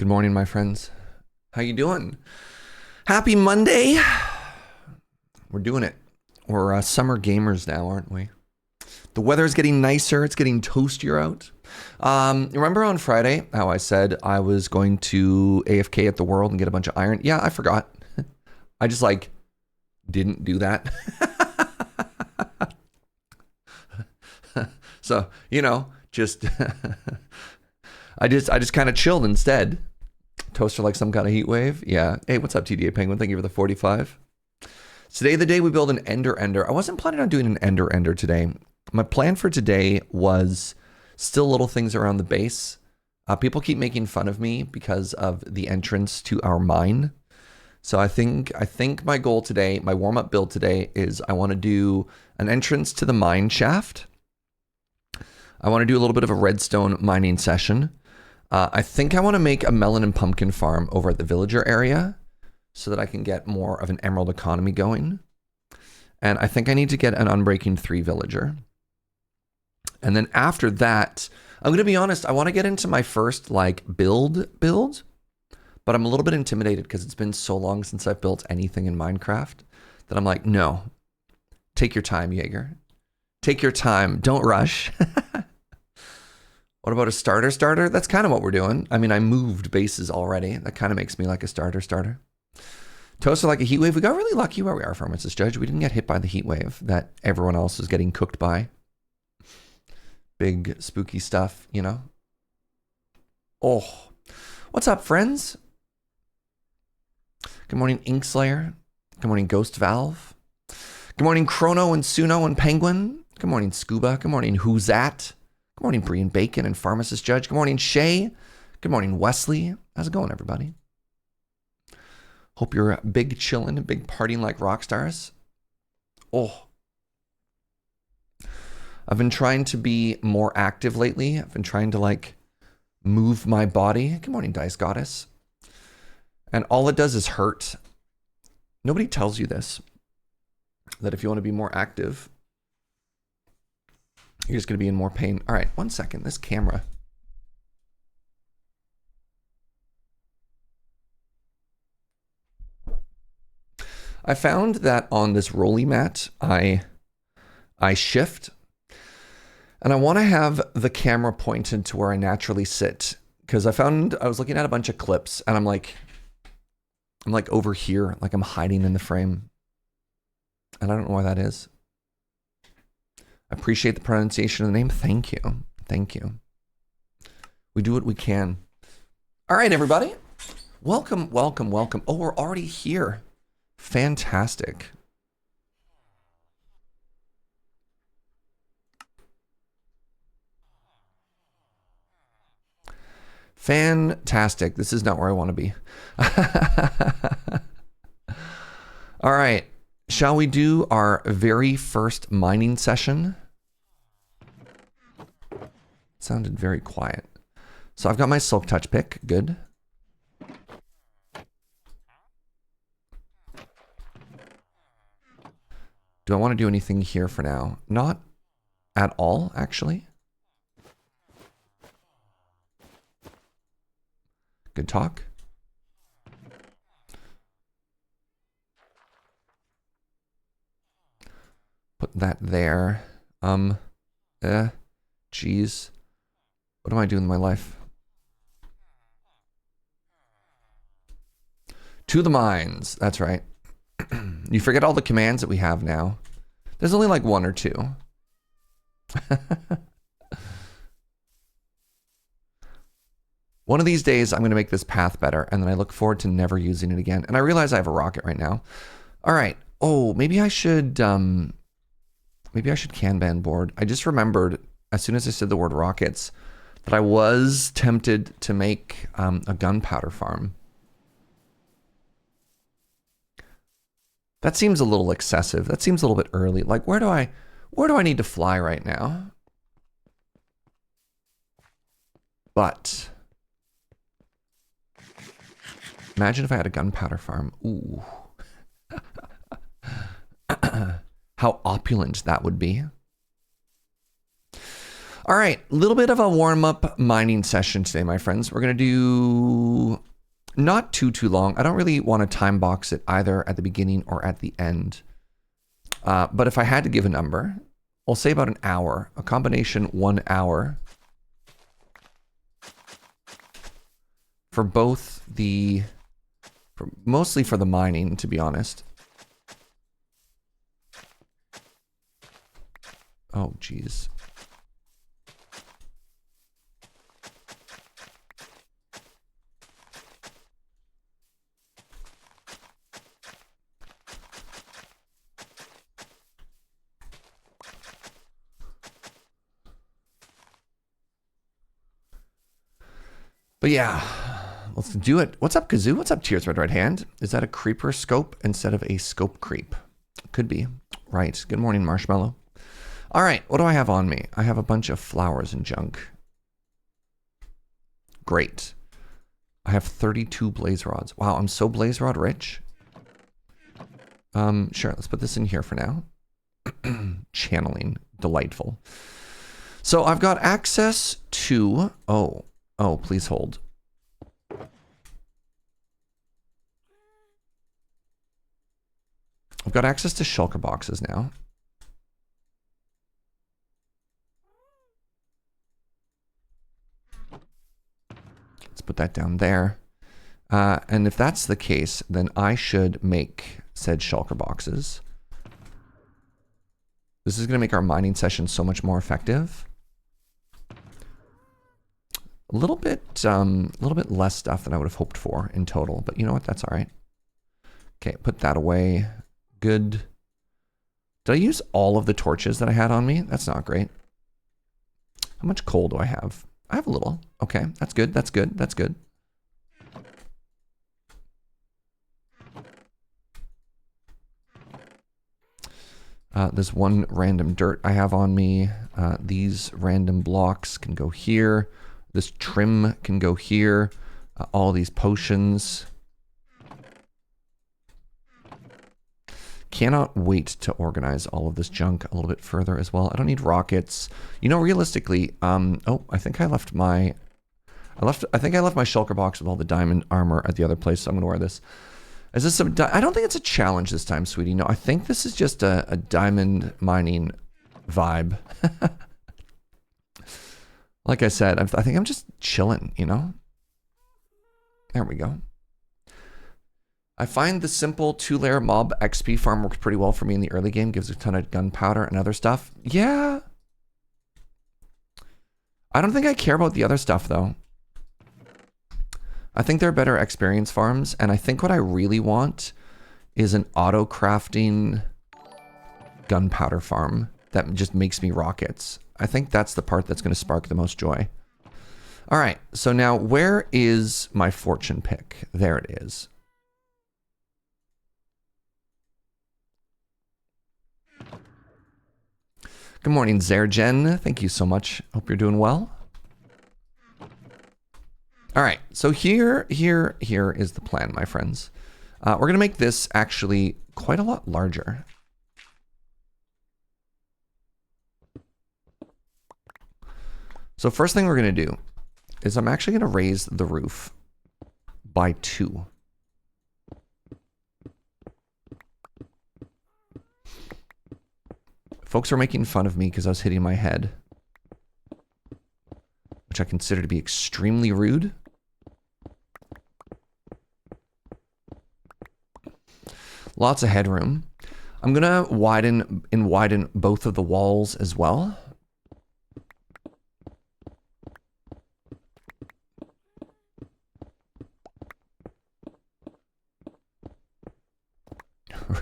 Good morning, my friends. How you doing? Happy Monday. We're doing it. We're summer gamers now, aren't we? The weather's getting nicer. It's getting toastier out. Remember on Friday how I said I was going to AFK at the World and get a bunch of iron? Yeah, I forgot. I just didn't do that. So, just I just kind of chilled instead. Toaster like some kind of heat wave. Yeah. Hey, what's up, TDA Penguin? Thank you for the 45. Today, the day we build an Ender. I wasn't planning on doing an Ender today. My plan for today was still little things around the base. People keep making fun of me because of the entrance to our mine. So I think my goal today, my warm-up build today, is I want to do an entrance to the Mineshaft. I want to do a little bit of a redstone mining session. I think I want to make a melon and pumpkin farm over at the villager area so that I can get more of an emerald economy going. And I think I need to get an Unbreaking 3 villager. And then after that, I'm going to be honest, I want to get into my first build, but I'm a little bit intimidated because it's been so long since I've built anything in Minecraft that I'm like, no, take your time, Jaeger. Take your time. Don't rush. What about a starter? That's kind of what we're doing. I mean, I moved bases already. That kind of makes me like a starter. Toaster like a heat wave. We got really lucky where we are, Pharmacist Judge. We didn't get hit by the heat wave that everyone else was getting cooked by. Big spooky stuff, Oh, what's up, friends? Good morning, Inkslayer. Good morning, Ghost Valve. Good morning, Chrono and Suno and Penguin. Good morning, Scuba. Good morning, Who's That? Good morning, Brian Bacon and Pharmacist Judge. Good morning, Shay. Good morning, Wesley. How's it going, everybody? Hope you're big chillin', big partying like rock stars. Oh. I've been trying to be more active lately. I've been trying to move my body. Good morning, Dice Goddess. And all it does is hurt. Nobody tells you this, that if you want to be more active, you're just going to be in more pain. All right, 1 second. This camera. I found that on this rolly mat, I shift, and I want to have the camera pointed to where I naturally sit, because I was looking at a bunch of clips, and I'm like over here, like I'm hiding in the frame, and I don't know why that is. I appreciate the pronunciation of the name. Thank you. We do what we can. All right, everybody. Welcome. Oh, we're already here. Fantastic. Fantastic. This is not where I want to be. All right. Shall we do our very first mining session? It sounded very quiet. So I've got my Silk Touch pick. Good. Do I want to do anything here for now? Not at all, actually. Good talk. Put that there. Geez. What am I doing in my life? To the mines. That's right. You forget all the commands that we have now. There's only one or two. One of these days, I'm going to make this path better, and then I look forward to never using it again. And I realize I have a rocket right now. All right. Oh, maybe I should Kanban board. I just remembered, as soon as I said the word rockets, that I was tempted to make a gunpowder farm. That seems a little excessive. That seems a little bit early. Where do I need to fly right now? But imagine if I had a gunpowder farm. Ooh. How opulent that would be. All right, a little bit of a warm-up mining session today, my friends. We're going to do not too long. I don't really want to time box it either at the beginning or at the end. But if I had to give a number, we'll say about an hour, a combination 1 hour for both the, mostly for the mining, to be honest. Oh, geez. But yeah, let's do it. What's up, Kazoo? What's up, Tears Red Right Hand? Is that a creeper scope instead of a scope creep? Could be. Right. Good morning, Marshmallow. All right, what do I have on me? I have a bunch of flowers and junk. Great. I have 32 blaze rods. Wow, I'm so blaze rod rich. Sure, let's put this in here for now. Channeling. Delightful. So I've got access to... Oh, please hold. I've got access to shulker boxes now. Let's put that down there. And if that's the case, then I should make said shulker boxes. This is going to make our mining session so much more effective. A little bit less stuff than I would have hoped for in total, but you know what? That's all right. Okay, put that away. Good. Did I use all of the torches that I had on me? That's not great. How much coal do I have? I have a little. Okay, that's good. That's good. That's good. There's one random dirt I have on me. These random blocks can go here. This trim can go here. All these potions. Cannot wait to organize all of this junk a little bit further as well. I don't need rockets. You know, realistically, oh, I think I left my shulker box with all the diamond armor at the other place, so I'm gonna wear this. Is this some, I don't think it's a challenge this time, sweetie. No, I think this is just a diamond mining vibe. Like I said, I think I'm just chilling, you know? There we go. I find the simple 2-layer mob XP farm works pretty well for me in the early game. Gives a ton of gunpowder and other stuff. Yeah. I don't think I care about the other stuff, though. I think they're better experience farms, and I think what I really want is an auto-crafting gunpowder farm that just makes me rockets. I think that's the part that's going to spark the most joy. All right, so now where is my fortune pick? There it is. Good morning, Zergen. Thank you so much. Hope you're doing well. All right, so here is the plan, my friends. We're going to make this actually quite a lot larger. So first thing we're going to do is I'm actually going to raise the roof by 2. Folks are making fun of me because I was hitting my head, which I consider to be extremely rude. Lots of headroom. I'm going to widen both of the walls as well.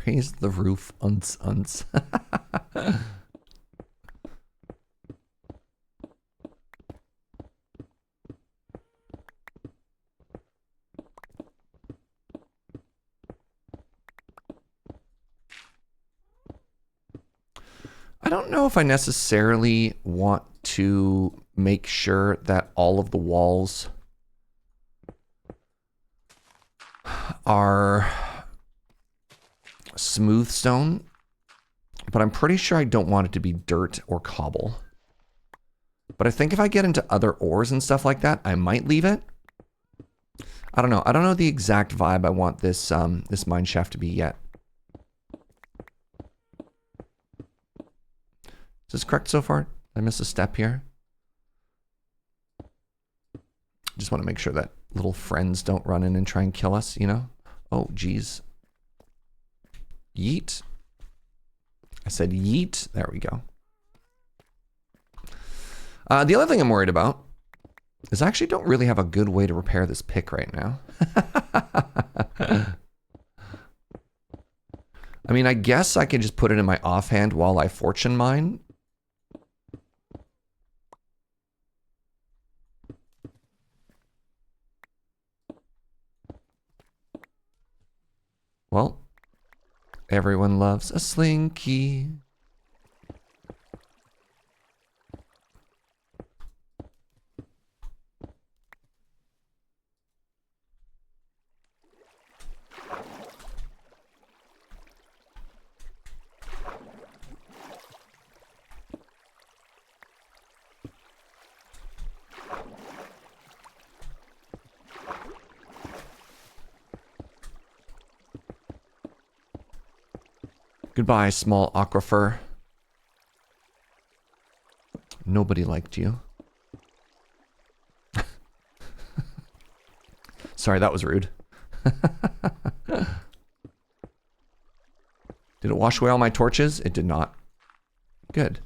Raise the roof, unce. I don't know if I necessarily want to make sure that all of the walls are smooth stone, but I'm pretty sure I don't want it to be dirt or cobble. But I think if I get into other ores and stuff like that, I might leave it. I don't know. I don't know the exact vibe I want this this mine shaft to be yet. Is this correct so far? Did I miss a step here? Just want to make sure that little friends don't run in and try and kill us, you know? Oh, geez. Yeet. I said yeet. There we go. The other thing I'm worried about is I actually don't really have a good way to repair this pick right now. I mean, I guess I can just put it in my offhand while I fortune mine. Well, everyone loves a slinky. Goodbye, small aquifer. Nobody liked you. Sorry, that was rude. Did it wash away all my torches? It did not. Good.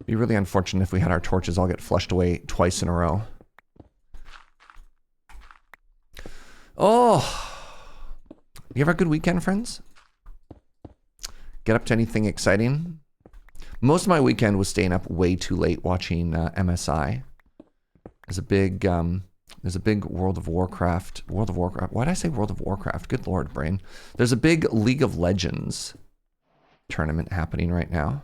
Be really unfortunate if we had our torches all get flushed away twice in a row. Oh, you have a good weekend, friends? Get up to anything exciting? Most of my weekend was staying up way too late watching MSI. There's a big World of Warcraft. Why did I say World of Warcraft? Good Lord, brain. There's a big League of Legends tournament happening right now.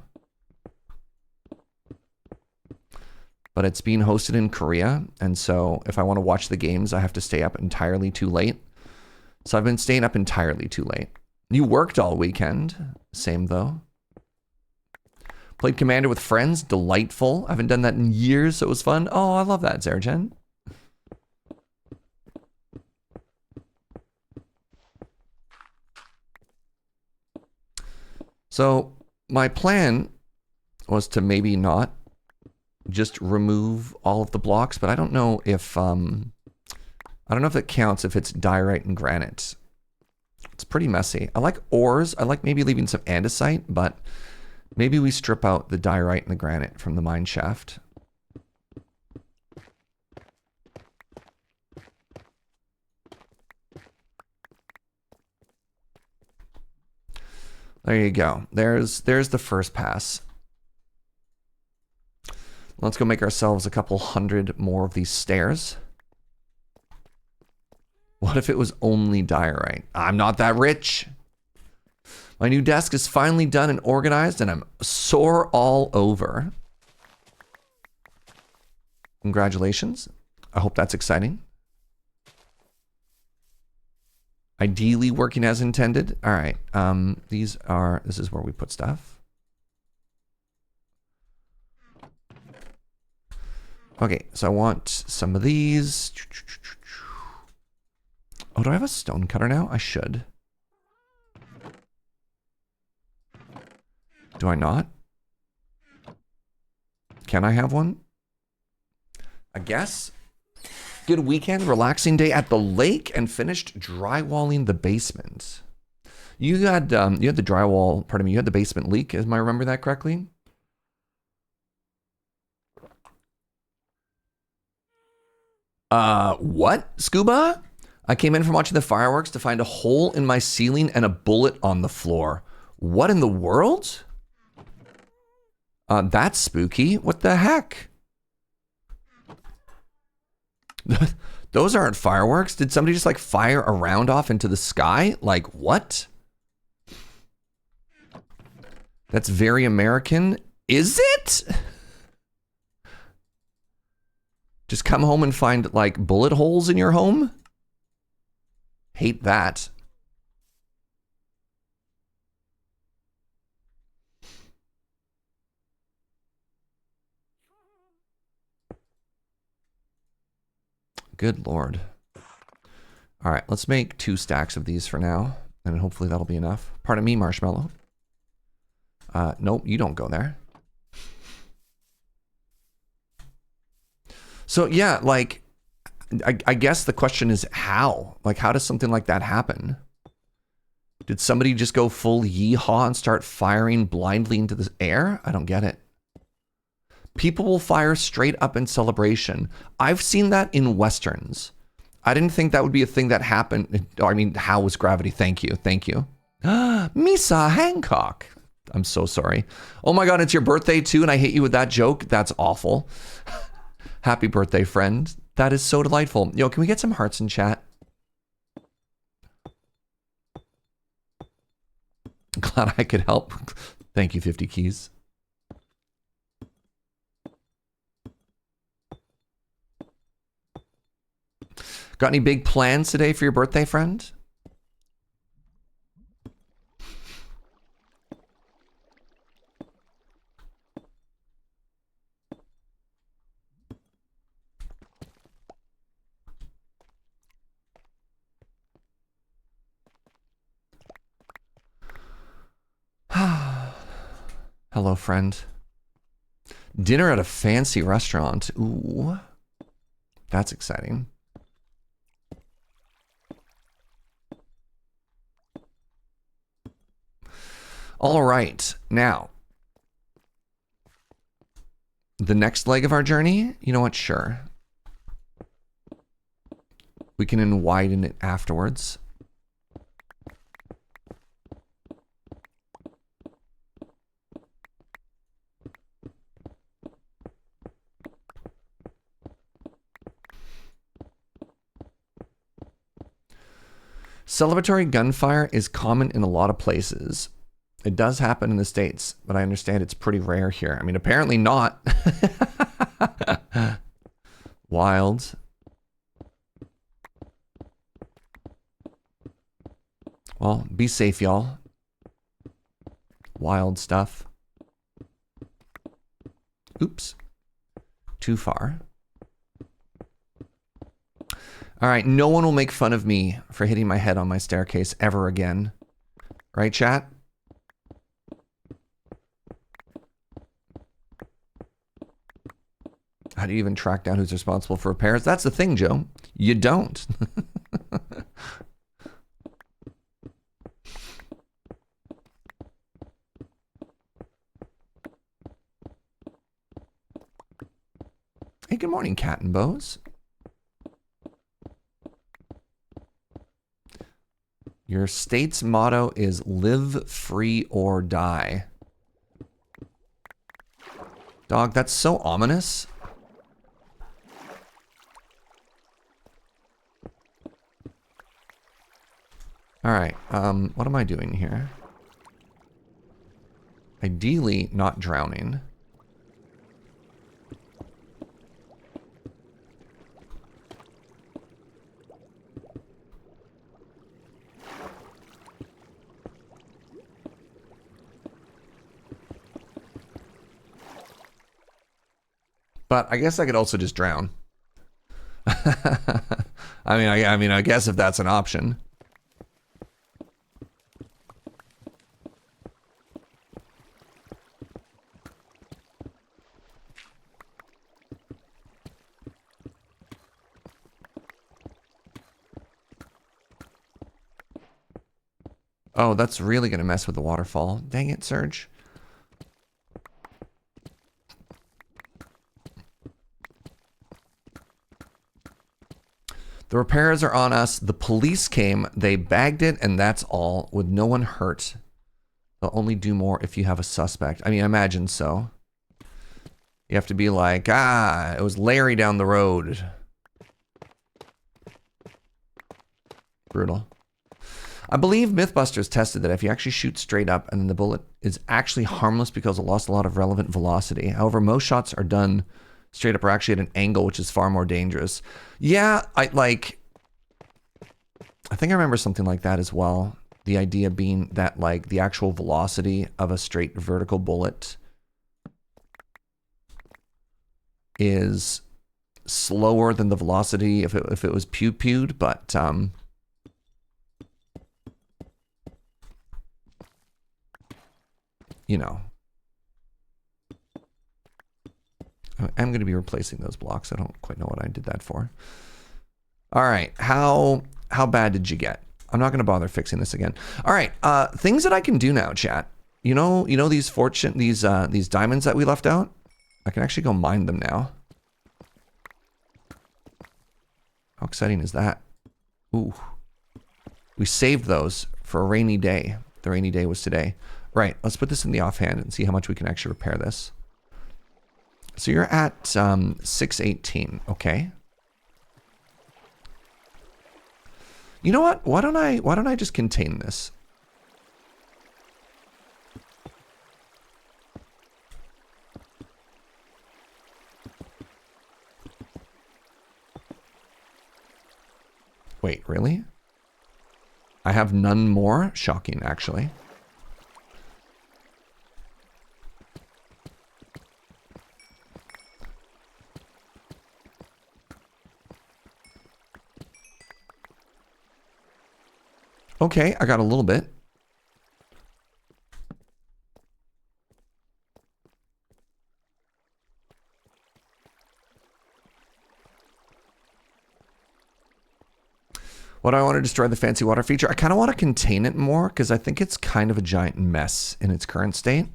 But it's being hosted in Korea, and so if I want to watch the games, I have to stay up entirely too late. So I've been staying up entirely too late. You worked all weekend. Same, though. Played Commander with friends. Delightful. I haven't done that in years, so it was fun. Oh, I love that, Zergen. So my plan was to maybe not just remove all of the blocks, but I don't know if it counts if it's diorite and granite. It's pretty messy. I like ores. I like maybe leaving some andesite, but maybe we strip out the diorite and the granite from the mine shaft. There you go. There's the first pass. Let's go make ourselves a couple hundred more of these stairs. What if it was only diorite? I'm not that rich. My new desk is finally done and organized, and I'm sore all over. Congratulations. I hope that's exciting. Ideally working as intended. All right. This is where we put stuff. Okay, so I want some of these. Oh, do I have a stone cutter now? I should. Do I not? Can I have one? I guess. Good weekend, relaxing day at the lake, and finished drywalling the basement. You had the drywall, pardon me, you had the basement leak, am I remember that correctly? What? Scuba? I came in from watching the fireworks to find a hole in my ceiling and a bullet on the floor. What in the world? That's spooky. What the heck? Those aren't fireworks. Did somebody just like fire a round off into the sky? Like what? That's very American. Is it? Just come home and find, like, bullet holes in your home? Hate that. Good Lord. All right, let's make 2 stacks of these for now, and hopefully that'll be enough. Pardon me, Marshmallow. Nope, you don't go there. So yeah, like, I guess the question is how? Like, how does something like that happen? Did somebody just go full yeehaw and start firing blindly into the air? I don't get it. People will fire straight up in celebration. I've seen that in Westerns. I didn't think that would be a thing that happened. I mean, how was gravity? Thank you. Thank you. Misa Hancock. I'm so sorry. Oh my God, it's your birthday too, and I hit you with that joke? That's awful. Happy birthday, friend. That is so delightful. Yo, can we get some hearts in chat? Glad I could help. Thank you, 50 keys. Got any big plans today for your birthday, friend? Hello, friend. Dinner at a fancy restaurant. Ooh, that's exciting. All right, now, the next leg of our journey, you know what, sure. We can widen it afterwards. Celebratory gunfire is common in a lot of places. It does happen in the States, but I understand it's pretty rare here. I mean, apparently not. Wild. Well, be safe, y'all. Wild stuff. Oops. Too far. All right, no one will make fun of me for hitting my head on my staircase ever again. Right, chat? How do you even track down who's responsible for repairs? That's the thing, Joe. You don't. Hey, good morning, Cat and Bows. Your state's motto is live free or die. Dog, that's so ominous. All right, what am I doing here? Ideally, not drowning. But I guess I could also just drown. I mean, I guess if that's an option. Oh, that's really going to mess with the waterfall. Dang it, Surge. The repairs are on us. The police came. They bagged it, and that's all, with no one hurt. They'll only do more if you have a suspect. I mean, I imagine so. You have to be like, it was Larry down the road. Brutal. I believe Mythbusters tested that if you actually shoot straight up and then the bullet is actually harmless because it lost a lot of relevant velocity. However, most shots are done straight up or actually at an angle, which is far more dangerous. Yeah, I think I remember something like that as well. The idea being that like the actual velocity of a straight vertical bullet is slower than the velocity if it was pew-pewed, but you know, I'm going to be replacing those blocks. I don't quite know what I did that for. All right, how bad did you get? I'm not going to bother fixing this again. All right, things that I can do now, chat. You know these diamonds that we left out? I can actually go mine them now. How exciting is that? Ooh. We saved those for a rainy day. The rainy day was today. Right, let's put this in the offhand and see how much we can actually repair this. So you're at 618, okay. You know what? Why don't I just contain this? Wait, really? I have none more? Shocking, actually. Okay, I got a little bit. What do I want to destroy the fancy water feature? I kind of want to contain it more because I think it's kind of a giant mess in its current state.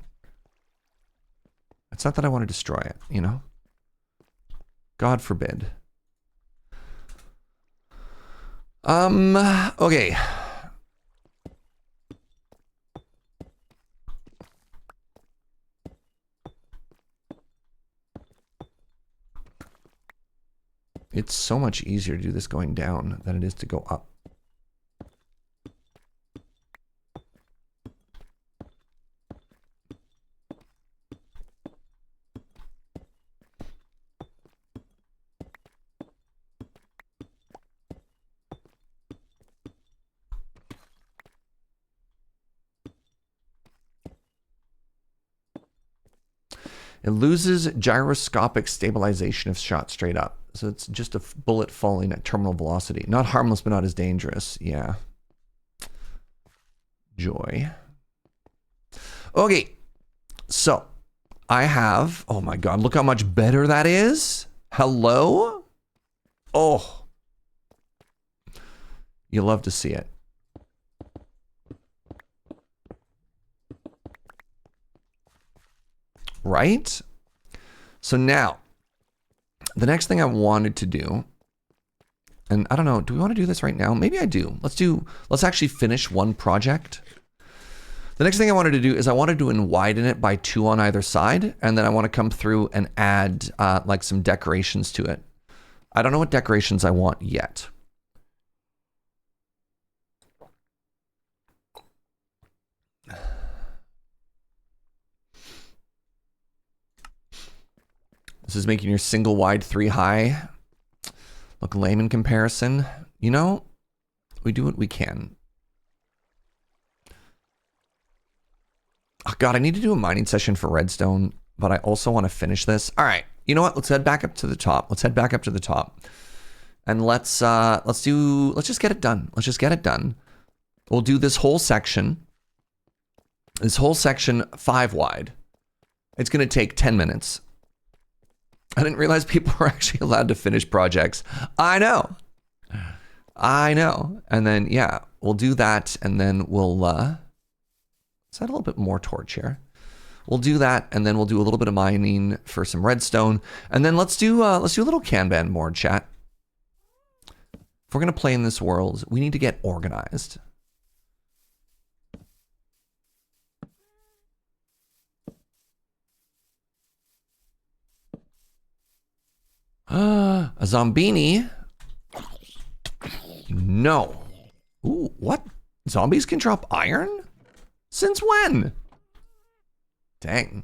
It's not that I want to destroy it, you know? God forbid. Okay. It's so much easier to do this going down than it is to go up. It loses gyroscopic stabilization if shot straight up. So it's just a bullet falling at terminal velocity. Not harmless, but not as dangerous. Yeah. Joy. Okay. So I have, oh my God, look how much better that is. Hello? Oh. You love to see it. Right? So now, the next thing I wanted to do, and I don't know, do we want to do this right now? Maybe I do. Let's actually finish one project. The next thing I wanted to do is I wanted to widen it by 2 on either side, and then I want to come through and add like some decorations to it. I don't know what decorations I want yet. This is making your single wide 3 high look lame in comparison. You know, we do what we can. Oh God, I need to do a mining session for redstone, but I also want to finish this. All right, you know what? Let's head back up to the top. Let's head back up to the top, and let's just get it done. Let's just get it done. We'll do this whole section. This whole section 5 wide. It's gonna take 10 minutes. I didn't realize people were actually allowed to finish projects. I know. And then, yeah, we'll do that. And then we'll, let's add a little bit more torch here. We'll do that. And then we'll do a little bit of mining for some redstone. And then let's do a little Kanban board, chat. If we're going to play in this world, we need to get organized. A Zombini? No. Ooh, what? Zombies can drop iron? Since when? Dang.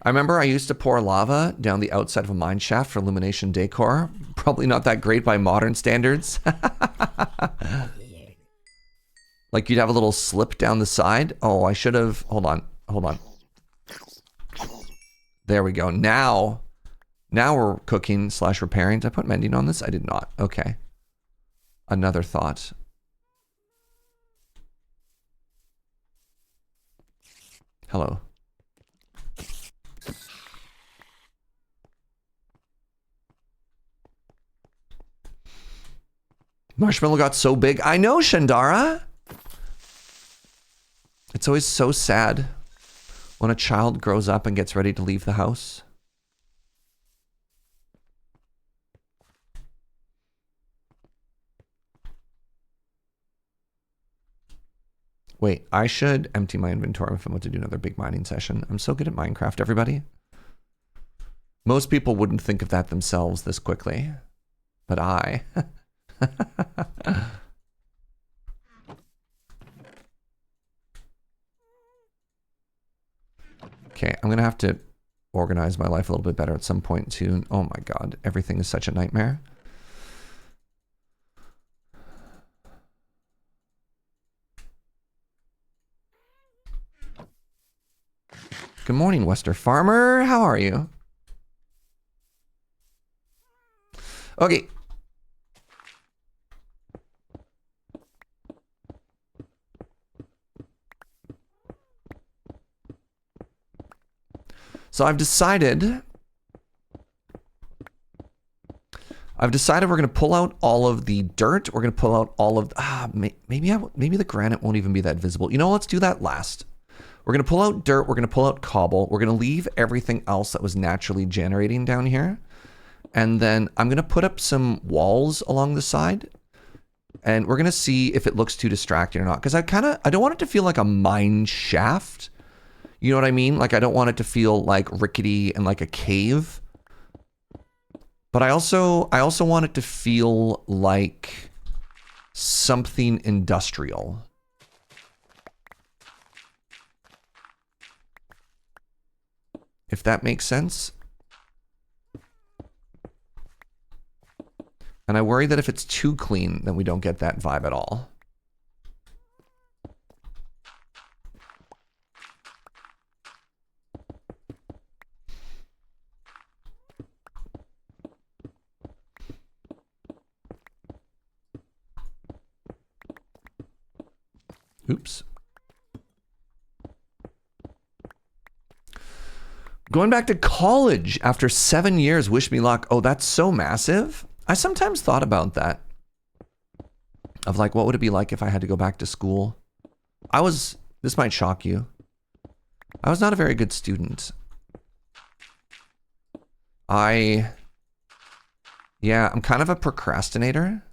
I remember I used to pour lava down the outside of a mine shaft for illumination decor. Probably not that great by modern standards. Like you'd have a little slip down the side. Oh, I should have. Hold on. Hold on. There we go. Now we're cooking / repairing. Did I put mending on this? I did not. Okay. Another thought. Hello. Marshmallow got so big. I know, Shandara. It's always so sad when a child grows up and gets ready to leave the house. Wait, I should empty my inventory if I'm about to do another big mining session. I'm so good at Minecraft, everybody. Most people wouldn't think of that themselves this quickly, but I. Okay, I'm gonna have to organize my life a little bit better at some point soon. Oh my god, everything is such a nightmare. Good morning, Wester Farmer. How are you? Okay. So I've decided we're going to pull out all of the dirt. We're going to pull out all of maybe the granite won't even be that visible. You know, let's do that last. We're going to pull out dirt. We're going to pull out cobble. We're going to leave everything else that was naturally generating down here. And then I'm going to put up some walls along the side. And we're going to see if it looks too distracting or not. Because I don't want it to feel like a mine shaft. You know what I mean? Like, I don't want it to feel like rickety and like a cave. But I also want it to feel like something industrial. If that makes sense. And I worry that if it's too clean, then we don't get that vibe at all. Oops. Going back to college after 7 years, wish me luck. Oh, that's so massive. I sometimes thought about that. Of like, what would it be like if I had to go back to school? This might shock you. I was not a very good student. I'm kind of a procrastinator.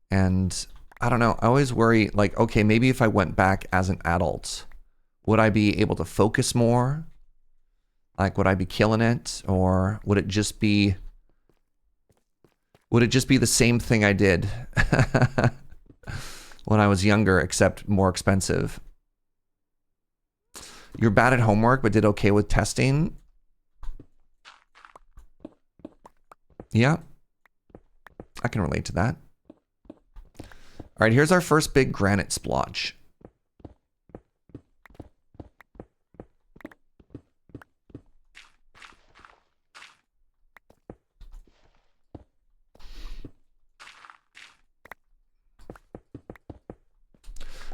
And I don't know, I always worry, like, okay, maybe if I went back as an adult, would I be able to focus more? Like, would I be killing it? Or would it just be the same thing I did when I was younger, except more expensive? You're bad at homework, but did okay with testing? Yeah, I can relate to that. All right, here's our first big granite splotch.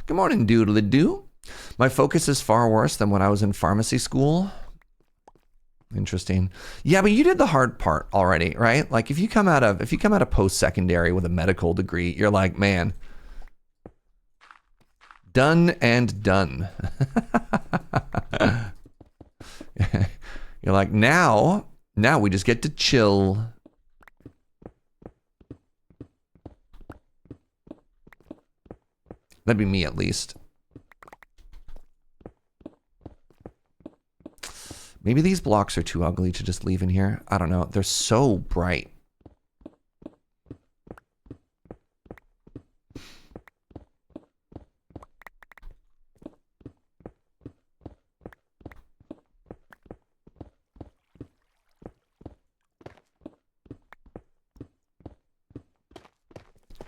Good morning, doodly-doo. My focus is far worse than when I was in pharmacy school. Interesting. Yeah, but you did the hard part already, right? Like if you come out of post-secondary with a medical degree, you're like, man, done and done. You're like, now we just get to chill. That'd be me at least. Maybe these blocks are too ugly to just leave in here. I don't know. They're so bright.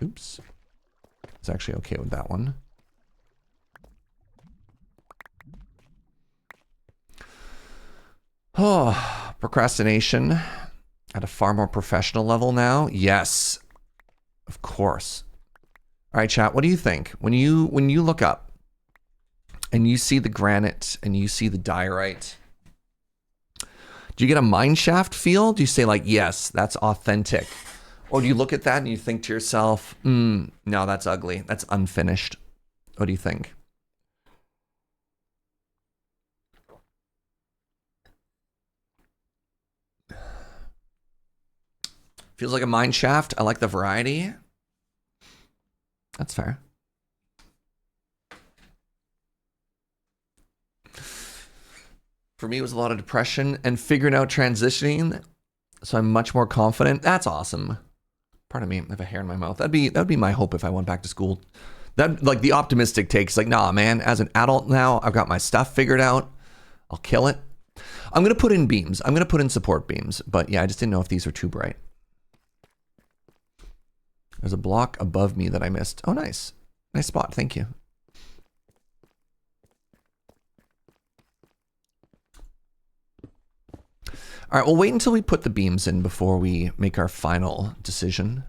Oops. It's actually okay with that one. Oh, procrastination at a far more professional level now. Yes, of course. All right, chat. What do you think when you look up and you see the granite and you see the diorite? Do you get a mineshaft feel? Do you say like, yes, that's authentic? Or do you look at that and you think to yourself, no, that's ugly. That's unfinished. What do you think? Feels like a mineshaft. I like the variety. That's fair. For me, it was a lot of depression and figuring out transitioning. So I'm much more confident. That's awesome. Pardon me, I have a hair in my mouth. That'd be my hope if I went back to school. That, like, the optimistic takes, like, nah, man, as an adult now, I've got my stuff figured out. I'll kill it. I'm going to put in beams. I'm going to put in support beams. But yeah, I just didn't know if these were too bright. There's a block above me that I missed. Oh, nice. Nice spot. Thank you. All right, we'll wait until we put the beams in before we make our final decision.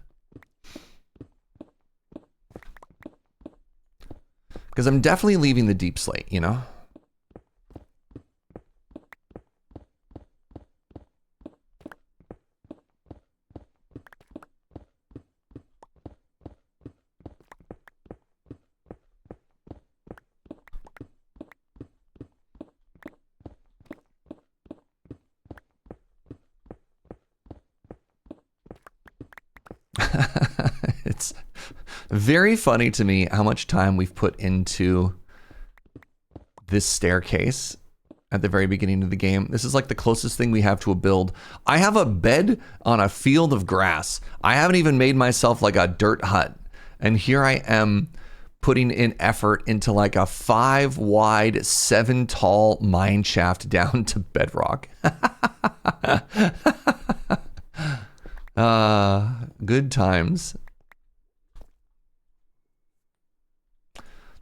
Because I'm definitely leaving the deep slate, you know? It's very funny to me how much time we've put into this staircase at the very beginning of the game. This is like the closest thing we have to a build. I have a bed on a field of grass. I haven't even made myself like a dirt hut. And here I am putting in effort into like a 5 wide, 7 tall mine shaft down to bedrock. Good times.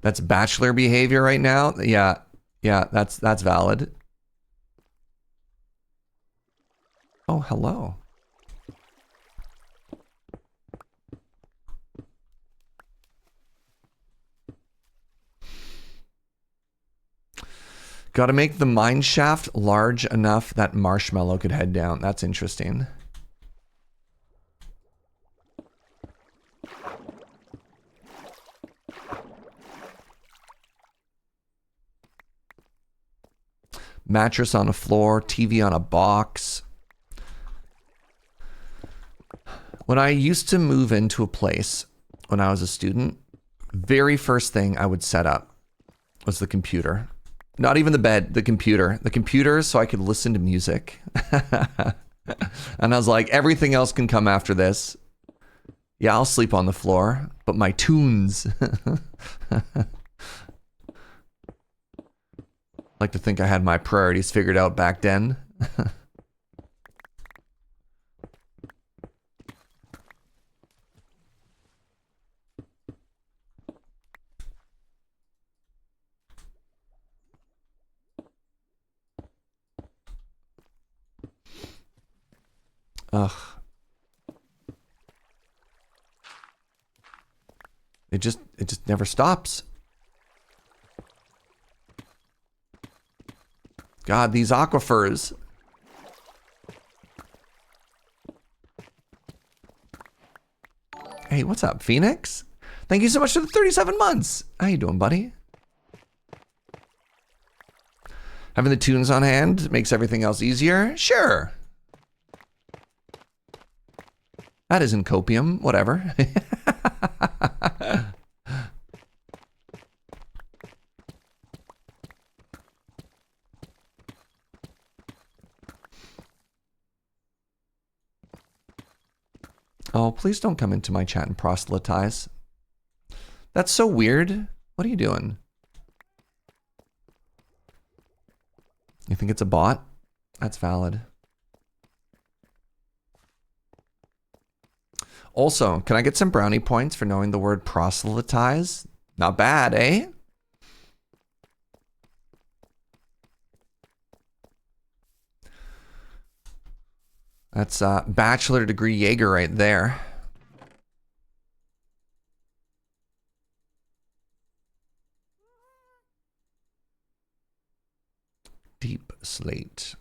That's bachelor behavior right now. Yeah, that's valid. Oh, hello. Got to make the mine shaft large enough that Marshmallow could head down. That's interesting. Mattress on a floor, TV on a box. When I used to move into a place when I was a student, very first thing I would set up was the computer. Not even the bed, the computer. The computer so I could listen to music. And I was like, everything else can come after this. Yeah, I'll sleep on the floor, but my tunes. Like to think I had my priorities figured out back then. Ugh. It just never stops. God, these aquifers. Hey, what's up, Phoenix? Thank you so much for the 37 months. How you doing, buddy? Having the tunes on hand makes everything else easier? Sure. That isn't copium, whatever. Oh, please don't come into my chat and proselytize. That's so weird. What are you doing? You think it's a bot? That's valid. Also, can I get some brownie points for knowing the word proselytize? Not bad, eh? That's a bachelor degree Jaeger right there. Deep slate.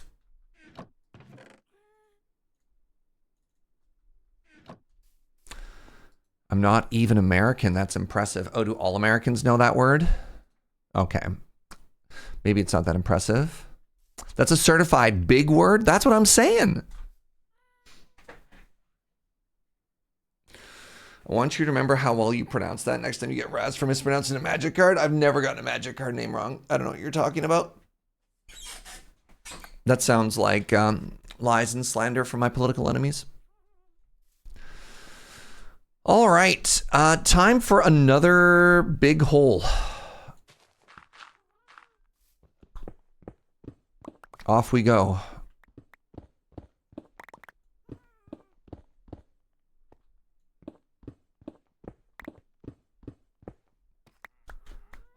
I'm not even American. That's impressive. Oh, do all Americans know that word? Okay. Maybe it's not that impressive. That's a certified big word. That's what I'm saying. I want you to remember how well you pronounce that next time you get razzed for mispronouncing a magic card. I've never gotten a magic card name wrong. I don't know what you're talking about. That sounds like lies and slander from my political enemies. All right. Time for another big hole. Off we go.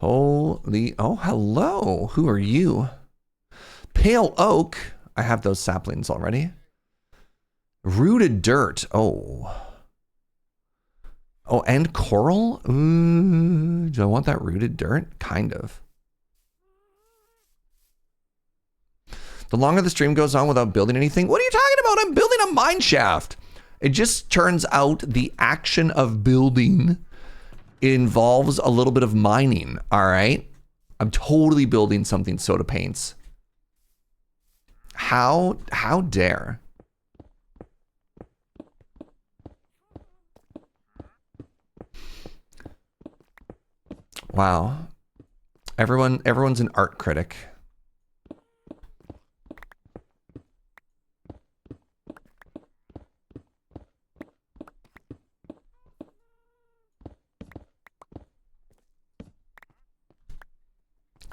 Holy, oh, hello. Who are you? Pale oak. I have those saplings already. Rooted dirt. Oh. Oh, and coral? Ooh, do I want that rooted dirt? Kind of. The longer the stream goes on without building anything. What are you talking about? I'm building a mineshaft. It just turns out the action of building involves a little bit of mining, all right? I'm totally building something soda paints. How dare? Wow. Everyone's an art critic.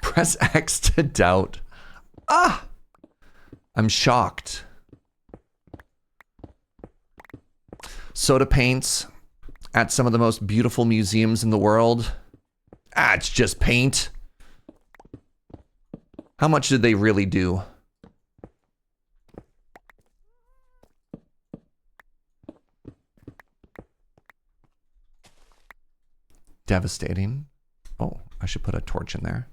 Press X to doubt. Ah! I'm shocked. Soda paints at some of the most beautiful museums in the world. Ah, it's just paint. How much did they really do? Devastating. Oh, I should put a torch in there.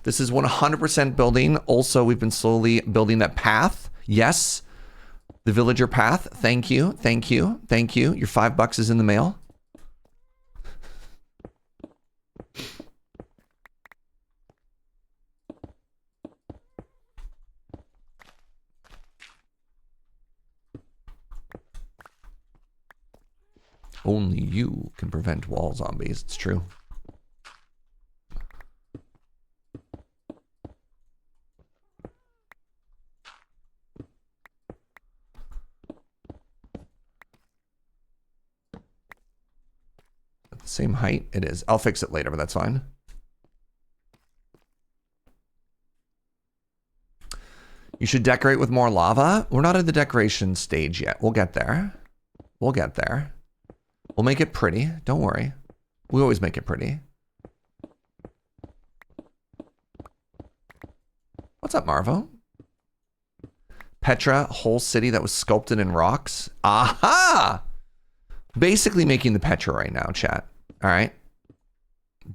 This is 100% building. Also, we've been slowly building that path. Yes. The villager path. Thank you. Thank you. Thank you. Your $5 is in the mail. Only you can prevent wall zombies. It's true. Same height? It is. I'll fix it later, but that's fine. You should decorate with more lava. We're not at the decoration stage yet. We'll get there. We'll get there. We'll make it pretty. Don't worry. We always make it pretty. What's up, Marvo? Petra, whole city that was sculpted in rocks. Aha! Basically making the Petra right now, chat. All right.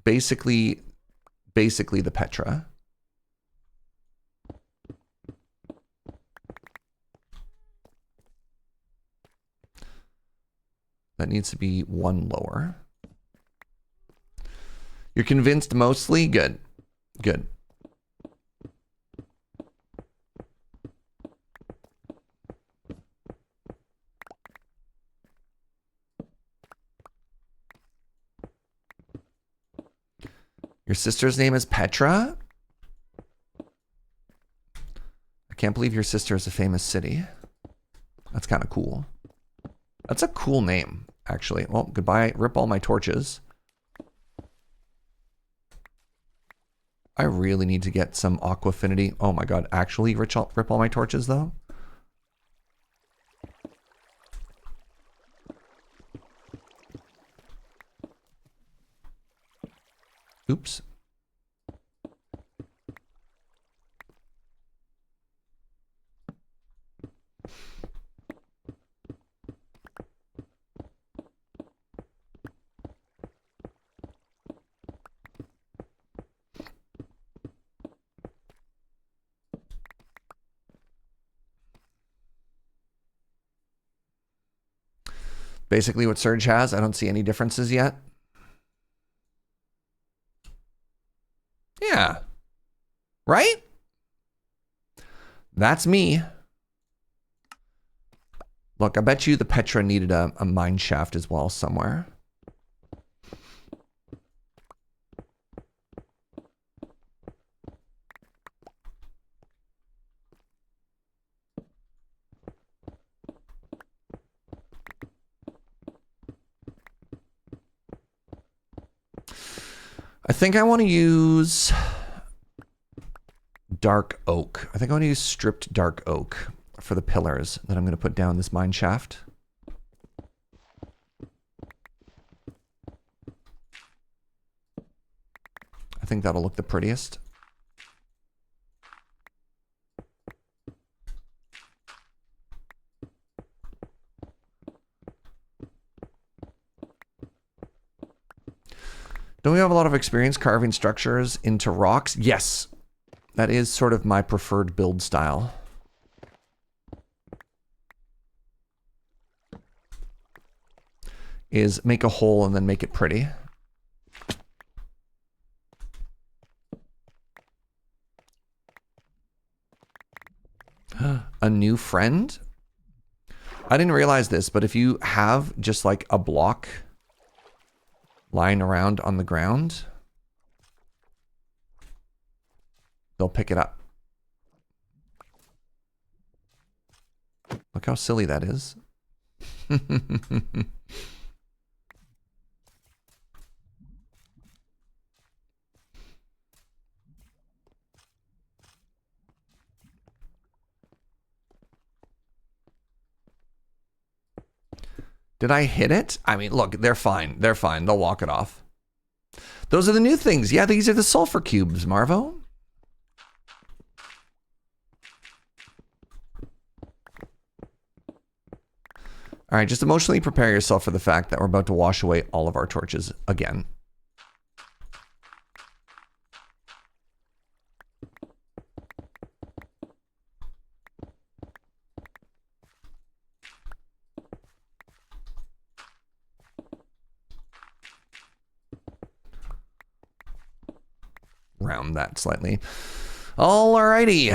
Basically the Petra. That needs to be one lower. You're convinced mostly? Good. Good. Your sister's name is Petra? I can't believe your sister is a famous city. That's kind of cool. That's a cool name, actually. Well, goodbye. Rip all my torches. I really need to get some Aquafinity. Oh my god, actually rip all my torches though? Oops. Basically what Surge has, I don't see any differences yet. Yeah. Right? That's me. Look, I bet you the Petra needed a Mineshaft as well somewhere. I think I want to use dark oak. I think I want to use stripped dark oak for the pillars that I'm going to put down this mine shaft. I think that'll look the prettiest. Don't we have a lot of experience carving structures into rocks? Yes. That is sort of my preferred build style. Is make a hole and then make it pretty. A new friend? I didn't realize this, but if you have just like a block lying around on the ground, they'll pick it up. Look how silly that is. Did I hit it? I mean, look, they're fine. They're fine. They'll walk it off. Those are the new things. Yeah, these are the sulfur cubes, Marvo. All right, just emotionally prepare yourself for the fact that we're about to wash away all of our torches again. Round that slightly. Alrighty.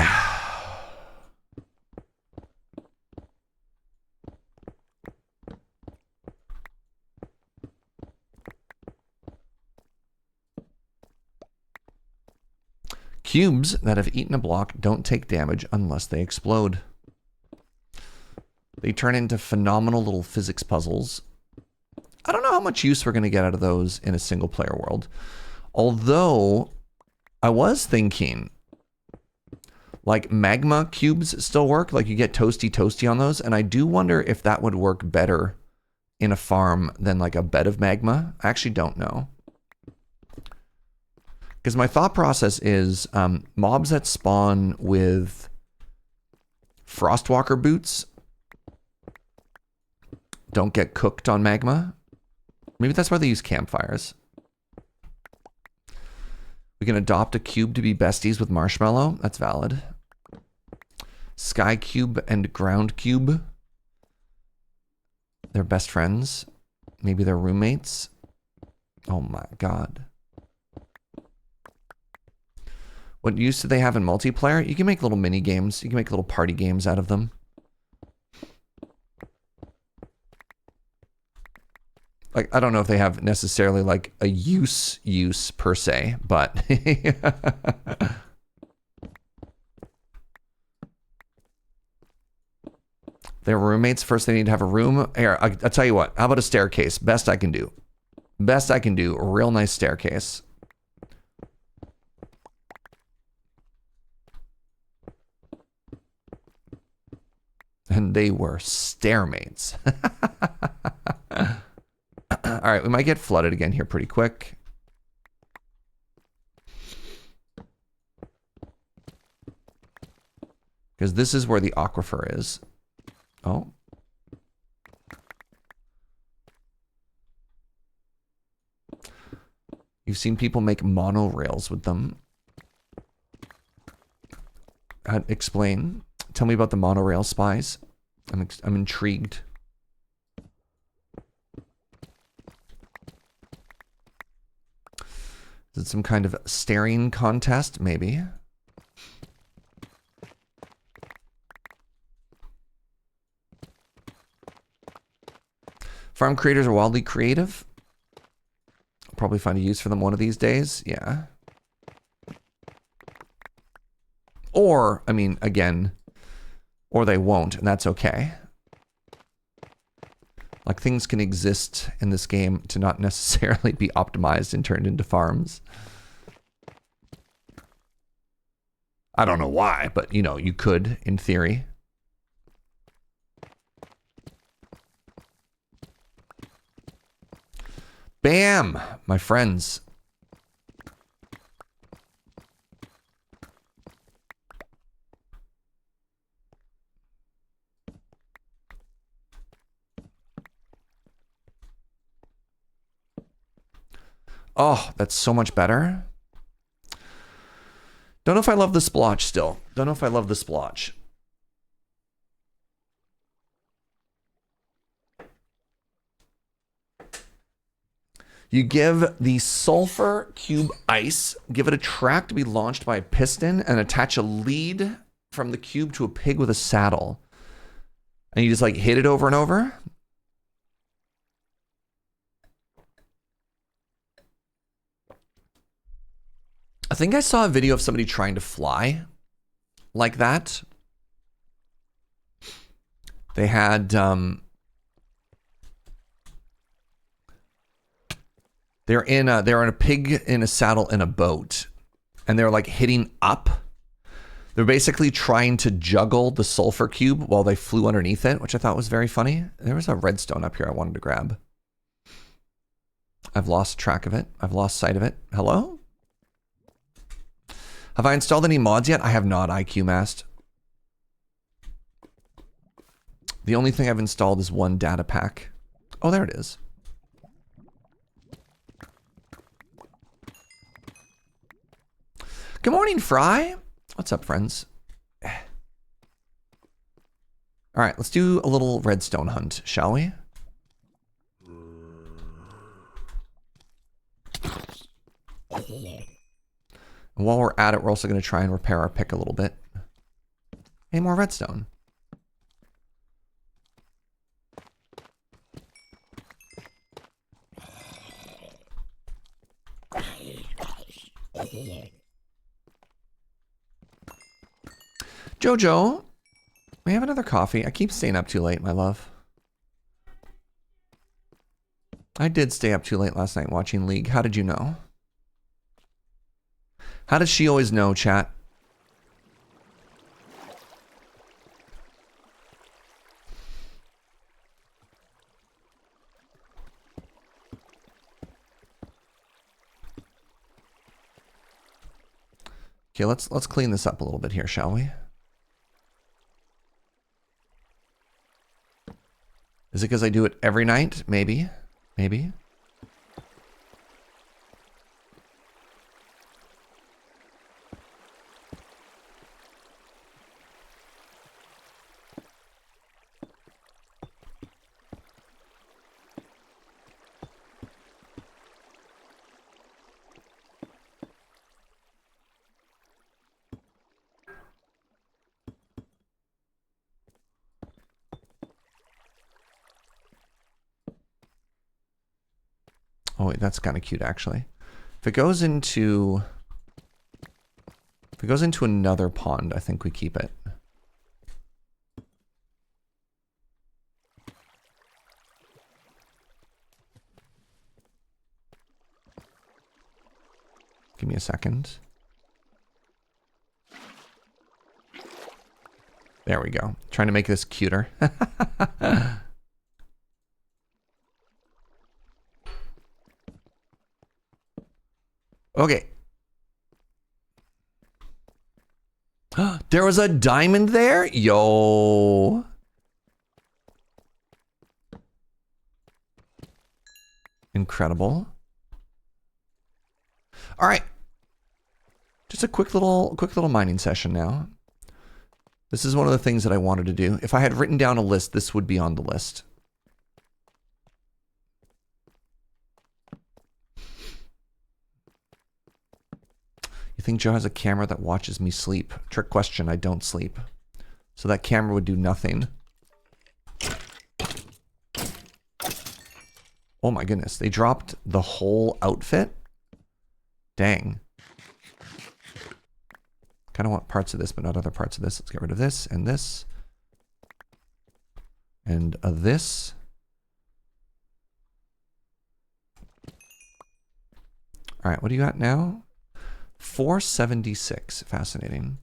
Cubes that have eaten a block don't take damage unless they explode. They turn into phenomenal little physics puzzles. I don't know how much use we're going to get out of those in a single player world. Although I was thinking like magma cubes still work, like you get toasty on those, and I do wonder if that would work better in a farm than like a bed of magma. I actually don't know. Because my thought process is mobs that spawn with Frostwalker boots don't get cooked on magma. Maybe that's why they use campfires. We can adopt a cube to be besties with Marshmallow. That's valid. Sky Cube and Ground Cube. They're best friends. Maybe they're roommates. Oh my god. What use do they have in multiplayer? You can make little mini games. You can make little party games out of them. Like, I don't know if they have necessarily like a use per se, but they're roommates. First, they need to have a room. Here, I'll tell you what. How about a staircase? Best I can do. Best I can do. A real nice staircase. And they were stairmates. All right, we might get flooded again here pretty quick. Because this is where the aquifer is. Oh. You've seen people make monorails with them. Explain. Tell me about the monorail spies. I'm intrigued. Is it some kind of staring contest? Maybe. Farm creators are wildly creative. I'll probably find a use for them one of these days. Yeah. Or, I mean, again, or they won't, and that's okay. Like, things can exist in this game to not necessarily be optimized and turned into farms. I don't know why, but, you know, you could, in theory. Bam! My friends. Oh, that's so much better. Don't know if I love the splotch still. Don't know if I love the splotch. You give the sulfur cube ice, give it a track to be launched by a piston, and attach a lead from the cube to a pig with a saddle. And you just like hit it over and over. I think I saw a video of somebody trying to fly like that. They had they're in a pig in a saddle in a boat, and they're like hitting up. They're basically trying to juggle the sulfur cube while they flew underneath it, which I thought was very funny. There was a redstone up here I wanted to grab. I've lost track of it. I've lost sight of it. Hello? Have I installed any mods yet? I have not, IQ Mast. The only thing I've installed is one data pack. Oh, there it is. Good morning, Fry. What's up, friends? All right, let's do a little redstone hunt, shall we? And while we're at it, we're also going to try and repair our pick a little bit. Hey, more redstone. Jojo, may I have another coffee? I keep staying up too late, my love. I did stay up too late last night watching League. How did you know? How does she always know, chat? Okay, let's clean this up a little bit here, shall we? Is it because I do it every night? Maybe. Maybe. Oh, wait, that's kind of cute, actually. If it goes into another pond, I think we keep it. Give me a second. There we go. Trying to make this cuter. Okay. There was a diamond there? Yo. Incredible. All right. Just a quick little mining session now. This is one of the things that I wanted to do. If I had written down a list, this would be on the list. You think Joe has a camera that watches me sleep? Trick question, I don't sleep. So that camera would do nothing. Oh my goodness, they dropped the whole outfit? Dang. Kind of want parts of this, but not other parts of this. Let's get rid of this and this. And this. All right, what do you got now? 476. Fascinating.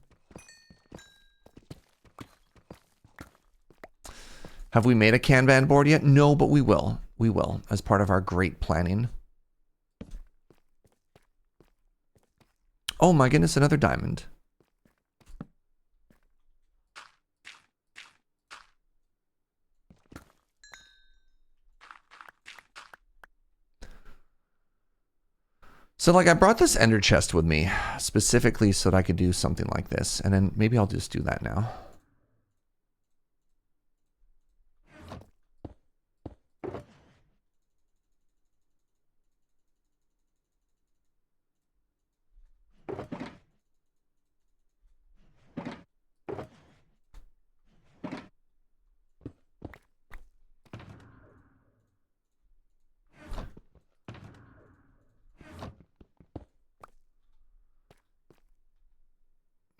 Have we made a Kanban board yet? No, but we will. We will, as part of our great planning. Oh my goodness, another diamond. So like I brought this ender chest with me specifically so that I could do something like this. And then maybe I'll just do that now.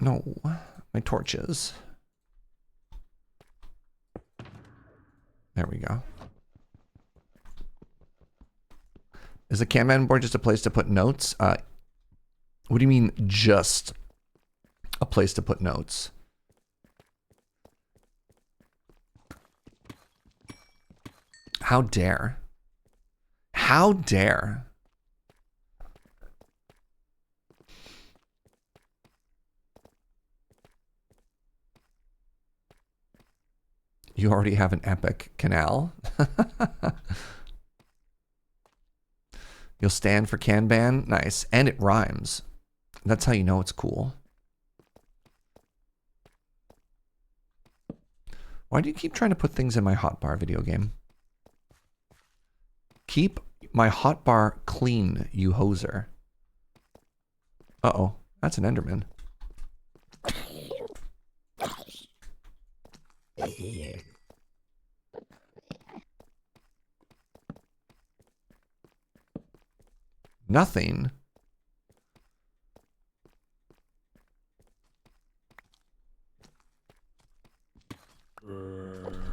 No, my torches. There we go. Is a Kanban board just a place to put notes? What do you mean just a place to put notes? How dare? How dare? You already have an epic canal. You'll stand for Kanban? Nice. And it rhymes. That's how you know it's cool. Why do you keep trying to put things in my hotbar video game? Keep my hotbar clean, you hoser. Uh-oh. That's an Enderman. Nothing.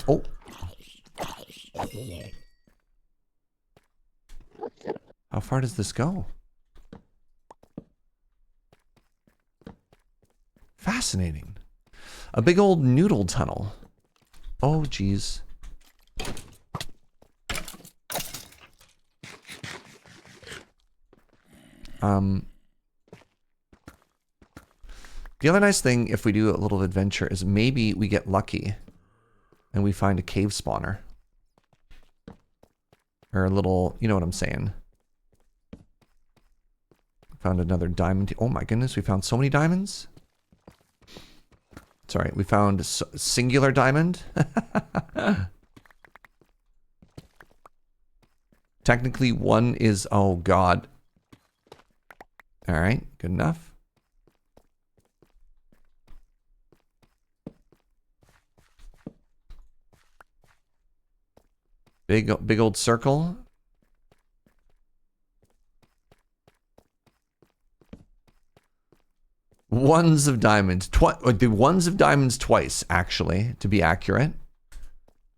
Oh. How far does this go? Fascinating. A big old noodle tunnel. Oh, geez. The other nice thing, if we do a little adventure, is maybe we get lucky and we find a cave spawner. Or a little, you know what I'm saying. Found another diamond. Oh my goodness, we found so many diamonds. Sorry, we found singular diamond. Technically one is, oh god. All right, good enough. Big old circle. Ones of diamonds. The ones of diamonds twice, actually, to be accurate.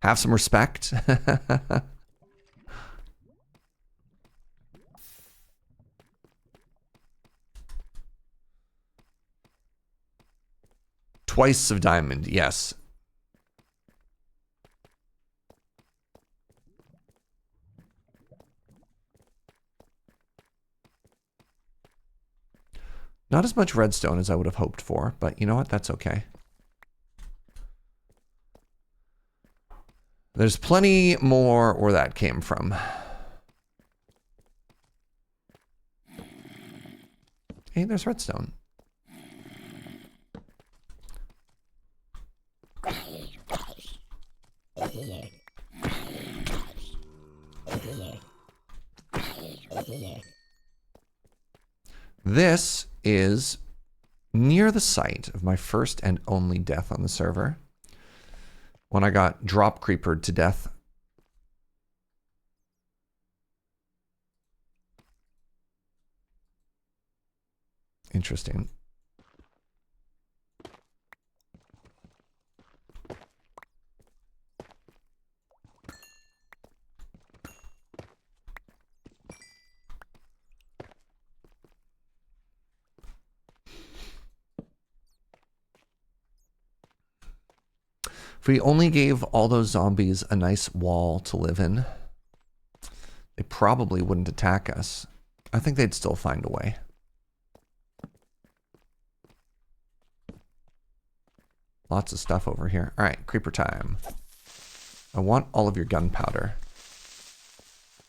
Have some respect. Twice of diamond, yes. Not as much redstone as I would have hoped for, but you know what? That's okay. There's plenty more where that came from. Hey, there's redstone. This is near the site of my first and only death on the server, when I got drop creepered to death. Interesting. If we only gave all those zombies a nice wall to live in, they probably wouldn't attack us. I think they'd still find a way. Lots of stuff over here. All right, creeper time. I want all of your gunpowder.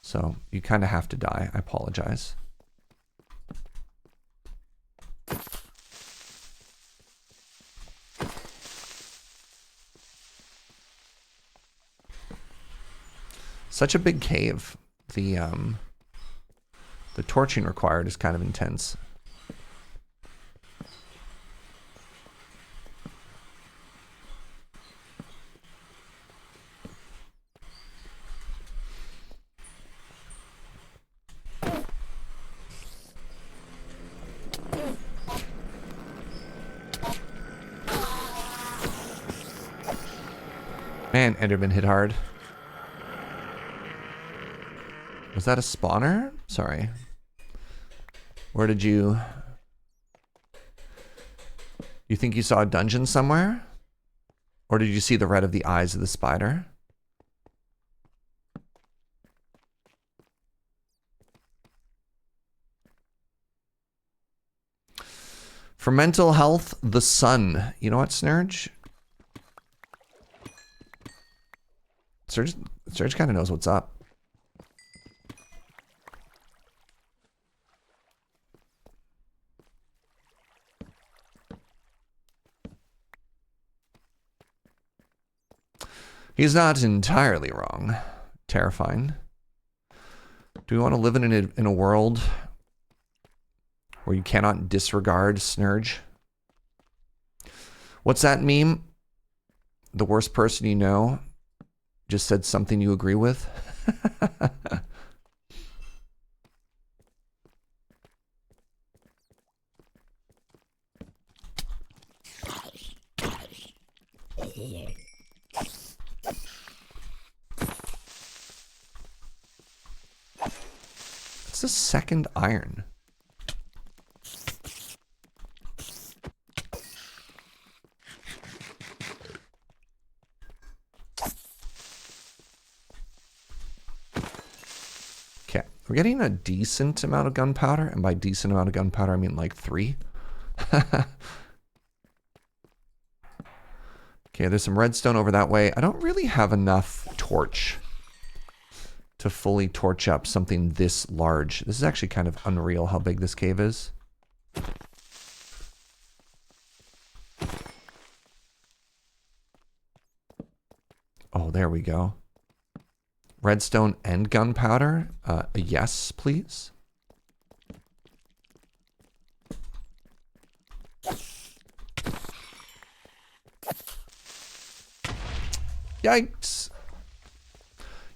So you kind of have to die. I apologize. Such a big cave. The torching required is kind of intense. Man, Enderman hit hard. Was that a spawner? Sorry. Where did you... You think you saw a dungeon somewhere? Or did you see the red of the eyes of the spider? For mental health, the sun. You know what, Snurge? Surge kind of knows what's up. He's not entirely wrong. Terrifying. Do we want to live in a world where you cannot disregard Snurge? What's that meme? The worst person you know just said something you agree with? It's the second iron. Okay, we're getting a decent amount of gunpowder, and by decent amount of gunpowder I mean like 3. Okay, there's some redstone over that way. I don't really have enough torch to fully torch up something this large. This is actually kind of unreal how big this cave is. Oh, there we go. Redstone and gunpowder. Yes, please. Yikes.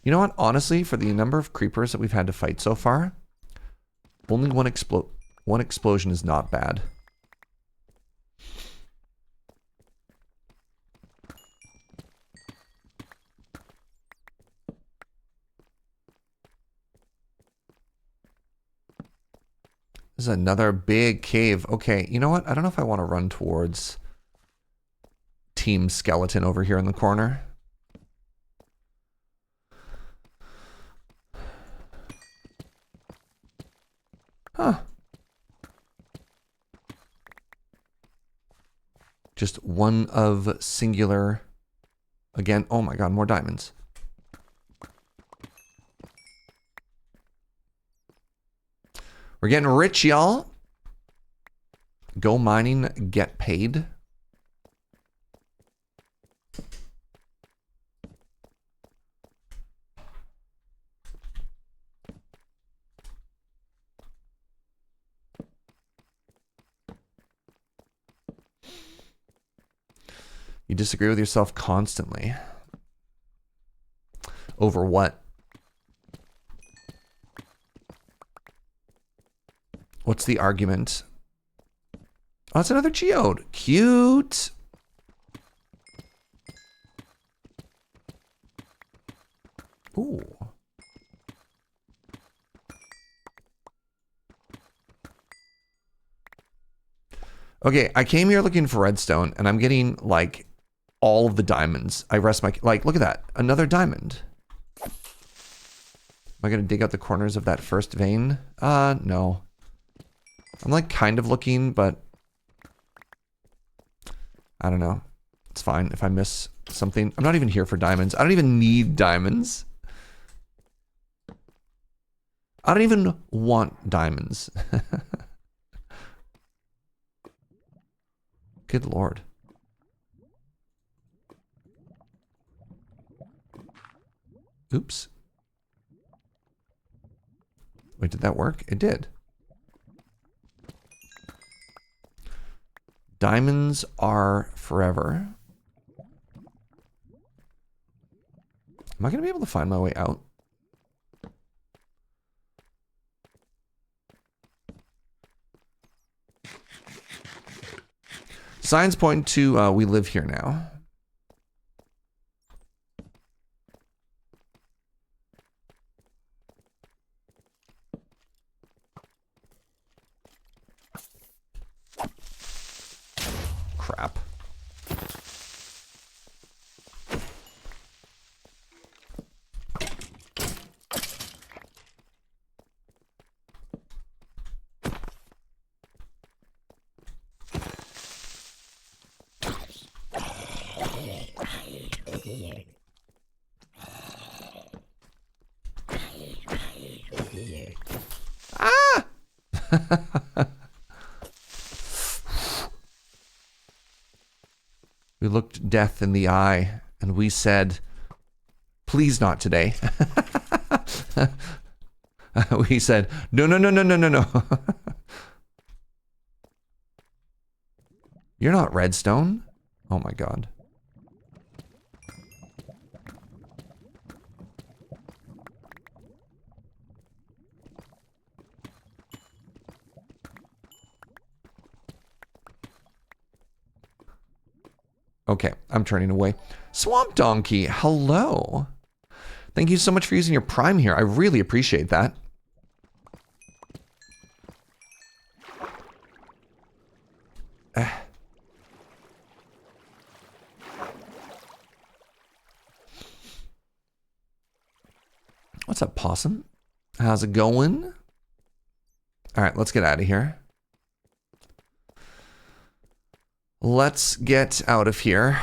You know what? Honestly, for the number of creepers that we've had to fight so far, only one explosion is not bad. This is another big cave. Okay, you know what? I don't know if I want to run towards Team Skeleton over here in the corner. Huh. Just one of singular. Again, oh my god, more diamonds. We're getting rich, y'all. Go mining, get paid. You disagree with yourself constantly. Over what? What's the argument? Oh, it's another geode. Cute. Ooh. Okay, I came here looking for redstone, and I'm getting, like, all of the diamonds. I rest my... Like, look at that. Another diamond. Am I going to dig out the corners of that first vein? No. I'm, like, kind of looking, but... I don't know. It's fine if I miss something. I'm not even here for diamonds. I don't even need diamonds. I don't even want diamonds. Good lord. Oops. Wait, did that work? It did. Diamonds are forever. Am I going to be able to find my way out? Signs point to we live here now. Crap. Ah! We looked death in the eye and we said, please not today. We said, no, no, no, no, no, no, no. You're not redstone. Oh my god. Okay, I'm turning away. Swamp Donkey, hello. Thank you so much for using your Prime here. I really appreciate that. What's up, Possum? How's it going? All right, let's get out of here. Let's get out of here.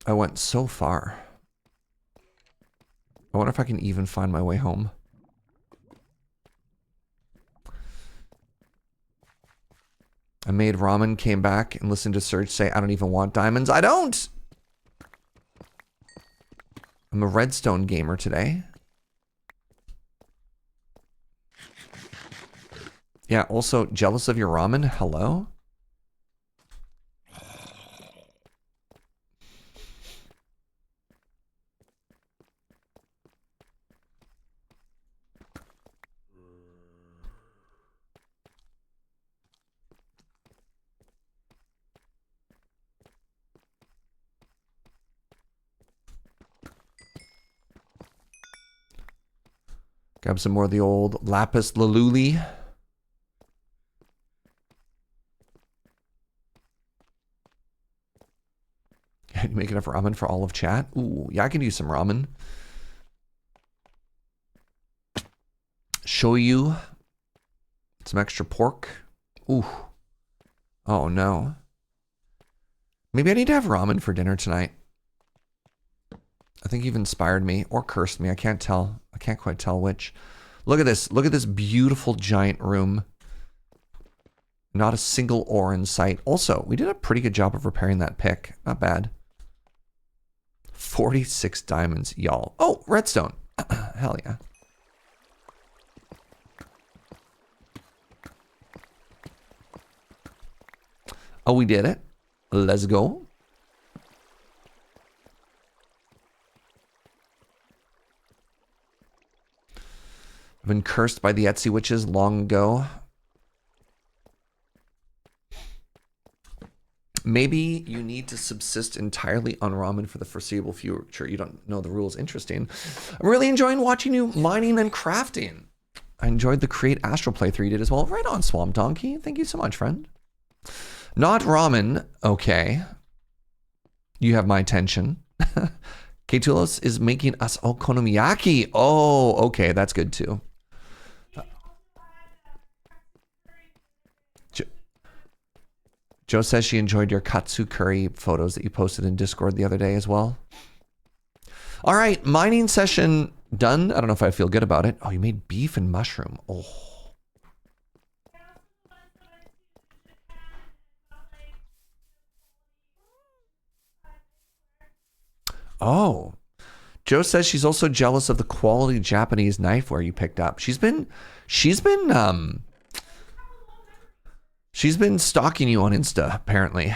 I went so far. I wonder if I can even find my way home. I made ramen, came back, and listened to Serge say, I don't even want diamonds. I don't! I'm a redstone gamer today. Yeah, also, jealous of your ramen? Hello? Grab some more of the old lapis lazuli. Can you make enough ramen for all of chat? Ooh, yeah, I can use some ramen. Show you some extra pork. Ooh. Oh no. Maybe I need to have ramen for dinner tonight. I think you've inspired me or cursed me. I can't tell. I can't quite tell which. Look at this. Look at this beautiful giant room. Not a single ore in sight. Also, we did a pretty good job of repairing that pick. Not bad. 46 diamonds, y'all. Oh, redstone. Hell yeah. Oh, we did it. Let's go. I've been cursed by the Etsy witches long ago. Maybe you need to subsist entirely on ramen for the foreseeable future. You don't know the rules. Interesting. I'm really enjoying watching you mining and crafting. I enjoyed the Create Astral playthrough you did as well. Right on, Swamp Donkey. Thank you so much, friend. Not ramen. Okay. You have my attention. Ketulos is making us okonomiyaki. Oh, okay. That's good too. Joe says she enjoyed your katsu curry photos that you posted in Discord the other day as well. All right, mining session done. I don't know if I feel good about it. Oh, you made beef and mushroom. Oh. Oh. Joe says she's also jealous of the quality Japanese knifeware you picked up. She's been stalking you on Insta, apparently.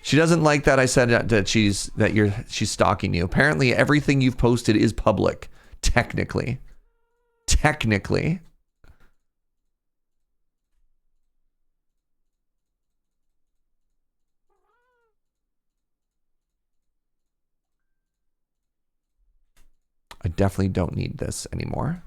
She doesn't like that I said that she's stalking you. Apparently everything you've posted is public, technically. Technically. I definitely don't need this anymore.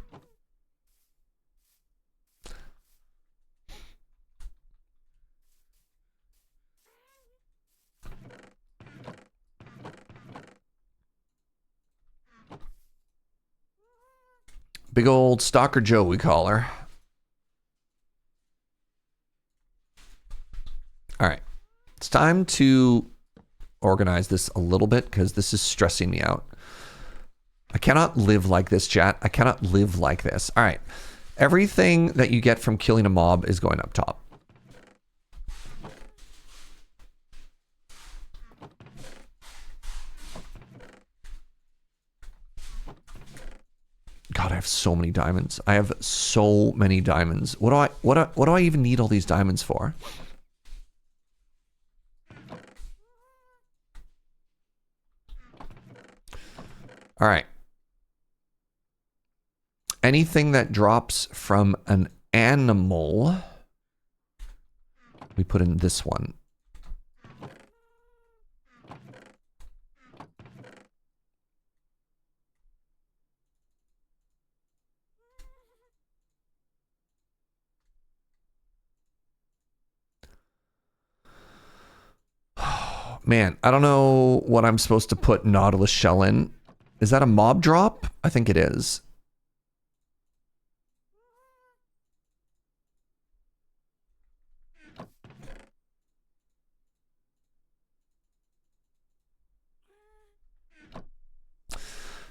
Big old Stalker Joe, we call her. All right. It's time to organize this a little bit because this is stressing me out. I cannot live like this, chat. I cannot live like this. All right. Everything that you get from killing a mob is going up top. God, I have so many diamonds. I have so many diamonds. What do I even need all these diamonds for? All right. Anything that drops from an animal, we put in this one. Man, I don't know what I'm supposed to put Nautilus shell in. Is that a mob drop? I think it is.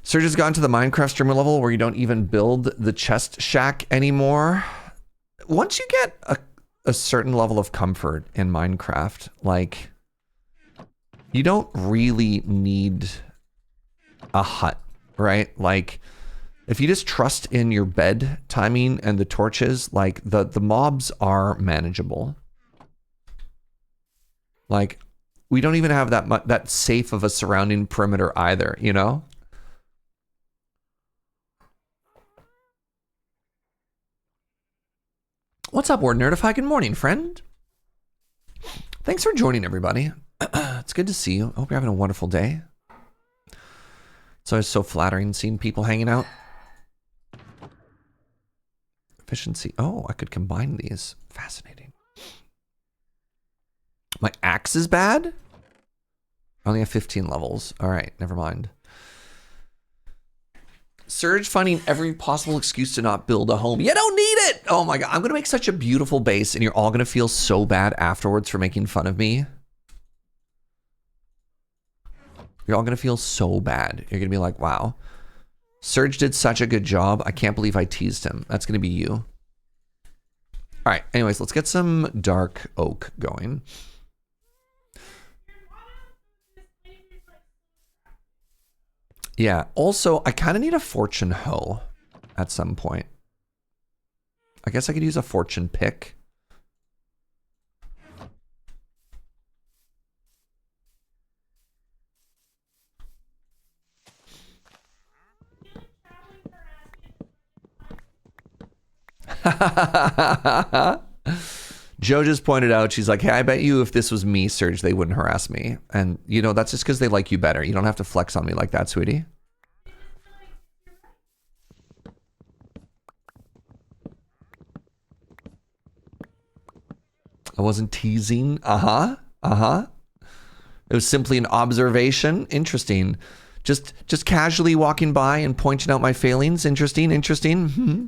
Surge has gotten to the Minecraft streamer level where you don't even build the chest shack anymore. Once you get a certain level of comfort in Minecraft, like, you don't really need a hut, right? Like, if you just trust in your bed timing and the torches, like, the mobs are manageable. Like, we don't even have that safe of a surrounding perimeter either, you know? What's up, Ward Nerdify? Good morning, friend. Thanks for joining, everybody. It's good to see you. I hope you're having a wonderful day. It's always so flattering seeing people hanging out. Efficiency. Oh, I could combine these. Fascinating. My axe is bad? I only have 15 levels. All right, never mind. Surge finding every possible excuse to not build a home. You don't need it. Oh my God. I'm going to make such a beautiful base and you're all going to feel so bad afterwards for making fun of me. You're all going to feel so bad. You're going to be like, wow. Surge did such a good job. I can't believe I teased him. That's going to be you. All right. Anyways, let's get some dark oak going. Yeah. Also, I kind of need a fortune hoe at some point. I guess I could use a fortune pick. Joe just pointed out, she's like, hey, I bet you if this was me, Surge, they wouldn't harass me. And, you know, that's just because they like you better. You don't have to flex on me like that, sweetie. I wasn't teasing. Uh-huh. Uh-huh. It was simply an observation. Interesting. Just casually walking by and pointing out my failings. Interesting. Interesting. Mm-hmm.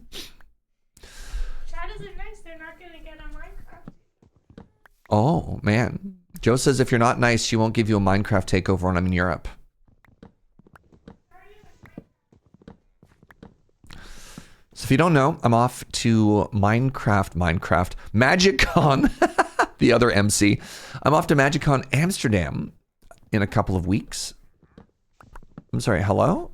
Oh, man. Joe says if you're not nice, she won't give you a Minecraft takeover when I'm in Europe. So if you don't know, I'm off to Minecraft, MagicCon, the other MC. I'm off to MagicCon Amsterdam in a couple of weeks. I'm sorry, hello?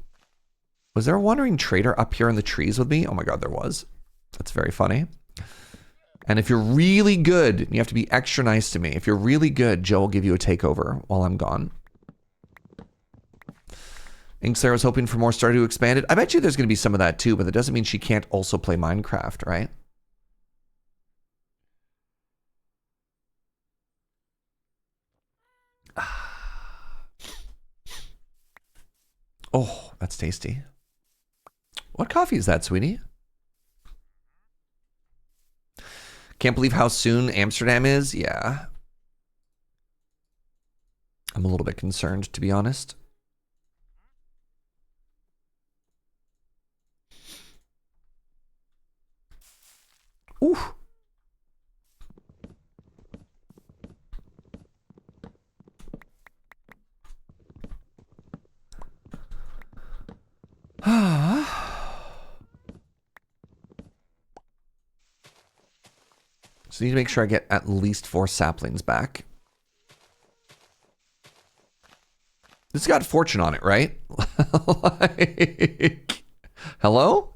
Was there a wandering trader up here in the trees with me? Oh my God, there was. That's very funny. And if you're really good, you have to be extra nice to me. If you're really good, Joe will give you a takeover while I'm gone. Inkslayer was hoping for more Stardew Expanded. I bet you there's going to be some of that too, but that doesn't mean she can't also play Minecraft, right? Oh, that's tasty. What coffee is that, sweetie? Can't believe how soon Amsterdam is. Yeah. I'm a little bit concerned, to be honest. Ooh. So I need to make sure I get at least 4 saplings back. This got fortune on it, right? Like, hello?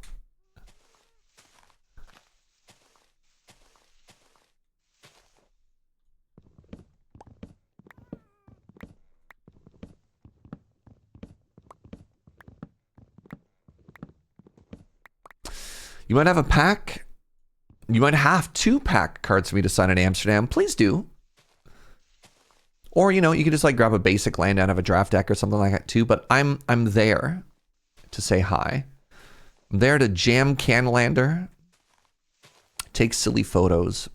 You might have a pack. You might have 2 pack cards for me to sign in Amsterdam. Please do. Or, you know, you can just like grab a basic land out of a draft deck or something like that too. But I'm there to say hi. I'm there to jam Canlander, take silly photos,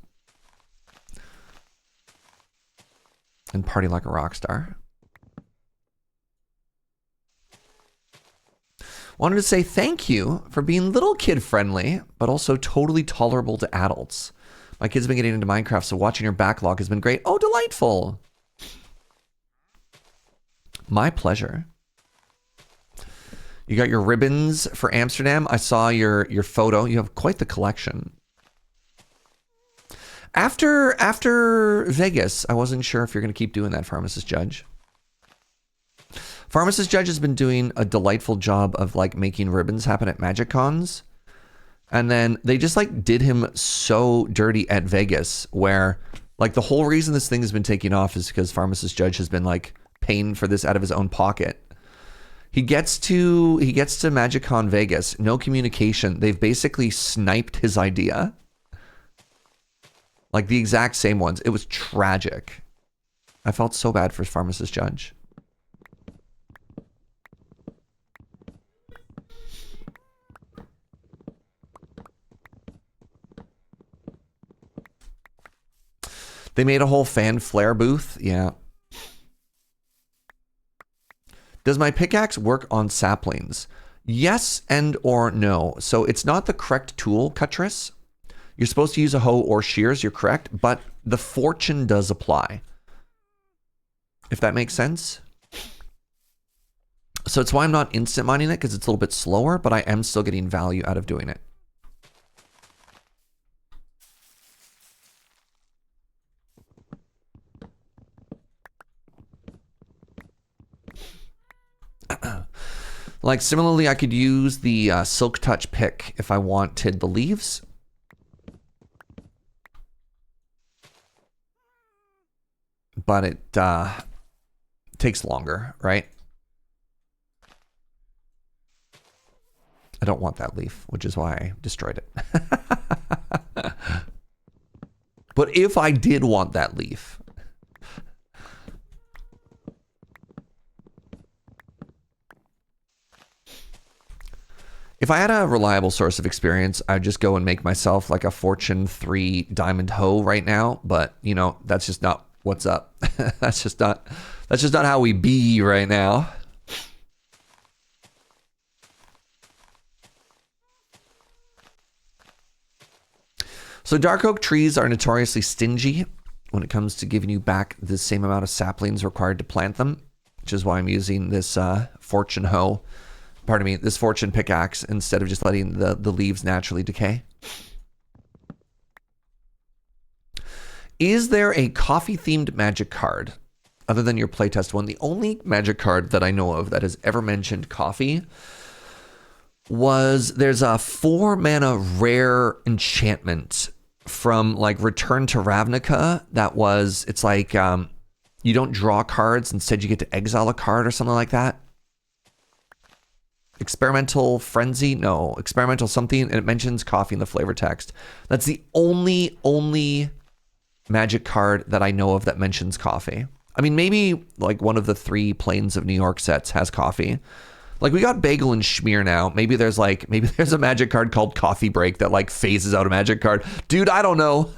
and party like a rock star. Wanted to say thank you for being little kid friendly, but also totally tolerable to adults. My kids have been getting into Minecraft, so watching your backlog has been great. Oh, delightful. My pleasure. You got your ribbons for Amsterdam. I saw your photo. You have quite the collection. After Vegas, I wasn't sure if you're going to keep doing that, Pharmacist Judge. Pharmacist Judge has been doing a delightful job of like making ribbons happen at MagicCons. And then they just like did him so dirty at Vegas where like the whole reason this thing has been taking off is because Pharmacist Judge has been like paying for this out of his own pocket. He gets to MagicCon Vegas, no communication. They've basically sniped his idea. Like the exact same ones. It was tragic. I felt so bad for Pharmacist Judge. They made a whole fan flare booth. Yeah. Does my pickaxe work on saplings? Yes and or no. So it's not the correct tool, Cuttress. You're supposed to use a hoe or shears, you're correct, but the fortune does apply. If that makes sense. So it's why I'm not instant mining it, because it's a little bit slower, but I am still getting value out of doing it. Like similarly, I could use the Silk Touch pick if I wanted the leaves. But it takes longer, right? I don't want that leaf, which is why I destroyed it. But if I did want that leaf, if I had a reliable source of experience, I'd just go and make myself like a Fortune 3 diamond hoe right now. But you know, that's just not what's up. That's just not how we be right now. So dark oak trees are notoriously stingy when it comes to giving you back the same amount of saplings required to plant them, which is why I'm using this fortune hoe. Pardon me, this fortune pickaxe instead of just letting the leaves naturally decay. Is there a coffee-themed magic card other than your playtest one? The only magic card that I know of that has ever mentioned coffee was there's a 4-mana rare enchantment from like Return to Ravnica that was, it's like you don't draw cards, instead you get to exile a card or something like that. Experimental Frenzy? No, Experimental something, and it mentions coffee in the flavor text. That's the only magic card that I know of that mentions coffee. I mean, maybe like one of the 3 Plains of New York sets has coffee. Like we got Bagel and Schmear now. Maybe there's a magic card called Coffee Break that like phases out a magic card. Dude, I don't know.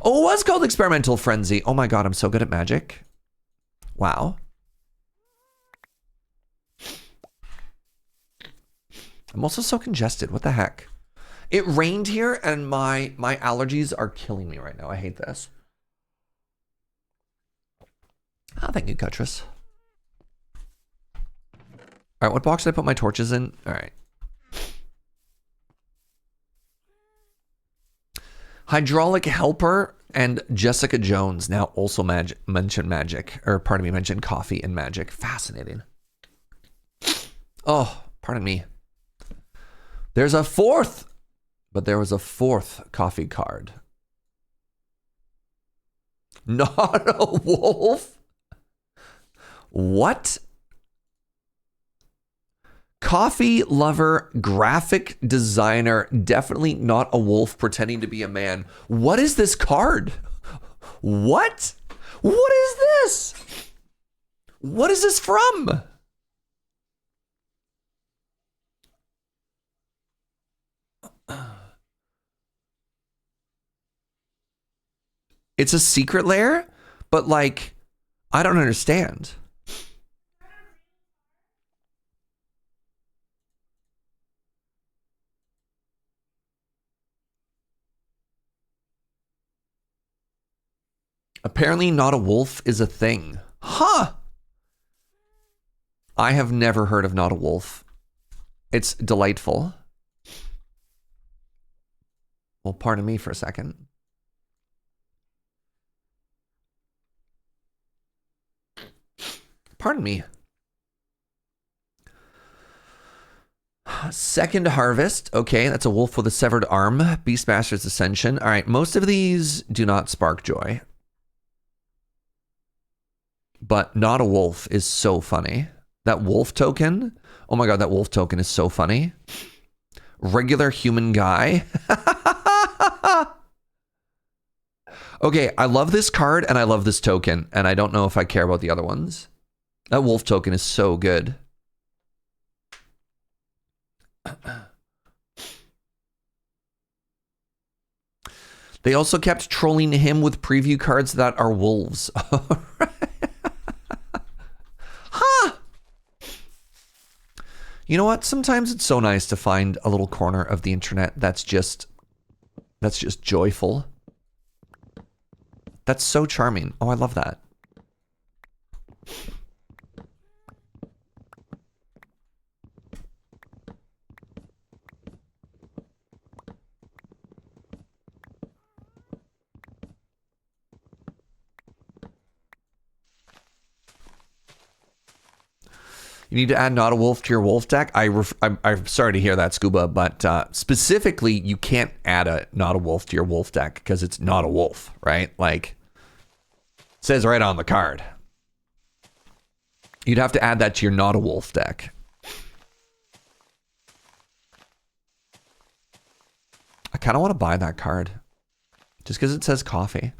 Oh, it was called Experimental Frenzy. Oh my God, I'm so good at magic. Wow. I'm also so congested. What the heck? It rained here and my allergies are killing me right now. I hate this. Oh, thank you, Cuttress. All right, what box did I put my torches in? All right. Hydraulic Helper and Jessica Jones now also mention magic, or pardon me, mention coffee and magic. Fascinating. Oh, pardon me. There's a 4th, but there was a 4th coffee card. Not a wolf? What? Coffee lover, graphic designer, definitely not a wolf pretending to be a man. What is this card? What? What is this? What is this from? It's a secret lair, but like, I don't understand. Apparently not a wolf is a thing. Huh. I have never heard of not a wolf. It's delightful. Well, pardon me for a second. Pardon me. Second Harvest. Okay, that's a wolf with a severed arm. Beastmaster's Ascension. All right, most of these do not spark joy. But not a wolf is so funny. That wolf token. Oh my God, that wolf token is so funny. Regular human guy. Okay, I love this card and I love this token. And I don't know if I care about the other ones. That wolf token is so good. They also kept trolling him with preview cards that are wolves. Huh. You know what? Sometimes it's so nice to find a little corner of the internet that's just joyful. That's so charming. Oh, I love that. You need to add not a wolf to your wolf deck. I'm sorry to hear that, Scuba, but specifically, you can't add a not a wolf to your wolf deck because it's not a wolf, right? Like, it says right on the card. You'd have to add that to your not a wolf deck. I kind of want to buy that card just because it says coffee.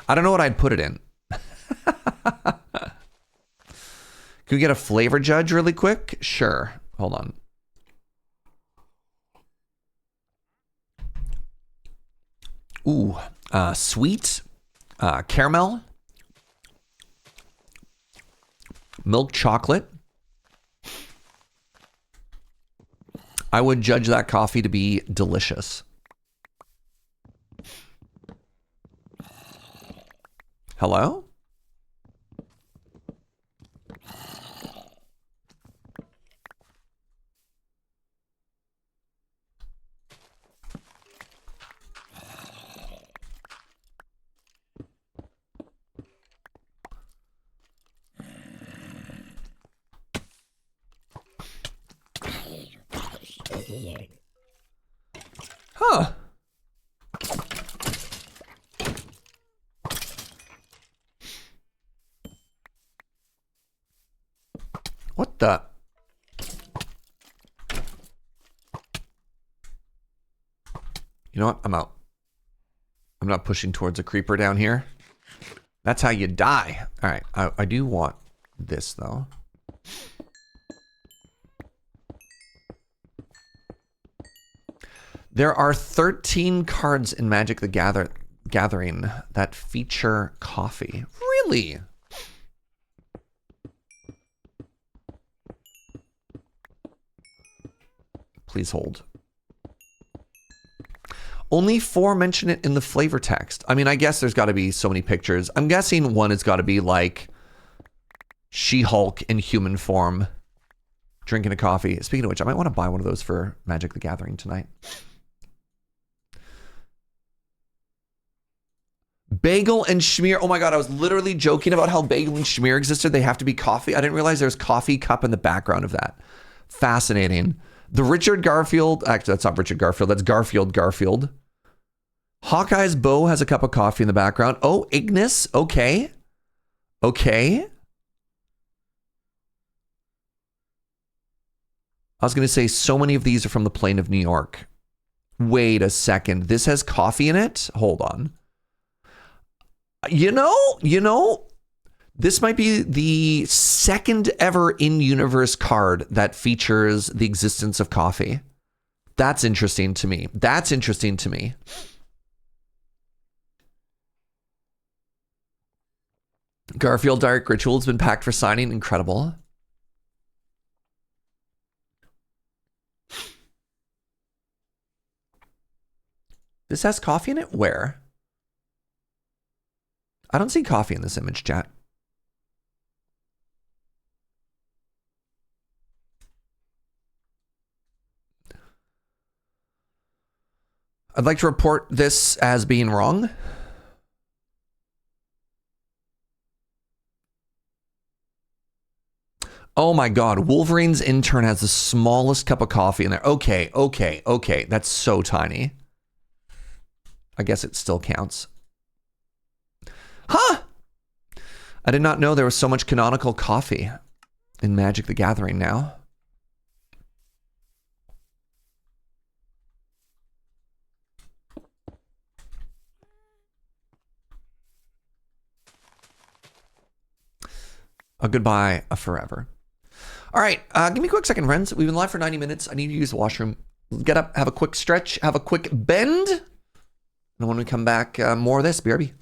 I don't know what I'd put it in. Can we get a flavor judge really quick? Sure. Hold on. Ooh, sweet, caramel, milk chocolate. I would judge that coffee to be delicious. Hello? Huh. What the? You know what? I'm out. I'm not pushing towards a creeper down here. That's how you die. All right. I do want this, though. There are 13 cards in Magic the Gathering that feature coffee. Really? Please hold. Only 4 mention it in the flavor text. I mean, I guess there's got to be so many pictures. I'm guessing one has got to be like She-Hulk in human form drinking a coffee. Speaking of which, I might want to buy one of those for Magic the Gathering tonight. Bagel and schmear. Oh my God, I was literally joking about how bagel and schmear existed. They have to be coffee. I didn't realize there's coffee cup in the background of that. Fascinating. The Richard Garfield, actually, that's not Richard Garfield. That's Garfield. Hawkeye's bow has a cup of coffee in the background. Oh, Ignis. Okay. Okay. I was going to say so many of these are from the Plain of New York. Wait a second. This has coffee in it? Hold on. You know, this might be the second ever in-universe card that features the existence of coffee. That's interesting to me. Garfield Dark Ritual has been packed for signing. Incredible. This has coffee in it? Where? I don't see coffee in this image, chat. I'd like to report this as being wrong. Oh my God, Wolverine's intern has the smallest cup of coffee in there. Okay. That's so tiny. I guess it still counts. Huh? I did not know there was so much canonical coffee in Magic the Gathering now. A goodbye, a forever. All right, give me a quick second, friends. We've been live for 90 minutes. I need to use the washroom. Get up, have a quick stretch, have a quick bend. And when we come back, more of this, BRB.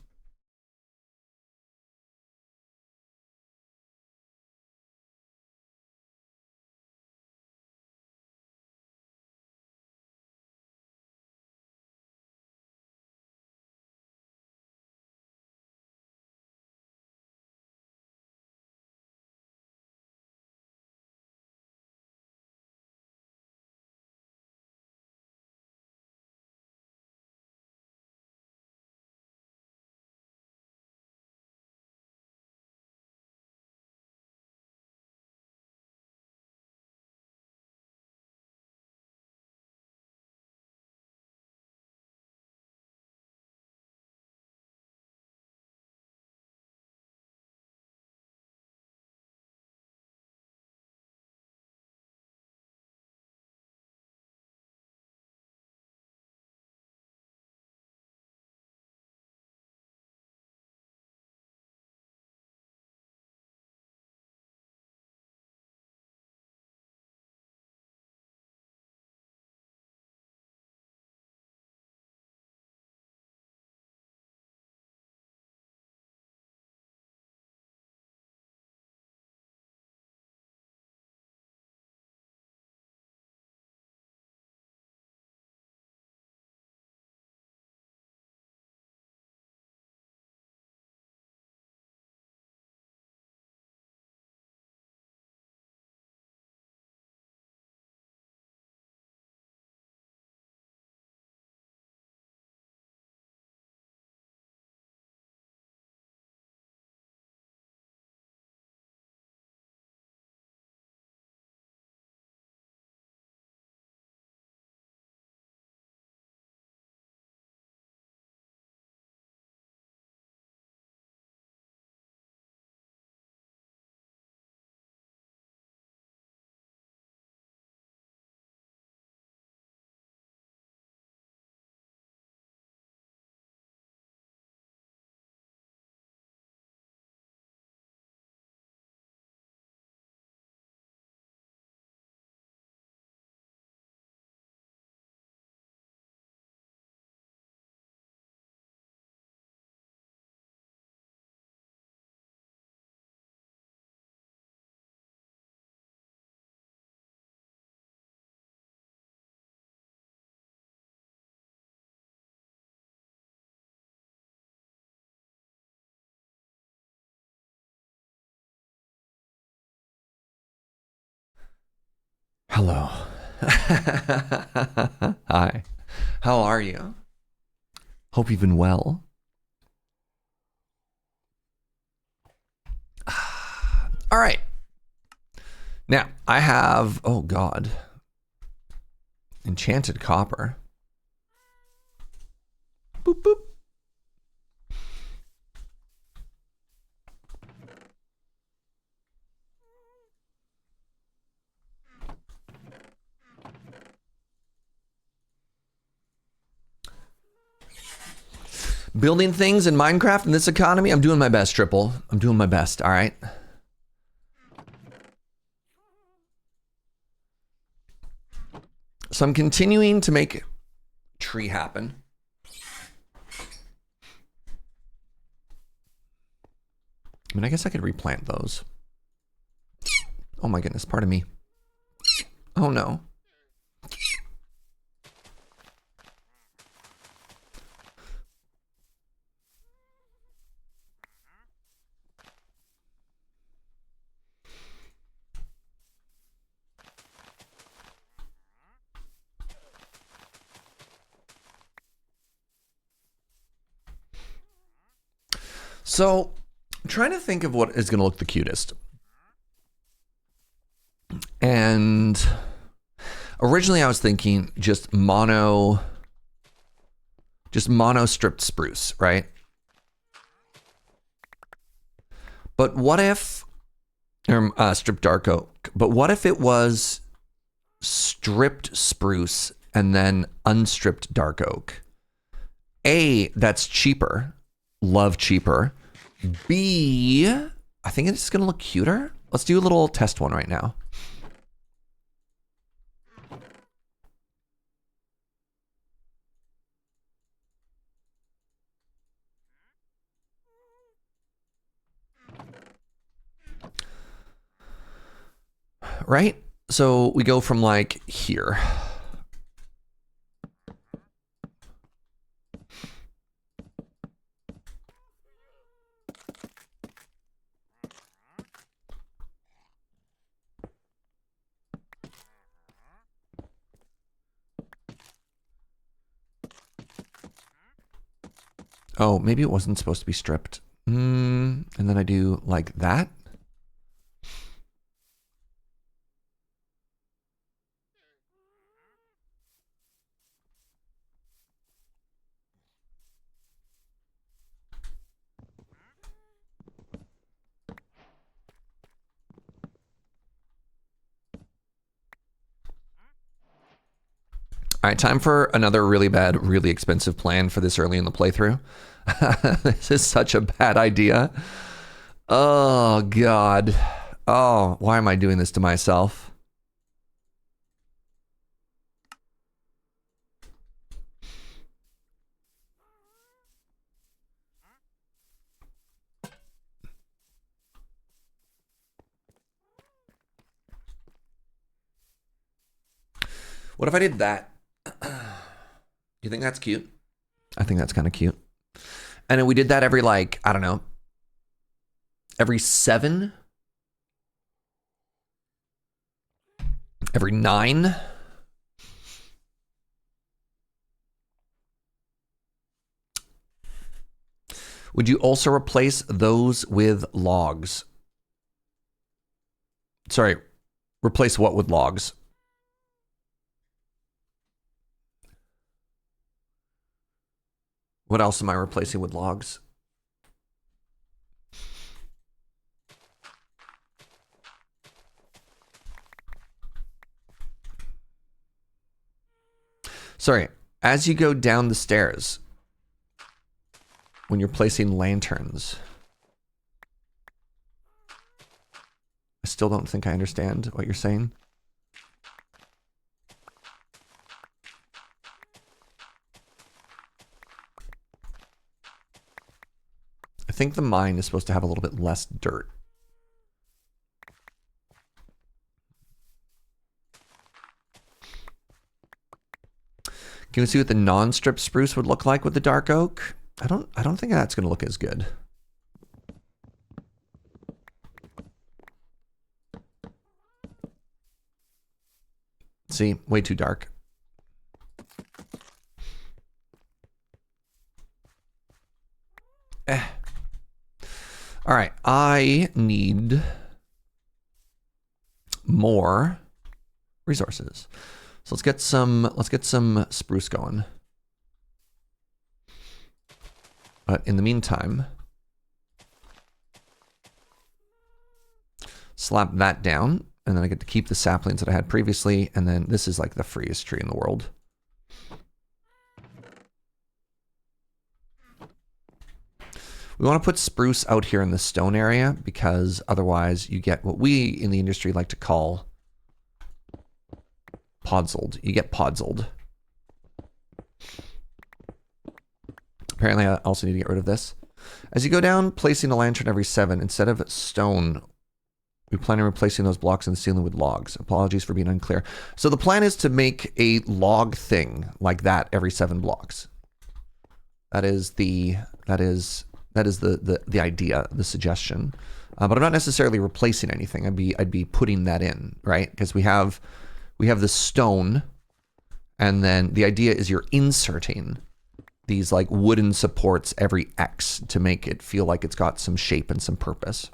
Hello. Hi. How are you? Hope you've been well. All right. Now, I have, oh God, enchanted copper. Boop, boop. Building things in Minecraft in this economy, I'm doing my best, Triple. I'm doing my best, all right? So I'm continuing to make tree happen. I mean, I guess I could replant those. Oh my goodness, pardon me. Oh no. So, I'm trying to think of what is going to look the cutest. And originally I was thinking just mono stripped spruce, right? But what if, stripped dark oak, but what if it was stripped spruce and then unstripped dark oak? A, that's cheaper. Love cheaper. B, I think it's going to look cuter. Let's do a little test one right now. Right? So we go from like here. Oh, maybe it wasn't supposed to be stripped. And then I do like that. All right, time for another really bad, really expensive plan for this early in the playthrough. This is such a bad idea. Oh, God. Oh, why am I doing this to myself? What if I did that? You think that's cute? I think that's kind of cute. And then we did that every, like, I don't know, every 7? Every 9? Would you also replace those with logs? Sorry, replace what with logs? What else am I replacing with logs? Sorry, as you go down the stairs, when you're placing lanterns, I still don't think I understand what you're saying. I think the mine is supposed to have a little bit less dirt. Can we see what the non-strip spruce would look like with the dark oak? I don't think that's going to look as good. See, way too dark. All right, I need more resources. So let's get some spruce going. But in the meantime, slap that down, and then I get to keep the saplings that I had previously, and then this is like the freest tree in the world. We want to put spruce out here in the stone area because otherwise you get what we in the industry like to call podzled. You get podzled. Apparently I also need to get rid of this. As you go down, placing a lantern every 7 instead of stone. We plan on replacing those blocks in the ceiling with logs. Apologies for being unclear. So the plan is to make a log thing like that every 7 blocks. That is the idea, the suggestion. But I'm not necessarily replacing anything. I'd be putting that in, right? Because we have the stone, and then the idea is you're inserting these like wooden supports every X to make it feel like it's got some shape and some purpose.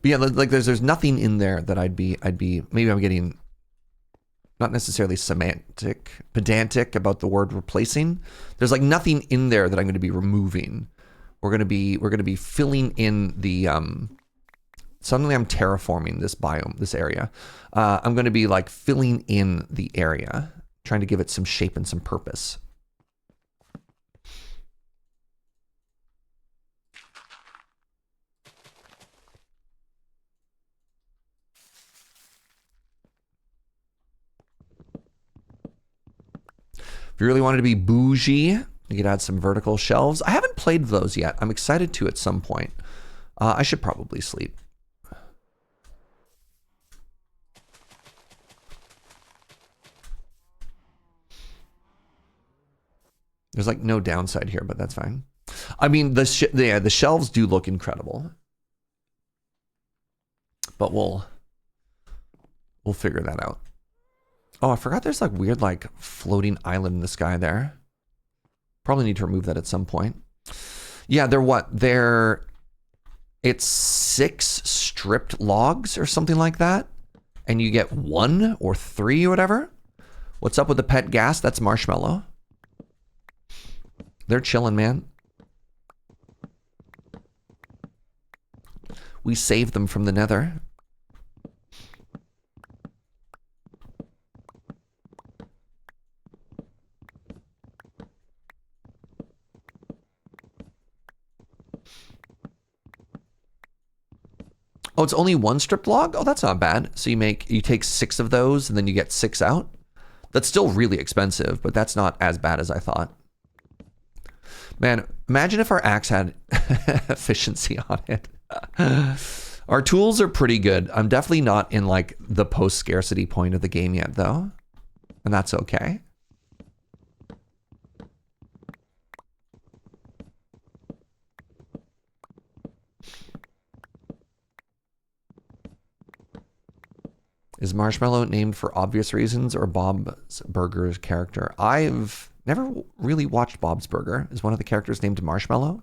But yeah, like there's nothing in there that I'd be maybe I'm getting not necessarily pedantic about the word replacing. There's like nothing in there that I'm going to be removing. We're going to be filling in the suddenly I'm terraforming this biome, this area. I'm going to be like filling in the area, trying to give it some shape and some purpose. If you really wanted to be bougie, you could add some vertical shelves. I haven't played those yet. I'm excited to at some point. I should probably sleep. There's like no downside here, but that's fine. I mean, the shelves do look incredible. But we'll figure that out. Oh, I forgot there's like weird like floating island in the sky there. Probably need to remove that at some point. Yeah, it's 6 stripped logs or something like that. And you get 1 or 3 or whatever. What's up with the pet gas? That's Marshmallow. They're chilling, man. We saved them from the nether. Oh, it's only 1 stripped log? Oh, that's not bad. So you take 6 of those and then you get 6 out. That's still really expensive, but that's not as bad as I thought. Man, imagine if our axe had efficiency on it. Our tools are pretty good. I'm definitely not in like the post-scarcity point of the game yet though. And that's okay. Is Marshmallow named for obvious reasons or Bob's Burger's character? I've never really watched Bob's Burger. Is one of the characters named Marshmallow?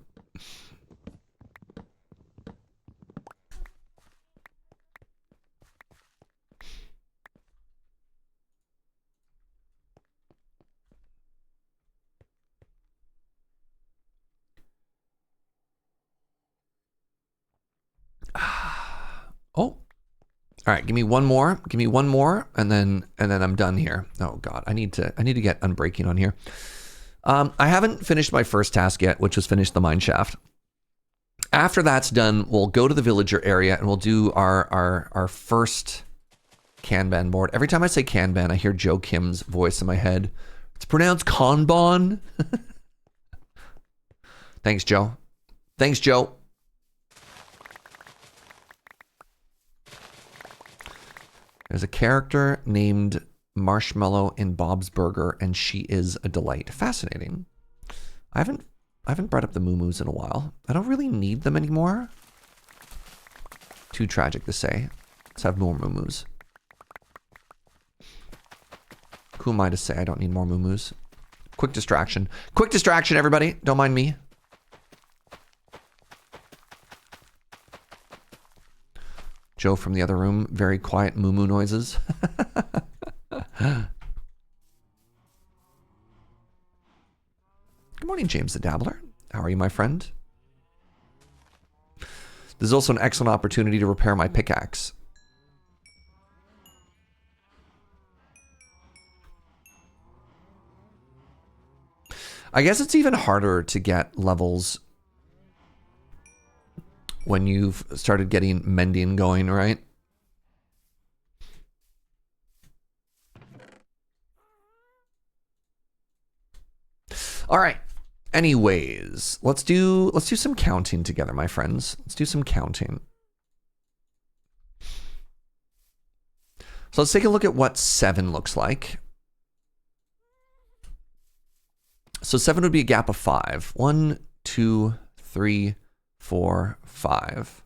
Oh. All right, give me one more. Give me one more, and then I'm done here. Oh God, I need to get unbreaking on here. I haven't finished my first task yet, which was finish the Mineshaft. After that's done, we'll go to the villager area and we'll do our first Kanban board. Every time I say Kanban, I hear Joe Kim's voice in my head. It's pronounced Kanban. Thanks, Joe. Thanks, Joe. There's a character named Marshmallow in Bob's Burger, and she is a delight. Fascinating. I haven't brought up the moo-moos in a while. I don't really need them anymore. Too tragic to say. Let's have more moo-moos. Who am I to say I don't need more moo-moos? Quick distraction. Quick distraction, everybody. Don't mind me. Joe from the other room. Very quiet moo-moo noises. Good morning, James the Dabbler. How are you, my friend? This is also an excellent opportunity to repair my pickaxe. I guess it's even harder to get levels when you've started getting mending going, right? All right. Anyways, let's do some counting together, my friends. Let's do some counting. So let's take a look at what 7 looks like. So 7 would be a gap of 5. 1, 2, 3, 4, 5.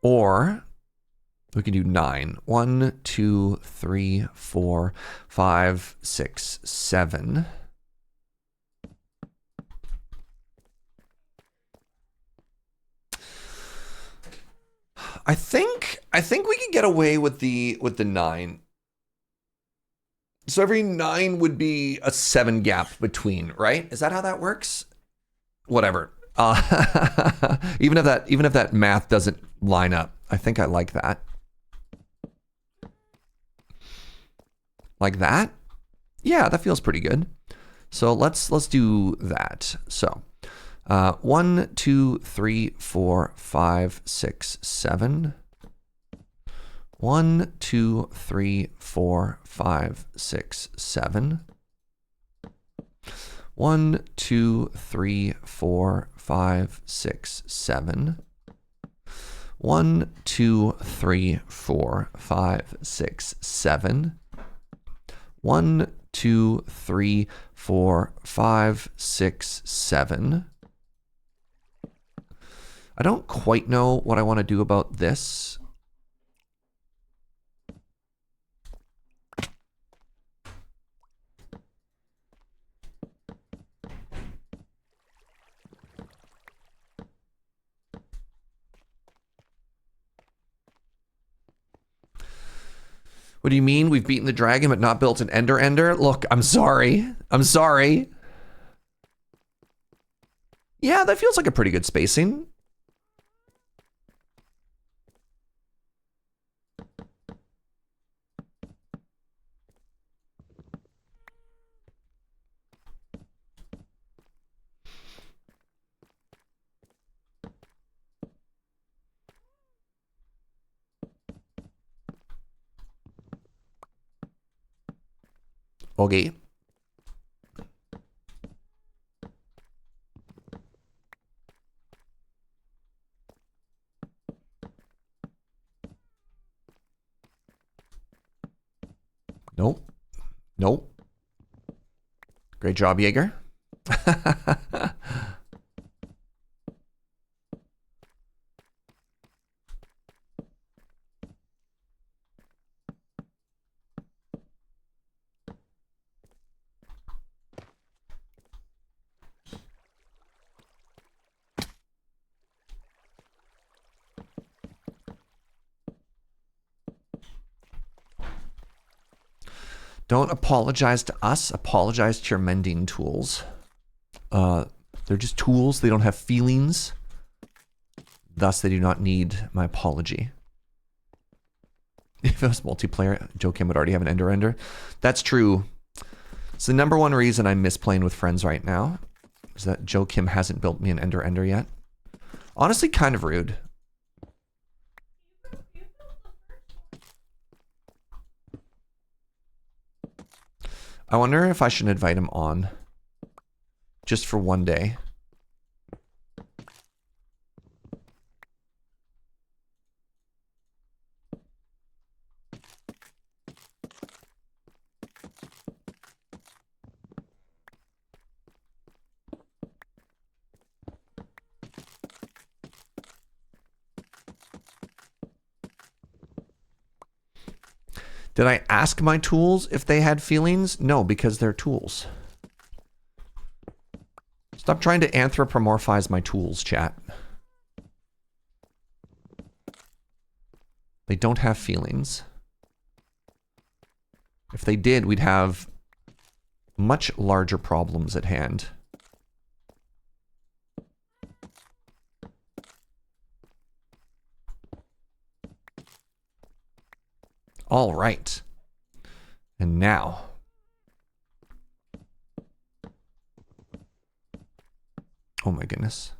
Or we can do 9. 1, 2, 3, 4, 5, 6, 7. I think we could get away with the 9. So every 9 would be a 7 gap between, right? Is that how that works? Whatever. Even if that math doesn't line up, I think I like that. Like that? Yeah, that feels pretty good. So let's do that. So 1, 2, 3, 4, 5, 6, 7. 1, 2, 3, 4, 5, 6, 7. 1, 2, 3, 4, 5, 6, 7. 1, 2, 3, 4, 5, 6, 7. 1, 2, 3, 4, 5, 6, 7. I don't quite know what I want to do about this. What do you mean? We've beaten the dragon but not built an ender? Look, I'm sorry. I'm sorry. Yeah, that feels like a pretty good spacing. Okay. Nope. Nope. Great job, Jaeger. Don't apologize to us. Apologize to your mending tools. They're just tools. They don't have feelings. Thus, they do not need my apology. If it was multiplayer, Joe Kim would already have an ender. That's true. It's the number one reason I miss playing with friends right now. Is that Joe Kim hasn't built me an ender yet. Honestly, kind of rude. I wonder if I should invite him on. Just for one day. Did I ask my tools if they had feelings? No, because they're tools. Stop trying to anthropomorphize my tools, chat. They don't have feelings. If they did, we'd have much larger problems at hand. All right. And now. Oh my goodness.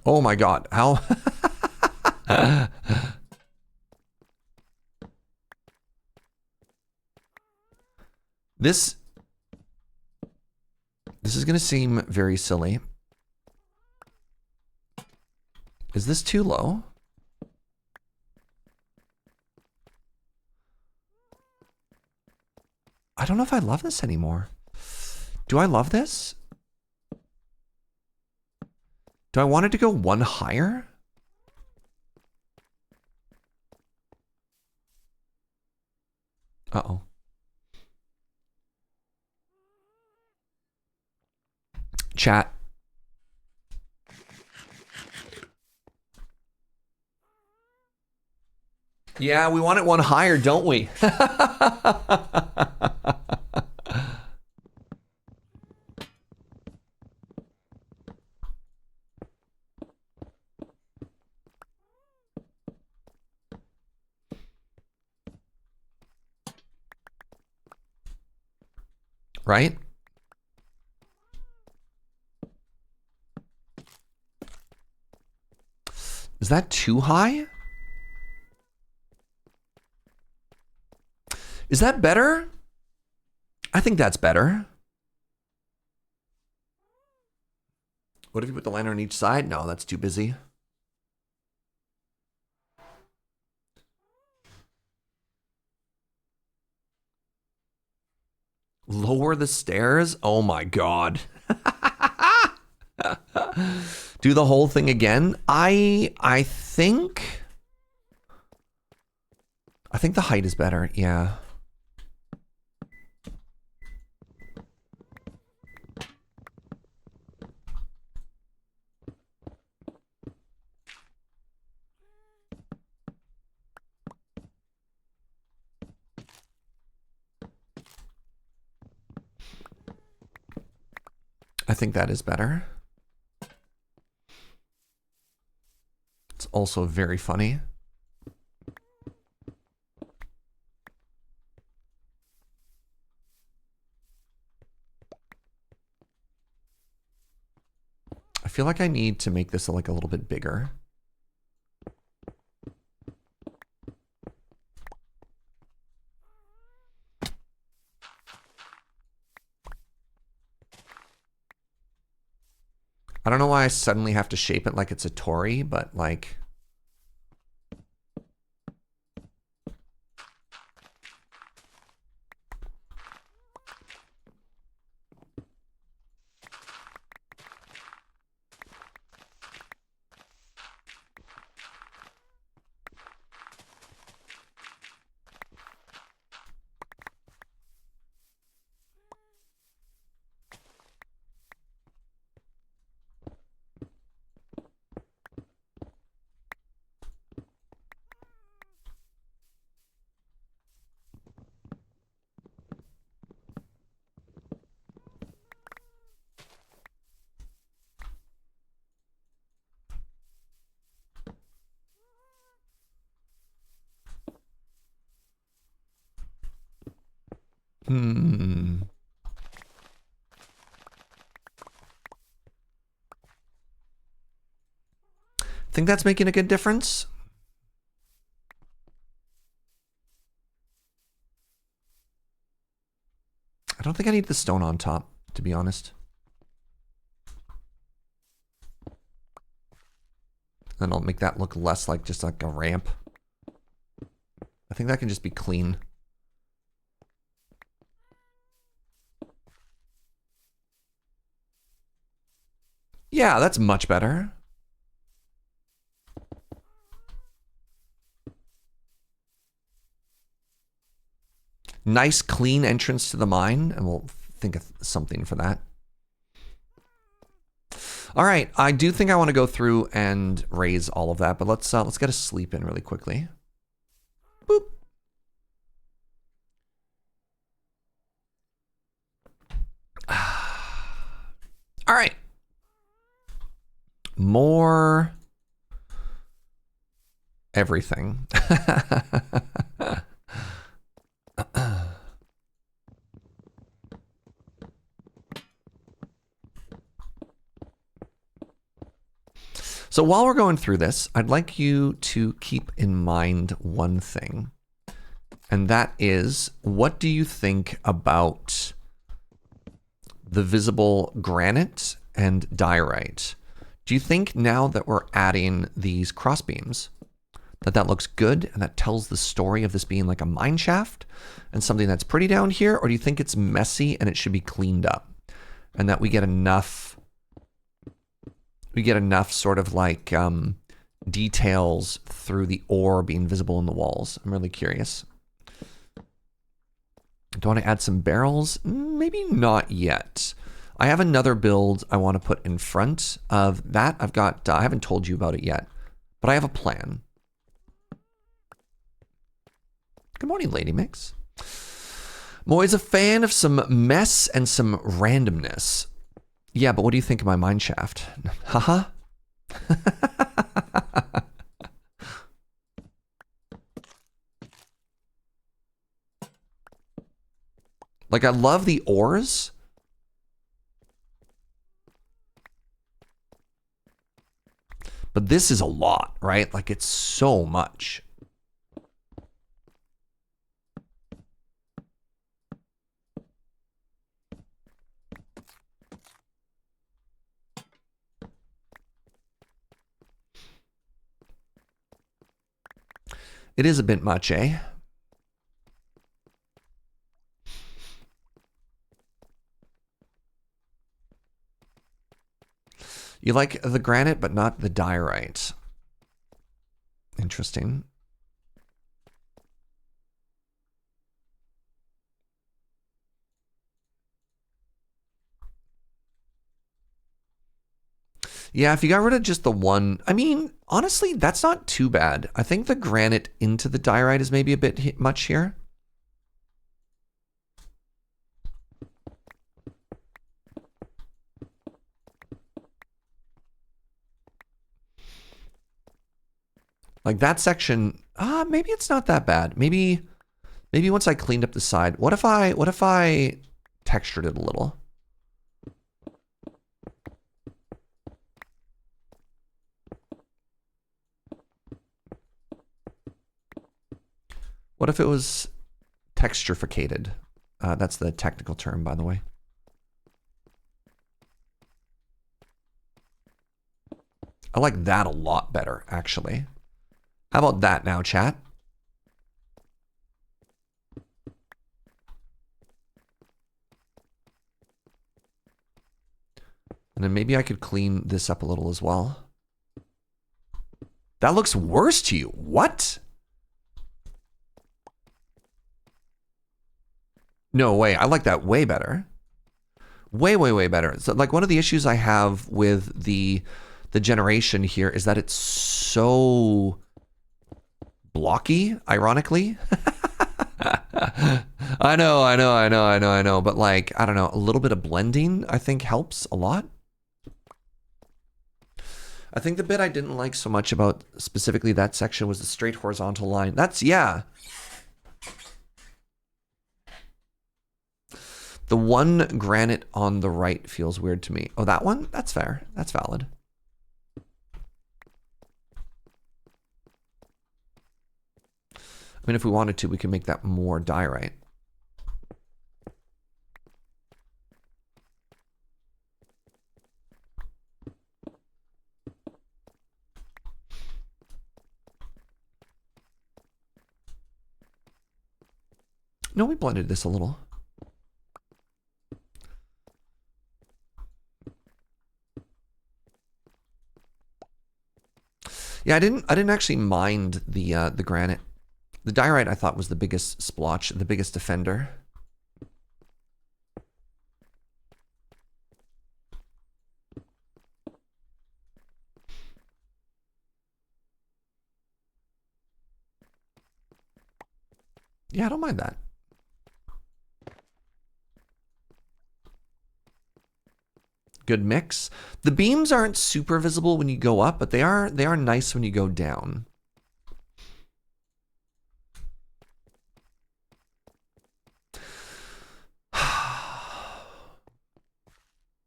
Oh my God. How? This is going to seem very silly. Is this too low? I don't know if I love this anymore. Do I love this? Do I want it to go one higher? Uh-oh. Chat. Yeah, we want it one higher, don't we? Right? Is that too high? Is that better? I think that's better. What if you put the lantern on each side? No, that's too busy. Lower the stairs? Oh my God. Do the whole thing again? I think the height is better, yeah. I think that is better. It's also very funny. I feel like I need to make this like a little bit bigger. I don't know why I suddenly have to shape it like it's a Tory, but like... Think that's making a good difference? I don't think I need the stone on top, to be honest. Then I'll make that look less like just like a ramp. I think that can just be clean. Yeah, that's much better. Nice, clean entrance to the mine, and we'll think of something for that. All right, I do think I want to go through and raise all of that, but let's get a sleep in really quickly. Boop. All right. More everything. So while we're going through this, I'd like you to keep in mind one thing, and that is, what do you think about the visible granite and diorite? Do you think now that we're adding these crossbeams, that looks good and that tells the story of this being like a mine shaft and something that's pretty down here? Or do you think it's messy and it should be cleaned up, and that we get enough sort of like details through the ore being visible in the walls? I'm really curious. Do I want to add some barrels? Maybe not yet. I have another build I want to put in front of that. I haven't told you about it yet, but I have a plan. Good morning, Lady Mix. I'm always a fan of some mess and some randomness. Yeah, but what do you think of my mine shaft? Haha. Like, I love the ores. But this is a lot, right? Like, it's so much. It is a bit much, eh? You like the granite, but not the diorite. Interesting. Yeah, if you got rid of just the one, I mean, honestly, that's not too bad. I think the granite into the diorite is maybe a bit much here. Like that section, maybe it's not that bad. Maybe once I cleaned up the side, what if I textured it a little? What if it was texturificated? That's the technical term, by the way. I like that a lot better, actually. How about that now, chat? And then maybe I could clean this up a little as well. That looks worse to you. What? No way. I like that way better. Way, way, way better. So, like, one of the issues I have with the generation here is that it's so blocky, ironically. I know. But, like, I don't know, a little bit of blending, I think, helps a lot. I think the bit I didn't like so much about specifically that section was the straight horizontal line. That's, yeah. The one granite on the right feels weird to me. Oh, that one? That's fair. That's valid. I mean, if we wanted to, we could make that more diorite. No, we blended this a little. Yeah, I didn't actually mind the granite. The diorite I thought was the biggest splotch, the biggest defender. Yeah, I don't mind that. Good mix. The beams aren't super visible when you go up, but they are nice when you go down.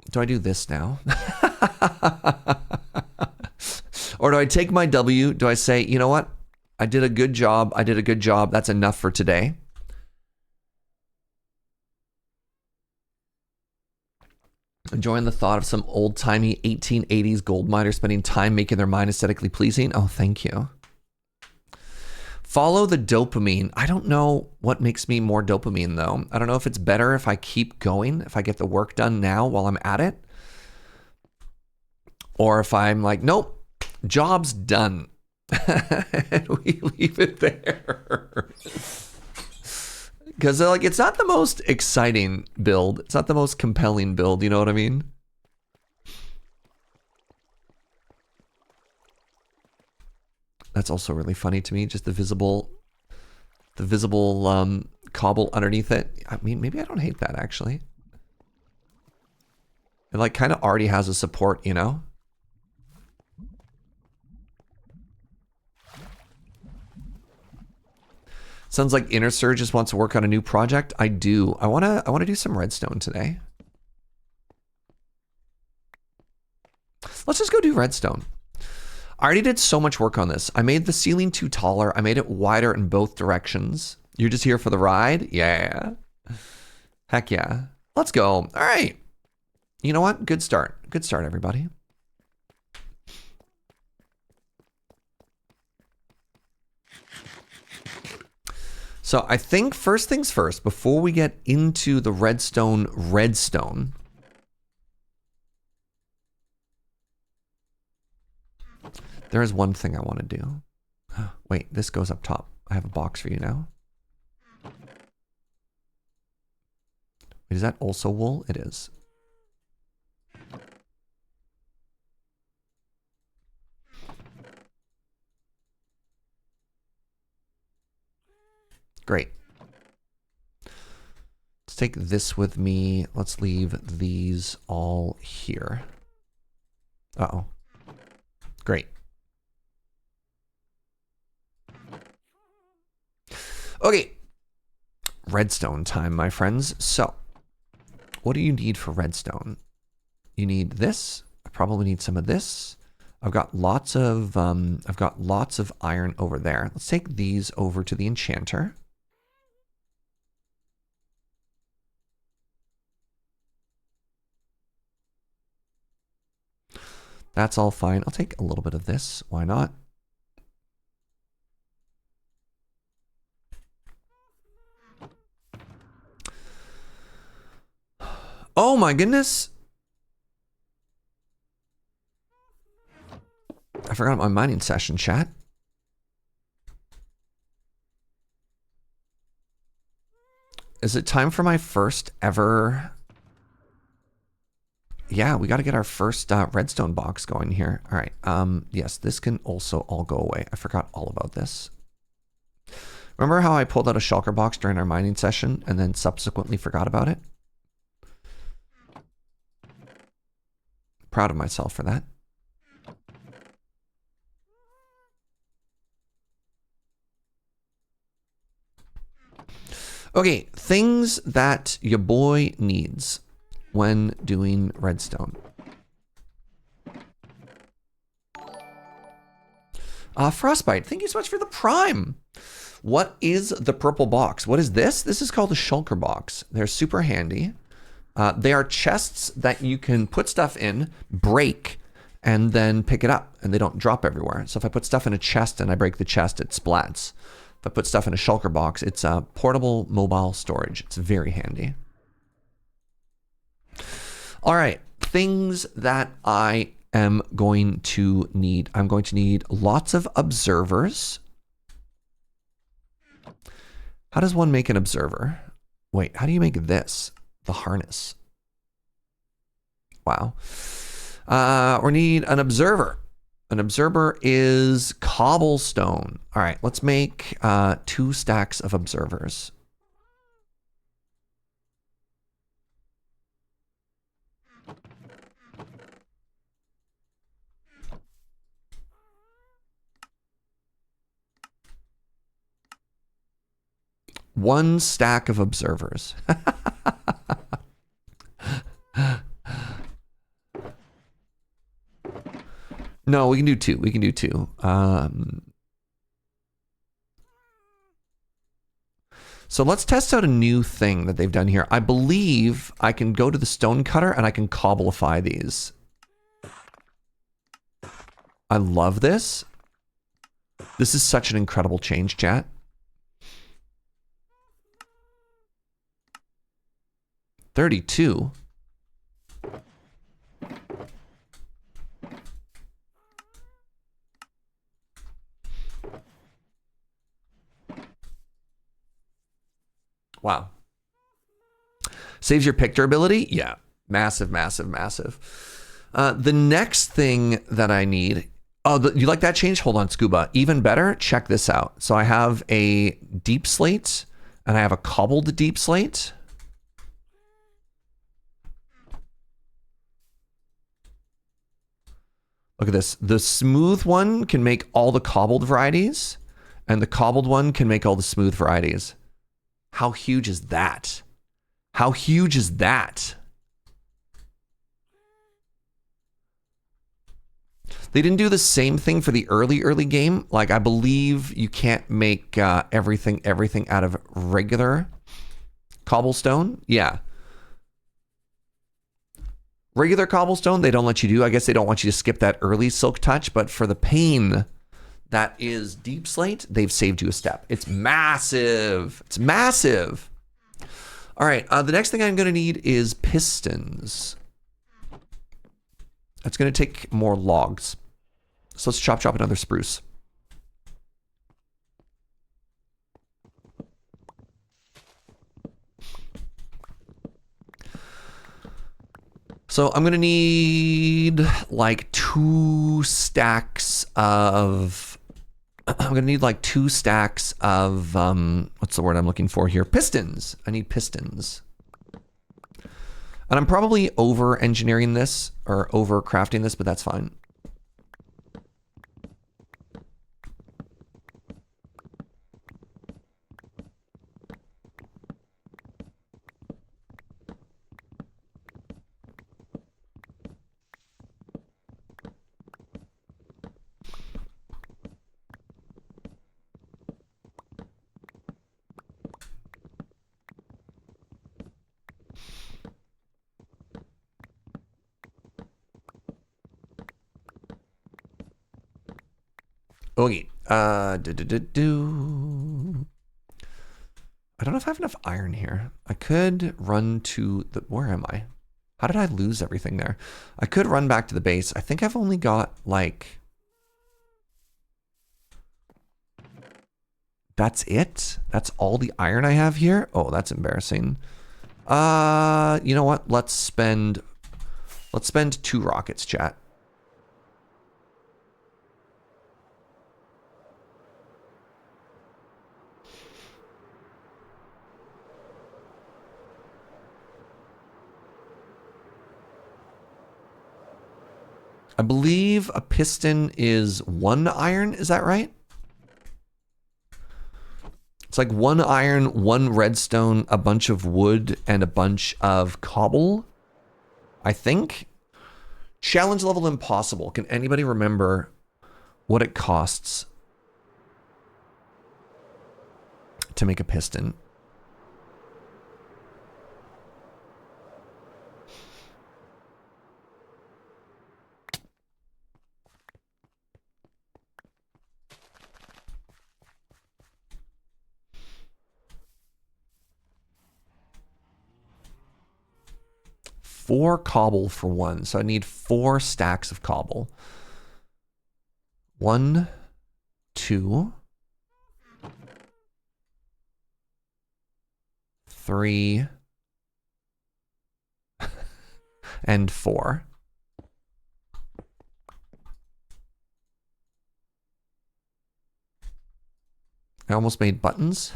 Do I do this now? Or do I take my W? Do I say, you know what? I did a good job. I did a good job. That's enough for today. Enjoying the thought of some old-timey 1880s gold miner spending time making their mine aesthetically pleasing. Oh, thank you. Follow the dopamine. I don't know what makes me more dopamine, though. I don't know if it's better if I keep going, if I get the work done now while I'm at it. Or if I'm like, nope, job's done. And we leave it there. Because like it's not the most exciting build. It's not the most compelling build. You know what I mean? That's also really funny to me. Just the visible cobble underneath it. I mean, maybe I don't hate that actually. It like kind of already has a support, you know? Sounds like Inner Surge just wants to work on a new project. I do. I wanna do some redstone today. Let's just go do redstone. I already did so much work on this. I made the ceiling too taller. I made it wider in both directions. You're just here for the ride? Yeah. Heck yeah. Let's go. All right. You know what? Good start. Good start, everybody. So I think first things first, before we get into the redstone, there is one thing I want to do. Wait, this goes up top. I have a box for you now. Wait, is that also wool? It is. Great. Let's take this with me. Let's leave these all here. Uh-oh. Great. Okay. Redstone time, my friends. So, what do you need for redstone? You need this. I probably need some of this. I've got lots of iron over there. Let's take these over to the enchanter. That's all fine. I'll take a little bit of this. Why not? Oh my goodness. I forgot my mining session, chat. Is it time for my first ever... Yeah, we got to get our first redstone box going here. All right. Yes, this can also all go away. I forgot all about this. Remember how I pulled out a shulker box during our mining session and then subsequently forgot about it? Proud of myself for that. Okay, things that your boy needs when doing redstone. Frostbite, thank you so much for the prime. What is the purple box? What is this? This is called a shulker box. They're super handy. They are chests that you can put stuff in, break, and then pick it up, and they don't drop everywhere. So if I put stuff in a chest and I break the chest, it splats. If I put stuff in a shulker box, it's a portable mobile storage. It's very handy. All right, things that I am going to need. I'm going to need lots of observers. How does one make an observer? Wait, how do you make this? The harness. Wow. We need an observer. An observer is cobblestone. All right, let's make 2 stacks of observers. One stack of observers. No, we can do 2. We can do 2. So let's test out a new thing that they've done here. I believe I can go to the stone cutter and I can cobblify these. I love this. This is such an incredible change, chat. $32. Wow. Saves your pick durability? Yeah. Massive, massive, massive. The next thing that I need... Oh, you like that change? Hold on, Scuba. Even better, check this out. So I have a deep slate, and I have a cobbled deep slate. Look at this. The smooth one can make all the cobbled varieties, and the cobbled one can make all the smooth varieties. How huge is that? How huge is that? They didn't do the same thing for the early game. Like, I believe you can't make everything out of regular cobblestone. Yeah. Regular cobblestone, they don't let you do. I guess they don't want you to skip that early silk touch, but for the pain that is deep slate, they've saved you a step. It's massive. It's massive. All right, the next thing I'm going to need is pistons. That's going to take more logs. So let's chop another spruce. So I'm going to need like 2 stacks of... I'm going to need like 2 stacks of... what's the word I'm looking for here? Pistons. I need pistons. And I'm probably over-engineering this or over-crafting this, but that's fine. Okay. I don't know if I have enough iron here. I could run to the... Where am I? How did I lose everything there? I could run back to the base. I think I've only got like... That's it? That's all the iron I have here? Oh, that's embarrassing. You know what? Let's spend 2 rockets, chat. I believe a piston is 1 iron. Is that right? It's like 1 iron, 1 redstone, a bunch of wood, and a bunch of cobble, I think. Challenge level impossible. Can anybody remember what it costs to make a piston? Four cobble for 1. So I need 4 stacks of cobble. 1, 2. 3, and 4. I almost made buttons.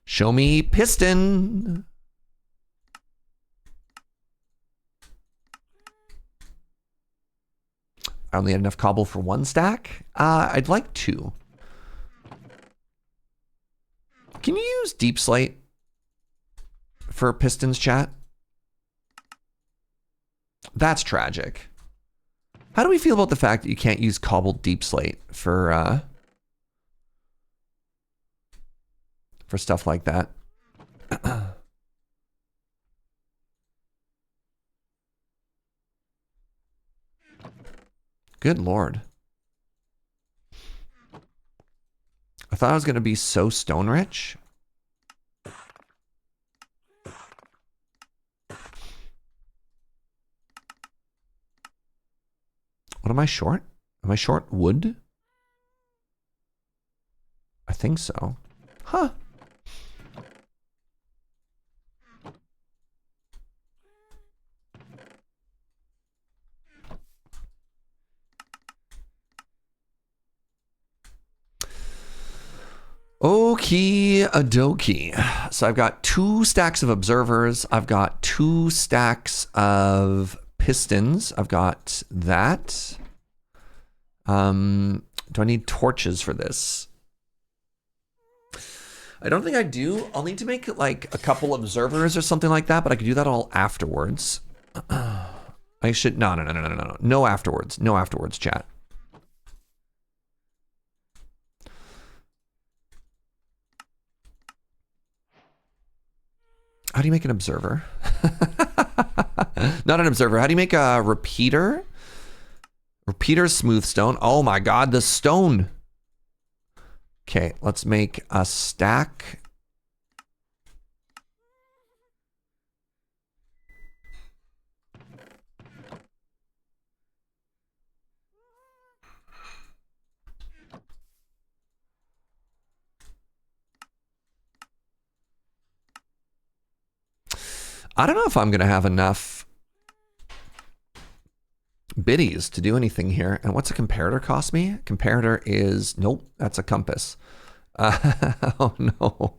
Show me piston. I only had enough cobble for 1 stack. I'd like 2. Can you use deep slate for pistons, chat? That's tragic. How do we feel about the fact that you can't use cobbled deep slate for stuff like that? Good Lord. I thought I was going to be so stone rich. What am I short? Am I short wood? I think so. Huh. Okie dokie. So I've got 2 stacks of observers. I've got 2 stacks of pistons. I've got that. Do I need torches for this? I don't think I do. I'll need to make like a couple observers or something like that, but I could do that all afterwards. I should, no. No afterwards. No afterwards, chat. How do you make an observer? Not an observer. How do you make a repeater? Repeater smooth stone. Oh my God, the stone. Okay, let's make a stack. I don't know if I'm going to have enough biddies to do anything here. And what's a comparator cost me? Comparator is, nope, that's a compass. Oh no.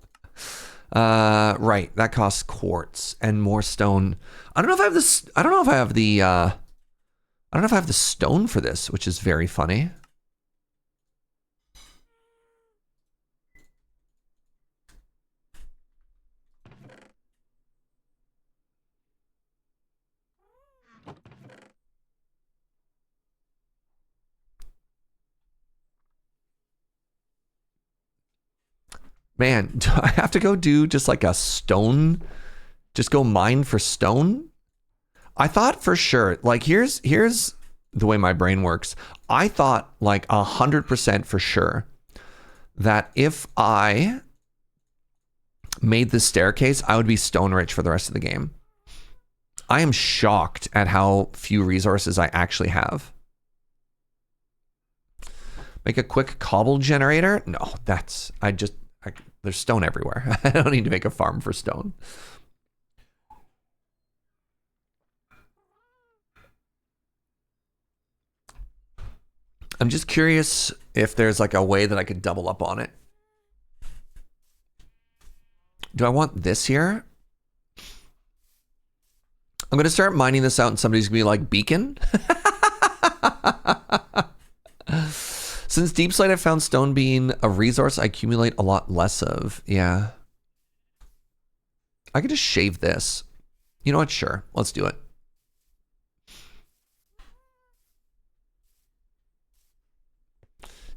Right, that costs quartz and more stone. I don't know if I have this. I don't know if I have the. I don't know if I have the stone for this, which is very funny. Man, do I have to go do just like a stone? Just go mine for stone? I thought for sure, like here's the way my brain works. I thought like 100% for sure that if I made this staircase, I would be stone rich for the rest of the game. I am shocked at how few resources I actually have. Make a quick cobble generator? No, that's, there's stone everywhere. I don't need to make a farm for stone. I'm just curious if there's like a way that I could double up on it. Do I want this here? I'm going to start mining this out and somebody's going to be like, beacon? Since Deep Slate, I found stone being a resource I accumulate a lot less of. Yeah. I could just shave this. You know what? Sure. Let's do it.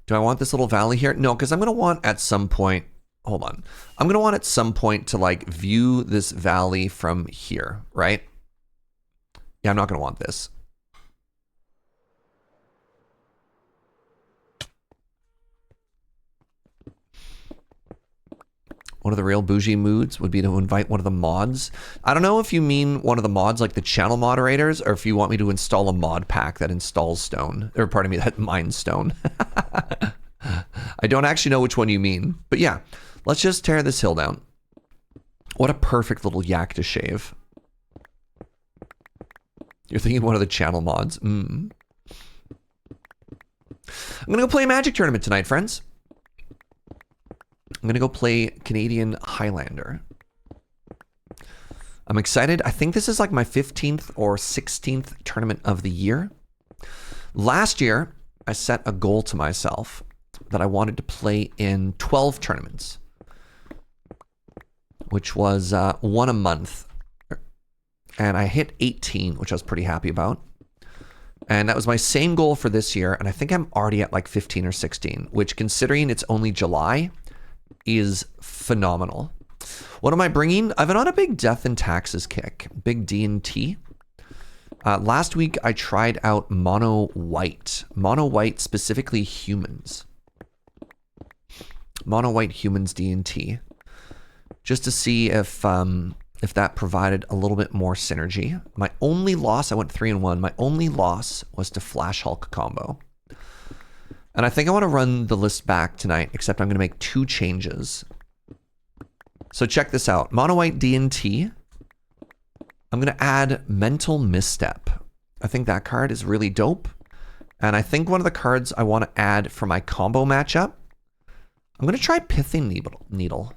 Do I want this little valley here? No, because I'm going to want at some point, hold on. I'm going to want at some point to like view this valley from here, right? Yeah, I'm not going to want this. One of the real bougie moods would be to invite one of the mods. I don't know if you mean one of the mods like the channel moderators, or if you want me to install a mod pack that installs stone, or pardon me, that mines stone. I don't actually know which one you mean, but yeah, let's just tear this hill down. What a perfect little yak to shave. You're thinking one of the channel mods. I'm gonna go play a Magic tournament tonight, friends. I'm gonna go play Canadian Highlander. I'm excited. I think this is like my 15th or 16th tournament of the year. Last year, I set a goal to myself that I wanted to play in 12 tournaments, which was one a month. And I hit 18, which I was pretty happy about. And that was my same goal for this year. And I think I'm already at like 15 or 16, which, considering it's only July, is phenomenal. What am I bringing? I've been on a big Death and Taxes kick, big D&T. Last week, I tried out Mono White. Mono White, specifically humans. Mono White humans D&T. Just to see if that provided a little bit more synergy. My only loss, I went 3-1. My only loss was to Flash Hulk combo. And I think I want to run the list back tonight, except I'm going to make 2 changes. So check this out. Mono White D&T. I'm going to add Mental Misstep. I think that card is really dope. And I think one of the cards I want to add for my combo matchup, I'm going to try Pithing Needle.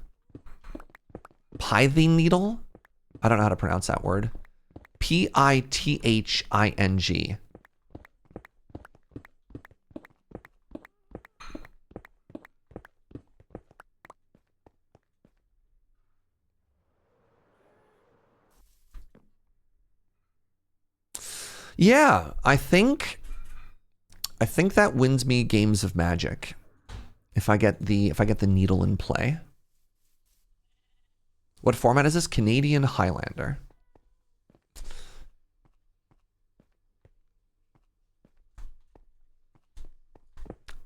Pithing Needle? I don't know how to pronounce that word. P-I-T-H-I-N-G. Yeah, I think that wins me games of Magic if I get the needle in play. What format is this? Canadian Highlander.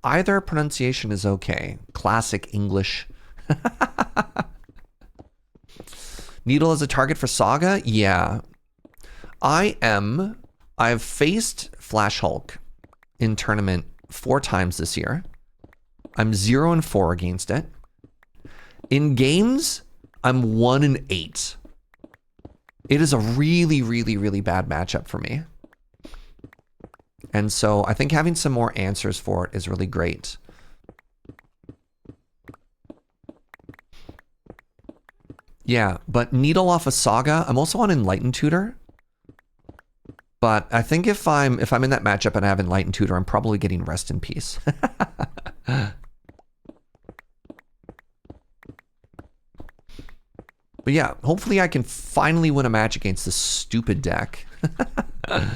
Either pronunciation is okay. Classic English. Needle as a target for Saga? Yeah. I've faced Flash Hulk in tournament 4 times this year. I'm 0-4 against it. In games, I'm 1-8. It is a really, really, really bad matchup for me. And so I think having some more answers for it is really great. Yeah, but Needle off a Saga. I'm also on Enlightened Tutor. But I think if I'm in that matchup and I have Enlightened Tutor, I'm probably getting Rest in Peace. But yeah, hopefully I can finally win a match against this stupid deck. But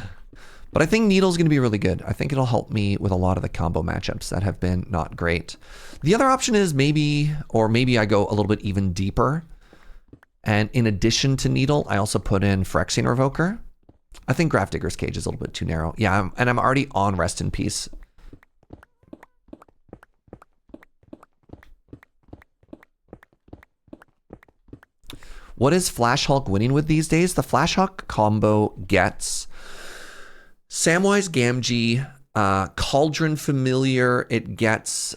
I think Needle's going to be really good. I think it'll help me with a lot of the combo matchups that have been not great. The other option is maybe I go a little bit even deeper. And in addition to Needle, I also put in Phyrexian Revoker. I think Grafdigger's Cage is a little bit too narrow. Yeah, and I'm already on Rest in Peace. What is Flash Hulk winning with these days? The Flash Hulk combo gets Samwise Gamgee, Cauldron Familiar. It gets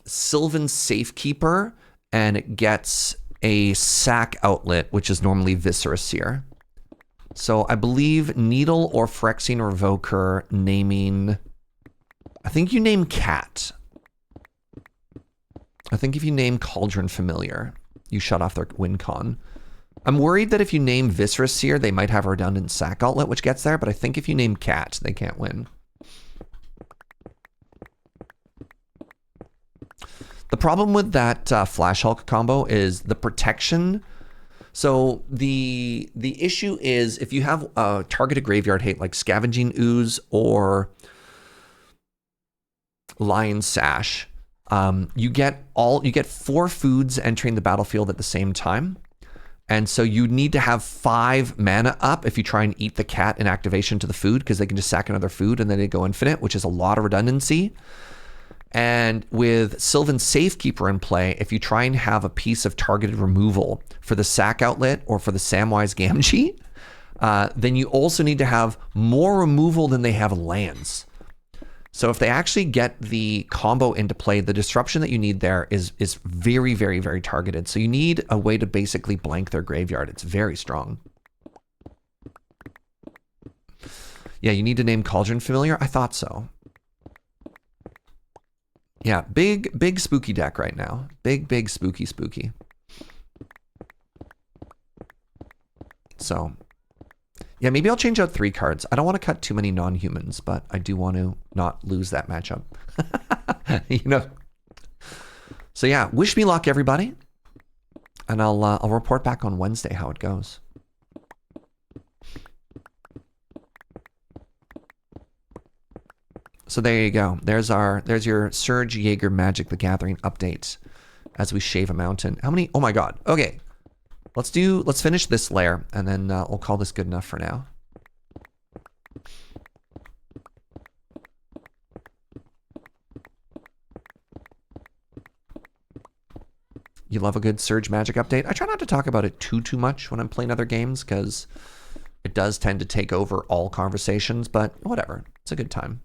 Sylvan Safekeeper, and it gets a sack outlet, which is normally Viscera Seer. So I believe Needle or Phyrexian Revoker naming... I think you name Cat. I think if you name Cauldron Familiar, you shut off their win con. I'm worried that if you name Viscera Seer, they might have a redundant sack outlet, which gets there, but I think if you name Cat, they can't win. The problem with that Flash Hulk combo is the protection. So the issue is if you have a targeted graveyard hate like Scavenging Ooze or Lion Sash, you get 4 foods entering the battlefield at the same time. And so you need to have 5 mana up if you try and eat the cat in activation to the food, because they can just sack another food and then they go infinite, which is a lot of redundancy. And with Sylvan Safekeeper in play, if you try and have a piece of targeted removal for the sack outlet or for the Samwise Gamgee, then you also need to have more removal than they have lands. So if they actually get the combo into play, the disruption that you need there is very, very, very targeted. So you need a way to basically blank their graveyard. It's very strong. Yeah, you need to name Cauldron Familiar? I thought so. Yeah, big spooky deck right now. Big spooky. So, yeah, maybe I'll change out 3 cards. I don't want to cut too many non-humans, but I do want to not lose that matchup. You know. So yeah, wish me luck, everybody, and I'll report back on Wednesday how it goes. So there you go. There's your Surge Jaeger Magic the Gathering update as we shave a mountain. How many? Oh my god. Okay. Let's finish this layer and then we'll call this good enough for now. You love a good Surge Magic update? I try not to talk about it too much when I'm playing other games because it does tend to take over all conversations, but whatever. It's a good time.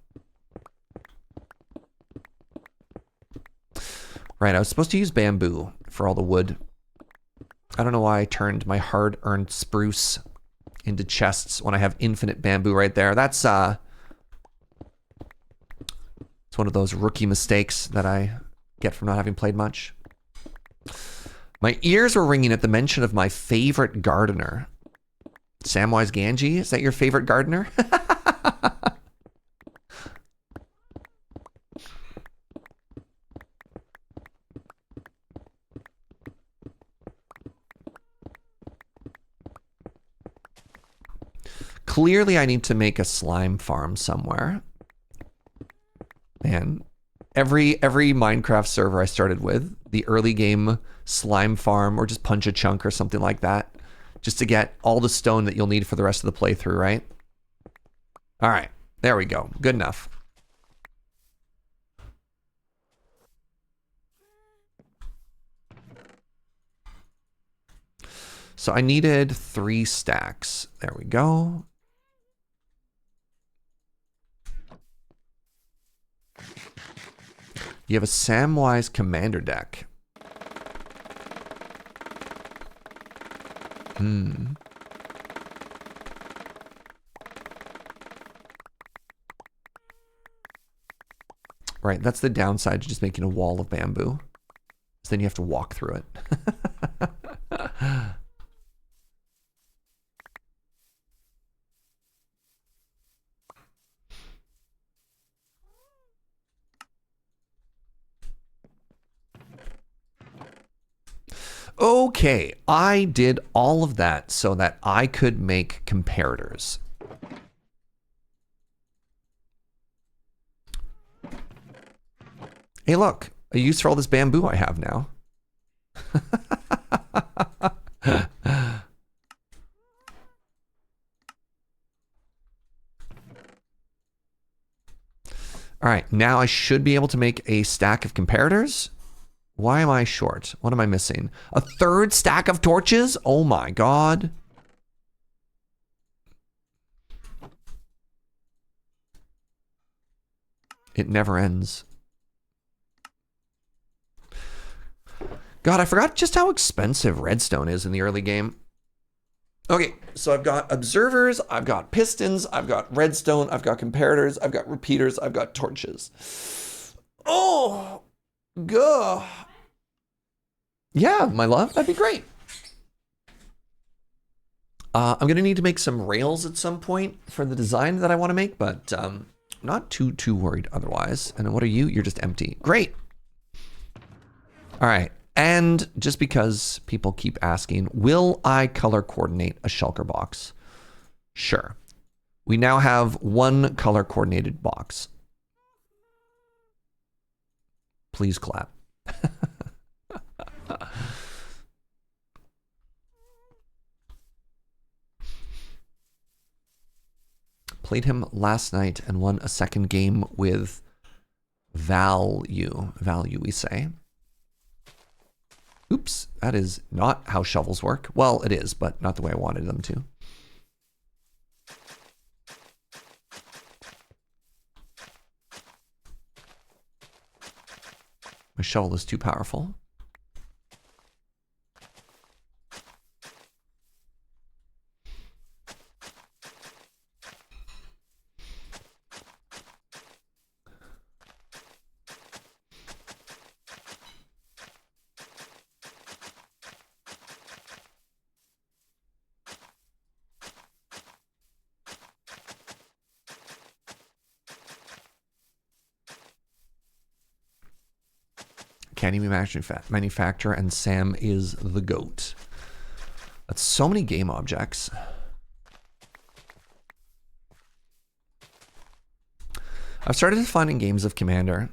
Right, I was supposed to use bamboo for all the wood. I don't know why I turned my hard-earned spruce into chests when I have infinite bamboo right there. That's it's one of those rookie mistakes that I get from not having played much. My ears were ringing at the mention of my favorite gardener. Samwise Gamgee, is that your favorite gardener? Clearly, I need to make a slime farm somewhere. Man, every Minecraft server I started with, the early game slime farm or just punch a chunk or something like that, just to get all the stone that you'll need for the rest of the playthrough, right? All right, there we go. Good enough. So I needed 3 stacks. There we go. You have a Samwise Commander deck. Right, that's the downside to just making a wall of bamboo. So then you have to walk through it. Okay, I did all of that so that I could make comparators. Hey, look, a use for all this bamboo I have now. All right, now I should be able to make a stack of comparators. Why am I short? What am I missing? A 3rd stack of torches? Oh my god. It never ends. God, I forgot just how expensive redstone is in the early game. Okay, so I've got observers, I've got pistons, I've got redstone, I've got comparators, I've got repeaters, I've got torches. Oh, gah. Yeah, my love, that'd be great. I'm going to need to make some rails at some point for the design that I want to make, but not too worried otherwise. And what are you? You're just empty. Great. All right. And just because people keep asking, will I color coordinate a shulker box? Sure. We now have 1 color coordinated box. Please clap. Played him last night and won a second game with Value, we say. Oops, that is not how shovels work. Well, it is, but not the way I wanted them to. My shovel is too powerful. Candy manufacturer, and Sam is the goat. That's so many game objects. I've started finding games of Commander.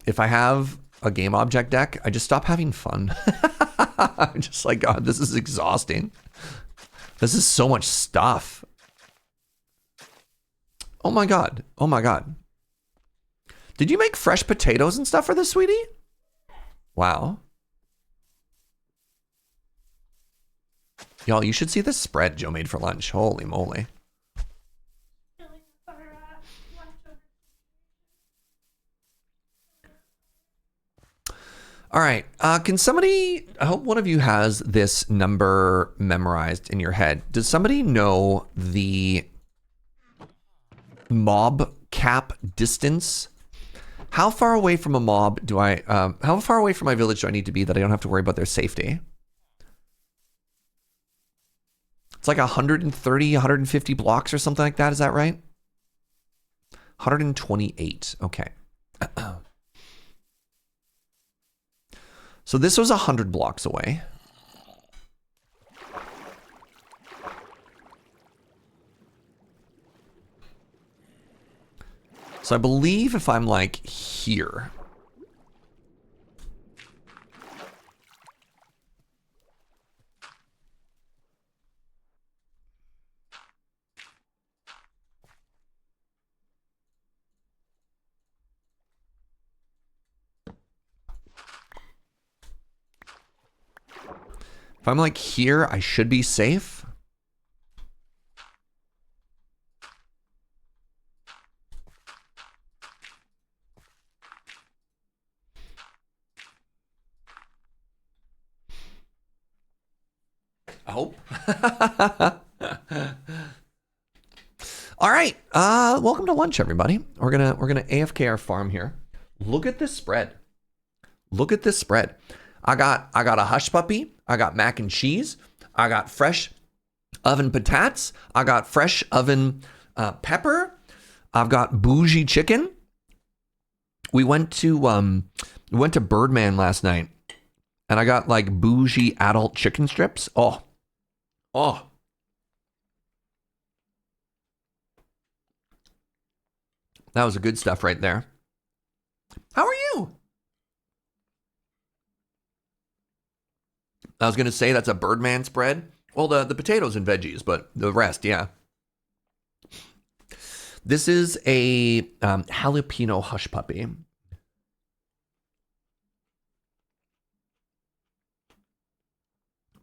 If I have a game object deck, I just stop having fun. I'm just like, God, this is exhausting. This is so much stuff. Oh my God. Oh my God. Did you make fresh potatoes and stuff for this, sweetie? Wow. Y'all, you should see this spread Joe made for lunch. Holy moly. All right. Can somebody, I hope one of you has this number memorized in your head. Does somebody know the mob cap distance? How far away from a mob do I, how far away from my village do I need to be that I don't have to worry about their safety? It's like 130, 150 blocks or something like that. Is that right? 128. Okay. So this was 100 blocks away. So I believe if I'm like here. If I'm like here, I should be safe. I hope. All right. Welcome to lunch, everybody. We're gonna AFK our farm here. Look at this spread. Look at this spread. I got a hush puppy. I got mac and cheese. I got fresh oven patates. I got fresh oven pepper. I've got bougie chicken. We went to Birdman last night, and I got like bougie adult chicken strips. Oh. That was the good stuff right there. How are you? I was going to say that's a Birdman spread. Well, the potatoes and veggies, but the rest, yeah. This is a jalapeno hush puppy.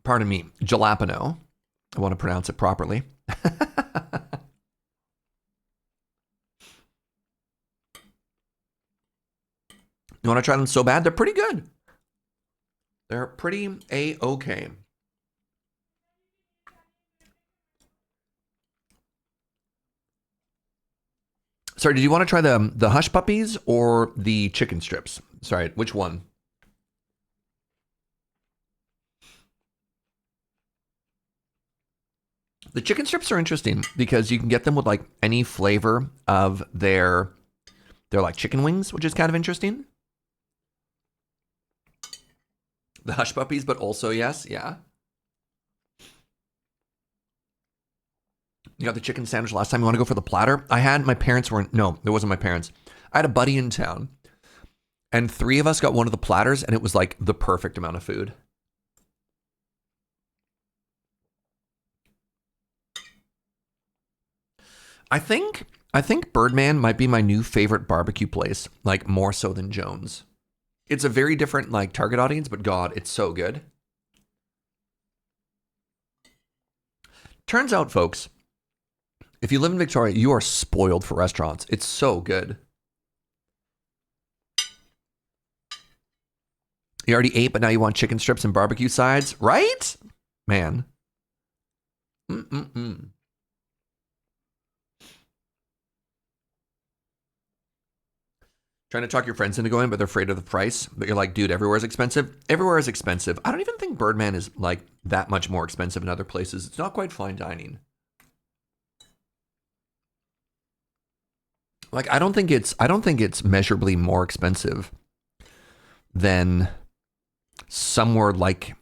Pardon me, jalapeno. I want to pronounce it properly. You want to try them so bad? They're pretty good. They're pretty A-okay. Sorry, did you want to try the hush puppies or the chicken strips? Sorry, which one? The chicken strips are interesting because you can get them with like any flavor of their like chicken wings, which is kind of interesting. The hush puppies, but also yes, yeah. You got the chicken sandwich last time. You want to go for the platter? I had, my parents weren't, no, it wasn't my parents. I had a buddy in town and 3 of us got one of the platters and it was like the perfect amount of food. I think I think Birdman might be my new favorite barbecue place, like more so than Jones. It's a very different like target audience, but God, it's so good. Turns out, folks, if you live in Victoria, you are spoiled for restaurants. It's so good. You already ate, but now you want chicken strips and barbecue sides, right? Man. Mm-mm-mm. Trying to talk your friends into going, but they're afraid of the price. But you're like, dude, everywhere's expensive. Everywhere is expensive. I don't even think Birdman is like that much more expensive in other places. It's not quite fine dining. Like I don't think it's measurably more expensive than somewhere like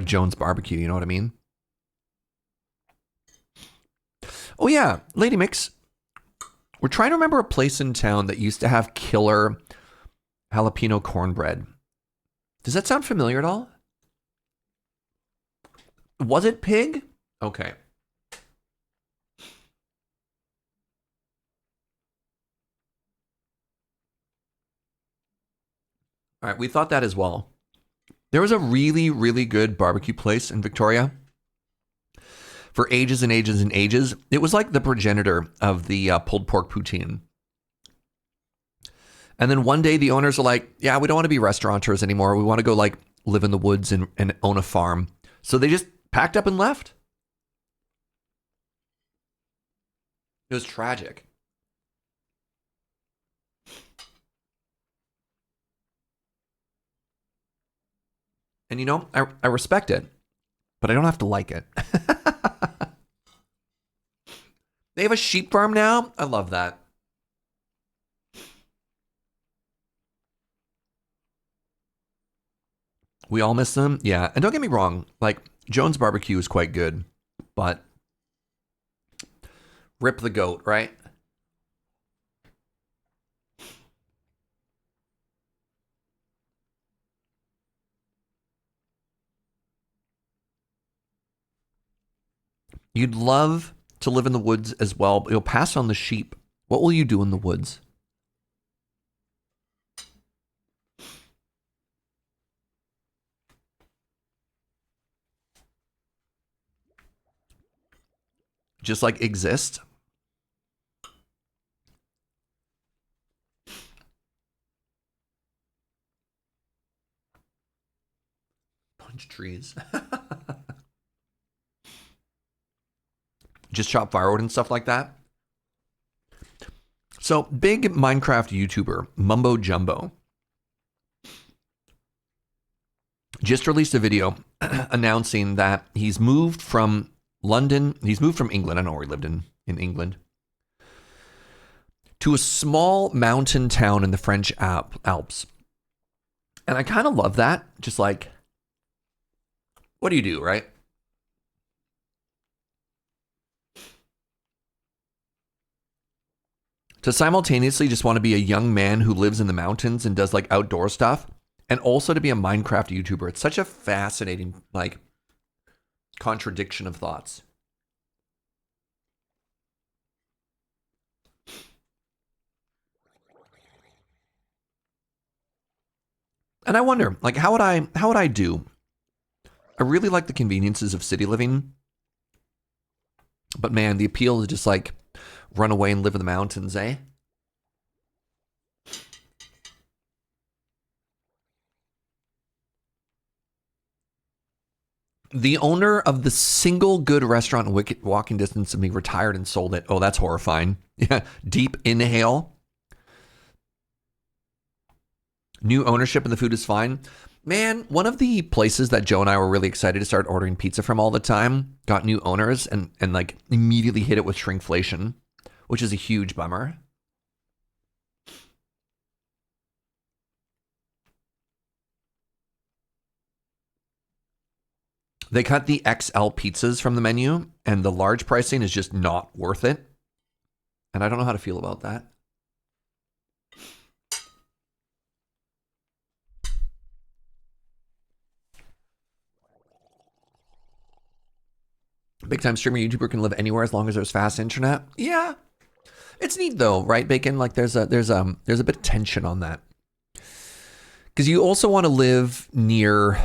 Jones Barbecue, you know what I mean? Oh yeah, Lady Mix. We're trying to remember a place in town that used to have killer jalapeno cornbread. Does that sound familiar at all? Was it Pig? Okay. All right, we thought that as well. There was a really, really good barbecue place in Victoria for ages and ages and ages. It was like the progenitor of the pulled pork poutine. And then one day the owners are like, yeah, we don't want to be restaurateurs anymore. We want to go like live in the woods and own a farm. So they just packed up and left. It was tragic. And you know, I respect it, but I don't have to like it. They have a sheep farm now. I love that. We all miss them. Yeah. And don't get me wrong, like Jones Barbecue is quite good, but rip the goat, right? You'd love to live in the woods as well, but you'll pass on the sheep. What will you do in the woods? Just like exist? Punch trees. Just chop firewood and stuff like that. So, big Minecraft YouTuber, Mumbo Jumbo, just released a video announcing that he's moved from London. He's moved from England. I don't know where he lived in England. To a small mountain town in the French Alps. And I kind of love that. Just like, what do you do, right? To simultaneously just want to be a young man who lives in the mountains and does like outdoor stuff, and also to be a Minecraft YouTuber. It's such a fascinating like contradiction of thoughts. And I wonder, like, how would I do? I really like the conveniences of city living, but man, the appeal is just like run away and live in the mountains, eh? The owner of the single good restaurant in walking distance of me retired and sold it. Oh, that's horrifying. Yeah, deep inhale. New ownership and the food is fine. Man, one of the places that Joe and I were really excited to start ordering pizza from all the time got new owners and like immediately hit it with shrinkflation, which is a huge bummer. They cut the XL pizzas from the menu, and the large pricing is just not worth it. And I don't know how to feel about that. Big time streamer YouTuber can live anywhere as long as there's fast internet. Yeah, it's neat though, right, Bacon? Like there's a bit of tension on that because you also want to live near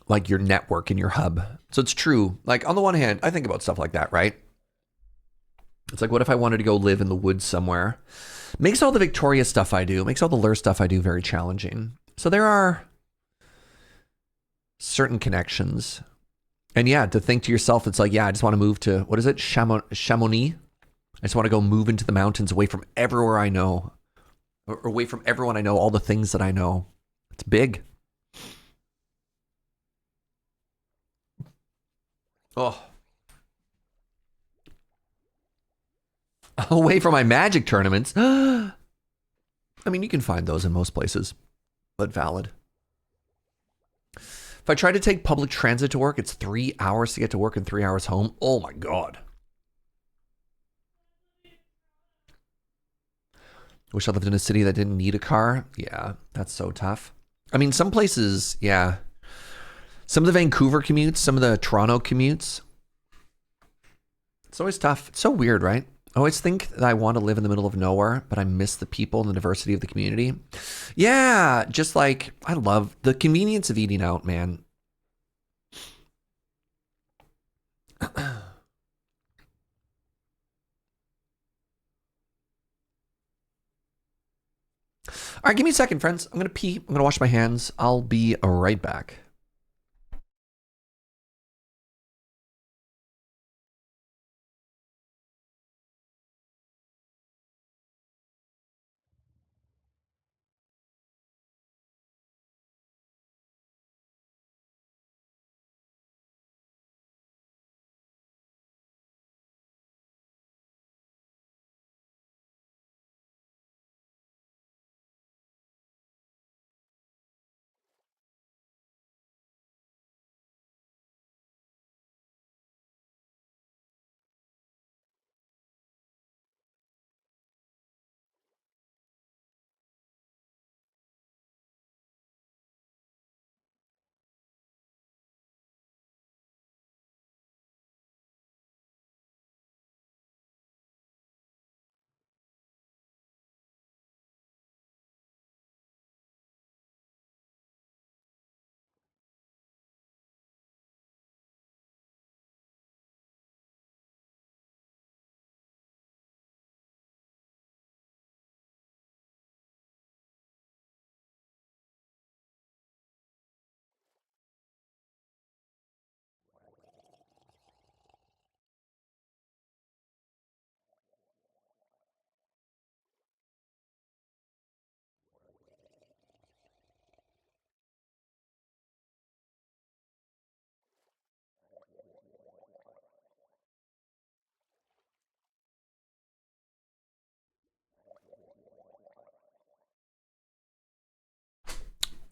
like your network and your hub. So it's true. Like on the one hand, I think about stuff like that, right? It's like, what if I wanted to go live in the woods somewhere? Makes all the Victoria stuff I do, makes all the lure stuff I do very challenging. So there are certain connections. And yeah, to think to yourself, it's like, yeah, I just want to move to, what is it? Chamonix? I just want to go move into the mountains away from everywhere I know. Or away from everyone I know, all the things that I know. It's big. Oh. Away from my Magic tournaments. I mean, you can find those in most places, but valid. If I try to take public transit to work, it's 3 hours to get to work and 3 hours home. Oh my God. Wish I lived in a city that didn't need a car. Yeah, that's so tough. I mean, some places, yeah. Some of the Vancouver commutes, some of the Toronto commutes. It's always tough. It's so weird, right? I always think that I want to live in the middle of nowhere, but I miss the people and the diversity of the community. Yeah, just like, I love the convenience of eating out, man. All right, give me a second, friends. I'm going to pee. I'm going to wash my hands. I'll be right back.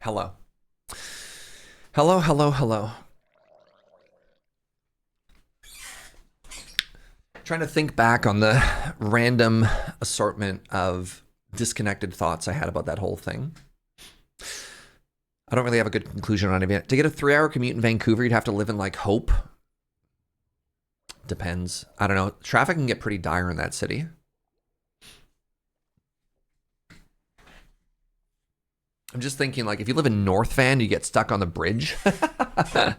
Hello. Hello, hello, hello. Trying to think back on the random assortment of disconnected thoughts I had about that whole thing. I don't really have a good conclusion on it yet. To get a 3-hour commute in Vancouver, you'd have to live in like Hope. Depends. I don't know. Traffic can get pretty dire in that city. I'm just thinking, like, if you live in North Van, you get stuck on the bridge. But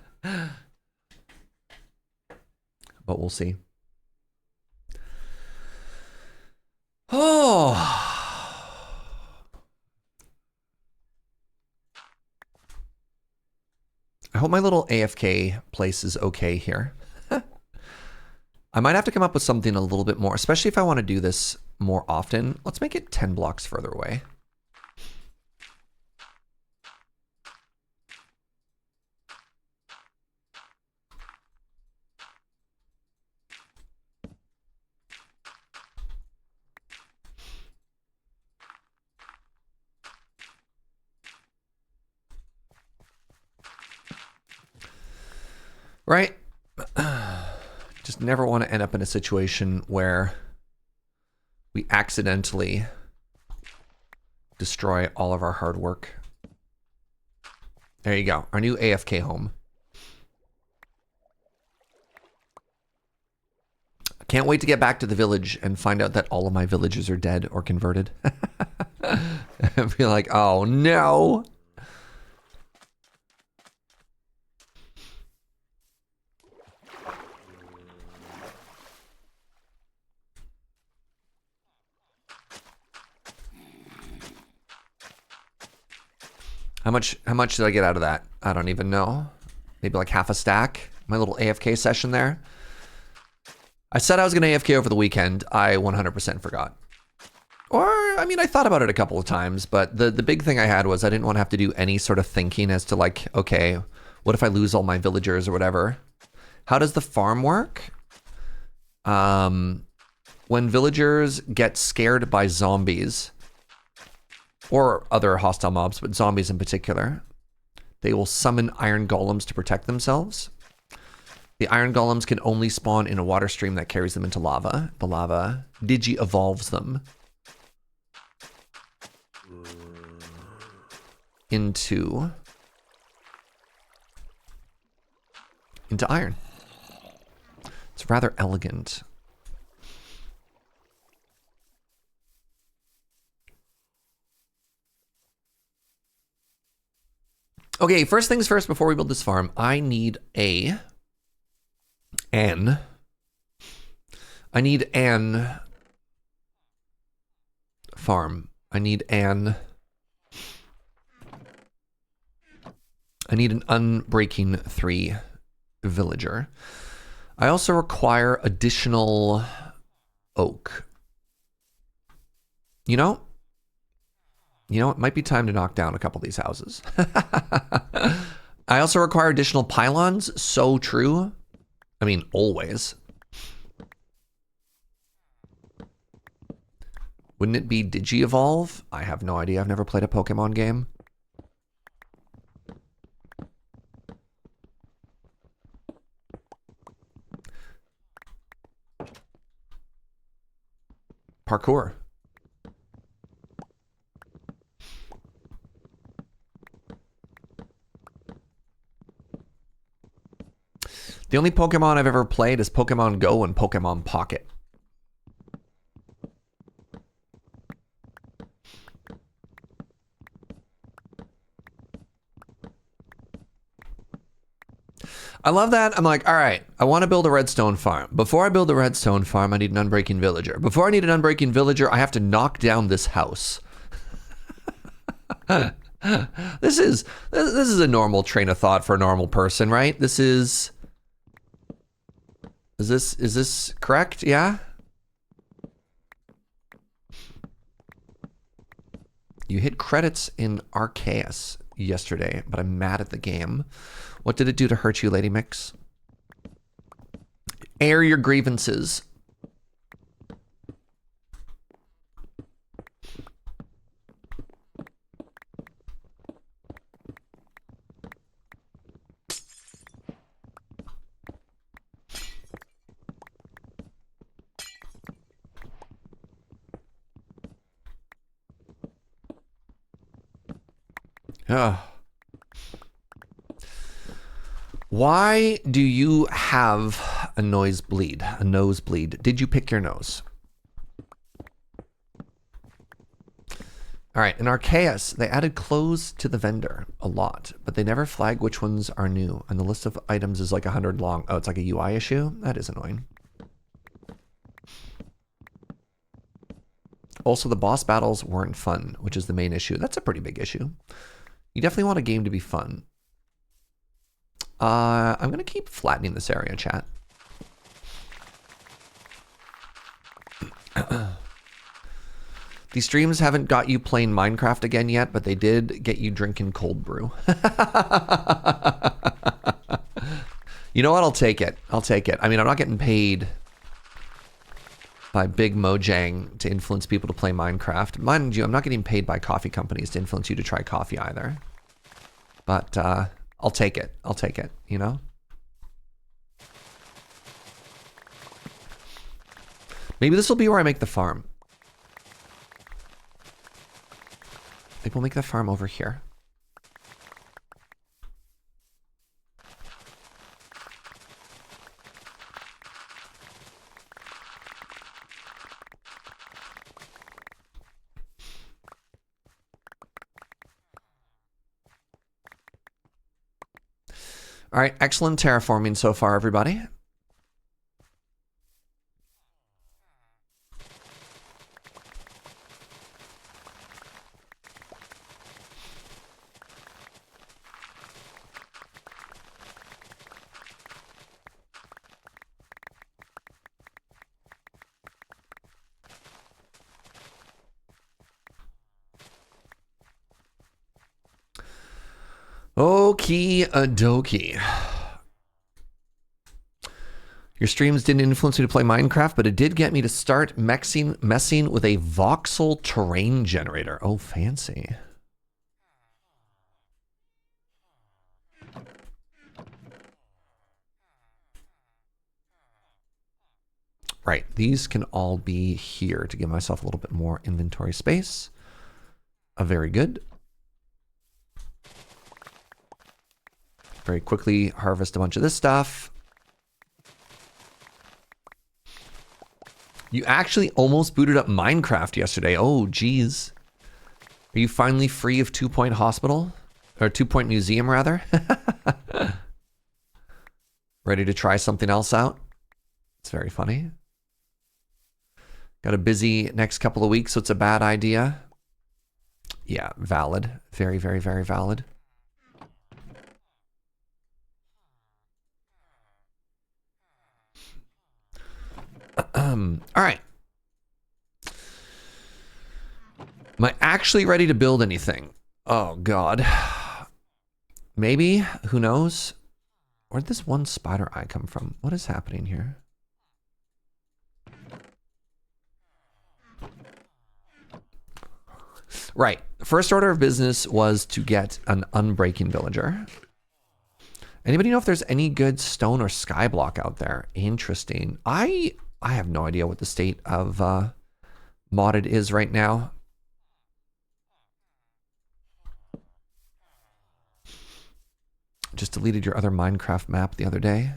we'll see. Oh. I hope my little AFK place is okay here. I might have to come up with something a little bit more, especially if I want to do this more often. Let's make it 10 blocks further away. Right? Just never want to end up in a situation where we accidentally destroy all of our hard work. There you go. Our new AFK home. Can't wait to get back to the village and find out that all of my villagers are dead or converted. And be like, oh no. How much did I get out of that? I don't even know. Maybe like half a stack. My little AFK session there. I said I was gonna AFK over the weekend. I 100% forgot. Or, I mean, I thought about it a couple of times, but the big thing I had was I didn't want to have to do any sort of thinking as to like, okay, what if I lose all my villagers or whatever? How does the farm work? When villagers get scared by zombies, or other hostile mobs, but zombies in particular, they will summon iron golems to protect themselves. The iron golems can only spawn in a water stream that carries them into lava. The lava digi-evolves them into iron. It's rather elegant. Okay, first things first, before we build this farm, I need an farm. I need an Unbreaking 3 villager. I also require additional oak. You know, it might be time to knock down a couple of these houses. I also require additional pylons. So true. I mean, always. Wouldn't it be Digi-Evolve? I have no idea. I've never played a Pokemon game. Parkour. The only Pokemon I've ever played is Pokemon Go and Pokemon Pocket. I love that. I'm like, all right, I want to build a redstone farm. Before I build a redstone farm, I need an unbreaking villager. Before I need an unbreaking villager, I have to knock down this house. This is a normal train of thought for a normal person, right? Is this correct? Yeah? You hit credits in Arceus yesterday, but I'm mad at the game. What did it do to hurt you, Lady Mix? Air your grievances. Ugh. Why do you have a nosebleed? A nosebleed. Did you pick your nose? All right, in Arceus, they added clothes to the vendor a lot, but they never flag which ones are new, and the list of items is like 100 long. Oh, it's like a UI issue? That is annoying. Also, the boss battles weren't fun, which is the main issue. That's a pretty big issue. You definitely want a game to be fun. I'm going to keep flattening this area, chat. These streams haven't got you playing Minecraft again yet, but they did get you drinking cold brew. You know what? I'll take it. I'll take it. I mean, I'm not getting paid by Big Mojang to influence people to play Minecraft. Mind you, I'm not getting paid by coffee companies to influence you to try coffee either. But I'll take it. I'll take it, you know? Maybe this will be where I make the farm. Maybe we'll make the farm over here. All right, excellent terraforming so far, everybody. Okie dokie. Your streams didn't influence me to play Minecraft, but it did get me to start messing with a voxel terrain generator. Oh, fancy. Right, these can all be here to give myself a little bit more inventory space. Very good. Very quickly harvest a bunch of this stuff. You actually almost booted up Minecraft yesterday. Oh, geez. Are you finally free of 2 Point Hospital? Or 2 Point Museum, rather? Ready to try something else out? It's very funny. Got a busy next couple of weeks, so it's a bad idea. Yeah, valid. Very, very, very valid. All right. Am I actually ready to build anything? Oh, God. Maybe. Who knows? Where'd this one spider eye come from? What is happening here? Right. First order of business was to get an unbreaking villager. Anybody know if there's any good stone or skyblock out there? Interesting. I have no idea what the state of modded is right now. Just deleted your other Minecraft map the other day.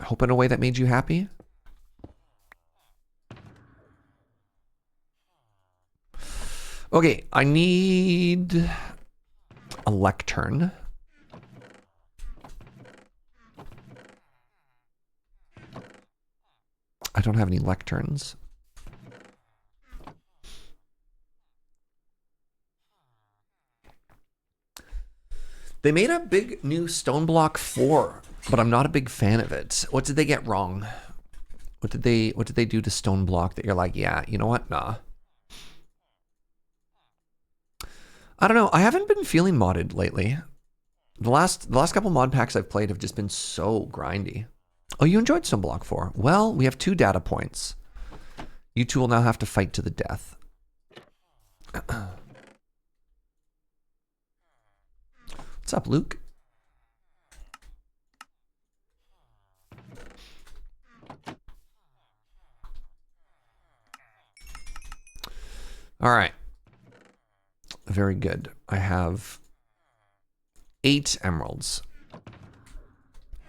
Hope in a way that made you happy. Okay, I need a lectern. I don't have any lecterns. They made a big new stone block 4, but I'm not a big fan of it. What did they get wrong? What did they do to stone block that you're like, yeah, you know what? Nah. I don't know. I haven't been feeling modded lately. The last couple mod packs I've played have just been so grindy. Oh, you enjoyed Stone Block 4. Well, we have 2 data points. You two will now have to fight to the death. What's up, Luke? All right. Very good. I have 8 emeralds.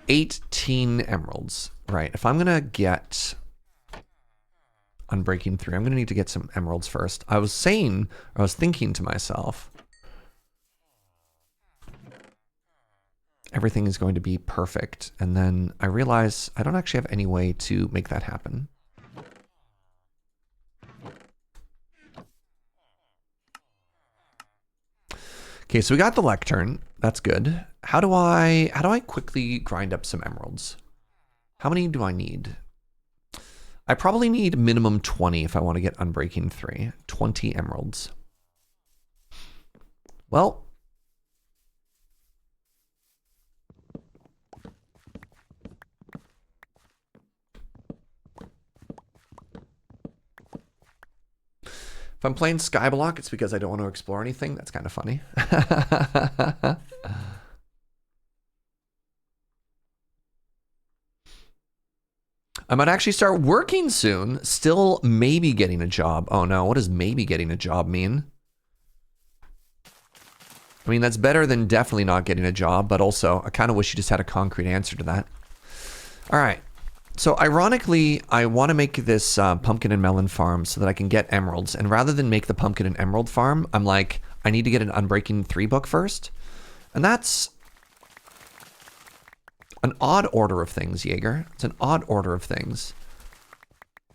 18 emeralds. Right. If I'm going to get Unbreaking 3, I'm going to need to get some emeralds first. I was thinking to myself, everything is going to be perfect. And then I realize I don't actually have any way to make that happen. Okay, so we got the lectern. That's good. How do I quickly grind up some emeralds? How many do I need? I probably need minimum 20 if I want to get Unbreaking 3. 20 emeralds. Well, if I'm playing Skyblock, it's because I don't want to explore anything. That's kind of funny. I might actually start working soon. Still maybe getting a job. Oh no, what does maybe getting a job mean? I mean, that's better than definitely not getting a job, but also I kind of wish you just had a concrete answer to that. All right. So ironically, I want to make this pumpkin and melon farm so that I can get emeralds. And rather than make the pumpkin and emerald farm, I'm like, I need to get an Unbreaking 3 book first. And that's an odd order of things, Jaeger. It's an odd order of things.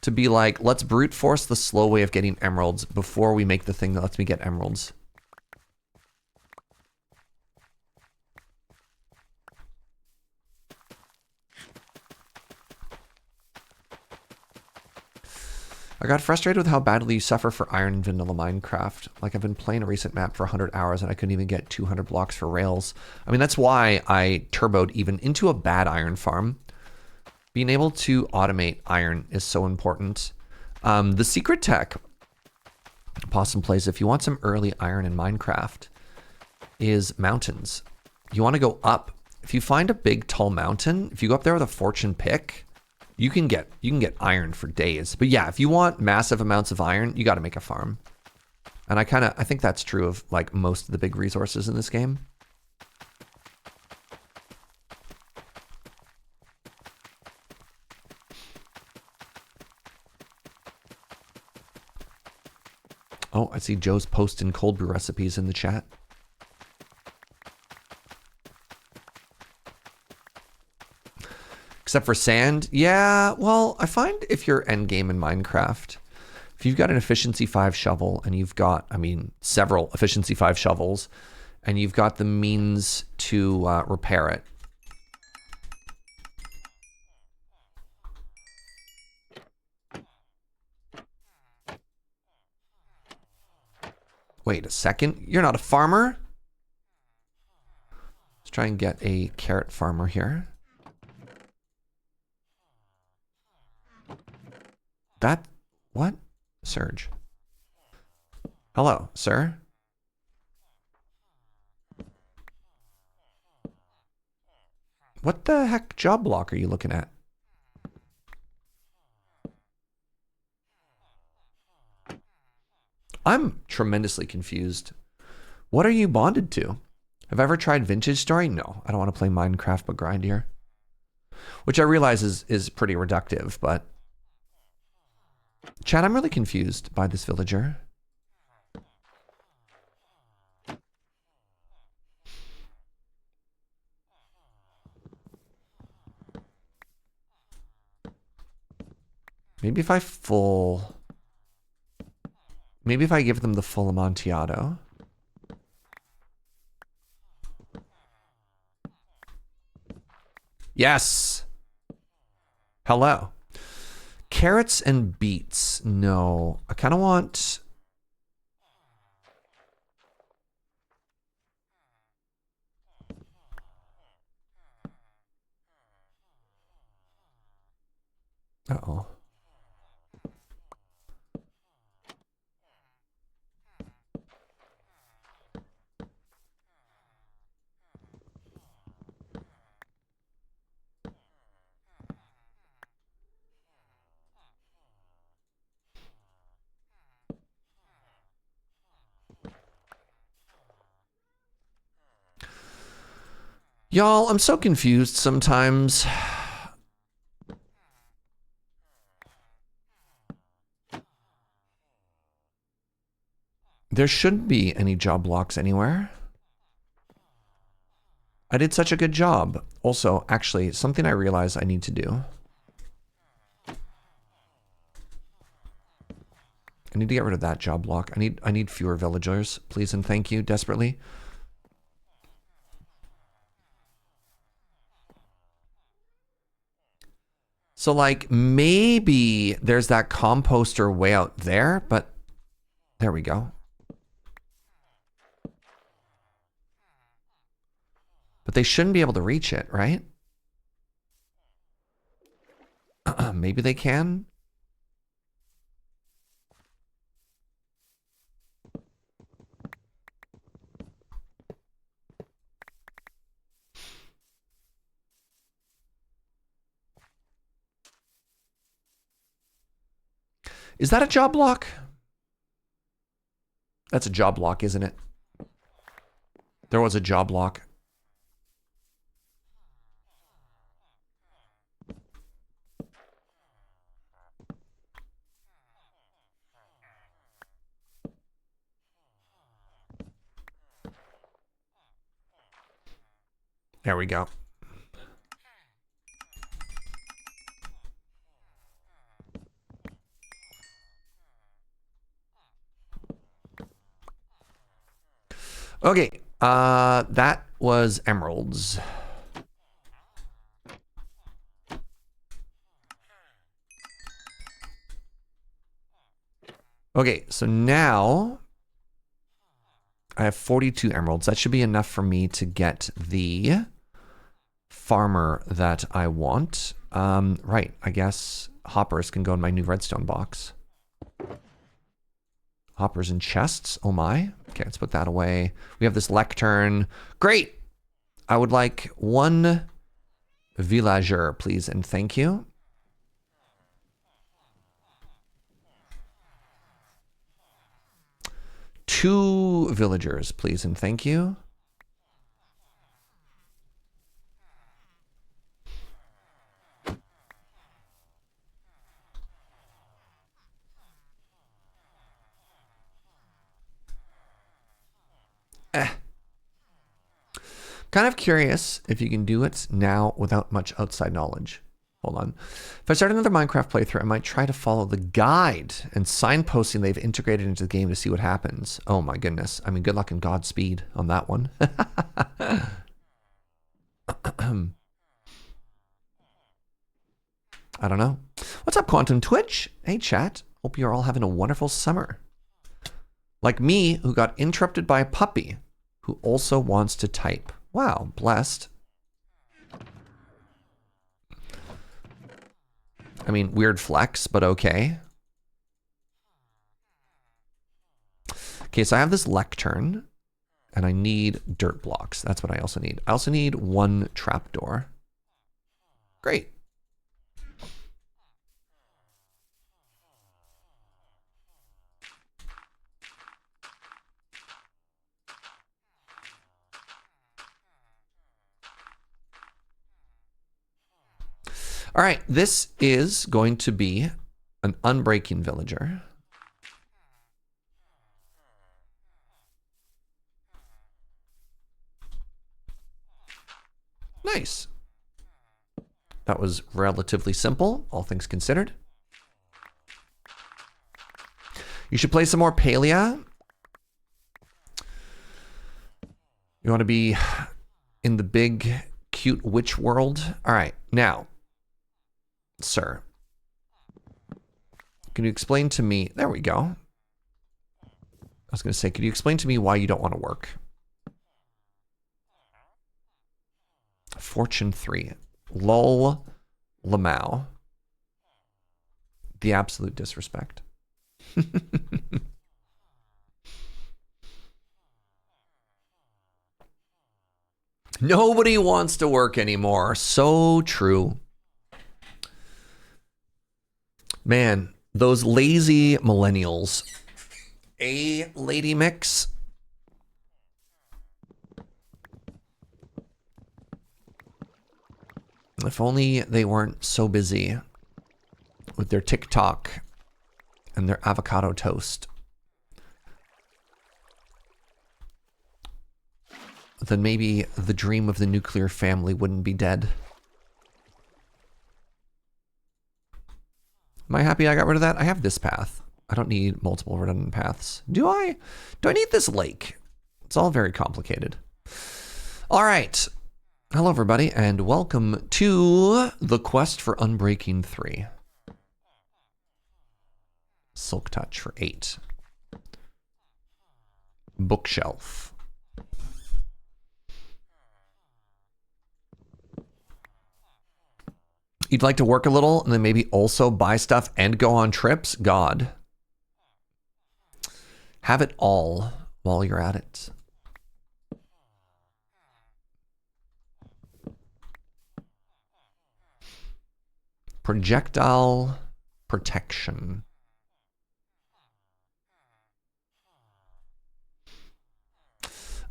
To be like, let's brute force the slow way of getting emeralds before we make the thing that lets me get emeralds. I got frustrated with how badly you suffer for iron in vanilla Minecraft. Like, I've been playing a recent map for 100 hours and I couldn't even get 200 blocks for rails. I mean, that's why I turboed even into a bad iron farm. Being able to automate iron is so important. The secret tech, Possum plays, if you want some early iron in Minecraft, is mountains. You want to go up. If you find a big tall mountain, if you go up there with a fortune pick, you can get iron for days. But yeah, if you want massive amounts of iron, you got to make a farm. And I think that's true of like most of the big resources in this game. Oh, I see Joe's posting cold brew recipes in the chat. Except for sand. Yeah, well, I find if you're endgame in Minecraft, if you've got an efficiency 5 shovel and you've got, I mean, several efficiency 5 shovels, and you've got the means to repair it. Wait a second, you're not a farmer? Let's try and get a carrot farmer here. That, what? Surge. Hello, sir. What the heck job block are you looking at? I'm tremendously confused. What are you bonded to? Have I ever tried Vintage Story? No, I don't want to play Minecraft but grind here. Which I realize is pretty reductive, but... Chad, I'm really confused by this villager. Maybe if I Maybe if I give them the full Amontillado. Yes! Hello. Carrots and beets. No. I kind of want... Uh-oh. Y'all, I'm so confused sometimes. There shouldn't be any job blocks anywhere. I did such a good job. Also, actually, something I realized I need to do. I need to get rid of that job block. I need fewer villagers, please and thank you, desperately. So like maybe there's that composter way out there, but there we go. But they shouldn't be able to reach it, right? Maybe they can. Is that a job block? That's a job block, isn't it? There was a job block. There we go. Okay, that was emeralds. Okay, so now I have 42 emeralds. That should be enough for me to get the farmer that I want. Right, I guess hoppers can go in my new redstone box. Hoppers and chests, oh my. Okay, let's put that away. We have this lectern. Great! I would like 1 villager, please, and thank you. Two villagers, please, and thank you. Kind of curious if you can do it now without much outside knowledge. Hold on. If I start another Minecraft playthrough, I might try to follow the guide and signposting they've integrated into the game to see what happens. Oh my goodness. I mean, good luck and Godspeed on that one. I don't know. What's up, Quantum Twitch? Hey, chat. Hope you're all having a wonderful summer. Like me, who got interrupted by a puppy who also wants to type. Wow, blessed. I mean, weird flex, but okay. Okay, so I have this lectern, and I need dirt blocks. That's what I also need. I also need 1 trapdoor. Great. All right, this is going to be an unbreaking villager. Nice. That was relatively simple, all things considered. You should play some more Palia. You want to be in the big, cute witch world? All right, now, sir, can you explain to me... There we go. I was going to say, could you explain to me why you don't want to work? Fortune 3. Lol Lamau. The absolute disrespect. Nobody wants to work anymore. So true. Man, those lazy millennials. Lady Mix? If only they weren't so busy with their TikTok and their avocado toast. Then maybe the dream of the nuclear family wouldn't be dead. Am I happy I got rid of that? I have this path. I don't need multiple redundant paths. Do I? Do I need this lake? It's all very complicated. All right. Hello, everybody, and welcome to the quest for Unbreaking 3. Silk Touch for 8. Bookshelf. You'd like to work a little and then maybe also buy stuff and go on trips? God. Have it all while you're at it. Projectile protection.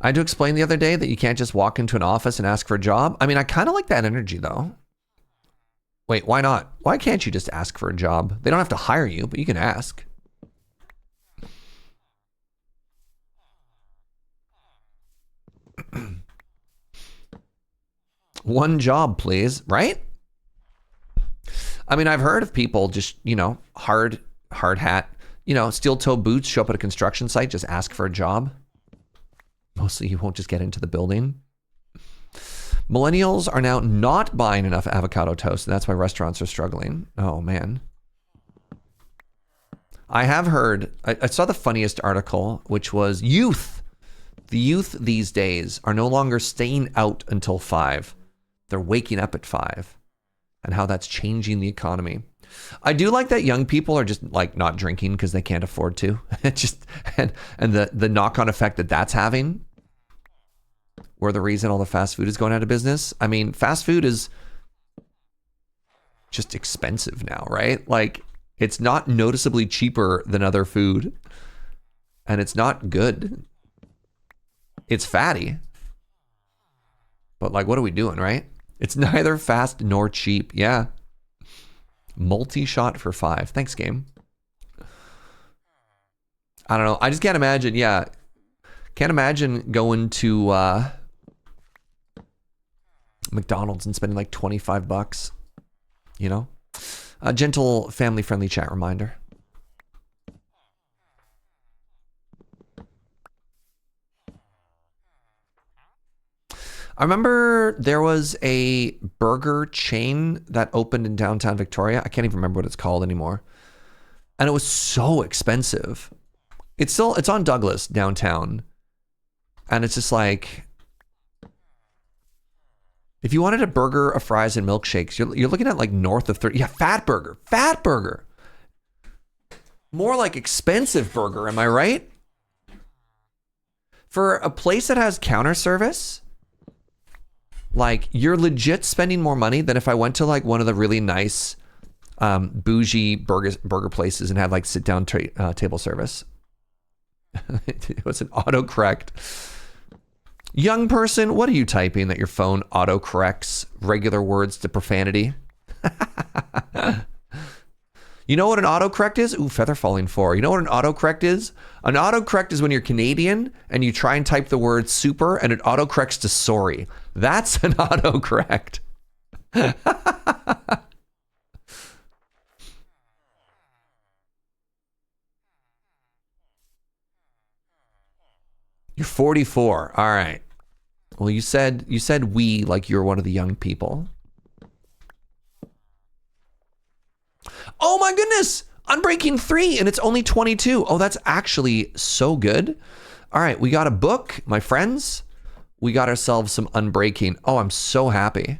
I had to explain the other day that you can't just walk into an office and ask for a job. I mean, I kind of like that energy, though. Wait, why not? Why can't you just ask for a job? They don't have to hire you, but you can ask. One job, please. Right? I mean, I've heard of people just, you know, hard hat, you know, steel toe boots, show up at a construction site, just ask for a job. Mostly you won't just get into the building. Millennials are now not buying enough avocado toast, and that's why restaurants are struggling. Oh, man. I have heard, I saw the funniest article, which was youth. The youth these days are no longer staying out until 5. They're waking up at 5, and how that's changing the economy. I do like that young people are just like not drinking because they can't afford to. and the knock-on effect that that's having. We're the reason all the fast food is going out of business. I mean, fast food is just expensive now, right? Like, it's not noticeably cheaper than other food. And it's not good. It's fatty. But like, what are we doing, right? It's neither fast nor cheap. Yeah. Multi-shot for 5. Thanks, game. I don't know. I just can't imagine. Yeah. Can't imagine going to McDonald's and spending like $25, you know? A gentle family-friendly chat reminder. I remember there was a burger chain that opened in downtown Victoria. I can't even remember what it's called anymore. And it was so expensive. It's on Douglas downtown. And it's just like, if you wanted a burger, a fries, and milkshakes, you're looking at like north of 30. Yeah, fat burger. More like expensive burger, am I right? For a place that has counter service, like, you're legit spending more money than if I went to like one of the really nice bougie burger places and had like sit down table service. It was an autocorrect. Young person, what are you typing that your phone autocorrects regular words to profanity? You know what an autocorrect is? Ooh, feather falling 4. You know what an autocorrect is? An autocorrect is when you're Canadian and you try and type the word super and it autocorrects to sorry. That's an autocorrect. You're 44. All right. Well, you said we like you're one of the young people. Oh my goodness! Unbreaking 3 and it's only 22. Oh, that's actually so good. All right, we got a book, my friends. We got ourselves some Unbreaking. Oh, I'm so happy.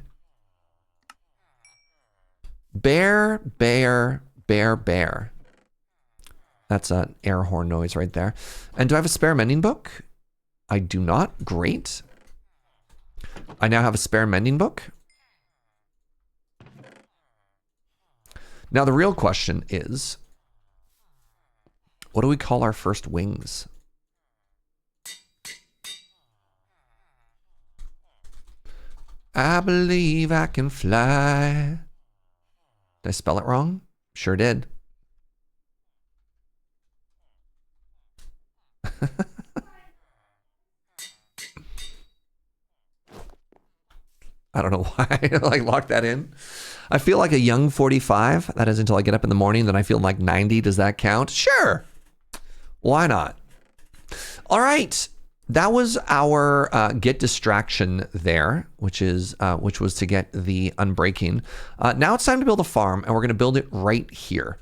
Bear. That's an air horn noise right there. And do I have a spare mending book? I do not. Great. I now have a spare mending book. Now the real question is, what do we call our first wings? I believe I can fly. Did I spell it wrong? Sure did. I don't know why I like locked that in. I feel like a young 45. That is until I get up in the morning. Then I feel like 90. Does that count? Sure. Why not? All right. That was our get distraction there, which was to get the Unbreaking. Now it's time to build a farm, and we're going to build it right here.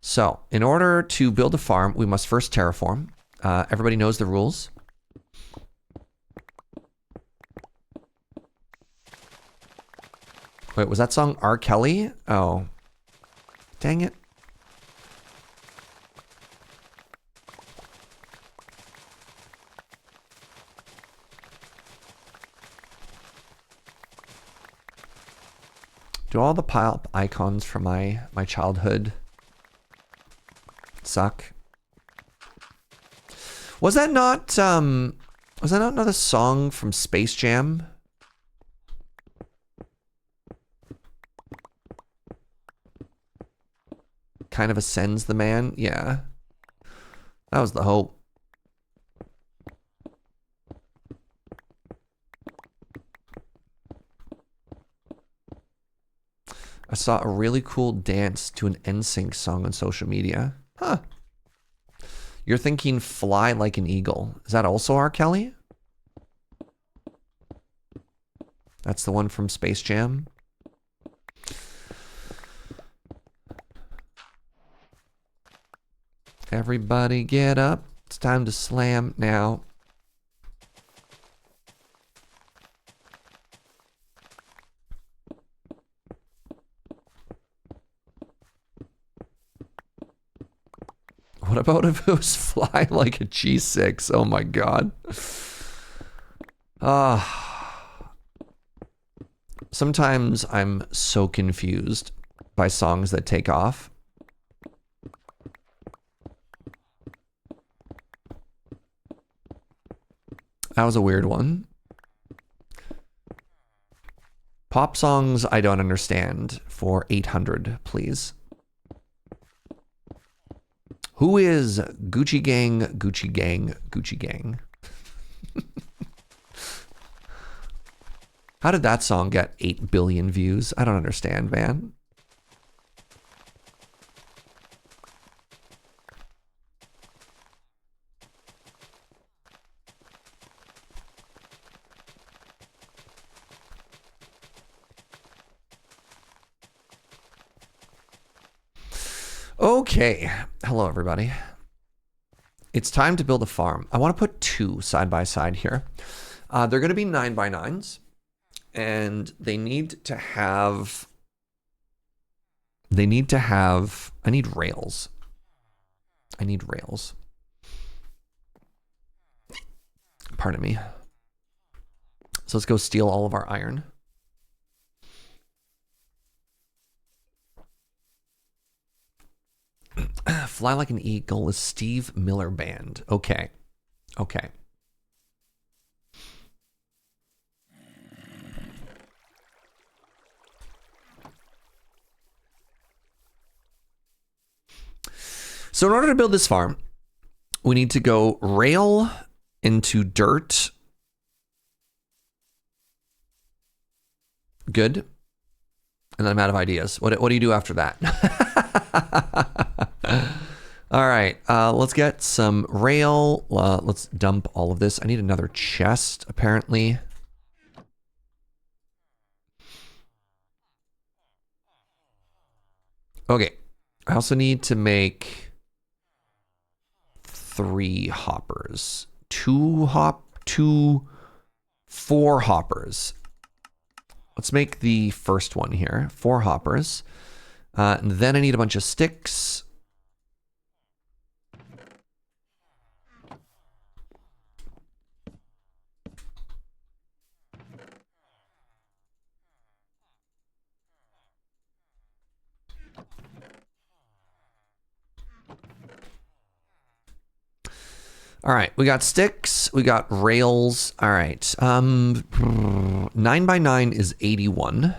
So in order to build a farm, we must first terraform. Everybody knows the rules. Wait, was that song R. Kelly? Oh, dang it. Do all the pile-up icons from my childhood suck? Was that not another song from Space Jam? Kind of ascends the man. Yeah. That was the hope. I saw a really cool dance to an NSYNC song on social media. Huh. You're thinking Fly Like an Eagle. Is that also R. Kelly? That's the one from Space Jam. Everybody get up. It's time to slam now. What about if it was Fly Like a G6? Oh my god. Sometimes I'm so confused by songs that take off. That was a weird one. Pop songs I don't understand for 800, please. Who is Gucci Gang, Gucci Gang, Gucci Gang? How did that song get 8 billion views? I don't understand, man. Okay, hello everybody. It's time to build a farm. I want to put 2 side by side here. They're going to be 9x9s, and they need to have. I need rails. I need rails. Pardon me. So let's go steal all of our iron. Fly Like an Eagle is Steve Miller Band. Okay. Okay. So in order to build this farm, we need to go rail into dirt. Good. And then I'm out of ideas. What do you do after that? All right, let's get some rail. Let's dump all of this. I need another chest, apparently. Okay, I also need to make 3 hoppers. 4 hoppers. Let's make the first one here. 4 hoppers. And then I need a bunch of sticks. All right, we got sticks, we got rails. All right, 9x9 is 81.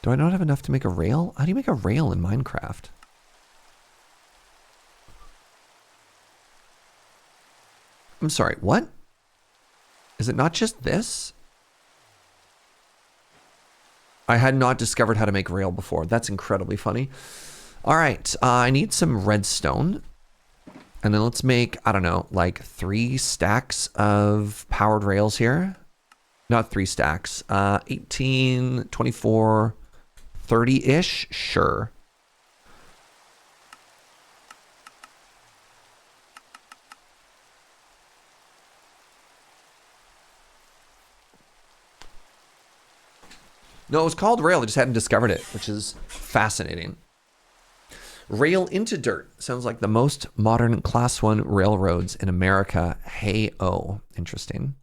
Do I not have enough to make a rail? How do you make a rail in Minecraft? I'm sorry, what? Is it not just this? I had not discovered how to make rail before. That's incredibly funny. All right, I need some redstone. And then let's make, I don't know, like 3 stacks of powered rails here. Not 3 stacks. 18, 24, 30-ish? Sure. No, it was called rail. I just hadn't discovered it, which is fascinating. Rail into dirt. Sounds like the most modern Class 1 railroads in America. Hey-oh. Interesting.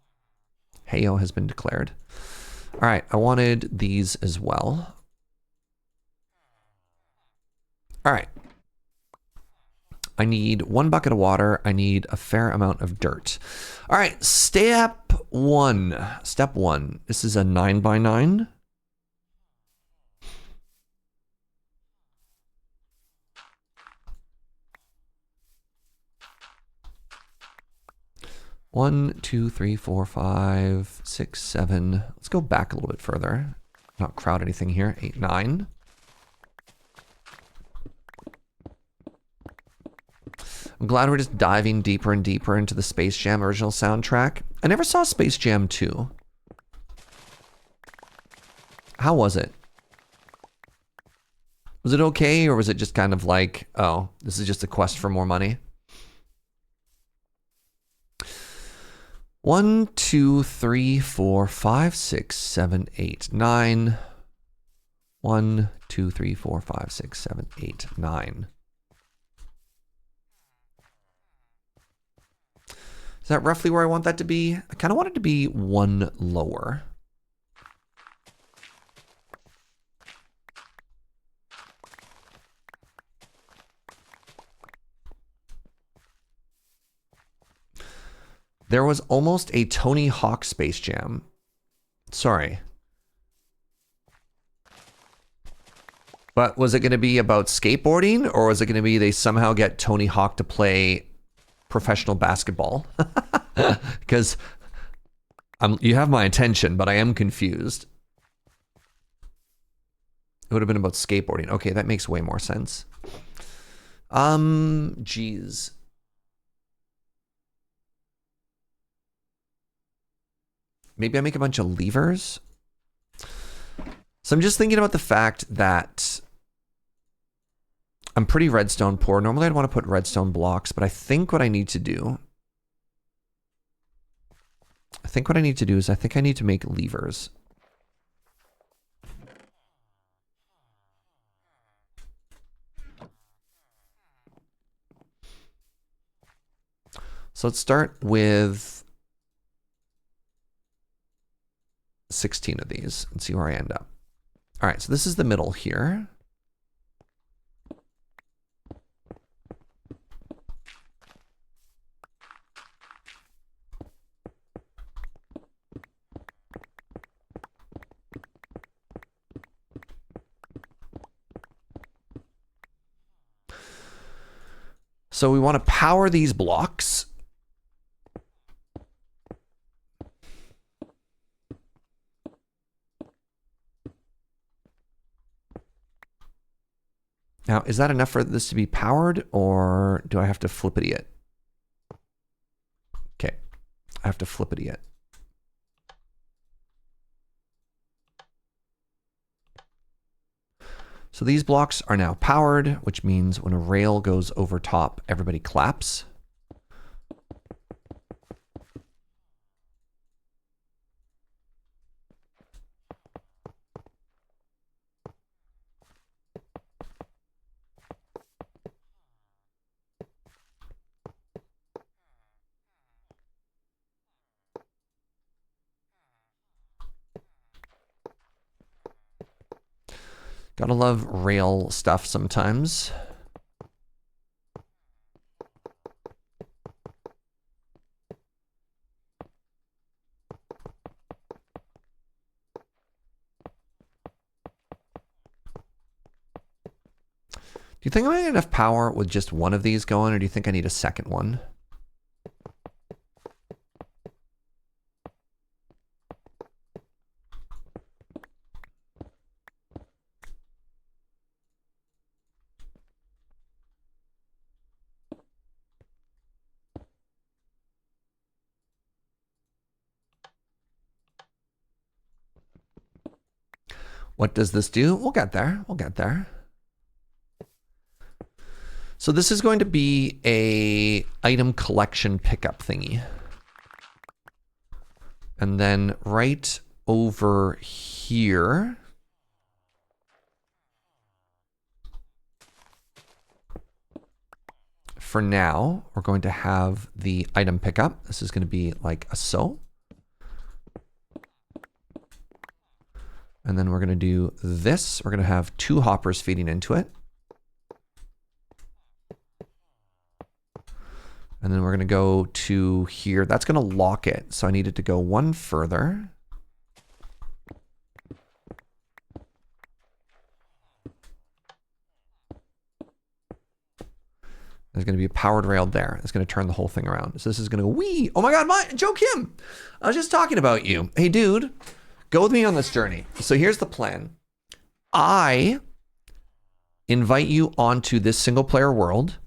Hey-oh has been declared. All right, I wanted these as well. All right. I need 1 bucket of water. I need a fair amount of dirt. All right, step 1. Step 1. This is a 9x9. One, two, three, four, five, six, seven. Let's go back a little bit further. Not crowd anything here. 8, 9. I'm glad we're just diving deeper and deeper into the Space Jam original soundtrack. I never saw Space Jam 2. How was it? Was it okay, or was it just kind of like, oh, this is just a quest for more money? 1, 2, 3, 4, 5, 6, 7, 8, 9. 1, 2, 3, 4, 5, 6, 7, 8, 9. Is that roughly where I want that to be? I kind of want it to be 1 lower. There was almost a Tony Hawk Space Jam. Sorry. But was it going to be about skateboarding, or was it going to be they somehow get Tony Hawk to play professional basketball? Because you have my attention, but I am confused. It would have been about skateboarding. Okay, that makes way more sense. Geez. Maybe I make a bunch of levers. So I'm just thinking about the fact that I'm pretty redstone poor. Normally I'd want to put redstone blocks, but I think what I need to do... I think I need to make levers. So let's start with 16 of these and see where I end up. All right, so this is the middle here. So we want to power these blocks. Now, is that enough for this to be powered, or do I have to flippity it? Okay, I have to flippity it. So these blocks are now powered, which means when a rail goes over top, everybody claps. Gotta love rail stuff sometimes. Do you think I have enough power with just one of these going, or do you think I need a second one? What does this do? We'll get there. We'll get there. So this is going to be a item collection pickup thingy. And then right over here, for now, we're going to have the item pickup. This is going to be like a so. And then we're going to do this. We're going to have 2 hoppers feeding into it. And then we're going to go to here. That's going to lock it. So I need it to go one further. There's going to be a powered rail there. It's going to turn the whole thing around. So this is going to go wee. Oh my God, Joe Kim. I was just talking about you. Hey, dude. Go with me on this journey. So here's the plan. I invite you onto this single player world,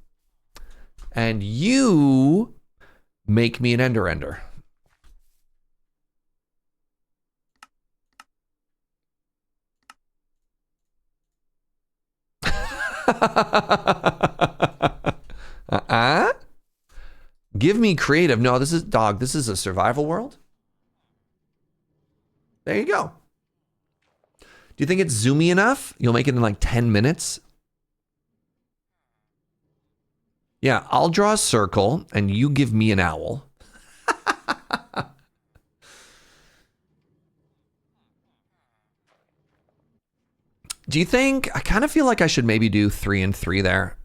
and you make me an ender. Give me creative. No, this is dog. This is a survival world. There you go. Do you think it's zoomy enough? You'll make it in like 10 minutes. Yeah, I'll draw a circle and you give me an owl. Do you think, I kind of feel like I should maybe do 3 and 3 there.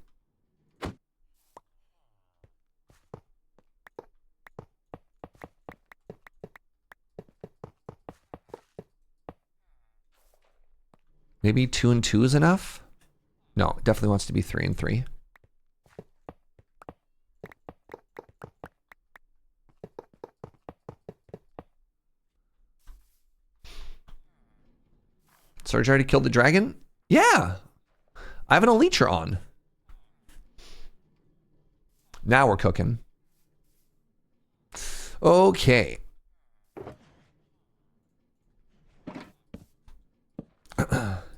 Maybe 2 and 2 is enough? No, it definitely wants to be 3 and 3. Surge already killed the dragon? Yeah. I have an Elytra on. Now we're cooking. Okay.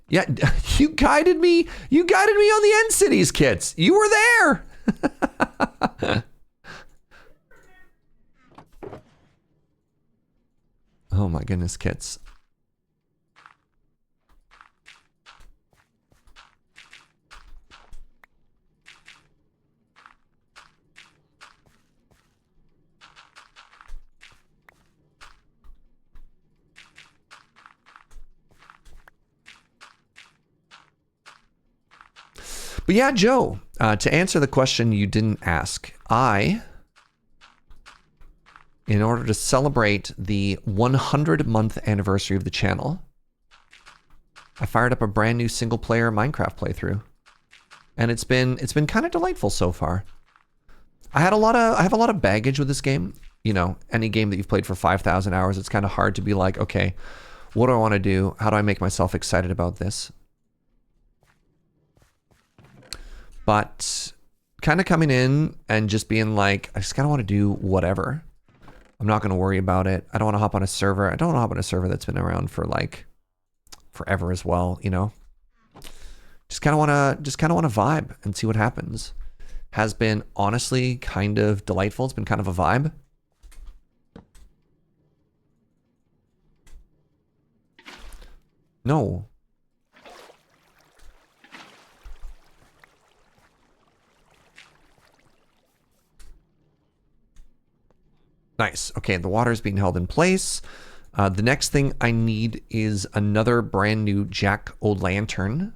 Yeah, you guided me. You guided me on the End Cities kits. You were there. Oh my goodness, kits. But yeah, Joe, to answer the question you didn't ask, in order to celebrate the 100-month anniversary of the channel, I fired up a brand new single-player Minecraft playthrough, and it's been kind of delightful so far. I have a lot of baggage with this game. You know, any game that you've played for 5,000 hours, it's kind of hard to be like, okay, what do I want to do? How do I make myself excited about this? But kind of coming in and just being like, I just kind of want to do whatever. I'm not going to worry about it. I don't want to hop on a server. I don't want to hop on a server that's been around for like forever as well, you know? Just kind of want to vibe and see what happens. Has been honestly kind of delightful. It's been kind of a vibe. No. Nice. Okay, the water is being held in place. The next thing I need is another brand new jack-o'-lantern.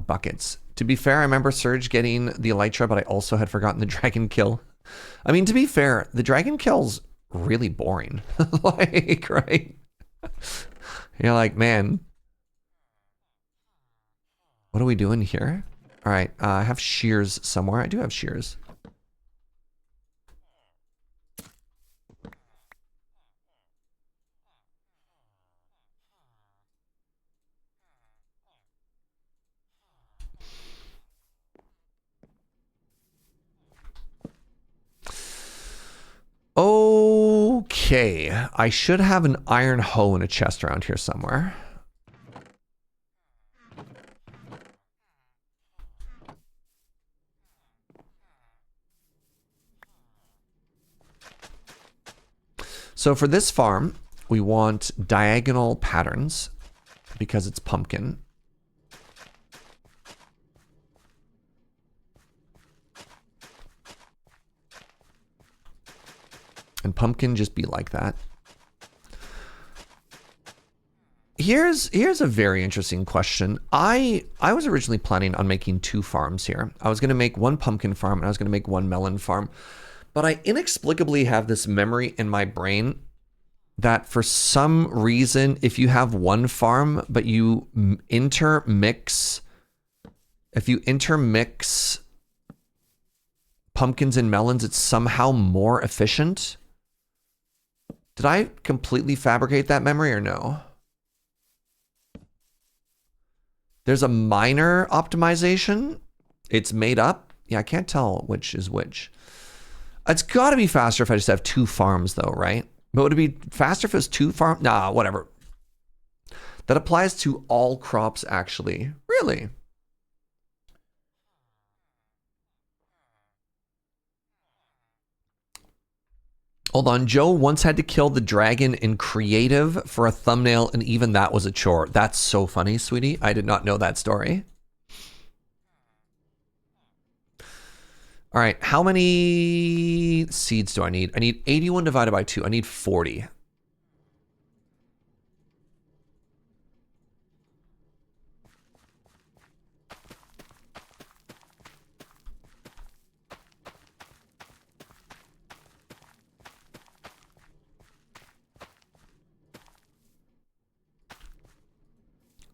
Buckets. To be fair, I remember Surge getting the Elytra, but I also had forgotten the dragon kill. I mean, to be fair, the dragon kill's really boring. Like, right? You're like, man, what are we doing here? All right, I have shears somewhere. I do have shears. Okay, I should have an iron hoe in a chest around here somewhere. So for this farm, we want diagonal patterns because it's pumpkin. And pumpkin just be like that. Here's a very interesting question. I was originally planning on making 2 farms here. I was going to make 1 pumpkin farm and I was going to make 1 melon farm. But I inexplicably have this memory in my brain that for some reason, if you have 1 farm, but you intermix pumpkins and melons, it's somehow more efficient. Did I completely fabricate that memory or no? There's a minor optimization. It's made up. Yeah, I can't tell which is which. It's got to be faster if I just have 2 farms though, right? But would it be faster if it was 2 farms? Nah, whatever. That applies to all crops actually. Really? Hold on, Joe once had to kill the dragon in creative for a thumbnail, and even that was a chore. That's so funny, sweetie. I did not know that story. All right, how many seeds do I need? I need 81 divided by 2. I need 40.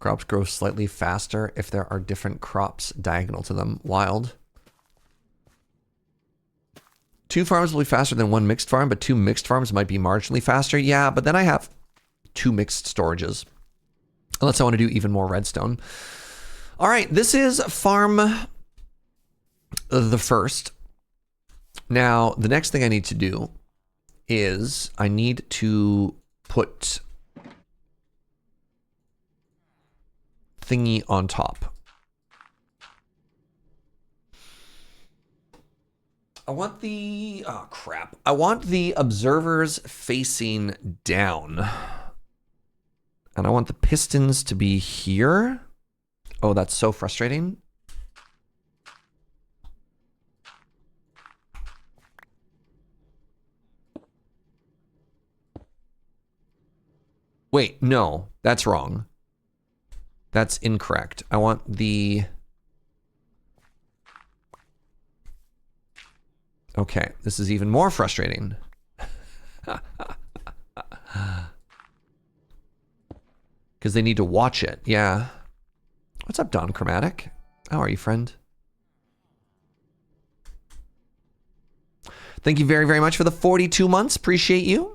Crops grow slightly faster if there are different crops diagonal to them. Wild. 2 farms will be faster than 1 mixed farm, but 2 mixed farms might be marginally faster. Yeah, but then I have 2 mixed storages. Unless I want to do even more redstone. All right, this is farm the first. Now, the next thing I need to do is I need to put thingy on top. I want the, oh crap. I want the observers facing down. And I want the pistons to be here. Oh, that's so frustrating. Wait, no, that's wrong. That's incorrect. I want the... Okay, this is even more frustrating. Because they need to watch it, yeah. What's up, Don Chromatic? How are you, friend? Thank you very, very much for the 42 months. Appreciate you.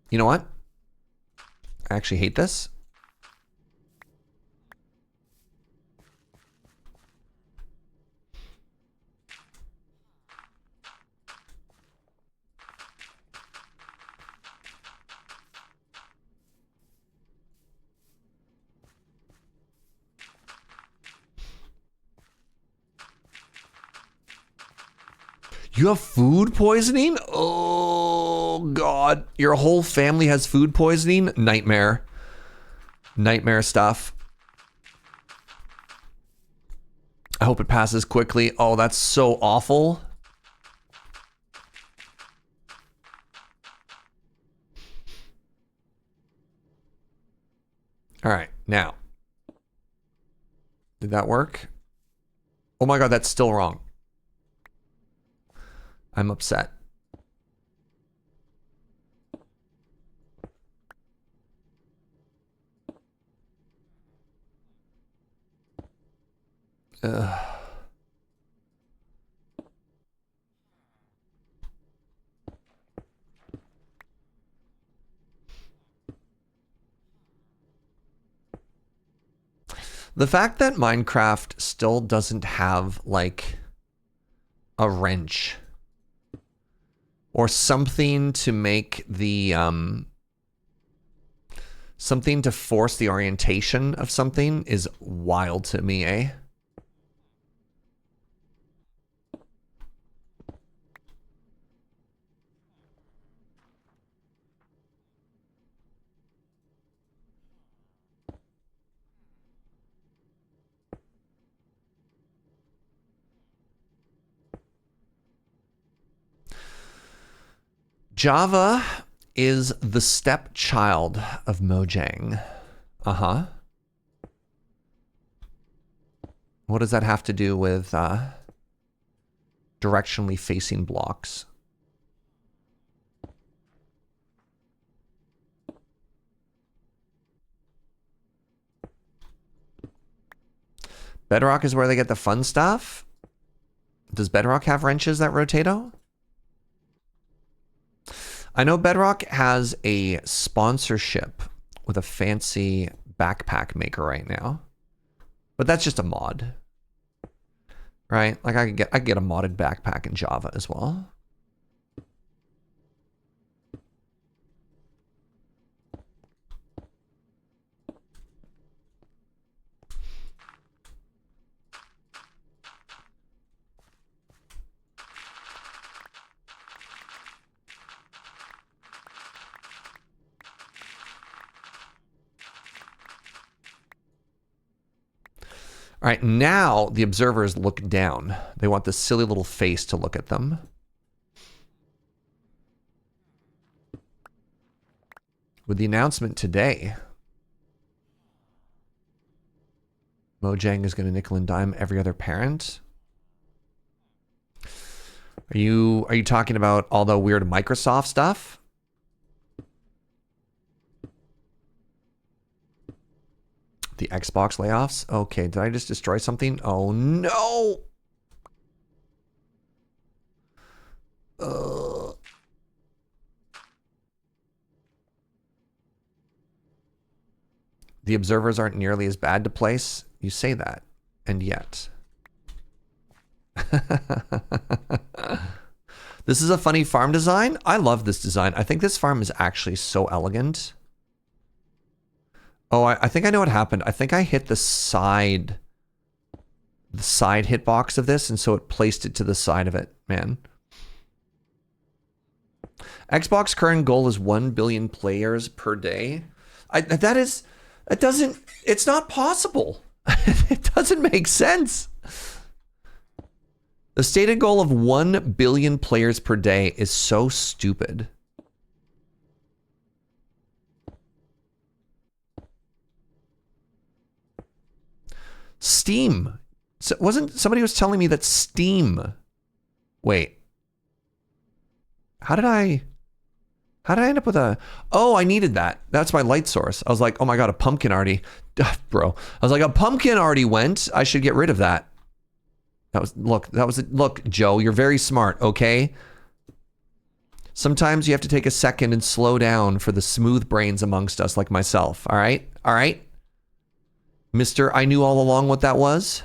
You know what? I actually hate this. You have food poisoning? Oh, God. Your whole family has food poisoning? Nightmare. Nightmare stuff. I hope it passes quickly. Oh, that's so awful. All right, now. Did that work? Oh my God, that's still wrong. I'm upset. Ugh. The fact that Minecraft still doesn't have, like, a wrench or something to make the, something to force the orientation of something is wild to me, eh? Java is the stepchild of Mojang. Uh-huh. What does that have to do with directionally facing blocks? Bedrock is where they get the fun stuff. Does Bedrock have wrenches that rotato? I know Bedrock has a sponsorship with a fancy backpack maker right now, but that's just a mod, right? Like I could get a modded backpack in Java as well. All right, now the observers look down. They want this silly little face to look at them. With the announcement today, Mojang is going to nickel and dime every other parent. Are you talking about all the weird Microsoft stuff? The Xbox layoffs? Okay, did I just destroy something? Oh no! The observers aren't nearly as bad to place. You say that, and yet. This is a funny farm design. I love this design. I think this farm is actually so elegant. Oh, I think I know what happened. I think I hit the side hitbox of this, and so it placed it to the side of it, man. Xbox current goal is 1 billion players per day. It's not possible. It doesn't make sense. The stated goal of 1 billion players per day is so stupid. Steam. So somebody was telling me that Steam. Wait. How did I end up with a... Oh, I needed that. That's my light source. I was like, oh my God, a pumpkin already... Bro. I was like, a pumpkin already went. I should get rid of that. Look, Joe, you're very smart, okay? Sometimes you have to take a second and slow down for the smooth brains amongst us like myself, all right? All right? Mister, I knew all along what that was.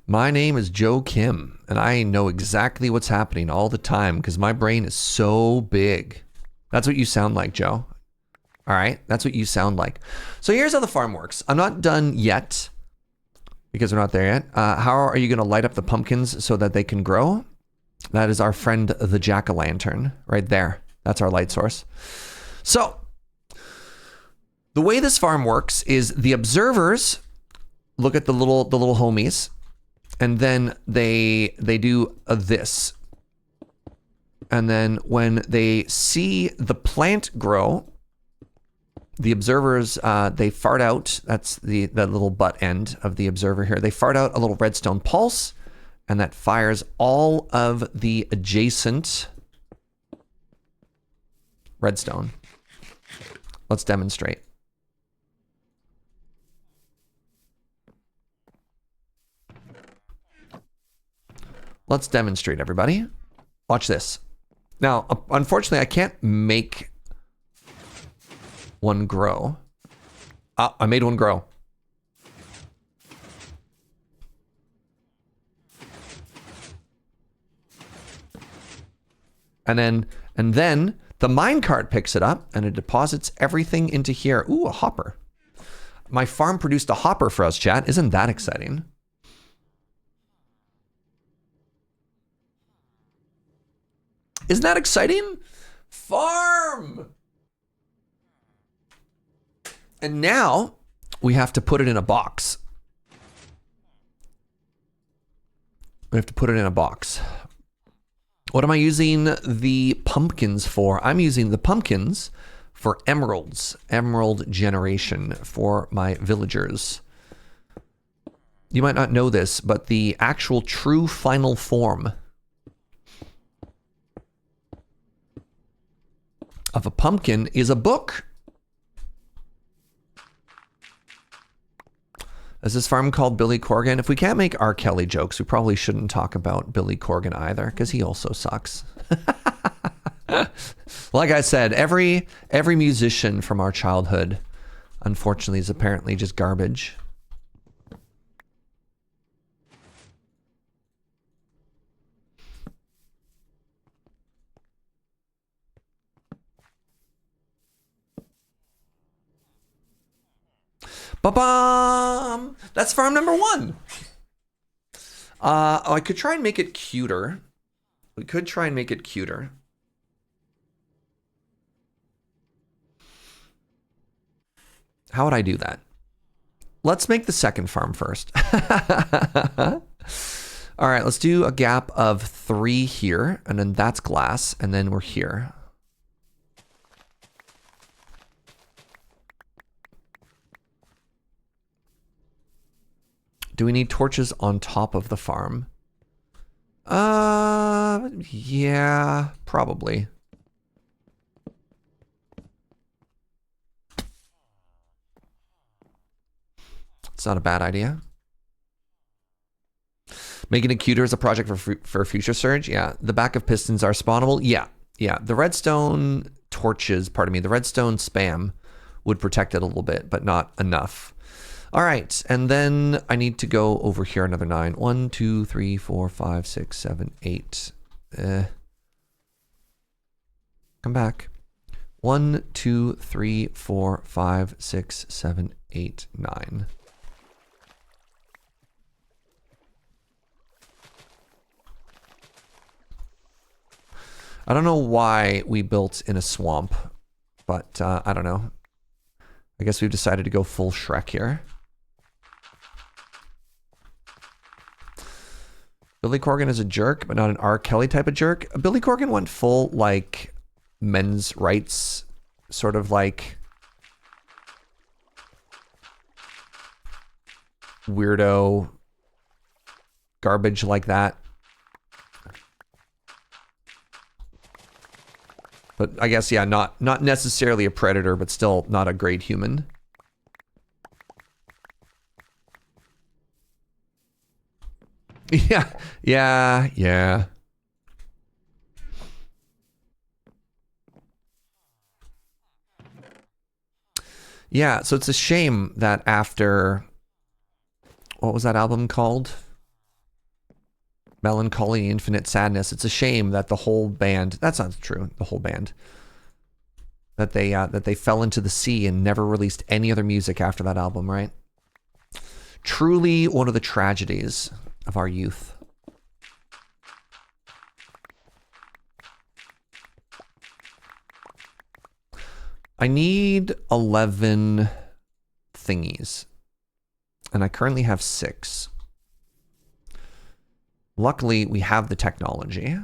My name is Joe Kim, and I know exactly what's happening all the time because my brain is so big. That's what you sound like, Joe. All right? That's what you sound like. So here's how the farm works. I'm not done yet because we're not there yet. How are you going to light up the pumpkins so that they can grow? That is our friend, the jack-o'-lantern, right there. That's our light source. So the way this farm works is the observers look at the little homies, and then they do this. And then when they see the plant grow, the observers, they fart out, that's the little butt end of the observer here. They fart out a little redstone pulse, and that fires all of the adjacent redstone. Let's demonstrate. Let's demonstrate, everybody. Watch this. Now, unfortunately, I can't make one grow. Ah, I made one grow. And then the minecart picks it up and it deposits everything into here. Ooh, a hopper. My farm produced a hopper for us, chat. Isn't that exciting? Isn't that exciting? Farm! And now we have to put it in a box. We have to put it in a box. What am I using the pumpkins for? I'm using the pumpkins for emeralds, emerald generation for my villagers. You might not know this, but the actual true final form of a pumpkin is a book. Is this farm called Billy Corgan? If we can't make R. Kelly jokes, we probably shouldn't talk about Billy Corgan either, because he also sucks. Like I said, every musician from our childhood, unfortunately, is apparently just garbage. Ba-bam! That's farm number 1. Oh, I could try and make it cuter. We could try and make it cuter. How would I do that? Let's make the second farm first. All right, let's do a gap of 3 here, and then that's glass, and then we're here. Do we need torches on top of the farm? Yeah, probably. It's not a bad idea. Making it cuter is a project for future surge. Yeah, the back of pistons are spawnable. Yeah, yeah. The redstone torches, pardon me, the redstone spam would protect it a little bit, but not enough. All right, and then I need to go over here another 9. 1, 2, 3, 4, 5, 6, 7, 8. Come back. 1, 2, 3, 4, 5, 6, 7, 8, 9. I don't know why we built in a swamp, but I don't know. I guess we've decided to go full Shrek here. Billy Corgan is a jerk, but not an R. Kelly type of jerk. Billy Corgan went full, like, men's rights, sort of like weirdo garbage like that. But I guess, yeah, not necessarily a predator, but still not a great human. Yeah, yeah, yeah. Yeah, so it's a shame that after, what was that album called? Melancholy, Infinite Sadness. It's a shame that the whole band, that's not true, the whole band, that they fell into the sea and never released any other music after that album, right? Truly one of the tragedies of our youth. I need 11 thingies, and I currently have 6. Luckily, we have the technology.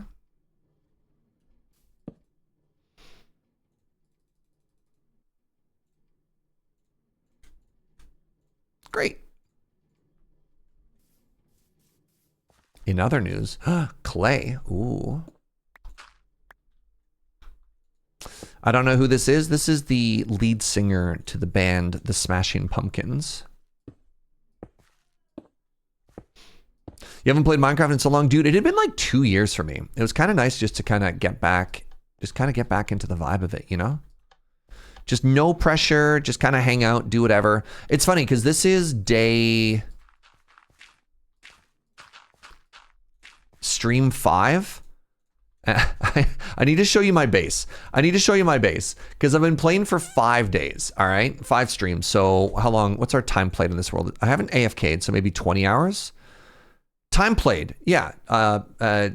Great. In other news, clay. Ooh. I don't know who this is. This is the lead singer to the band The Smashing Pumpkins. You haven't played Minecraft in so long, dude. It had been like 2 years for me. It was kind of nice just to kind of get back into the vibe of it, you know? Just no pressure, just kind of hang out, do whatever. It's funny because this is day stream 5. I need to show you my base. I need to show you my base because I've been playing for 5 days. All right, 5 streams. So how long? What's our time played in this world? I haven't AFK'd, so maybe 20 hours. Time played, yeah,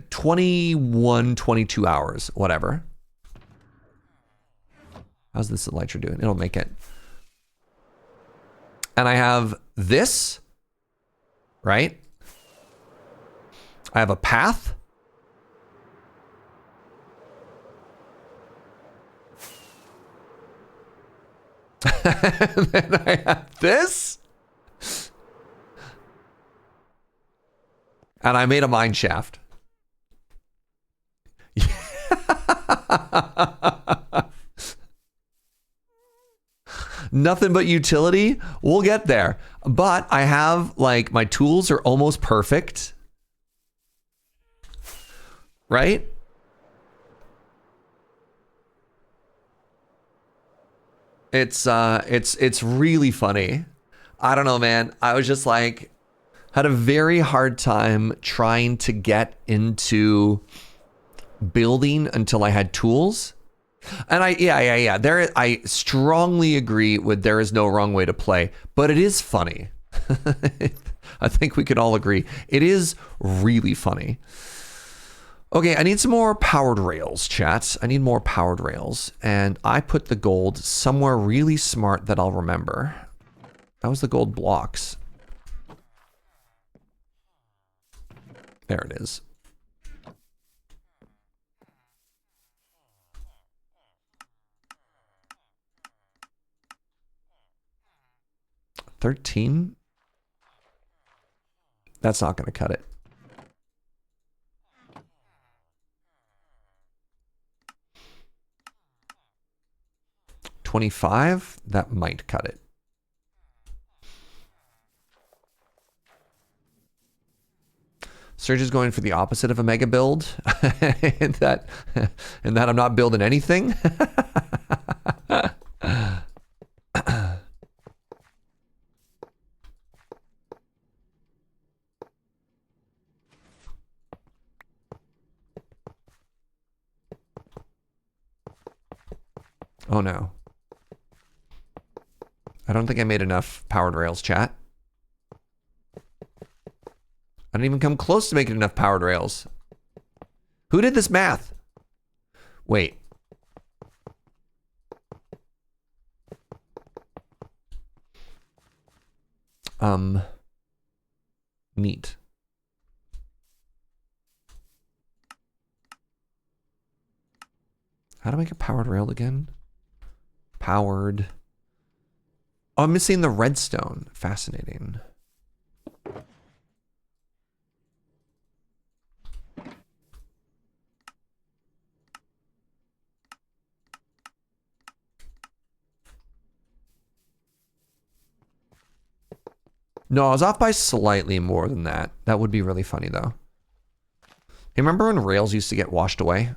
21, 22 hours, whatever. How's this elytra doing? It'll make it. And I have this, right? I have a path. And then I have this. And I made a mineshaft. Nothing but utility. We'll get there. But I have, like, my tools are almost perfect. Right? It's really funny. I don't know, man. I was just like, had a very hard time trying to get into building until I had tools. And yeah. I strongly agree with there is no wrong way to play, but it is funny. I think we can all agree. It is really funny. Okay, I need some more powered rails, chat. I need more powered rails. And I put the gold somewhere really smart that I'll remember. That was the gold blocks. There it is. $13? That's not going to cut it. $25? That might cut it. Serge is going for the opposite of a mega build. and that I'm not building anything. Oh no. I don't think I made enough powered rails, chat. I didn't even come close to making enough powered rails. Who did this math? Wait. Neat. How to make a powered rail again? Powered. Oh, I'm missing the redstone. Fascinating. No, I was off by slightly more than that. That would be really funny, though. Hey, remember when rails used to get washed away?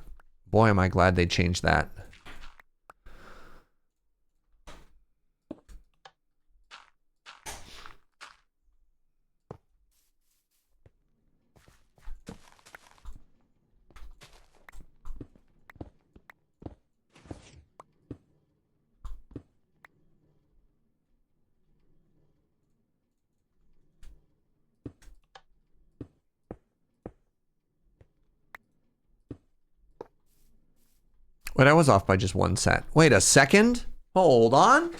Boy, am I glad they changed that. Wait, I was off by just one set. Wait a second. Hold on.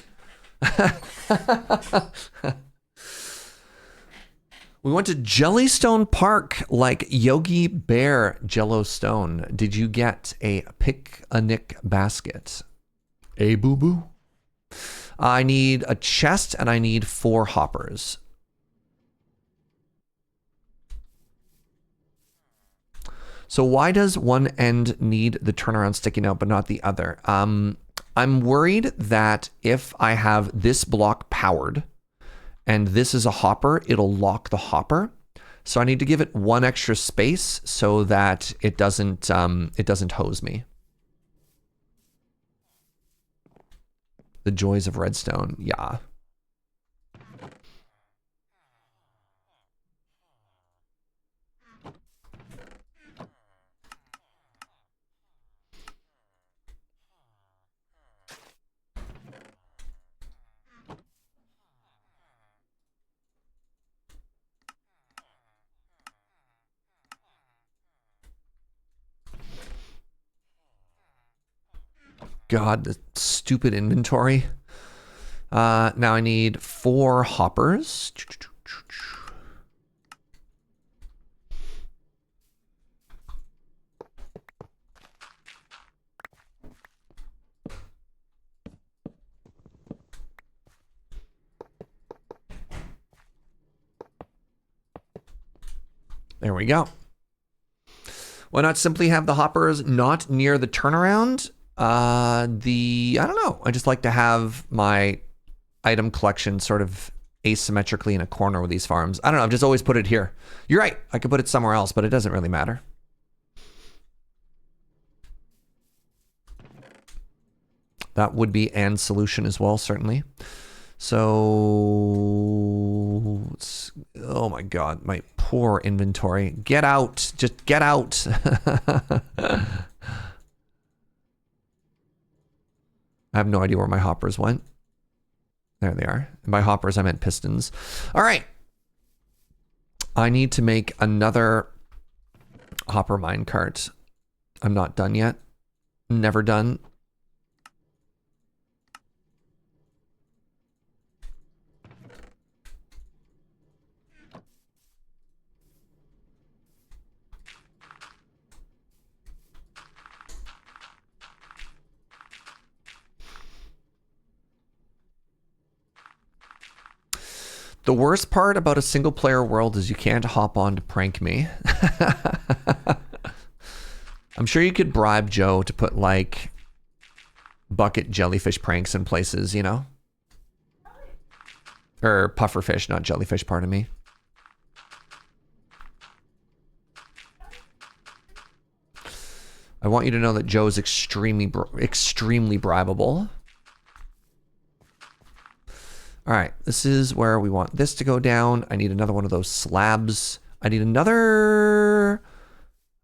We went to Jellystone Park like Yogi Bear Jellystone. Did you get a picnic basket? A boo-boo? I need a chest and I need 4 hoppers. So why does one end need the turnaround sticking out but not the other? I'm worried that if I have this block powered and this is a hopper, it'll lock the hopper. So I need to give it one extra space so that it doesn't hose me. The joys of redstone, yeah. God, the stupid inventory. Now I need 4 hoppers. There we go. Why not simply have the hoppers not near the turnaround? I don't know. I just like to have my item collection sort of asymmetrically in a corner with these farms. I don't know. I've just always put it here. You're right. I could put it somewhere else, but it doesn't really matter. That would be an solution as well, certainly. So, oh my God, my poor inventory. Get out, just get out. I have no idea where my hoppers went. There they are. And by hoppers, I meant pistons. All right. I need to make another hopper minecart. I'm not done yet. Never done. The worst part about a single player world is you can't hop on to prank me. I'm sure you could bribe Joe to put like bucket jellyfish pranks in places, you know? Or pufferfish, not jellyfish, pardon me. I want you to know that Joe's extremely bribable. All right, this is where we want this to go down. I need another one of those slabs. I need another.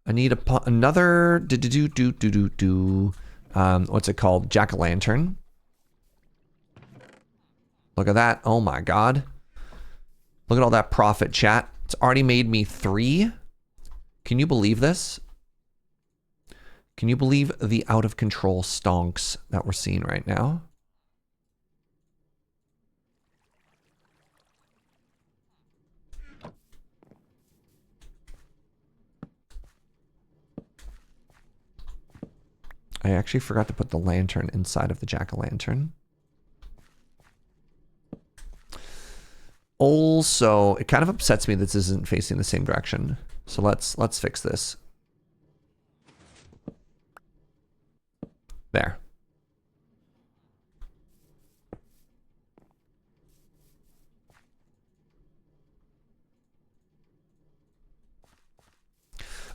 I need another. What's it called? Jack-o'-lantern. Look at that. Oh my God. Look at all that profit, chat. It's already made me 3. Can you believe this? Can you believe the out of control stonks that we're seeing right now? I actually forgot to put the lantern inside of the jack-o'-lantern. Also, it kind of upsets me that this isn't facing the same direction. So let's fix this. There.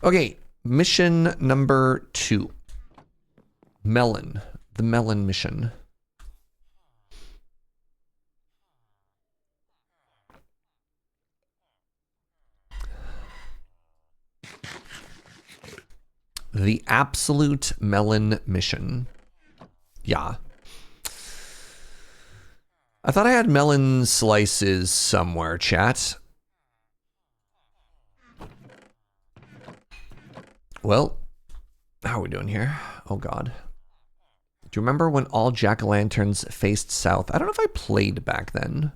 Okay, mission number 2. Melon, the Melon mission. The absolute Melon mission. Yeah. I thought I had melon slices somewhere, chat. Well, how are we doing here? Oh God. Do you remember when all jack-o'-lanterns faced south? I don't know if I played back then.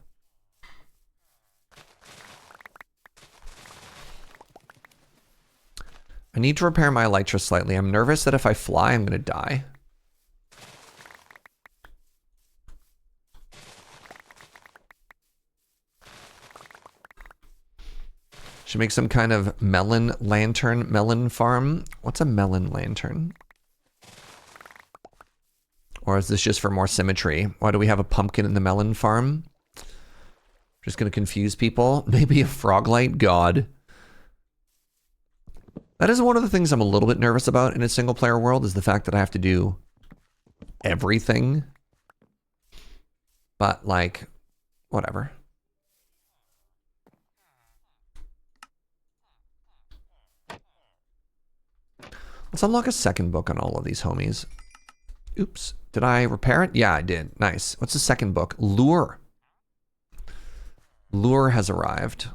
I need to repair my elytra slightly. I'm nervous that if I fly, I'm going to die. Should make some kind of melon lantern, melon farm. What's a melon lantern? Or is this just for more symmetry? Why do we have a pumpkin in the melon farm? Just gonna confuse people. Maybe a froglight god. That is one of the things I'm a little bit nervous about in a single player world, is the fact that I have to do everything. But like, whatever. Let's unlock a second book on all of these homies. Oops. Did I repair it? Yeah, I did. Nice. What's the second book? Lure. Lure has arrived.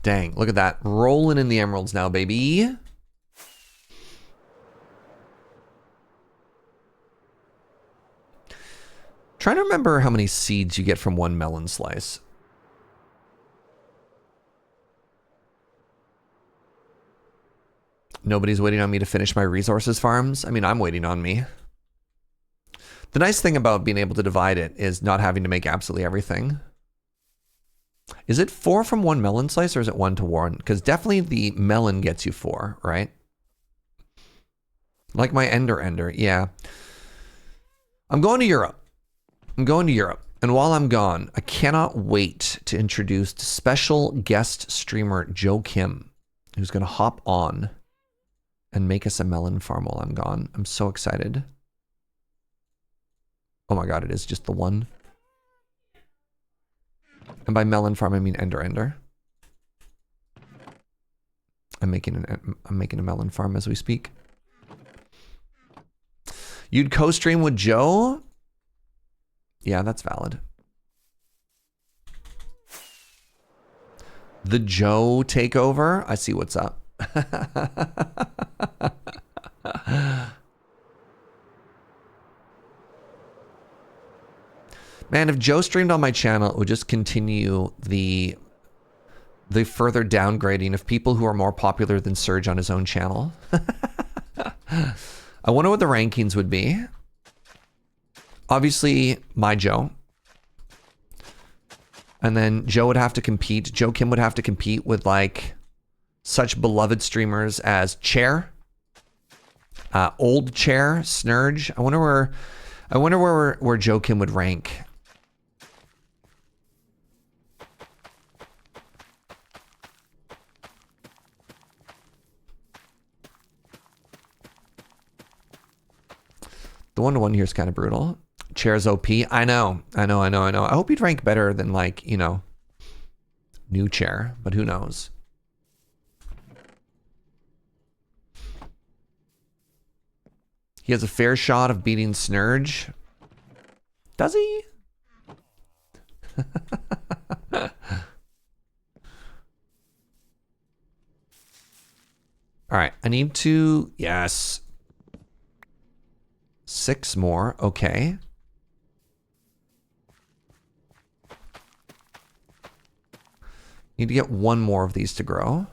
Dang, look at that. Rolling in the emeralds now, baby. Trying to remember how many seeds you get from one melon slice. Nobody's waiting on me to finish my resources farms. I mean, I'm waiting on me. The nice thing about being able to divide it is not having to make absolutely everything. Is it 4 from 1 melon slice or is it 1 to 1? Because definitely the melon gets you 4, right? Like my ender. Yeah. I'm going to Europe. And while I'm gone, I cannot wait to introduce special guest streamer Joe Kim, who's going to hop on and make us a melon farm while I'm gone. I'm so excited. Oh my god, it is just the one. And by melon farm, I mean ender. I'm making a melon farm as we speak. You'd co-stream with Joe? Yeah, that's valid. The Joe takeover? I see what's up. Man, if Joe streamed on my channel, it would just continue the further downgrading of people who are more popular than Surge on his own channel. I wonder what the rankings would be. Obviously, my Joe. And then Joe would have to compete. Joe Kim would have to compete with like such beloved streamers as Chair, Old Chair, Snurge. I wonder where Joe Kim would rank. The 1-to-1 here is kind of brutal. Chair's OP. I know. I hope he'd rank better than like, you know, new Chair, but who knows? He has a fair shot of beating Snurge. Does he? All right, I need to, yes. 6 more, okay. Need to get 1 more of these to grow.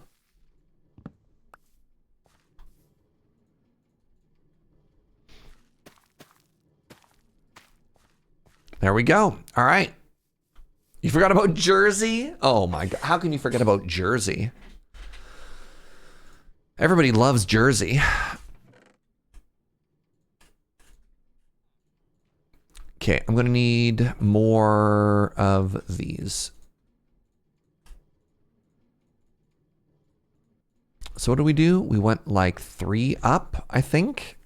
There we go. All right. You forgot about Jersey? Oh my God. How can you forget about Jersey? Everybody loves Jersey. Okay, I'm going to need more of these. So what do? We went like 3 up, I think.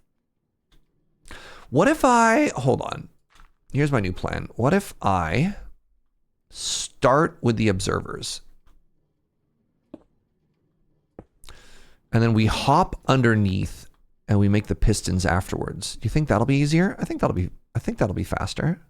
What if I, hold on. Here's my new plan. What if I start with the observers? And then we hop underneath and we make the pistons afterwards. Do you think that'll be easier? I think that'll be faster.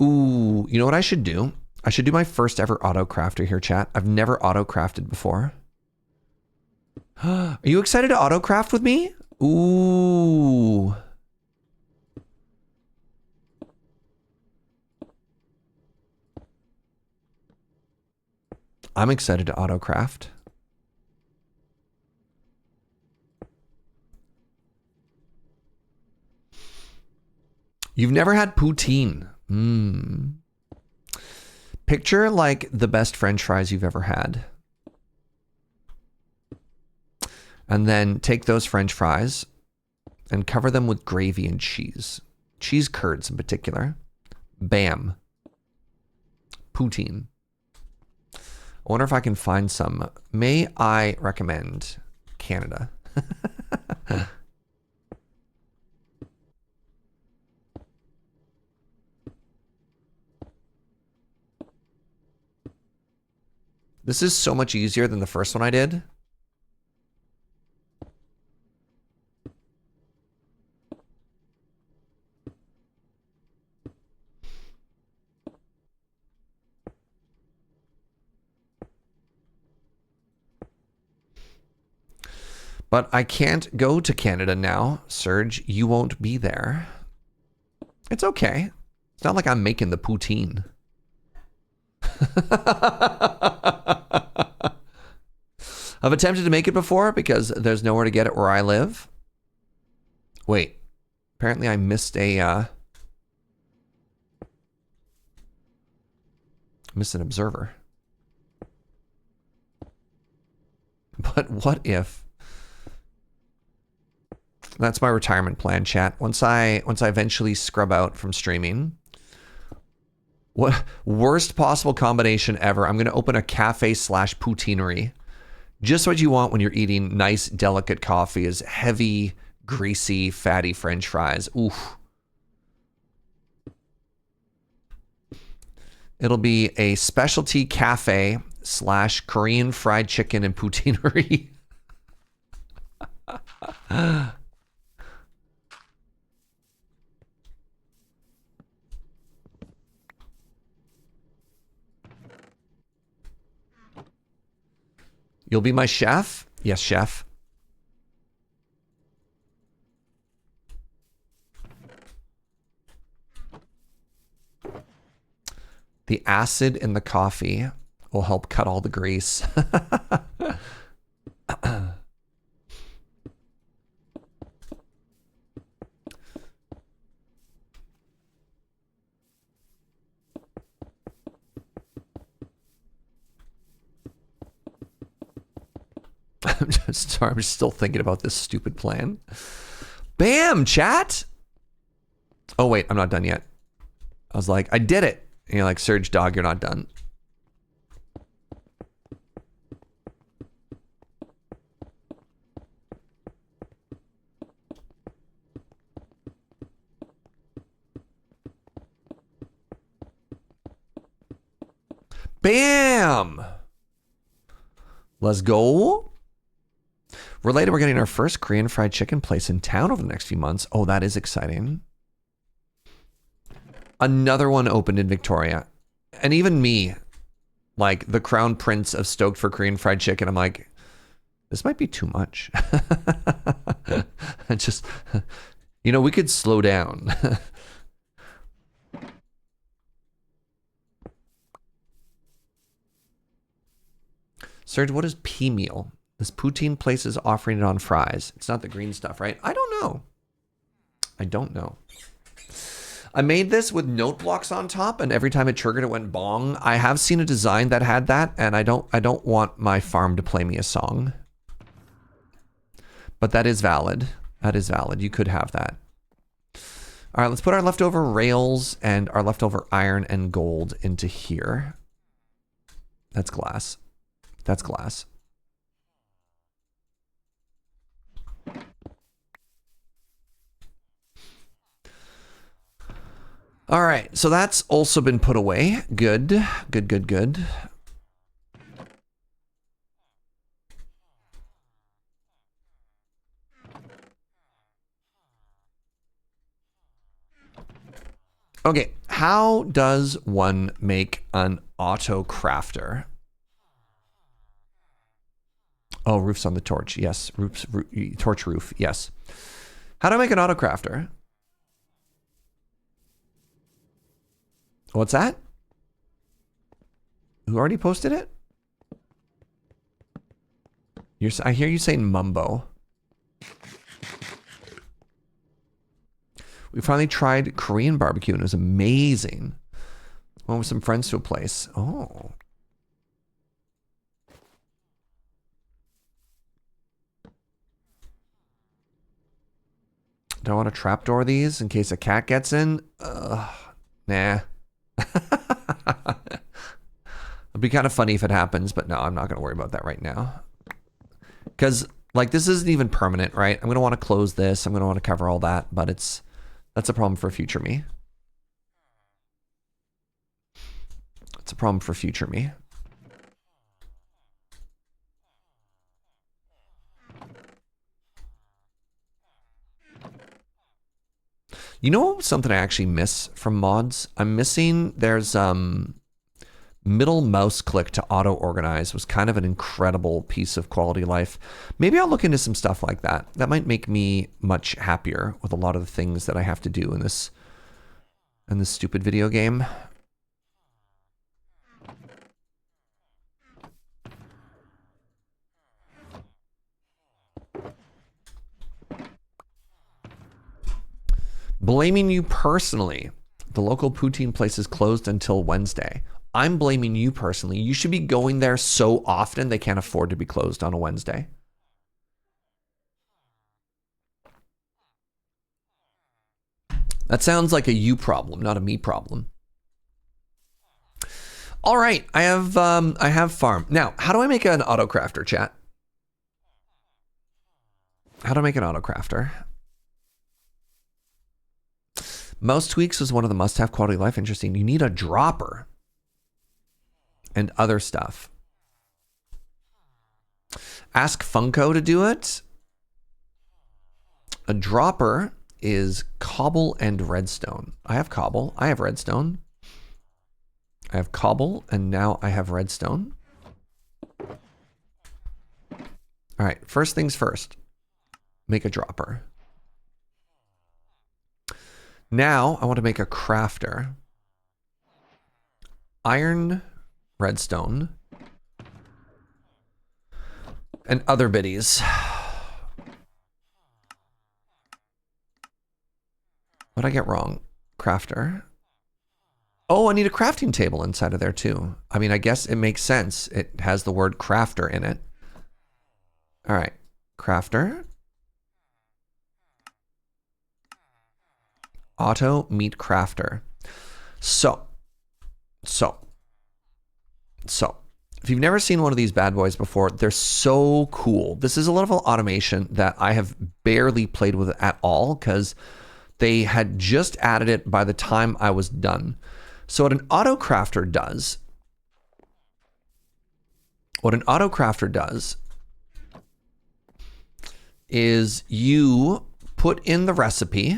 Ooh, you know what I should do? I should do my first ever auto crafter here, chat. I've never auto crafted before. Are you excited to auto craft with me? Ooh. I'm excited to auto craft. You've never had poutine. Picture like the best French fries you've ever had. And then take those French fries and cover them with gravy and cheese. Cheese curds in particular. Bam. Poutine. I wonder if I can find some. May I recommend Canada? This is so much easier than the first one I did. But I can't go to Canada now. Serge, you won't be there. It's okay. It's not like I'm making the poutine. I've attempted to make it before because there's nowhere to get it where I live. Wait. Apparently I missed a... missed an observer. But what if... That's my retirement plan, chat. Once I eventually scrub out from streaming, what worst possible combination ever? I'm going to open a cafe / poutineery. Just what you want when you're eating nice, delicate coffee is heavy, greasy, fatty French fries. Oof. It'll be a specialty cafe / Korean fried chicken and poutineery. You'll be my chef? Yes, chef. The acid in the coffee will help cut all the grease. I'm just still thinking about this stupid plan. Bam, chat. Oh, wait, I'm not done yet. I was like, I did it. And you're like, Serge, dog, you're not done. Bam. Let's go. Related, we're getting our first Korean fried chicken place in town over the next few months. Oh, that is exciting. Another one opened in Victoria. And even me, like the crown prince of stoked for Korean fried chicken, I'm like, this might be too much. Just, you know, we could slow down. Serge, what is pea meal? This poutine place is offering it on fries. It's not the green stuff, right? I don't know. I don't know. I made this with note blocks on top, and every time it triggered, it went bong. I have seen a design that had that, and I don't want my farm to play me a song. But that is valid. That is valid. You could have that. All right, let's put our leftover rails and our leftover iron and gold into here. That's glass. That's glass. All right, so that's also been put away. Good, good, good, good. Okay, how does one make an auto crafter? Oh, roof's on the torch. Yes, torch roof. Yes. How do I make an auto crafter? What's that? Who already posted it? I hear you saying mumbo. We finally tried Korean barbecue and it was amazing. Went with some friends to a place. Oh. Do I want to trapdoor these in case a cat gets in? Nah. It'd be kind of funny if it happens, but no, I'm not going to worry about that right now. Because, like, this isn't even permanent, right? I'm going to want to close this. I'm going to want to cover all that, but that's a problem for future me. It's a problem for future me. You know something I actually miss from mods? I'm missing, there's Middle mouse click to auto organize was kind of an incredible piece of quality life. Maybe I'll look into some stuff like that. That might make me much happier with a lot of the things that I have to do in this stupid video game. Blaming you personally. The local poutine place is closed until Wednesday. I'm blaming you personally. You should be going there so often they can't afford to be closed on a Wednesday. That sounds like a you problem, not a me problem. All right, I have farm. Now, how do I make an auto crafter, chat? How do I make an auto crafter? Mouse tweaks is one of the must-have quality of life. Interesting. You need a dropper and other stuff. Ask Funko to do it. A dropper is cobble and redstone. I have cobble. I have redstone. I have cobble, and now I have redstone. All right, first things first. Make a dropper. Now I want to make a crafter. Iron, redstone, and other biddies. What'd I get wrong? Crafter. Oh, I need a crafting table inside of there too. I mean, I guess it makes sense. It has the word crafter in it. All right, crafter. Auto meet crafter. So, if you've never seen one of these bad boys before, they're so cool. This is a level of automation that I have barely played with at all because they had just added it by the time I was done. So what an auto crafter does is you put in the recipe.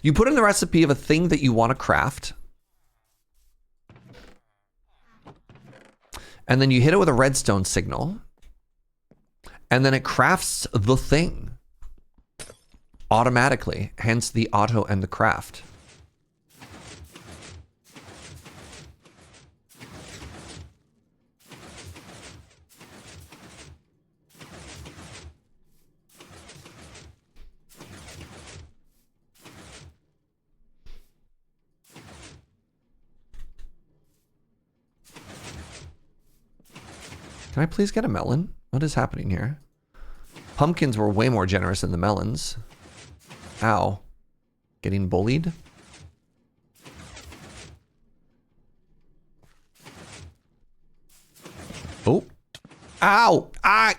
You put in the recipe of a thing that you want to craft. And then you hit it with a redstone signal. And then it crafts the thing automatically, hence the auto and the craft. Can I please get a melon? What is happening here? Pumpkins were way more generous than the melons. Ow. Getting bullied? Oh. Ow! Ah!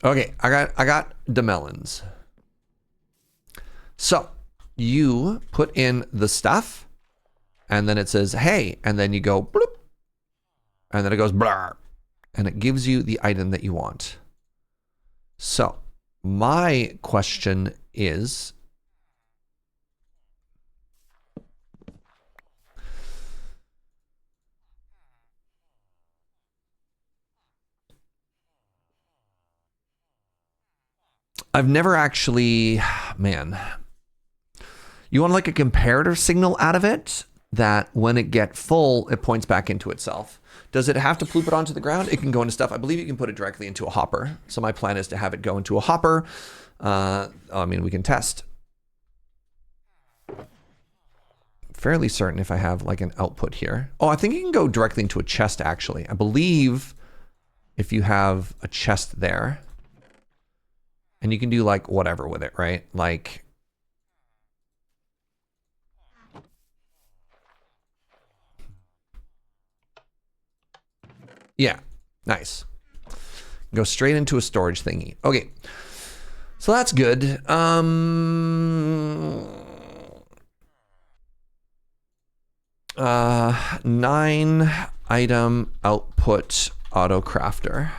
Okay, I got the melons. So you put in the stuff, and then it says, hey, and then you go bloop, and then it goes blah, and it gives you the item that you want. So my question is, I've never actually, man, you want like a comparator signal out of it that when it get full, it points back into itself. Does it have to ploop it onto the ground? It can go into stuff. I believe you can put it directly into a hopper. So my plan is to have it go into a hopper. I mean, we can test. Fairly certain if I have like an output here. Oh, I think you can go directly into a chest actually. I believe if you have a chest there, and you can do like whatever with it, right? Like, Yeah, nice. Go straight into a storage thingy. Okay, so that's good. 9 item output auto crafter.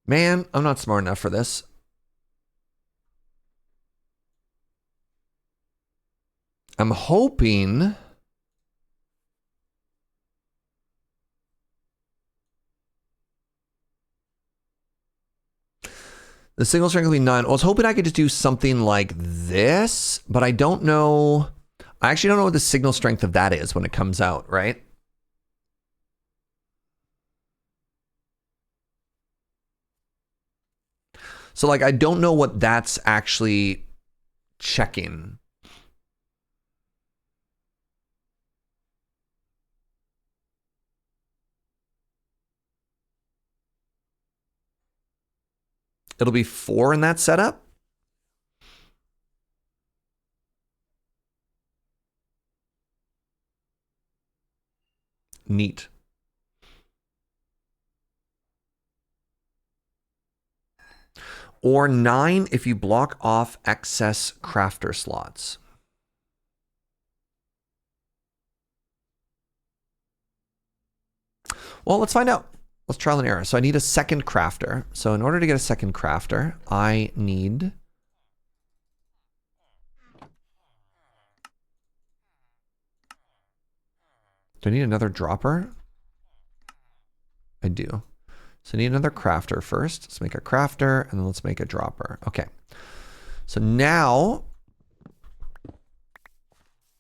Man, I'm not smart enough for this. I'm hoping the single strength will be 9. I was hoping I could just do something like this, but I don't know. I actually don't know what the signal strength of that is when it comes out, right? So like, I don't know what that's actually checking. It'll be 4 in that setup. Neat. Or 9 if you block off excess crafter slots. Well, let's find out. Let's trial and error. So I need a second crafter. So in order to get a second crafter, I need... Do I need another dropper? I do. So I need another crafter first. Let's make a crafter, and then let's make a dropper. Okay. So now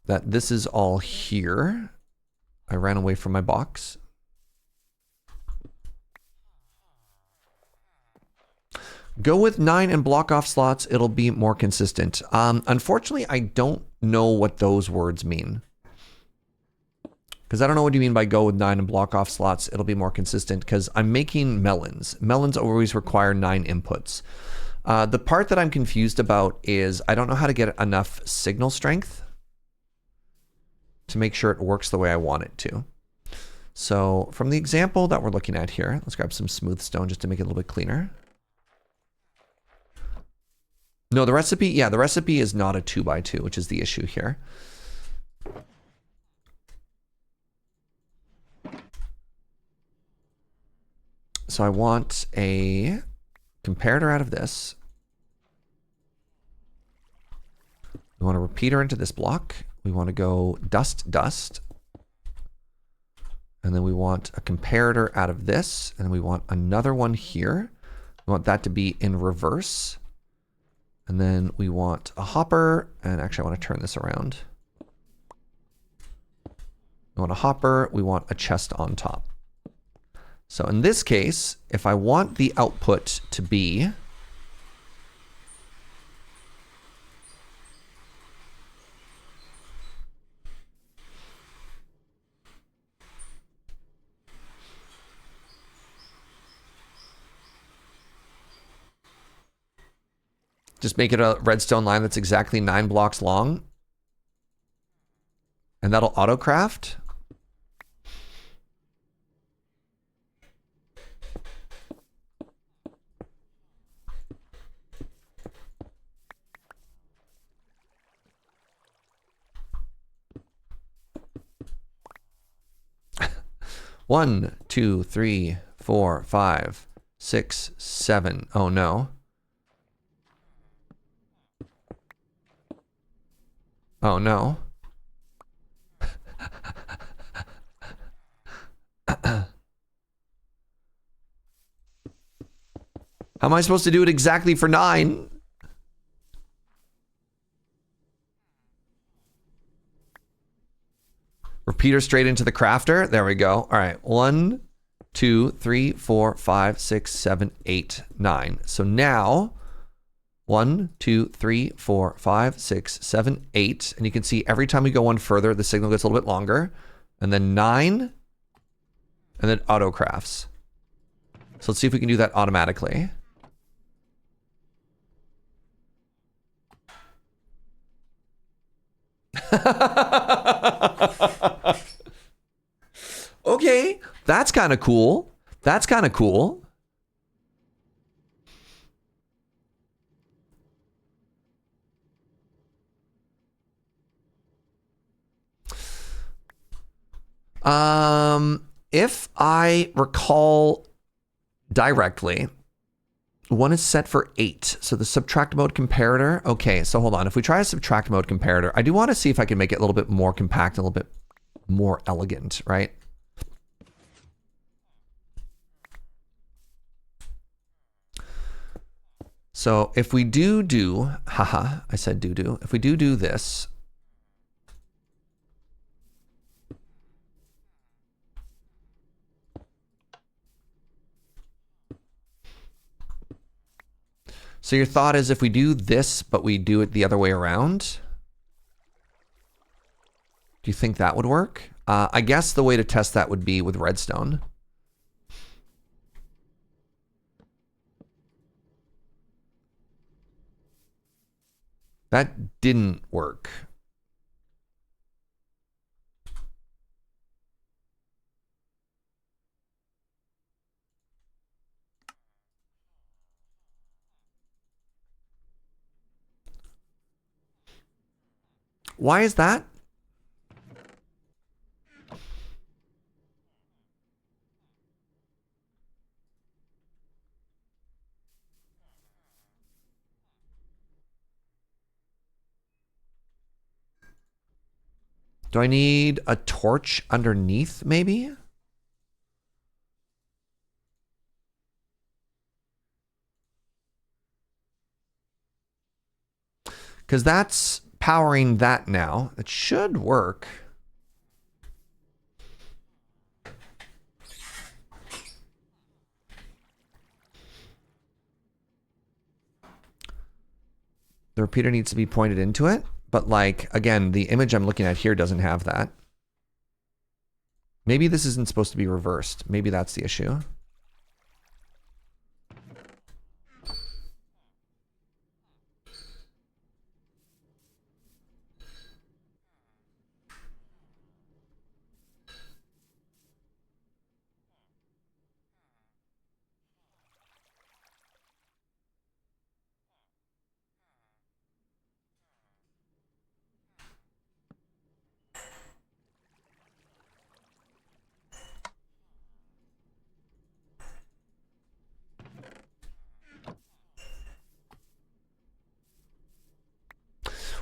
that this is all here, I ran away from my box. Go with 9 and block off slots. It'll be more consistent. Unfortunately, I don't know what those words mean. Because I don't know what you mean by go with 9 and block off slots. It'll be more consistent because I'm making melons. Melons always require 9 inputs. The part that I'm confused about is I don't know how to get enough signal strength to make sure it works the way I want it to. So from the example that we're looking at here, let's grab some smooth stone just to make it a little bit cleaner. No, the recipe, yeah, the recipe is not a 2x2, which is the issue here. So I want a comparator out of this. We want a repeater into this block. We want to go dust, dust. And then we want a comparator out of this. And we want another one here. We want that to be in reverse. And then we want a hopper. And actually, I want to turn this around. We want a hopper. We want a chest on top. So in this case, if I want the output to be just make it a redstone line that's exactly 9 blocks long, and that'll auto craft. One, two, three, 4, 5, 6, 7. Oh no. Oh no. How am I supposed to do it exactly for 9? repeater straight into the crafter. There we go. All right. 1, 2, 3, 4, 5, 6, 7, 8, 9. So now 1, 2, 3, 4, 5, 6, 7, 8. And you can see every time we go one further, the signal gets a little bit longer. And then 9. And then auto crafts. So let's see if we can do that automatically. Okay, that's kind of cool. That's kind of cool. If I recall directly, one is set for 8. So the subtract mode comparator. Okay, so hold on. If we try a subtract mode comparator, I do want to see if I can make it a little bit more compact, a little bit more elegant, right? So if we haha, I said do. If we do this, so your thought is if we do this, but we do it the other way around, do you think that would work? I guess the way to test that would be with redstone. That didn't work. Why is that? Do I need a torch underneath, maybe? Because that's powering that now. It should work. The repeater needs to be pointed into it. But like, again, the image I'm looking at here doesn't have that. Maybe this isn't supposed to be reversed. Maybe that's the issue.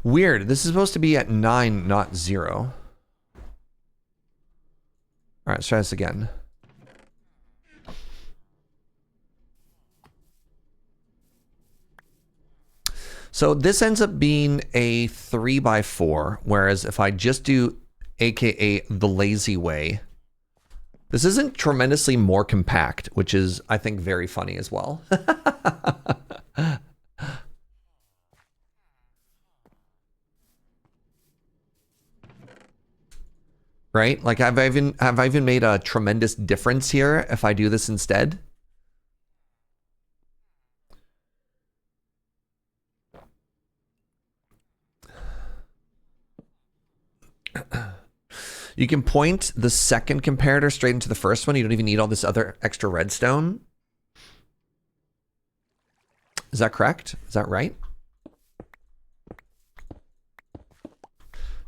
Weird. This is supposed to be at 9, not 0. All right, let's try this again. So this ends up being a 3x4, whereas if I just do AKA the lazy way, this isn't tremendously more compact, which is, I think, very funny as well. Right? Like, have I even made a tremendous difference here if I do this instead? You can point the second comparator straight into the first one. You don't even need all this other extra redstone. Is that correct? Is that right?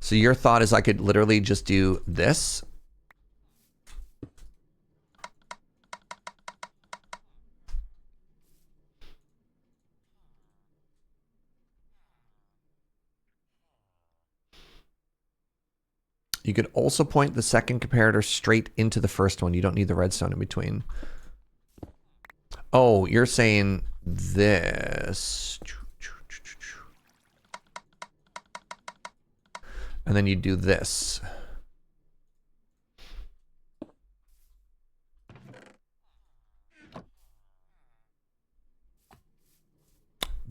So your thought is I could literally just do this. You could also point the second comparator straight into the first one. You don't need the redstone in between. Oh, you're saying this. And then you do this.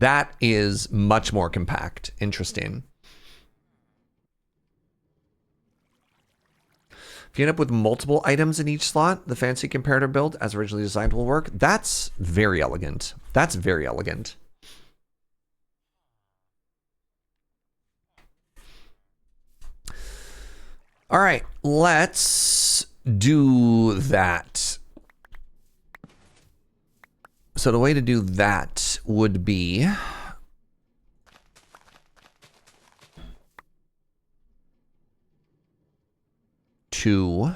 That is much more compact. Interesting. If you end up with multiple items in each slot, the fancy comparator build as originally designed will work. That's very elegant. That's very elegant. All right, let's do that. So the way to do that would be to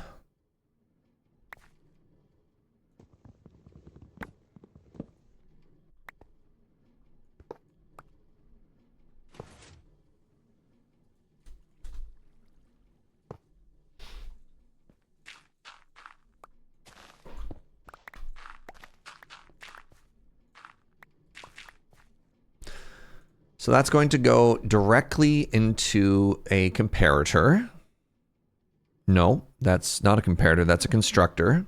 so that's going to go directly into a comparator. No, that's not a comparator. That's a constructor.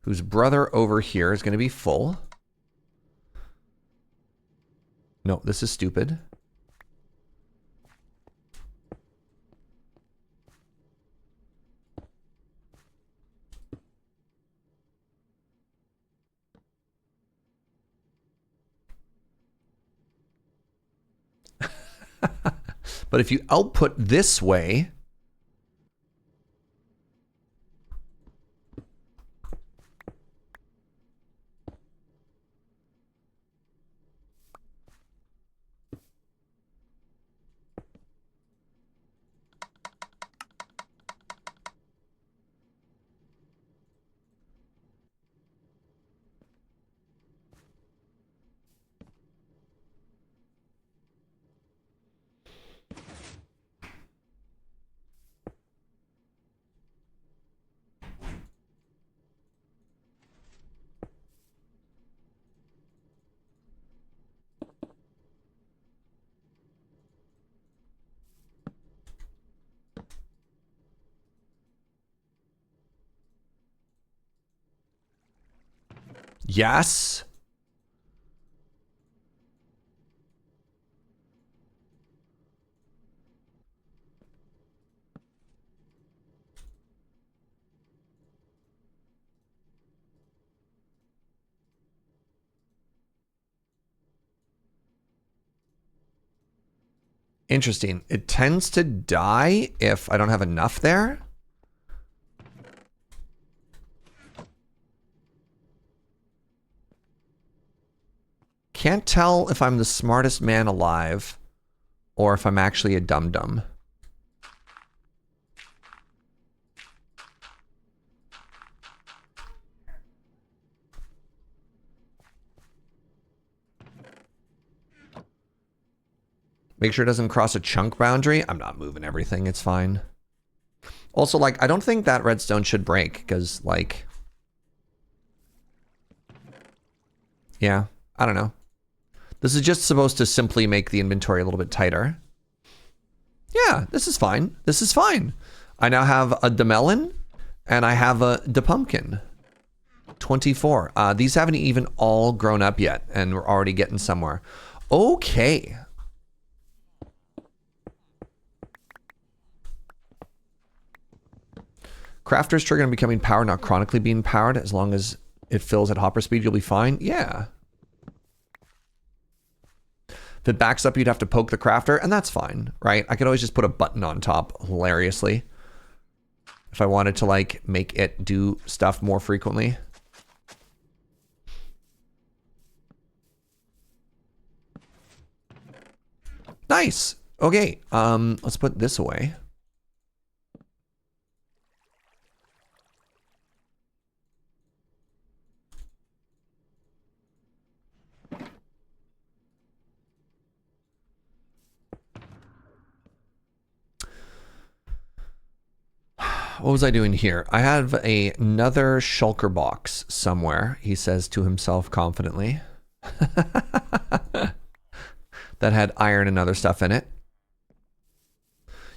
Whose brother over here is going to be full. No, this is stupid. But if you output this way, yes. Interesting. It tends to die if I don't have enough there. Can't tell if I'm the smartest man alive or if I'm actually a dum-dum. Make sure it doesn't cross a chunk boundary. I'm not moving everything. It's fine. Also, like, I don't think that redstone should break because, like... Yeah, I don't know. This is just supposed to simply make the inventory a little bit tighter. Yeah, this is fine. This is fine. I now have a Melon and I have a pumpkin. 24. These haven't even all grown up yet and we're already getting somewhere. Okay. Crafter's trigger on becoming powered, not chronically being powered. As long as it fills at hopper speed, you'll be fine. Yeah. If it backs up, you'd have to poke the crafter, and that's fine, right? I could always just put a button on top, hilariously. If I wanted to, like, make it do stuff more frequently. Nice. Okay, let's put this away. What was I doing here? I have another shulker box somewhere, he says to himself confidently. That had iron and other stuff in it.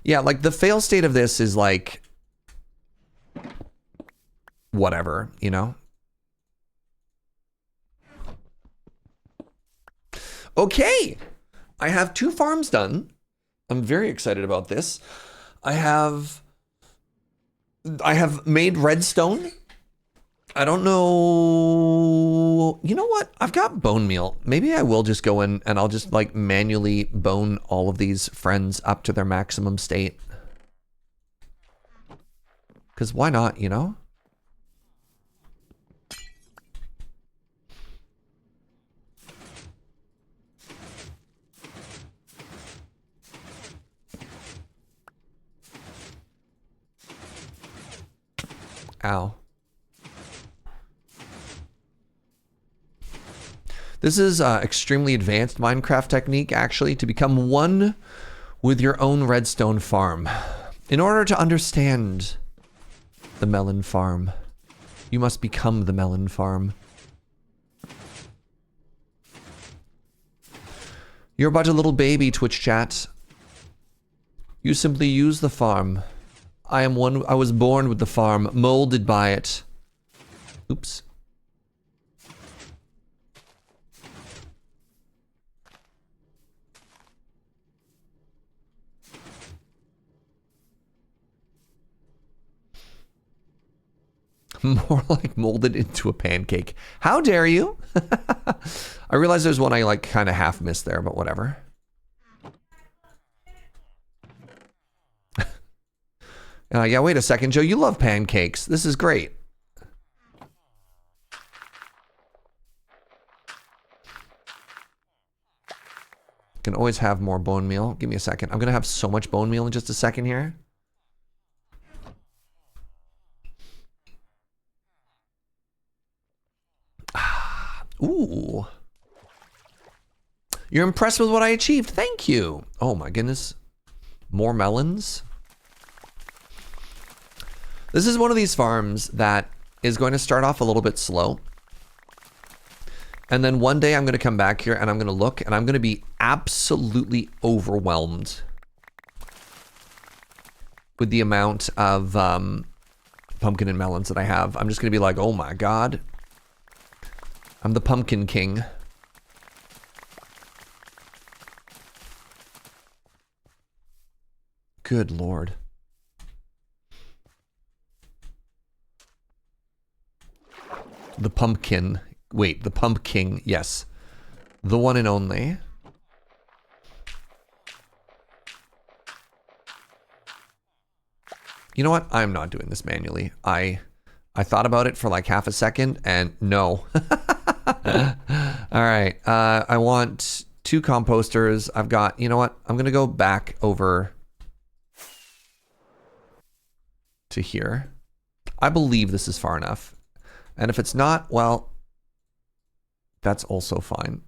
Yeah, like the fail state of this is like whatever, you know? Okay, I have 2 farms done. I'm very excited about this. I have made redstone. I don't know. You know what? I've got bone meal. Maybe I will just go in and I'll just like manually bone all of these friends up to their maximum state. Because why not, you know? Ow. This is extremely advanced Minecraft technique, actually, to become one with your own redstone farm. In order to understand the melon farm, you must become the melon farm. You're but a little baby, Twitch chat. You simply use the farm. I was born with the farm, molded by it. Oops. More like molded into a pancake. How dare you? I realize there's one I like kind of half missed there, but whatever. Yeah, wait a second, Joe. You love pancakes. This is great. Can always have more bone meal. Give me a second. I'm going to have so much bone meal in just a second here. Ooh. You're impressed with what I achieved. Thank you. Oh my goodness. More melons. This is one of these farms that is going to start off a little bit slow. And then one day I'm going to come back here and I'm going to look and I'm going to be absolutely overwhelmed with the amount of pumpkin and melons that I have. I'm just going to be like, oh my God. I'm the pumpkin king. Good Lord. The pumpkin. Wait, the pumpkin. Yes. The one and only. You know what? I'm not doing this manually. I thought about it for like half a second and no. All right. I want 2 composters. I've got, you know what? I'm going to go back over to here. I believe this is far enough. And if it's not, well, that's also fine.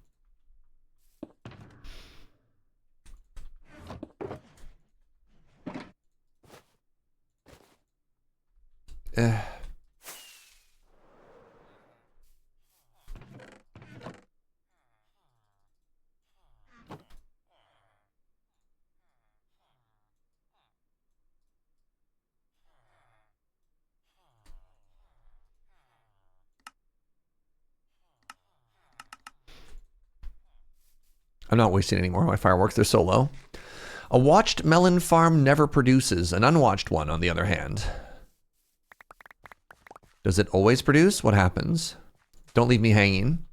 I'm not wasting any more of my fireworks. They're so low. A watched melon farm never produces. An unwatched one, on the other hand. Does it always produce? What happens? Don't leave me hanging.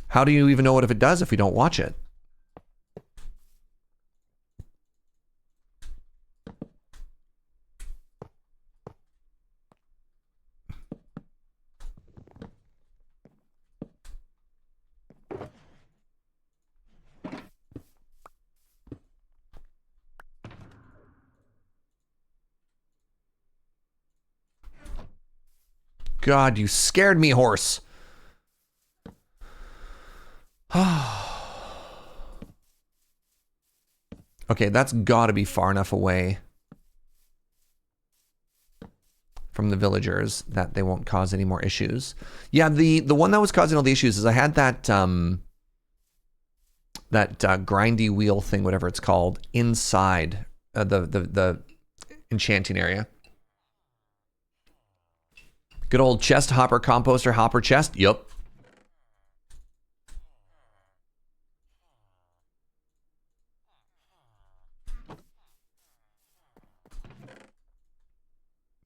How do you even know what if it does if we don't watch it? God, you scared me, horse. Okay, that's gotta be far enough away from the villagers that they won't cause any more issues. Yeah, the one that was causing all the issues is I had that grindy wheel thing, whatever it's called, inside the enchanting area. Good old chest hopper, composter, hopper chest. Yup.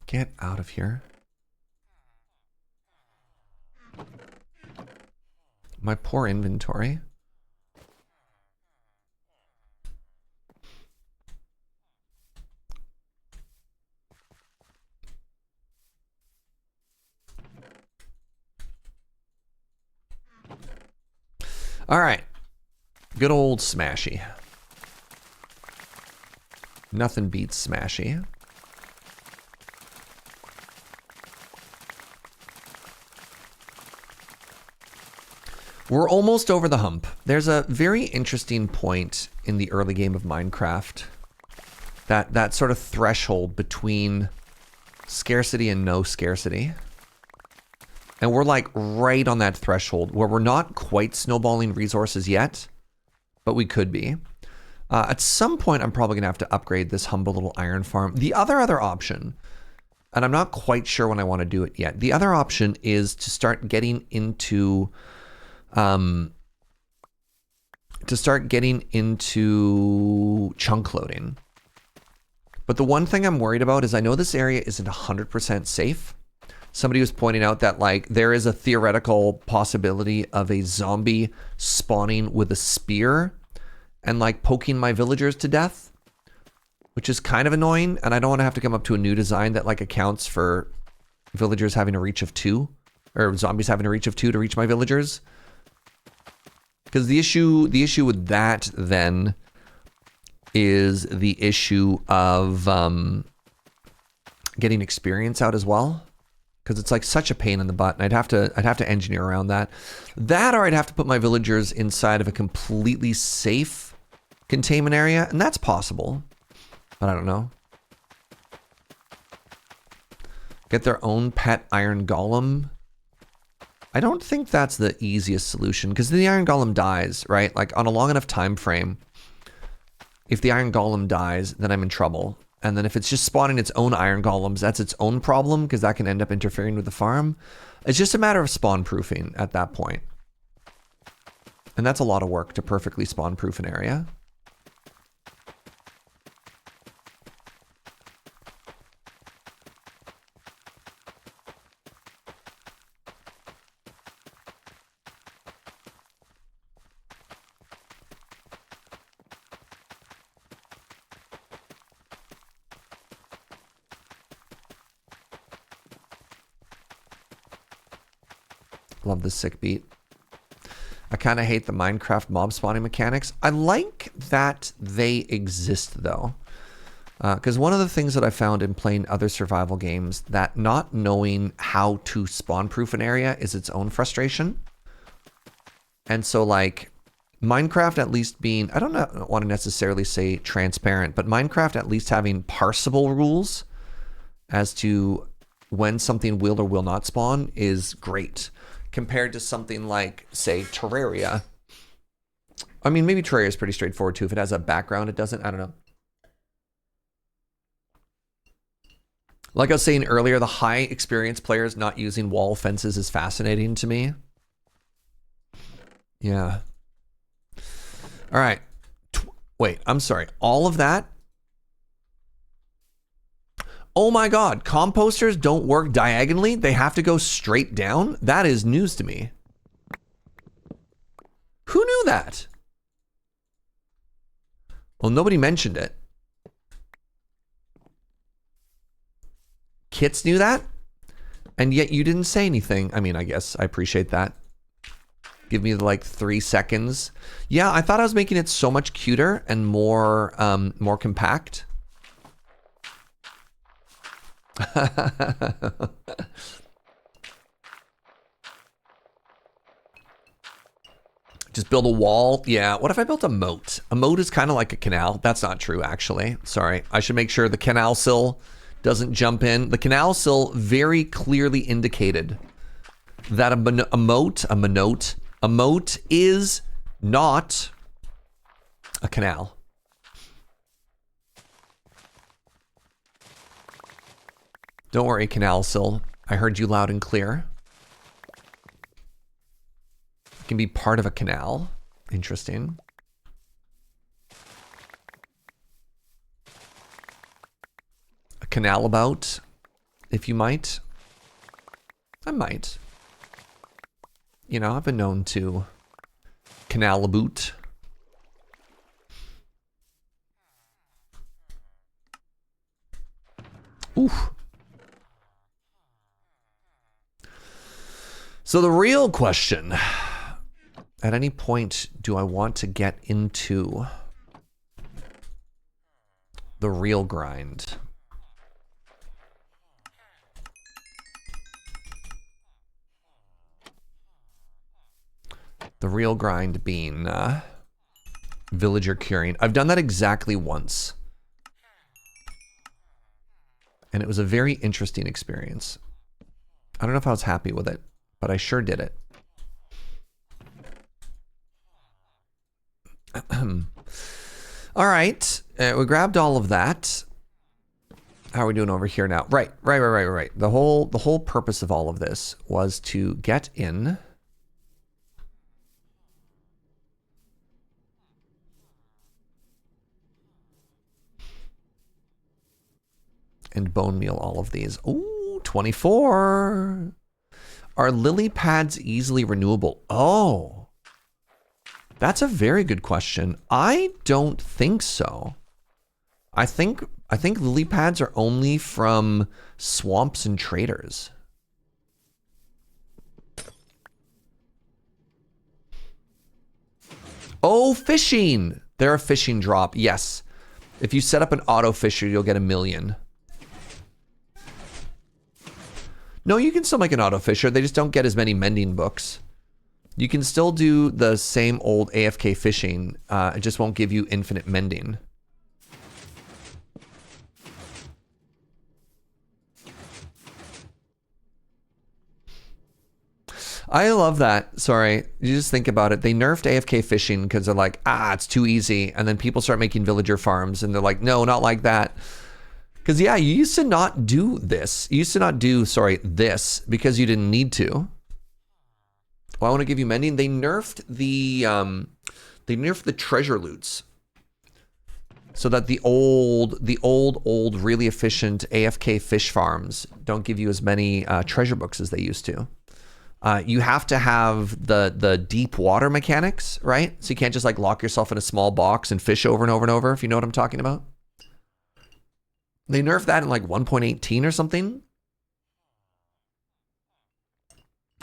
Get out of here. My poor inventory. All right. Good old Smashy. Nothing beats Smashy. We're almost over the hump. There's a very interesting point in the early game of Minecraft. That sort of threshold between scarcity and no scarcity. And we're like right on that threshold where we're not quite snowballing resources yet, but we could be. At some point, I'm probably gonna have to upgrade this humble little iron farm. The other option, and I'm not quite sure when I want to do it yet. The other option is to start getting into chunk loading. But the one thing I'm worried about is I know this area isn't 100% safe. Somebody was pointing out that like there is a theoretical possibility of a zombie spawning with a spear and like poking my villagers to death, which is kind of annoying. And I don't want to have to come up to a new design that like accounts for villagers having a reach of 2 or zombies having a reach of 2 to reach my villagers. Because the issue with that then is the issue of getting experience out as well. Because it's like such a pain in the butt, and I'd have to engineer around that. That, or I'd have to put my villagers inside of a completely safe containment area, and that's possible, but I don't know. Get their own pet iron golem. I don't think that's the easiest solution, because the iron golem dies, right? Like on a long enough time frame, if the iron golem dies, then I'm in trouble. And then if it's just spawning its own iron golems, that's its own problem, because that can end up interfering with the farm. It's just a matter of spawn proofing at that point. And that's a lot of work to perfectly spawn proof an area. Love this sick beat. I kind of hate the Minecraft mob spawning mechanics. I like that they exist though. Because one of the things that I found in playing other survival games, that not knowing how to spawn proof an area is its own frustration. And so like Minecraft at least being, I don't want to necessarily say transparent, but Minecraft at least having parsable rules as to when something will or will not spawn is great. Compared to something like, say, Terraria. I mean, maybe Terraria is pretty straightforward too. If it has a background, it doesn't. I don't know. Like I was saying earlier, the high experience players not using wall fences is fascinating to me. Yeah. All right. Wait, I'm sorry. All of that? Oh my God, composters don't work diagonally. They have to go straight down. That is news to me. Who knew that? Well, nobody mentioned it. Kits knew that, and yet you didn't say anything. I mean, I guess I appreciate that. Give me like 3 seconds. Yeah, I thought I was making it so much cuter and more, more compact. Just build a wall. Yeah, what if I built a moat? A moat is kind of like a canal. That's not true, actually. Sorry, I should make sure the canal sill doesn't jump in. The canal sill very clearly indicated that a moat is not a canal. Don't worry, canal sill. I heard you loud and clear. It can be part of a canal. Interesting. A canal about, if you might. I might. You know, I've been known to canal about. Oof. So the real question, at any point, do I want to get into the real grind? The real grind being villager curing. I've done that exactly once. And it was a very interesting experience. I don't know if I was happy with it, but I sure did it. All right, we grabbed all of that. How are we doing over here now? Right. The whole purpose of all of this was to get in. And bone meal all of these. Ooh, 24. Are lily pads easily renewable? Oh, that's a very good question. I don't think so. I think lily pads are only from swamps and traders. Oh, fishing. They're a fishing drop. Yes. If you set up an auto fisher, you'll get 1 million. No, you can still make an auto fisher. They just don't get as many mending books. You can still do the same old AFK fishing. It just won't give you infinite mending. I love that. Sorry. You just think about it. They nerfed AFK fishing because they're like, it's too easy. And then people start making villager farms and they're like, no, not like that. Because, yeah, you used to not do this. You used to not do, this because you didn't need to. Well, I want to give you mending. They nerfed the treasure loots. So that the old, really efficient AFK fish farms don't give you as many treasure books as they used to. You have to have the deep water mechanics, right? So you can't just like lock yourself in a small box and fish over and over and over, if you know what I'm talking about. They nerfed that in like 1.18 or something.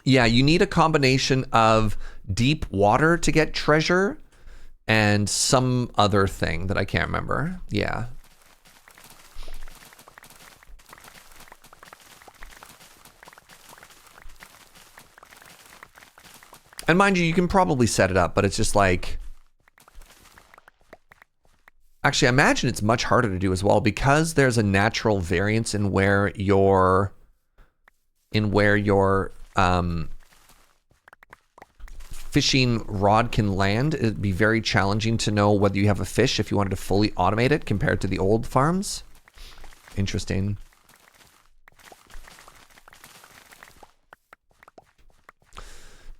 Yeah, you need a combination of deep water to get treasure and some other thing that I can't remember. Yeah. And mind you, you can probably set it up, but it's just like... Actually, I imagine it's much harder to do as well because there's a natural variance in where your fishing rod can land. It'd be very challenging to know whether you have a fish if you wanted to fully automate it compared to the old farms. Interesting.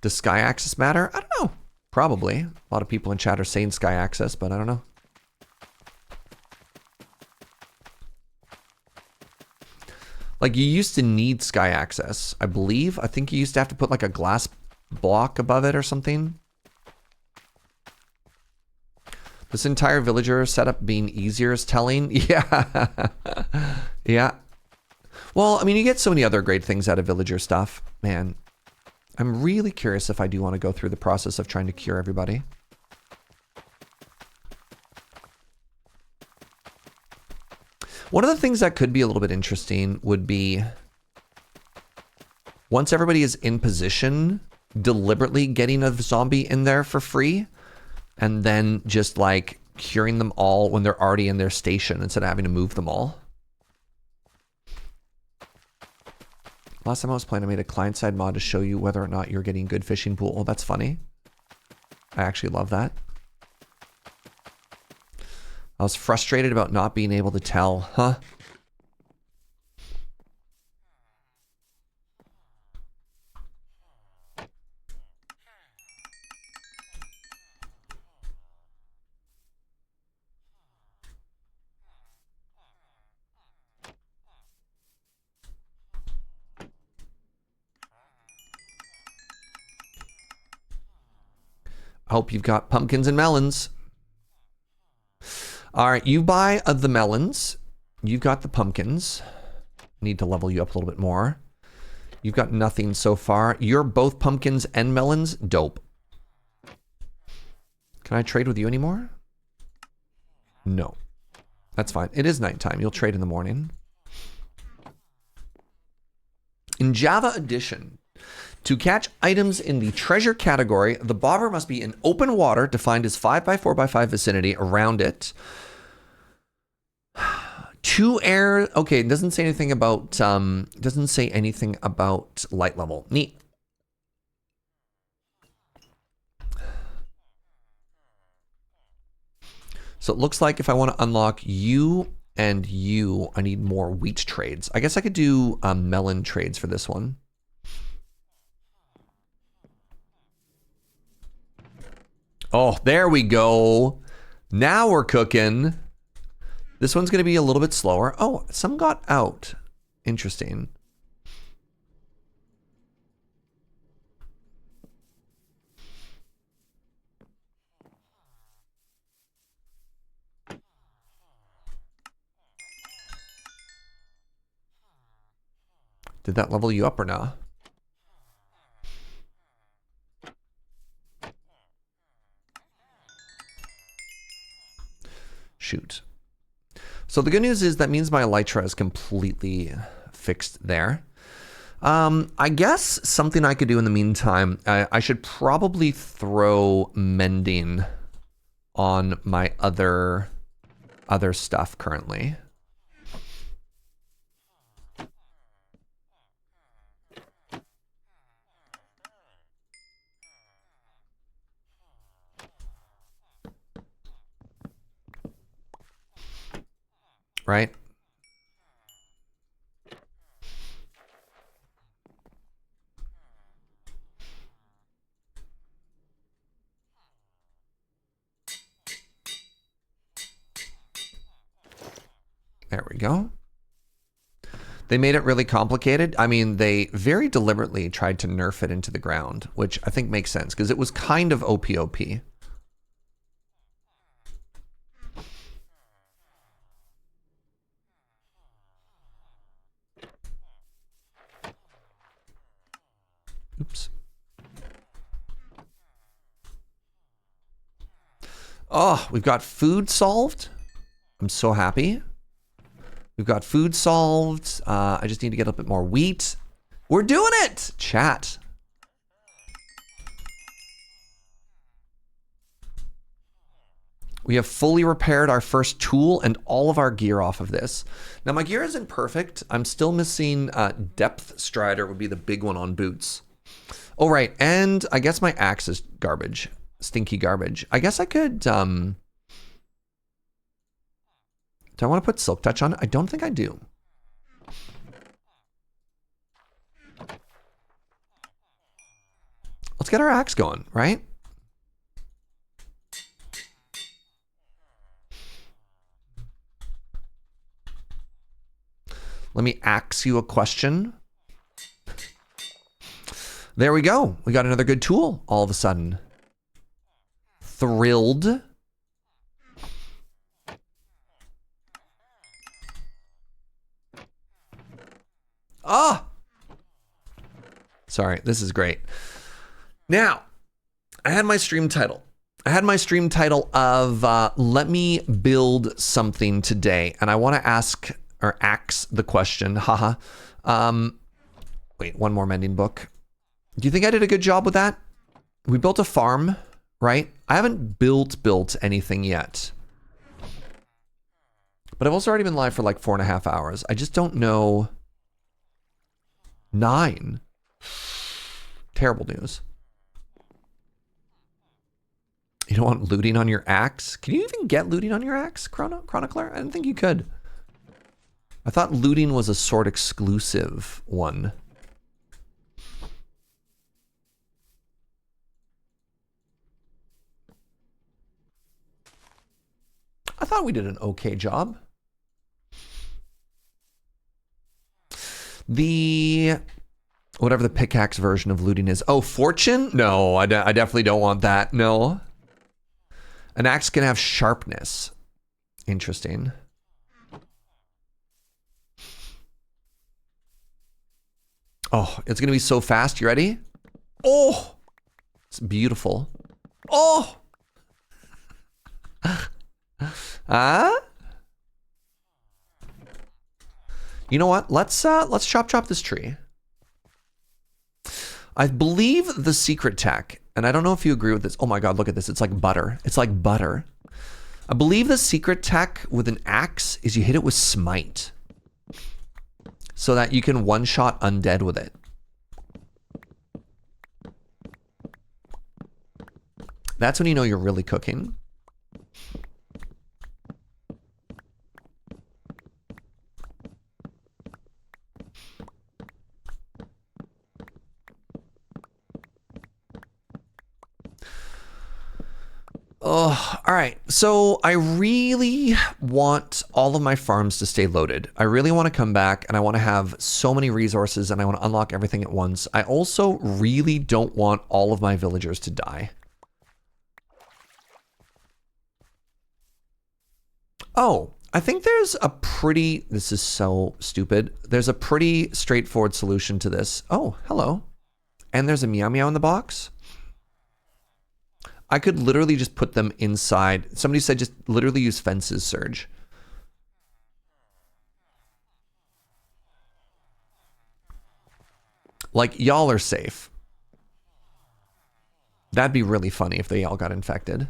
Does sky access matter? I don't know. Probably. A lot of people in chat are saying sky access, but I don't know. Like, you used to need sky access, I believe. I think you used to have to put, like, a glass block above it or something. This entire villager setup being easier is telling. Yeah. Yeah. Well, I mean, you get so many other great things out of villager stuff. Man, I'm really curious if I do want to go through the process of trying to cure everybody. One of the things that could be a little bit interesting would be once everybody is in position, deliberately getting a zombie in there for free and then just like curing them all when they're already in their station instead of having to move them all. Last time I was playing, I made a client-side mod to show you whether or not you're getting good fishing pool. Oh, that's funny. I actually love that. I was frustrated about not being able to tell, huh? I hope you've got pumpkins and melons. All right, you buy the melons. You've got the pumpkins. Need to level you up a little bit more. You've got nothing so far. You're both pumpkins and melons. Dope. Can I trade with you anymore? No. That's fine. It is nighttime. You'll trade in the morning. In Java Edition, to catch items in the treasure category, the bobber must be in open water defined as 5x4x5 vicinity around it. To air, okay, it doesn't say anything about light level. Neat. So it looks like if I want to unlock you and you, I need more wheat trades. I guess I could do melon trades for this one. Oh, there we go. Now we're cooking. This one's going to be a little bit slower. Oh, some got out. Interesting. Did that level you up or not? Shoot. So the good news is that means my elytra is completely fixed there. I guess something I could do in the meantime, I should probably throw mending on my other stuff currently. Right? There we go. They made it really complicated. I mean, they very deliberately tried to nerf it into the ground, which I think makes sense because it was kind of OP. Oops. Oh, we've got food solved. I'm so happy. We've got food solved. I just need to get a bit more wheat. We're doing it, chat. We have fully repaired our first tool and all of our gear off of this. Now my gear isn't perfect. I'm still missing depth strider would be the big one on boots. Oh, right. And I guess my axe is garbage. Stinky garbage. I guess I could, do I want to put silk touch on it? I don't think I do. Let's get our axe going, right? Let me ask you a question. There we go. We got another good tool all of a sudden. Thrilled. Ah! Sorry, this is great. Now, I had my stream title. Of let me build something today. And I want to ask the question, haha. Wait, one more mending book. Do you think I did a good job with that? We built a farm, right? I haven't built anything yet. But I've also already been live for like 4.5 hours. I just don't know. 9. Terrible news. You don't want looting on your axe? Can you even get looting on your axe, Chronicler? I didn't think you could. I thought looting was a sword exclusive one. I thought we did an okay job. Whatever the pickaxe version of looting is. Oh, fortune? No, I definitely don't want that. No. An axe can have sharpness. Interesting. Oh, it's gonna be so fast. You ready? Oh, it's beautiful. Oh. You know what? Let's chop this tree. I believe the secret tech, and I don't know if you agree with this. Oh my God, look at this. It's like butter. It's like butter. I believe the secret tech with an axe is you hit it with smite, so that you can one-shot undead with it. That's when you know you're really cooking. Oh, all right. So I really want all of my farms to stay loaded. I really want to come back and I want to have so many resources and I want to unlock everything at once. I also really don't want all of my villagers to die. Oh, I think there's a pretty, this is so stupid. There's a pretty straightforward solution to this. Oh, hello. And there's a meow meow in the box. I could literally just put them inside. Somebody said just literally use fences, Surge. Like, y'all are safe. That'd be really funny if they all got infected.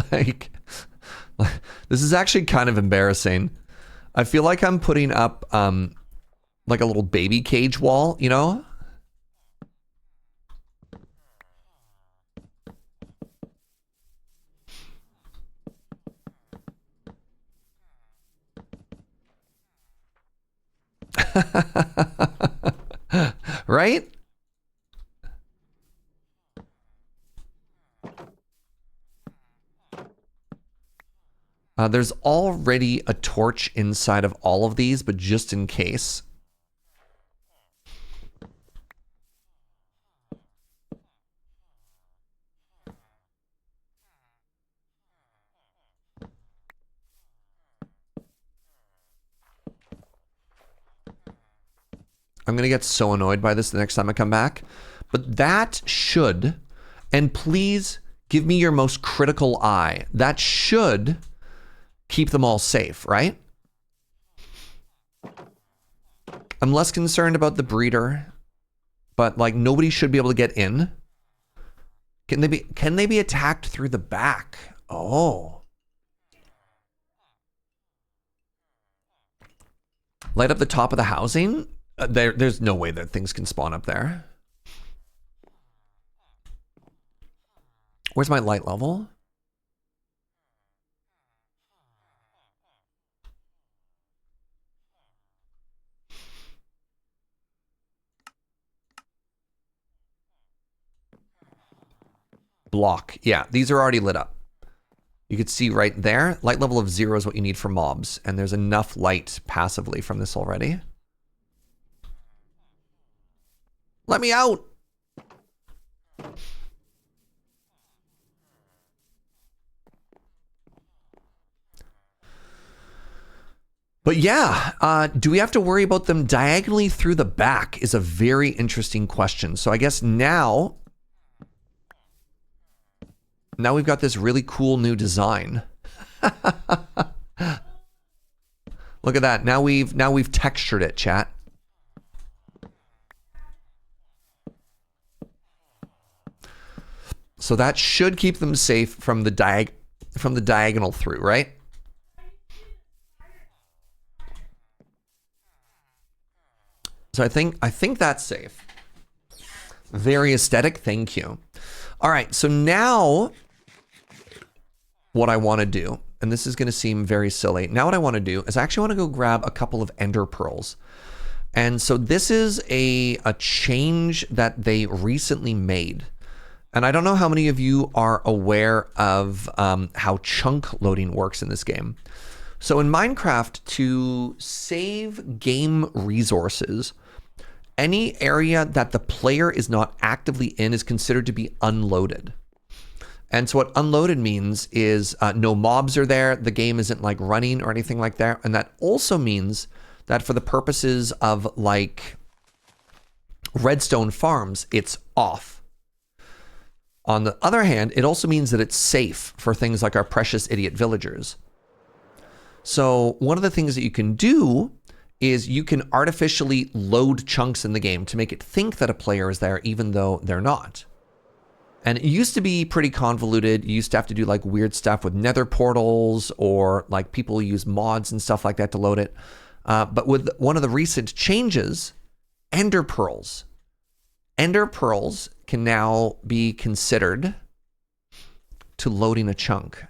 like, this is actually kind of embarrassing. I feel like I'm putting up like a little baby cage wall, you know? Right? There's already a torch inside of all of these, but just in case. I'm going to get so annoyed by this the next time I come back. But that should, and please give me your most critical eye, that should keep them all safe, right? I'm less concerned about the breeder, but like nobody should be able to get in. Can they be attacked through the back? Oh. Light up the top of the housing? There's no way that things can spawn up there. Where's my light level? Block. Yeah, these are already lit up. You could see right there, light level of 0 is what you need for mobs, and there's enough light passively from this already. Let me out! But yeah, do we have to worry about them diagonally through the back is a very interesting question. So I guess now we've got this really cool new design. Look at that. Now we've textured it, chat. So that should keep them safe from the diagonal through, right? So I think that's safe. Very aesthetic, thank you. All right, so now what I want to do and this is going to seem very silly. Now what I want to do is I actually want to go grab a couple of ender pearls. And so this is a change that they recently made. And I don't know how many of you are aware of how chunk loading works in this game. So in Minecraft, to save game resources, any area that the player is not actively in is considered to be unloaded. And so what unloaded means is no mobs are there, the game isn't like running or anything like that. And that also means that for the purposes of like redstone farms, it's off. On the other hand, it also means that it's safe for things like our precious idiot villagers. So one of the things that you can do is you can artificially load chunks in the game to make it think that a player is there even though they're not. And it used to be pretty convoluted. You used to have to do like weird stuff with nether portals, or like people use mods and stuff like that to load it. But with one of the recent changes, ender pearls. Ender pearls can now be considered to loading a chunk.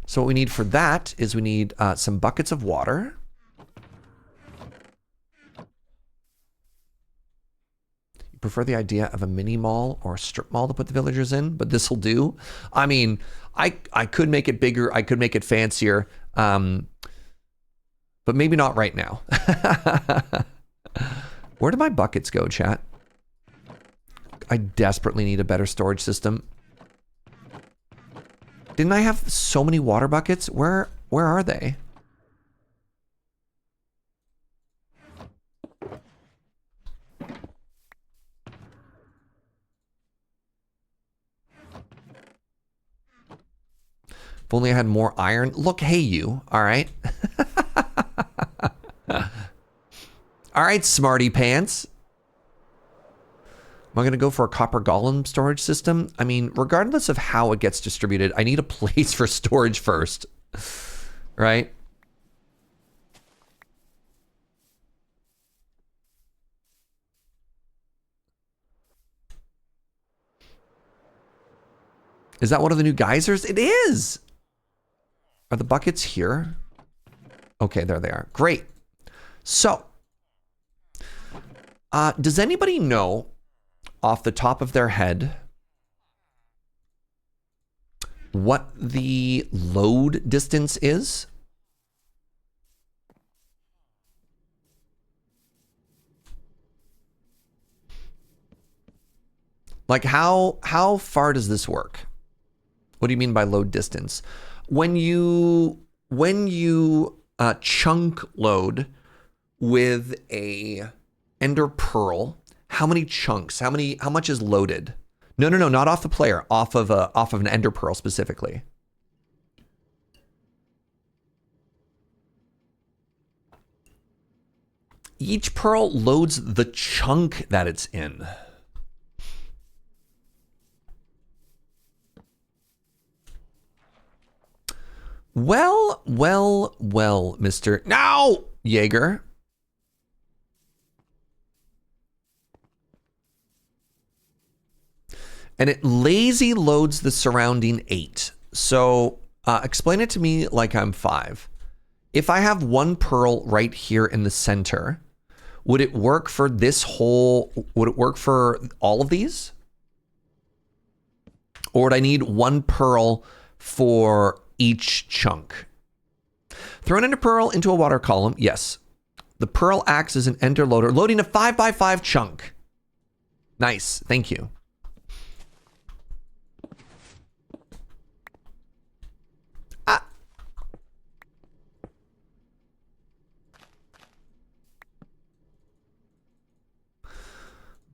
So what we need for that is we need some buckets of water. You prefer the idea of a mini mall or a strip mall to put the villagers in, but this will do. I mean, I could make it bigger. I could make it fancier, but maybe not right now. Where do my buckets go, chat? I desperately need a better storage system. Didn't I have so many water buckets? Where are they? If only I had more iron. Look, hey you, all right? All right, smarty pants. Am I going to go for a copper golem storage system? I mean, regardless of how it gets distributed, I need a place for storage first, right? Is that one of the new geysers? It is. Are the buckets here? Okay, there they are. Great. So, does anybody know off the top of their head what the load distance is? Like how far does this work? What do you mean by load distance? When you chunk load with a ender pearl, how many chunks? How much is loaded? No, not off the player. Off of an ender pearl specifically. Each pearl loads the chunk that it's in. Well, Mr. No! Jaeger. And it lazy loads the surrounding 8. So explain it to me like I'm 5. If I have one pearl right here in the center, would it work for this whole, would it work for all of these? Or would I need one pearl for each chunk? Throw an ender pearl into a water column. Yes. The pearl acts as an ender loader, loading a 5x5 chunk. Nice. Thank you.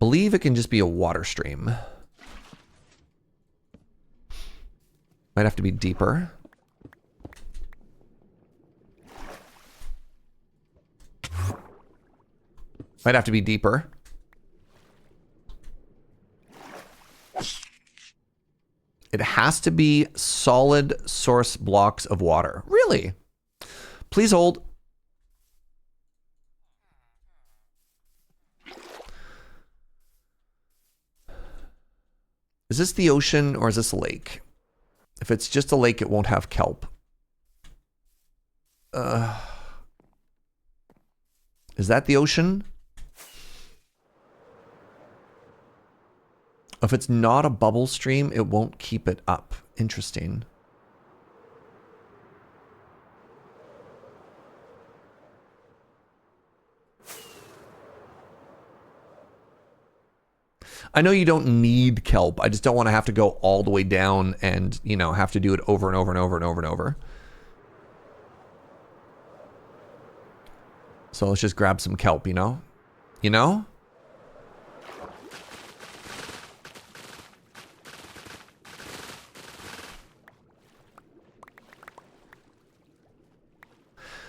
Believe it can just be a water stream. Might have to be deeper. Might have to be deeper. It has to be solid source blocks of water. Really? Please hold. Is this the ocean or is this a lake? If it's just a lake, it won't have kelp. Is that the ocean? If it's not a bubble stream, it won't keep it up. Interesting. I know you don't need kelp. I just don't want to have to go all the way down and, you know, have to do it over and over and over and over and over. So let's just grab some kelp, you know? You know?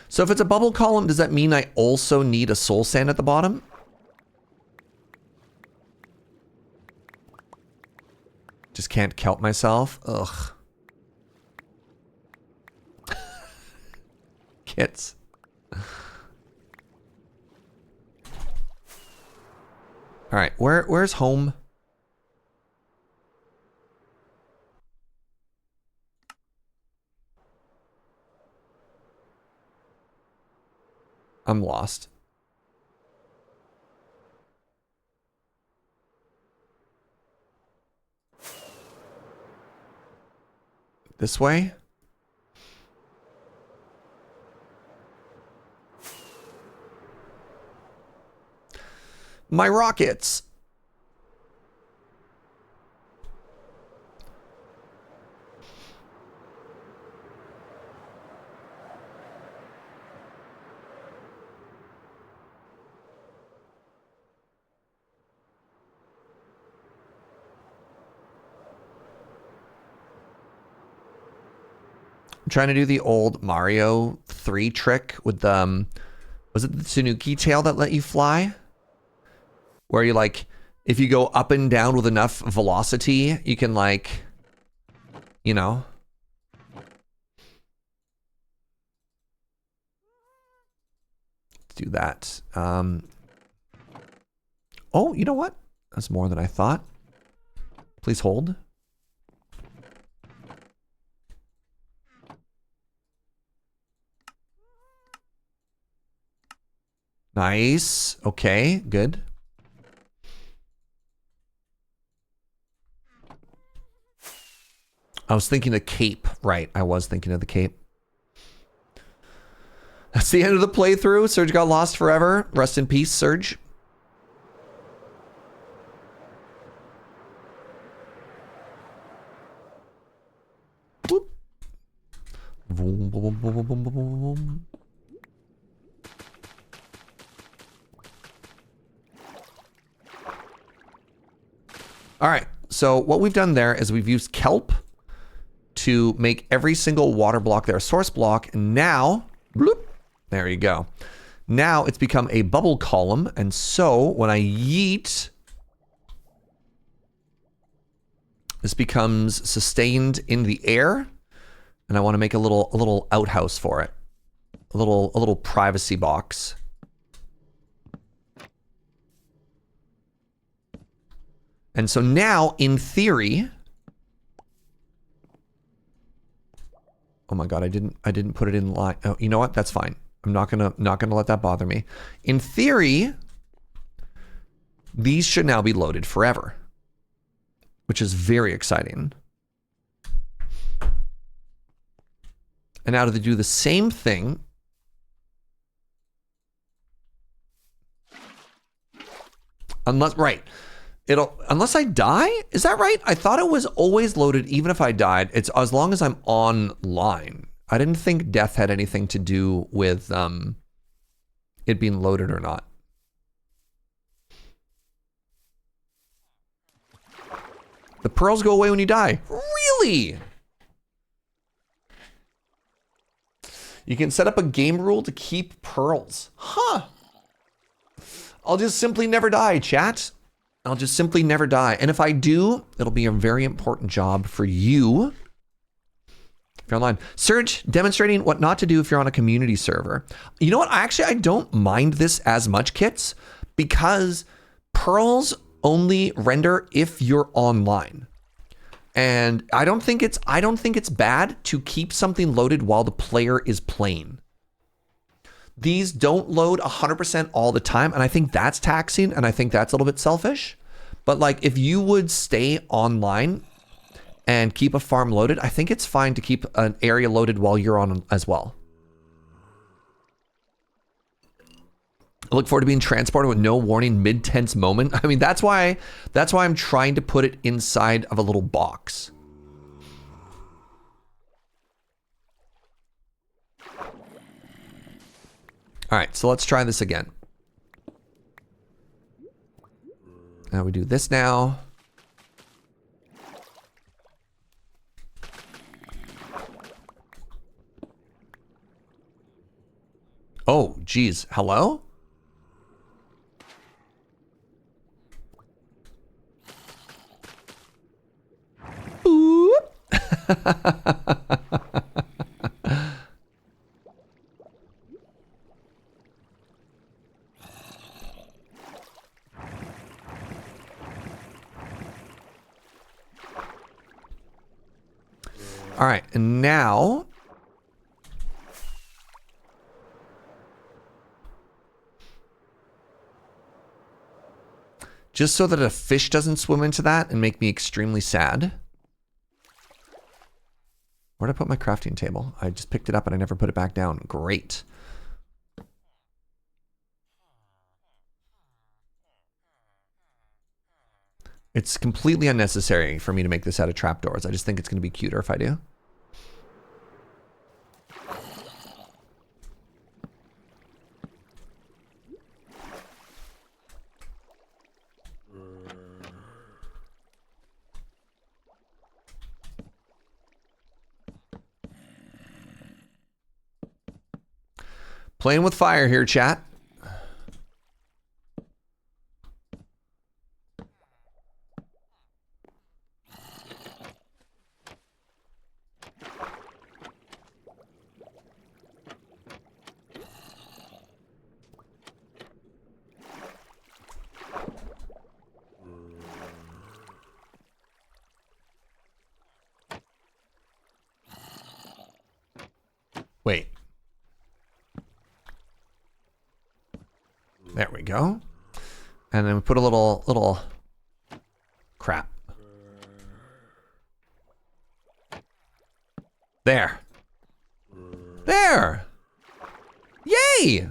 So if it's a bubble column, does that mean I also need a soul sand at the bottom? Just can't kelp myself. Ugh. Kits. All right, where's home? I'm lost. This way? My rockets. I'm trying to do the old Mario 3 trick with the, was it the Tanuki tail that let you fly? Where you like, if you go up and down with enough velocity, you can like, you know. Let's do that. Oh, you know what? That's more than I thought. Please hold. Nice. Okay, good. I was thinking of cape. Right, I was thinking of the cape. That's the end of the playthrough. Surge got lost forever. Rest in peace, Surge. Whoop. Boom, boom, boom, boom, boom, boom, boom. All right, so what we've done there is we've used kelp to make every single water block there a source block. And now, bloop, there you go. Now it's become a bubble column. And so when I yeet, this becomes sustained in the air. And I want to make a little outhouse for it. A little privacy box. And so now, in theory, oh my god, I didn't put it in line. Oh, you know what? That's fine. I'm not gonna let that bother me. In theory, these should now be loaded forever, which is very exciting. And now to do the same thing, unless I die? Is that right? I thought it was always loaded even if I died. It's as long as I'm online. I didn't think death had anything to do with it being loaded or not. The pearls go away when you die. Really? You can set up a game rule to keep pearls. Huh. I'll just simply never die, chat. I'll just simply never die. And if I do, it'll be a very important job for you if you're online. Surge, demonstrating what not to do if you're on a community server. You know what? I don't mind this as much, Kits, because pearls only render if you're online. And I don't think it's bad to keep something loaded while the player is playing. These don't load 100% all the time, and I think that's taxing, and I think that's a little bit selfish. But like, if you would stay online and keep a farm loaded, I think it's fine to keep an area loaded while you're on as well. I look forward to being transported with no warning mid-tense moment. I mean, that's why I'm trying to put it inside of a little box. All right, so let's try this again. Now we do this now. Oh, geez. Hello? All right, and now just so that a fish doesn't swim into that and make me extremely sad. Where'd I put my crafting table? I just picked it up and I never put it back down. Great. It's completely unnecessary for me to make this out of trapdoors. I just think it's going to be cuter if I do. Playing with fire here, chat. Wait. There we go. And then we put a little crap. There. There. Yay!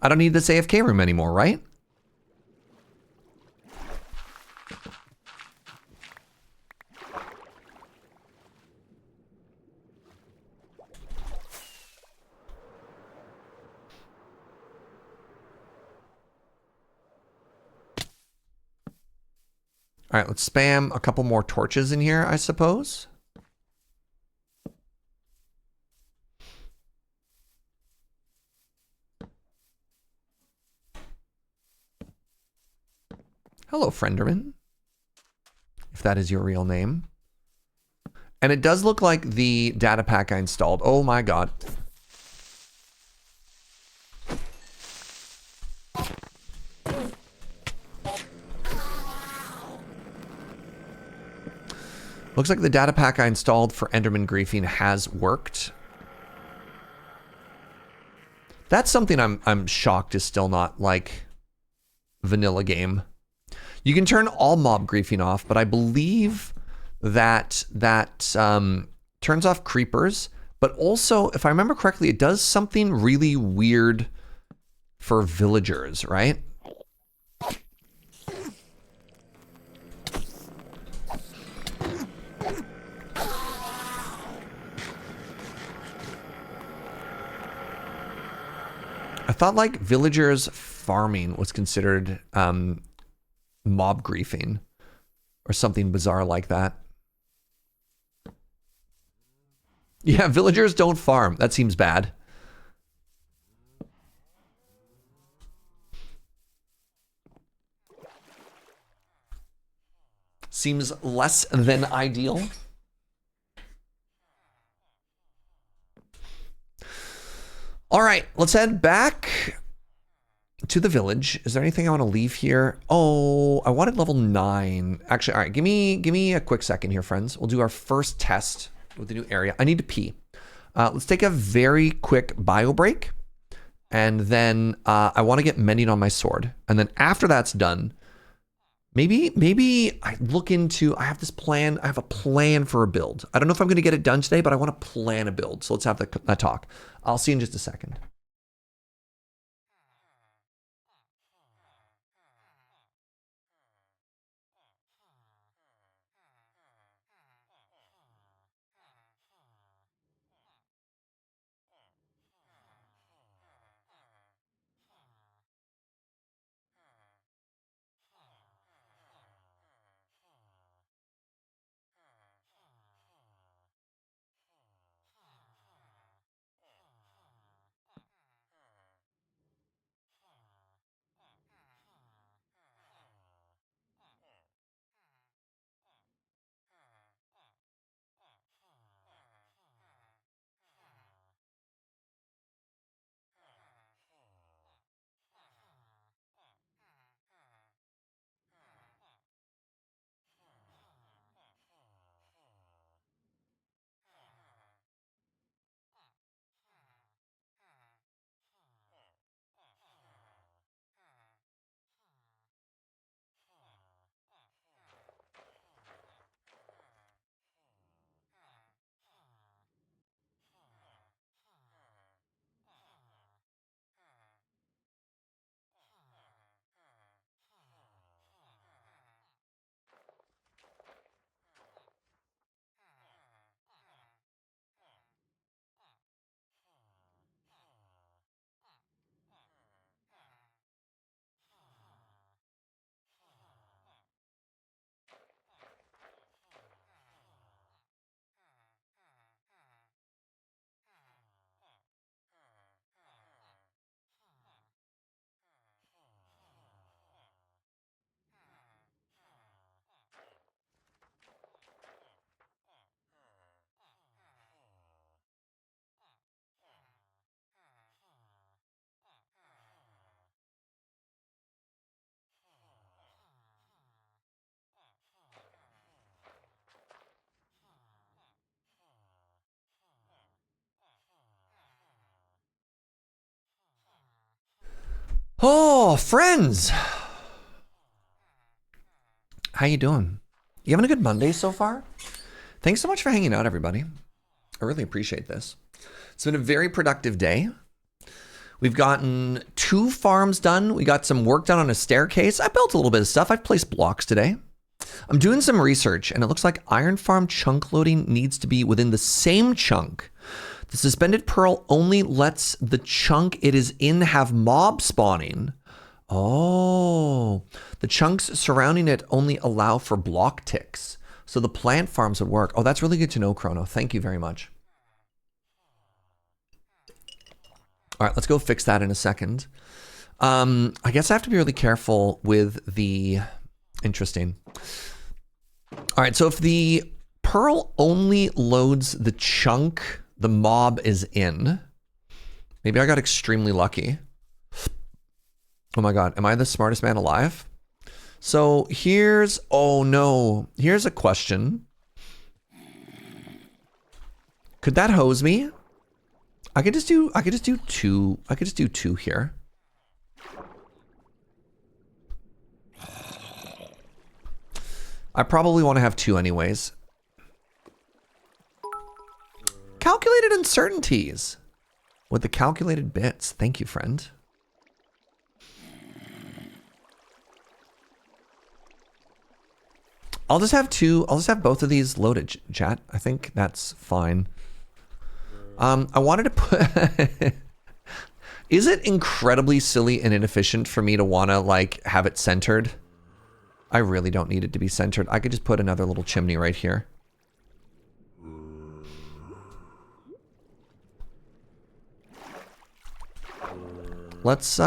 I don't need this AFK room anymore, right? All right, let's spam a couple more torches in here, I suppose. Hello, Frienderman. If that is your real name. And it does look like the data pack I installed. Oh my God. Looks like the data pack I installed for Enderman griefing has worked. That's something I'm shocked is still not like vanilla game. You can turn all mob griefing off, but I believe that turns off creepers. But also, if I remember correctly, it does something really weird for villagers, right? I thought like villagers farming was considered mob griefing or something bizarre like that. Yeah, villagers don't farm. That seems bad. Seems less than ideal. All right, let's head back to the village. Is there anything I want to leave here? Oh, I wanted level 9. Actually, all right, give me a quick second here, friends. We'll do our first test with the new area. I need to pee. Let's take a very quick bio break. And then I want to get mending on my sword. And then after that's done, maybe I look into, I have this plan. I have a plan for a build. I don't know if I'm going to get it done today, but I want to plan a build. So let's have that talk. I'll see you in just a second. Oh, friends. How you doing? You having a good Monday so far? Thanks so much for hanging out, everybody. I really appreciate this. It's been a very productive day. We've gotten 2 farms done. We got some work done on a staircase. I built a little bit of stuff. I've placed blocks today. I'm doing some research, and it looks like iron farm chunk loading needs to be within the same chunk. The suspended pearl only lets the chunk it is in have mob spawning. Oh, the chunks surrounding it only allow for block ticks. So the plant farms would work. Oh, that's really good to know, Chrono. Thank you very much. All right, let's go fix that in a second. I guess I have to be really careful with the... Interesting. All right, so if the pearl only loads the chunk the mob is in, maybe I got extremely lucky. Oh my God, am I the smartest man alive? So here's, oh no, here's a question. Could that hose me? I could just do 2 here. I probably want to have 2 anyways. Calculated uncertainties with the calculated bits. Thank you, friend. I'll just have both of these loaded, chat. I think that's fine. I wanted to put... Is it incredibly silly and inefficient for me to want to, like, have it centered? I really don't need it to be centered. I could just put another little chimney right here. Let's,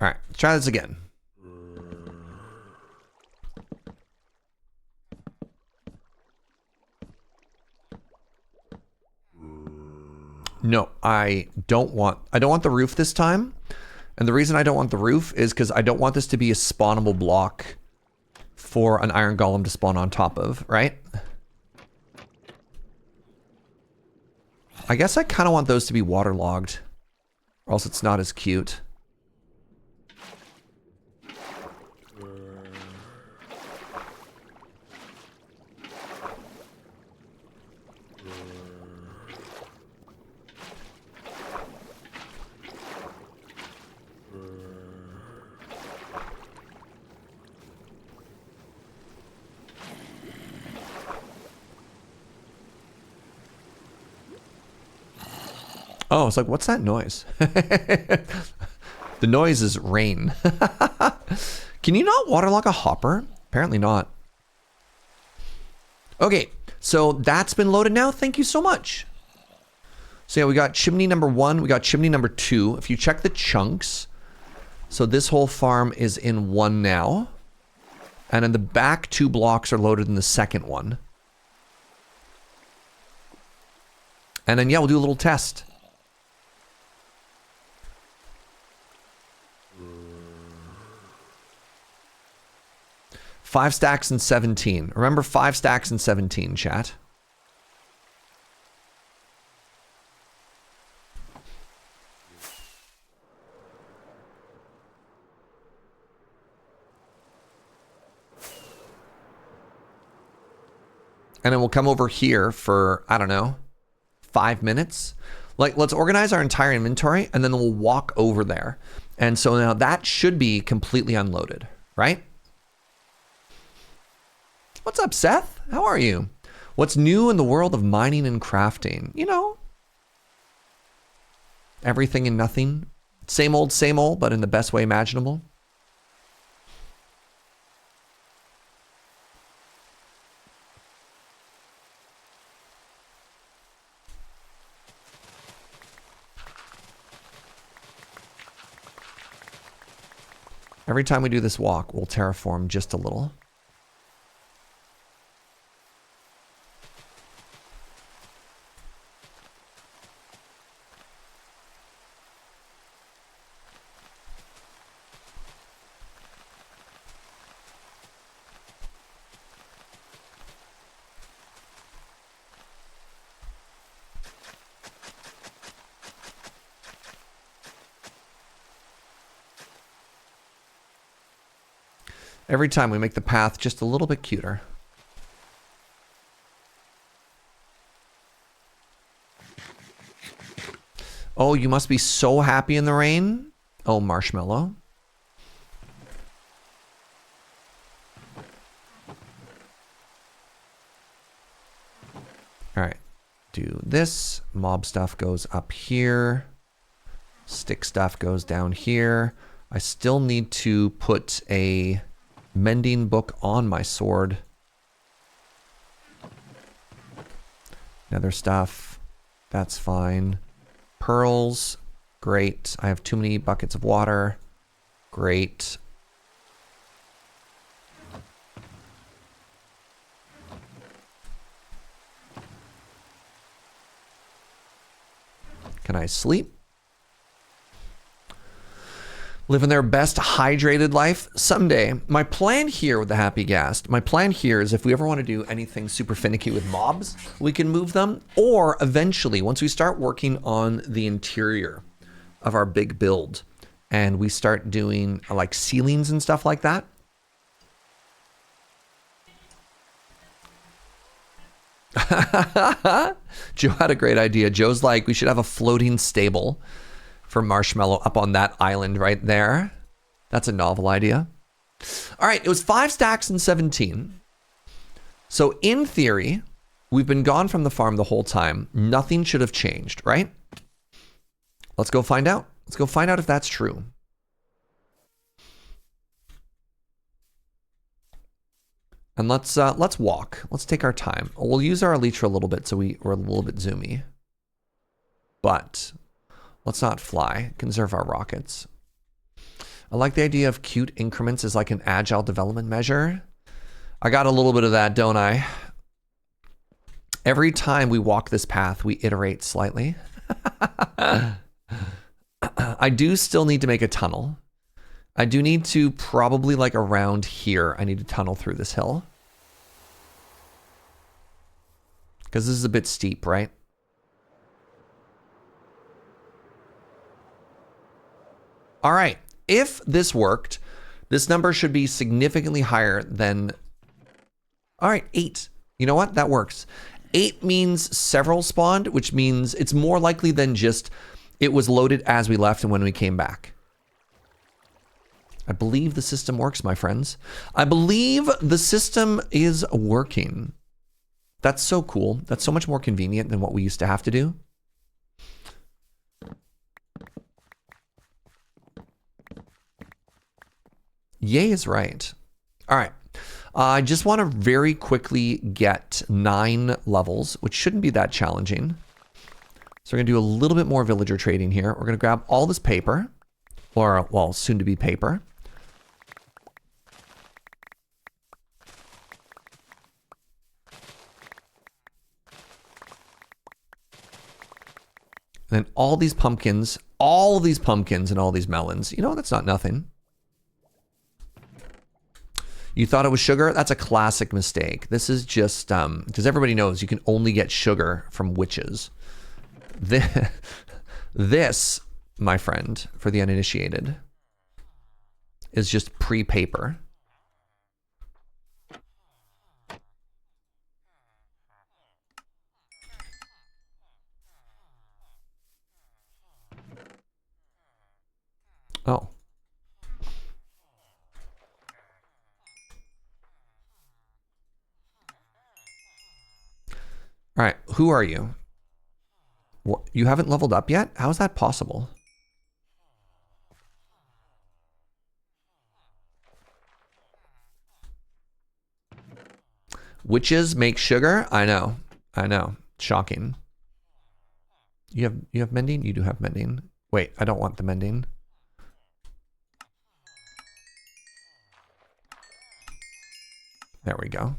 All right, let's try this again. No, I don't want the roof this time. And the reason I don't want the roof is because I don't want this to be a spawnable block for an iron golem to spawn on top of, right? I guess I kind of want those to be waterlogged, or else it's not as cute. Oh, it's like, what's that noise? The noise is rain. Can you not waterlog a hopper? Apparently not. Okay, so that's been loaded now. Thank you so much. So yeah, we got chimney number 1. We got chimney number 2. If you check the chunks, so this whole farm is in 1 now. And then the back 2 blocks are loaded in the second one. And then, yeah, we'll do a little test. Five stacks and 17. Remember 5 stacks and 17, chat. And then we'll come over here for, I don't know, 5 minutes. Like, let's organize our entire inventory and then we'll walk over there. And so now that should be completely unloaded, right? What's up, Seth? How are you? What's new in the world of mining and crafting? You know, everything and nothing. Same old, but in the best way imaginable. Every time we do this walk, we'll terraform just a little. Every time we make the path just a little bit cuter. Oh, you must be so happy in the rain. Oh, Marshmallow. All right, do this. Mob stuff goes up here. Stick stuff goes down here. I still need to put a mending book on my sword. Nether stuff, that's fine. Pearls, great. I have too many buckets of water. Great. Can I sleep? Living their best hydrated life someday. My plan here with the Happy Ghast, my plan here is if we ever want to do anything super finicky with mobs, we can move them. Or eventually, once we start working on the interior of our big build and we start doing like ceilings and stuff like that. Joe had a great idea. Joe's like, we should have a floating stable for Marshmallow up on that island right there. That's a novel idea. All right, it was 5 stacks and 17. So in theory, we've been gone from the farm the whole time. Nothing should have changed, right? Let's go find out. Let's go find out if that's true. And let's walk. Let's take our time. We'll use our elytra a little bit so we're a little bit zoomy. But let's not fly. Conserve our rockets. I like the idea of cute increments as like an agile development measure. I got a little bit of that, don't I? Every time we walk this path, we iterate slightly. I do still need to make a tunnel. I do need to probably like around here. I need to tunnel through this hill. Because this is a bit steep, right? All right. If this worked, this number should be significantly higher than... All right, 8. You know what? That works. 8 means several spawned, which means it's more likely than just it was loaded as we left and when we came back. I believe the system works, my friends. I believe the system is working. That's so cool. That's so much more convenient than what we used to have to do. Yay is right. All right. I just want to very quickly get 9 levels, which shouldn't be that challenging. So we're going to do a little bit more villager trading here. We're going to grab all this paper, or, well, soon to be paper. And then all these pumpkins and all these melons. You know, that's not nothing. You thought it was sugar? That's a classic mistake. This is just, because everybody knows you can only get sugar from witches. This, my friend, for the uninitiated, is just pre-paper. Oh. All right, who are you? What, you haven't leveled up yet? How is that possible? Witches make sugar? I know. I know. Shocking. You have mending? You do have mending. Wait, I don't want the mending. There we go.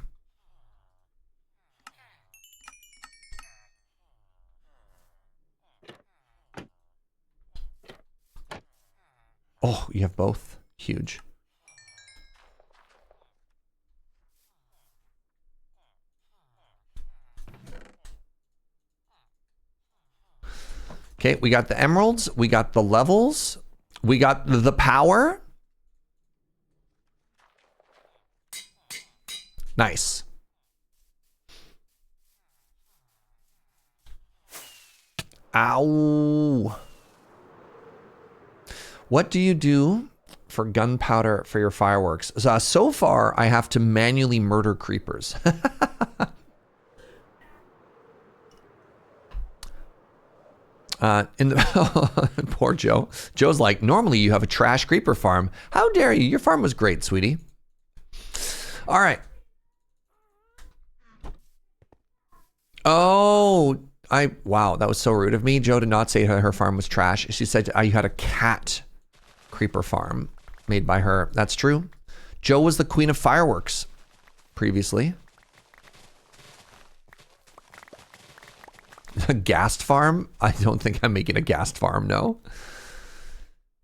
Oh, you have both. Huge. Okay, we got the emeralds. We got the levels. We got the power. Nice. Ow. What do you do for gunpowder for your fireworks? So far, I have to manually murder creepers. Poor Joe. Joe's like, normally you have a trash creeper farm. How dare you? Your farm was great, sweetie. All right. Oh, wow, that was so rude of me. Joe did not say her farm was trash. She said you had a cat creeper farm made by her. That's true. Joe was the queen of fireworks previously. A ghast farm? I don't think I'm making a ghast farm, no.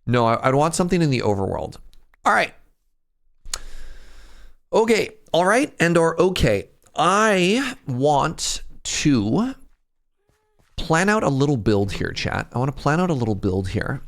No, I'd want something in the overworld. All right. Okay, all right, and or okay. I want to plan out a little build here, chat. I want to plan out a little build here.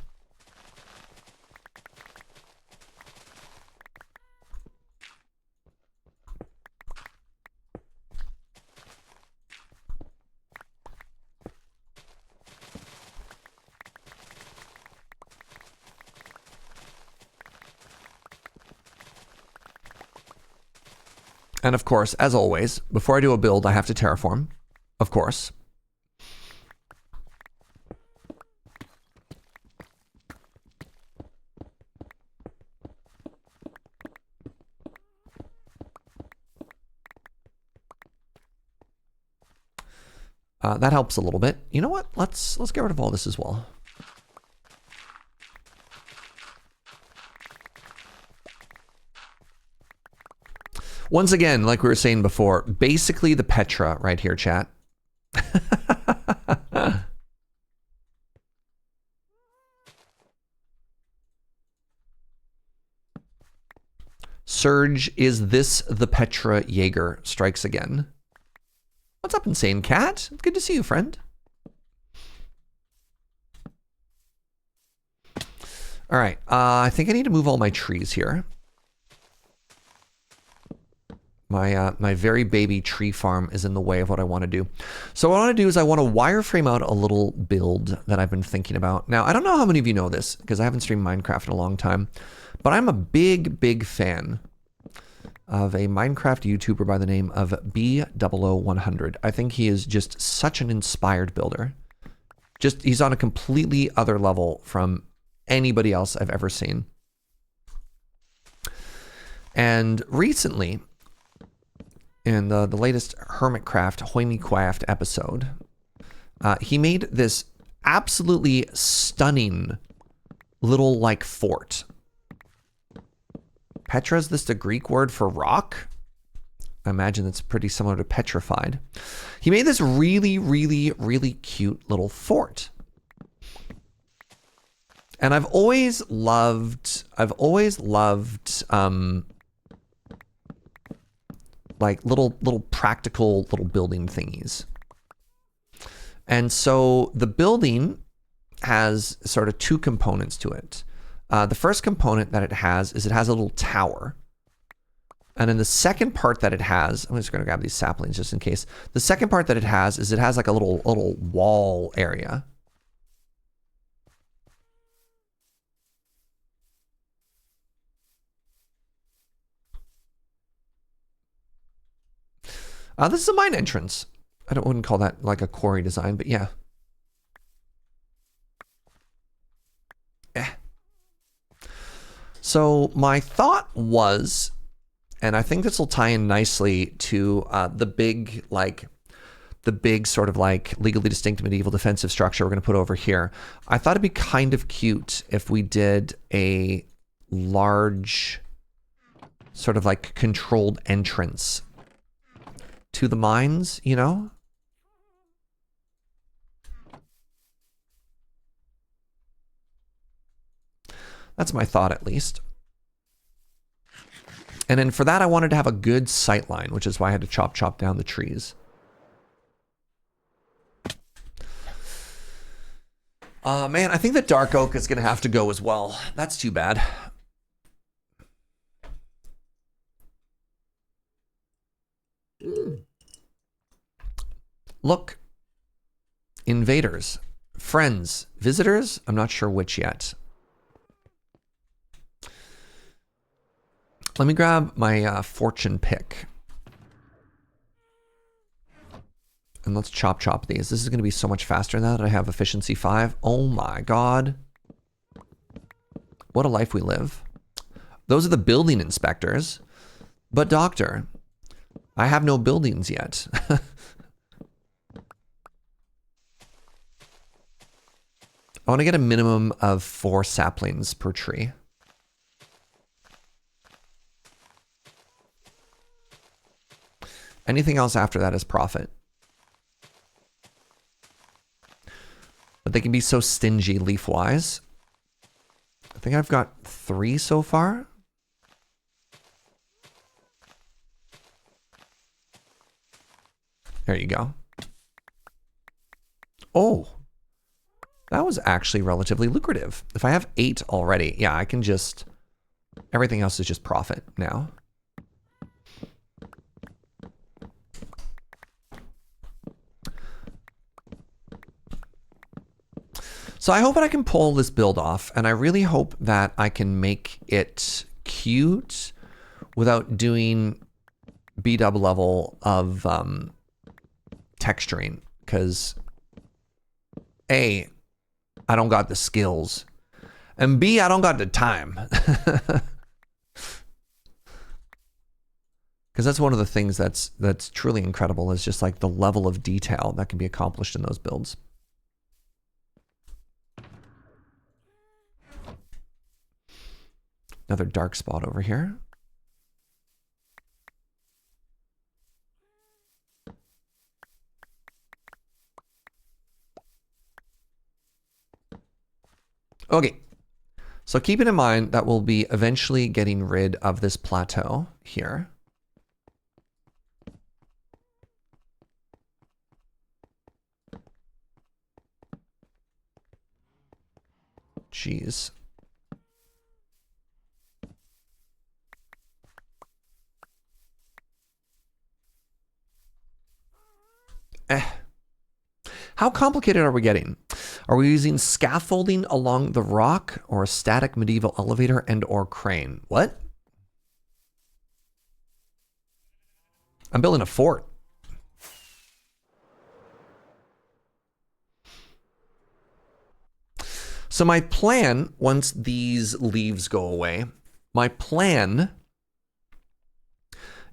And of course, as always, before I do a build, I have to terraform. Of course. That helps a little bit. You know what? Let's get rid of all this as well. Once again, like we were saying before, basically the Petra right here, chat. Surge, is this the Petra Jaeger? Strikes again. What's up, Insane Cat? Good to see you, friend. All right, I think I need to move all my trees here. My very baby tree farm is in the way of what I want to do. So what I want to do is I want to wireframe out a little build that I've been thinking about. Now, I don't know how many of you know this because I haven't streamed Minecraft in a long time, but I'm a big fan of a Minecraft YouTuber by the name of B000100. I think he is just such an inspired builder. He's on a completely other level from anybody else I've ever seen. And recently, in the latest Hermitcraft episode, he made this absolutely stunning little like fort. Petra, is this the Greek word for rock? I imagine it's pretty similar to petrified. He made this really cute little fort. And I've always loved like little practical little building thingies. And so the building has sort of two components to it. The first component that it has is it has a little tower. And then the second part that it has, I'm just going to grab these saplings just in case. The second part that it has is it has like a little wall area. This is a mine entrance. I wouldn't call that like a quarry design, but yeah. So my thought was, and I think this will tie in nicely to the big sort of like legally distinct medieval defensive structure we're going to put over here. I thought it'd be kind of cute if we did a large sort of like controlled entrance to the mines, you know? That's my thought, at least. And then for that, I wanted to have a good sight line, which is why I had to chop down the trees. Man, I think the dark oak is going to have to go as well. That's too bad. Look. Invaders. Friends. Visitors? I'm not sure which yet. Let me grab my fortune pick. And let's chop these. This is going to be so much faster now that I have efficiency 5. Oh my god. What a life we live. Those are the building inspectors. But doctor, I have no buildings yet. I want to get a minimum of 4 saplings per tree. Anything else after that is profit. But they can be so stingy leaf-wise. I think I've got 3 so far. There you go. Oh, that was actually relatively lucrative. If I have 8 already, yeah, I can just... Everything else is just profit now. So I hope that I can pull this build off, and I really hope that I can make it cute without doing B-dub level of texturing, because A, I don't got the skills, and B, I don't got the time. Because that's one of the things that's truly incredible is just like the level of detail that can be accomplished in those builds. Another dark spot over here. Okay. So keeping in mind that we'll be eventually getting rid of this plateau here. Jeez. How complicated are we getting? Are we using scaffolding along the rock or a static medieval elevator and or crane? What? I'm building a fort. So my plan, once these leaves go away, my plan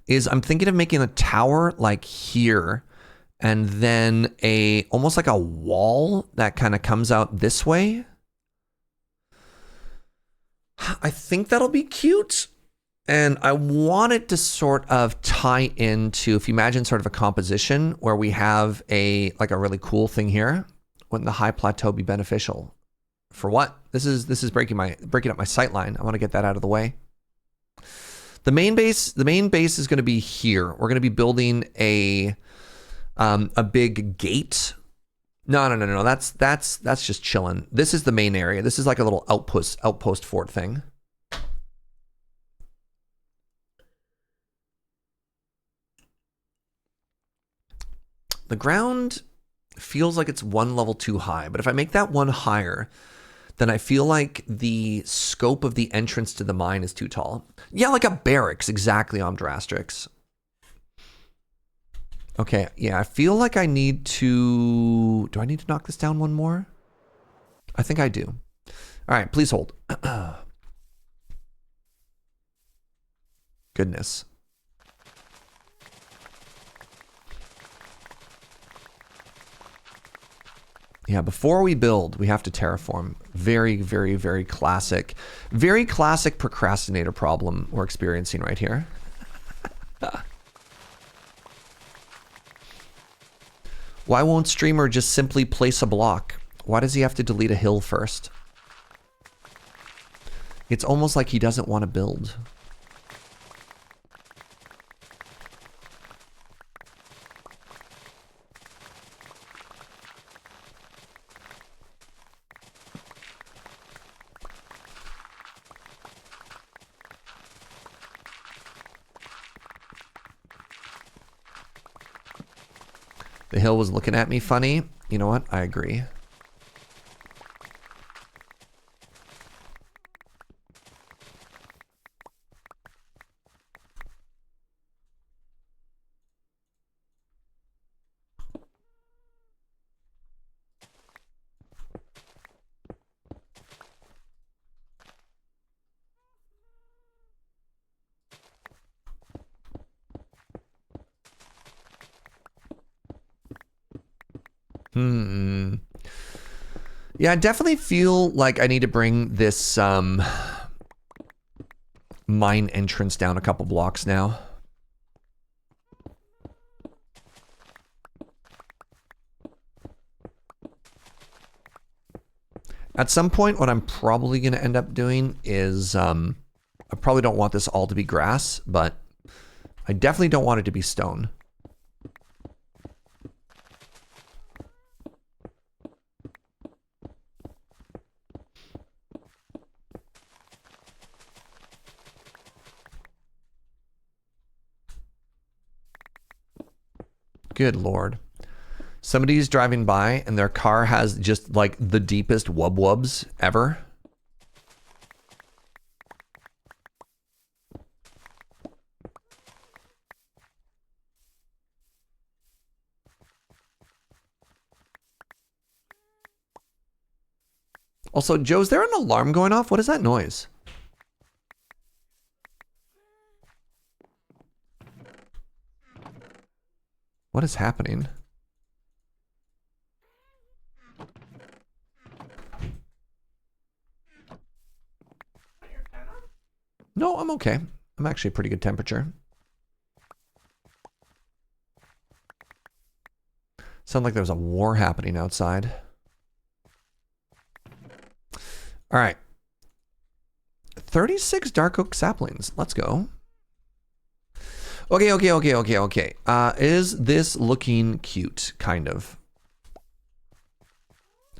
is I'm thinking of making a tower like here, and then almost like a wall that kind of comes out this way. I think that'll be cute. And I want it to sort of tie into, if you imagine sort of a composition where we have like a really cool thing here. Wouldn't the high plateau be beneficial? For what? This is breaking up my sight line. I want to get that out of the way. The main base is going to be here. We're going to be building a big gate. No. That's just chilling. This is the main area. This is like a little outpost fort thing. The ground feels like it's one level too high, but if I make that one higher, then I feel like the scope of the entrance to the mine is too tall. Yeah, like a barracks, exactly, Omdrastrix. Okay, yeah, I feel like I need to... Do I need to knock this down one more? I think I do. All right, please hold. Goodness. Yeah, before we build, we have to terraform. Very, very, very classic procrastinator problem we're experiencing right here. Why won't Streamer just simply place a block? Why does he have to delete a hill first? It's almost like he doesn't want to build. The hill was looking at me funny. You know what? I agree. Yeah, I definitely feel like I need to bring this mine entrance down a couple blocks now. At some point, what I'm probably going to end up doing is, I probably don't want this all to be grass, but I definitely don't want it to be stone. Good Lord. Somebody's driving by and their car has just like the deepest wub-wubs ever. Also, Joe, is there an alarm going off? What is that noise? What is happening? No, I'm okay. I'm actually a pretty good temperature. Sounds like there's a war happening outside. All right. 36 dark oak saplings. Let's go. Okay. Is this looking cute? Kind of.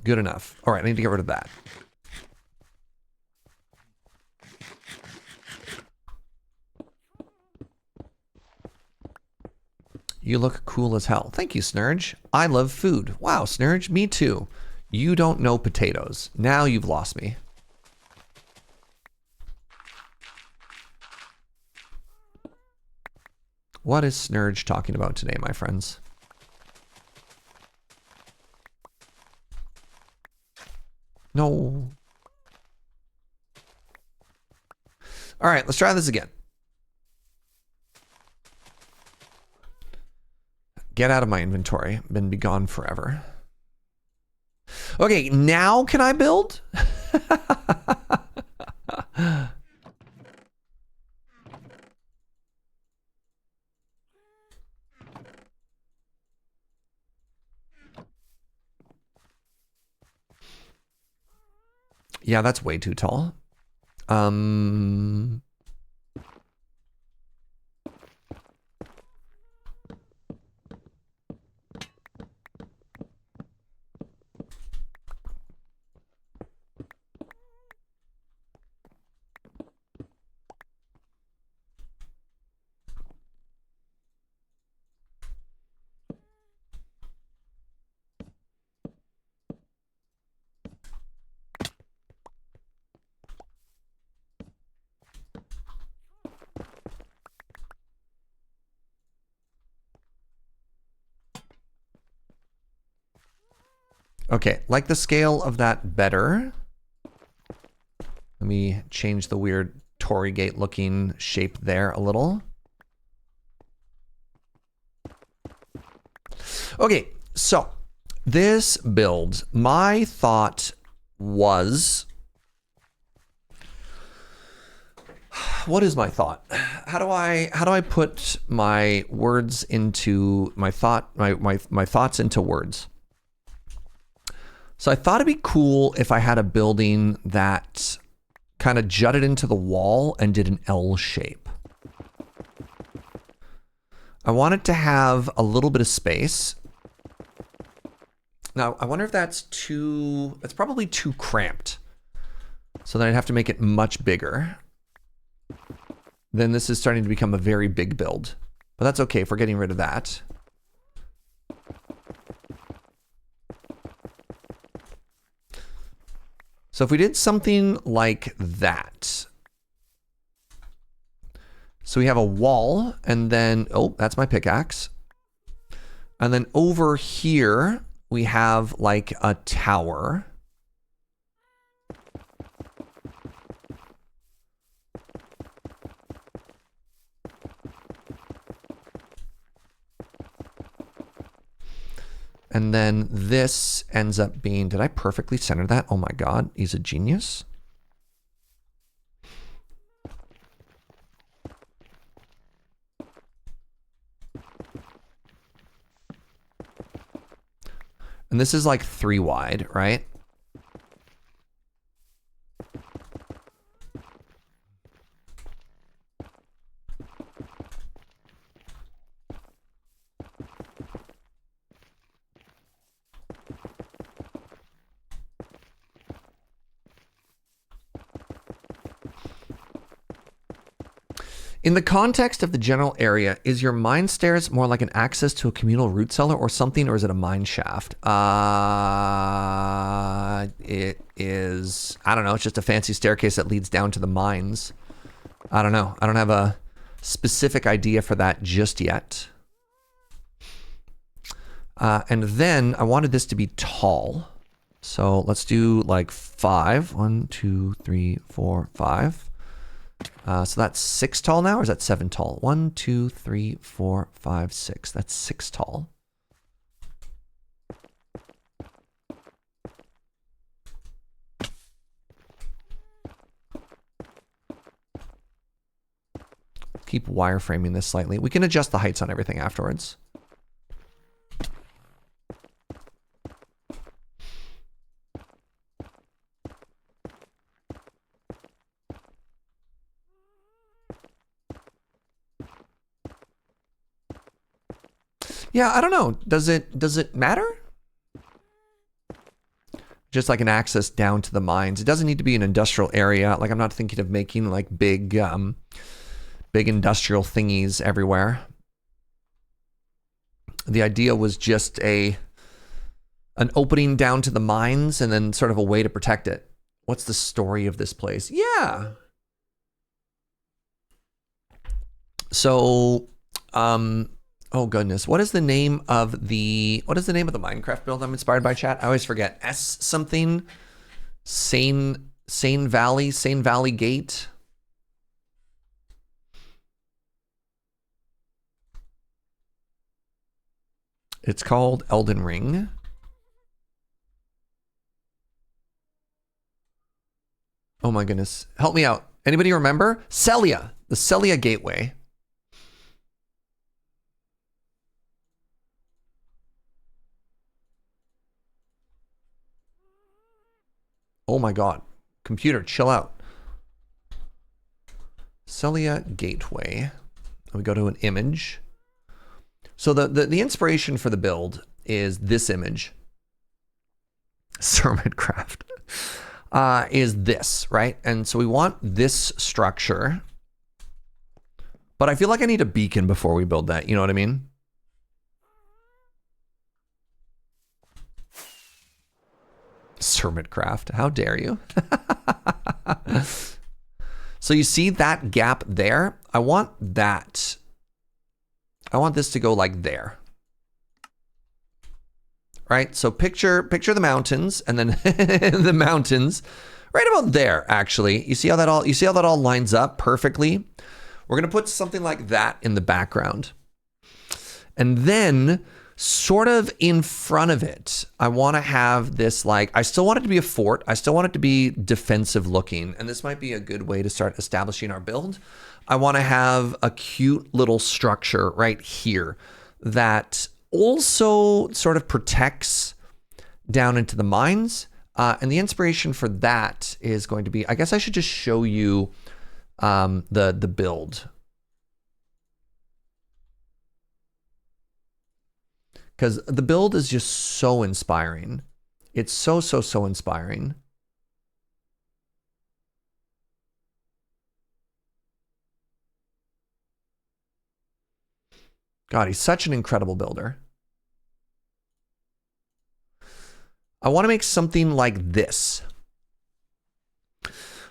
Good enough. All right, I need to get rid of that. You look cool as hell. Thank you, Snurge. I love food. Wow, Snurge, me too. You don't know potatoes. Now you've lost me. What is Snurge talking about today, my friends? No. All right, let's try this again. Get out of my inventory. Been gone forever. Okay, now can I build? Yeah, that's way too tall. Okay, like the scale of that better. Let me change the weird Tory Gate looking shape there a little. Okay, so this build, my thought was, what is my thought? How do I put my words into my thoughts into words? So I thought it'd be cool if I had a building that kind of jutted into the wall and did an L shape. I want it to have a little bit of space. Now, I wonder if that's probably too cramped. So then I'd have to make it much bigger. Then this is starting to become a very big build. But that's okay if we're getting rid of that. So if we did something like that. So we have a wall and then, oh, that's my pickaxe. And then over here, we have like a tower. And then this ends up being, did I perfectly center that? Oh my God, he's a genius. And this is like 3 wide, right? In the context of the general area, is your mine stairs more like an access to a communal root cellar or something, or is it a mine shaft? It is, I don't know, it's just a fancy staircase that leads down to the mines. I don't know. I don't have a specific idea for that just yet. And then I wanted this to be tall. So let's do like 5. 1, 2, 3, 4, 5. So that's 6 tall now, or is that 7 tall? 1, 2, 3, 4, 5, 6. That's 6 tall. Keep wireframing this slightly. We can adjust the heights on everything afterwards. Yeah, I don't know. Does it matter? Just like an access down to the mines. It doesn't need to be an industrial area. Like I'm not thinking of making like big industrial thingies everywhere. The idea was just an opening down to the mines and then sort of a way to protect it. What's the story of this place? Yeah. So, oh goodness, what is the name of the Minecraft build I'm inspired by, chat? I always forget. S something. Sane Valley Gate. It's called Elden Ring. Oh my goodness. Help me out. Anybody remember? Celia. The Celia Gateway. Oh my god. Computer, chill out. Celia Gateway. We go to an image. So the inspiration for the build is this image. Sermon-craft. Is this, right? And so we want this structure. But I feel like I need a beacon before we build that. You know what I mean? Sermon-craft. How dare you? So you see that gap there? I want that. I want this to go like there. Right? So picture the mountains and then the mountains right about there, actually. You see how that all lines up perfectly? We're going to put something like that in the background. And then sort of in front of it, I want to have this, like, I still want it to be a fort. I still want it to be defensive looking. And this might be a good way to start establishing our build. I want to have a cute little structure right here that also sort of protects down into the mines. And the inspiration for that is going to be, I guess I should just show you the build. Because the build is just so inspiring. It's so inspiring. God, he's such an incredible builder. I want to make something like this.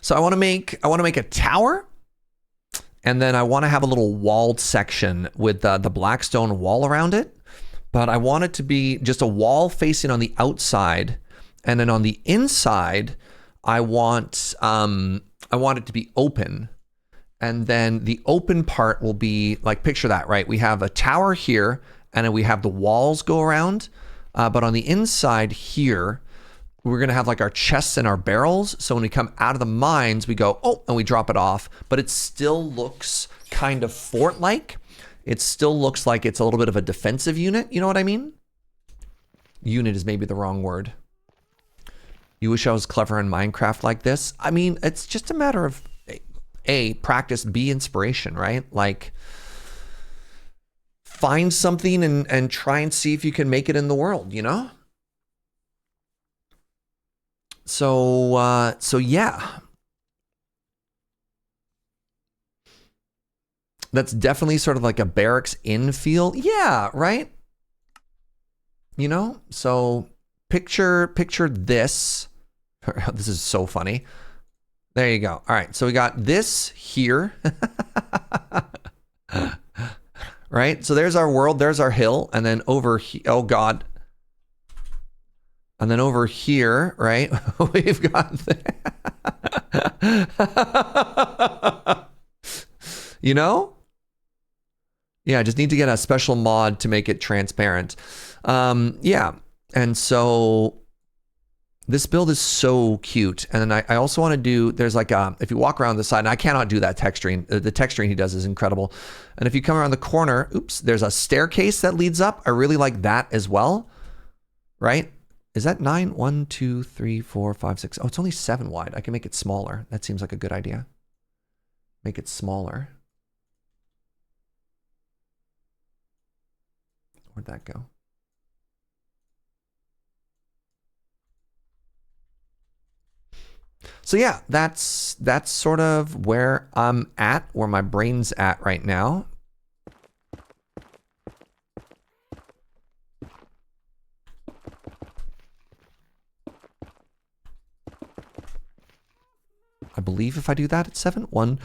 So I want to make a tower, and then I want to have a little walled section with the blackstone wall around it. But I want it to be just a wall facing on the outside, and then on the inside, I want it to be open. And then the open part will be like, picture that, right? We have a tower here, and then we have the walls go around. But on the inside here, we're going to have like our chests and our barrels. So when we come out of the mines, we go, oh, and we drop it off. But it still looks kind of fort-like. It still looks like it's a little bit of a defensive unit. You know what I mean? Unit is maybe the wrong word. You wish I was clever in Minecraft like this? I mean, it's just a matter of A, practice, B, inspiration, right? Like, find something and try and see if you can make it in the world, you know? So yeah. That's definitely sort of like a barracks inn feel. Yeah, right? You know? So picture this. This is so funny. There you go. All right, so we got this here. Right? So there's our world, there's our hill, and then over here, oh God. And then over here, right? We've got you know? Yeah, I just need to get a special mod to make it transparent. Yeah, and so this build is so cute. And then I also want to do, there's like a, if you walk around the side, and I cannot do that texturing. The texturing he does is incredible. And if you come around the corner, oops, there's a staircase that leads up. I really like that as well, right? Is that 9? 1, 2, 3, 4, 5, 6. Oh, it's only 7 wide. I can make it smaller. That seems like a good idea. Make it smaller. Where'd that go? So yeah, that's sort of where I'm at, where my brain's at right now. I believe if I do that, it's 7. 1,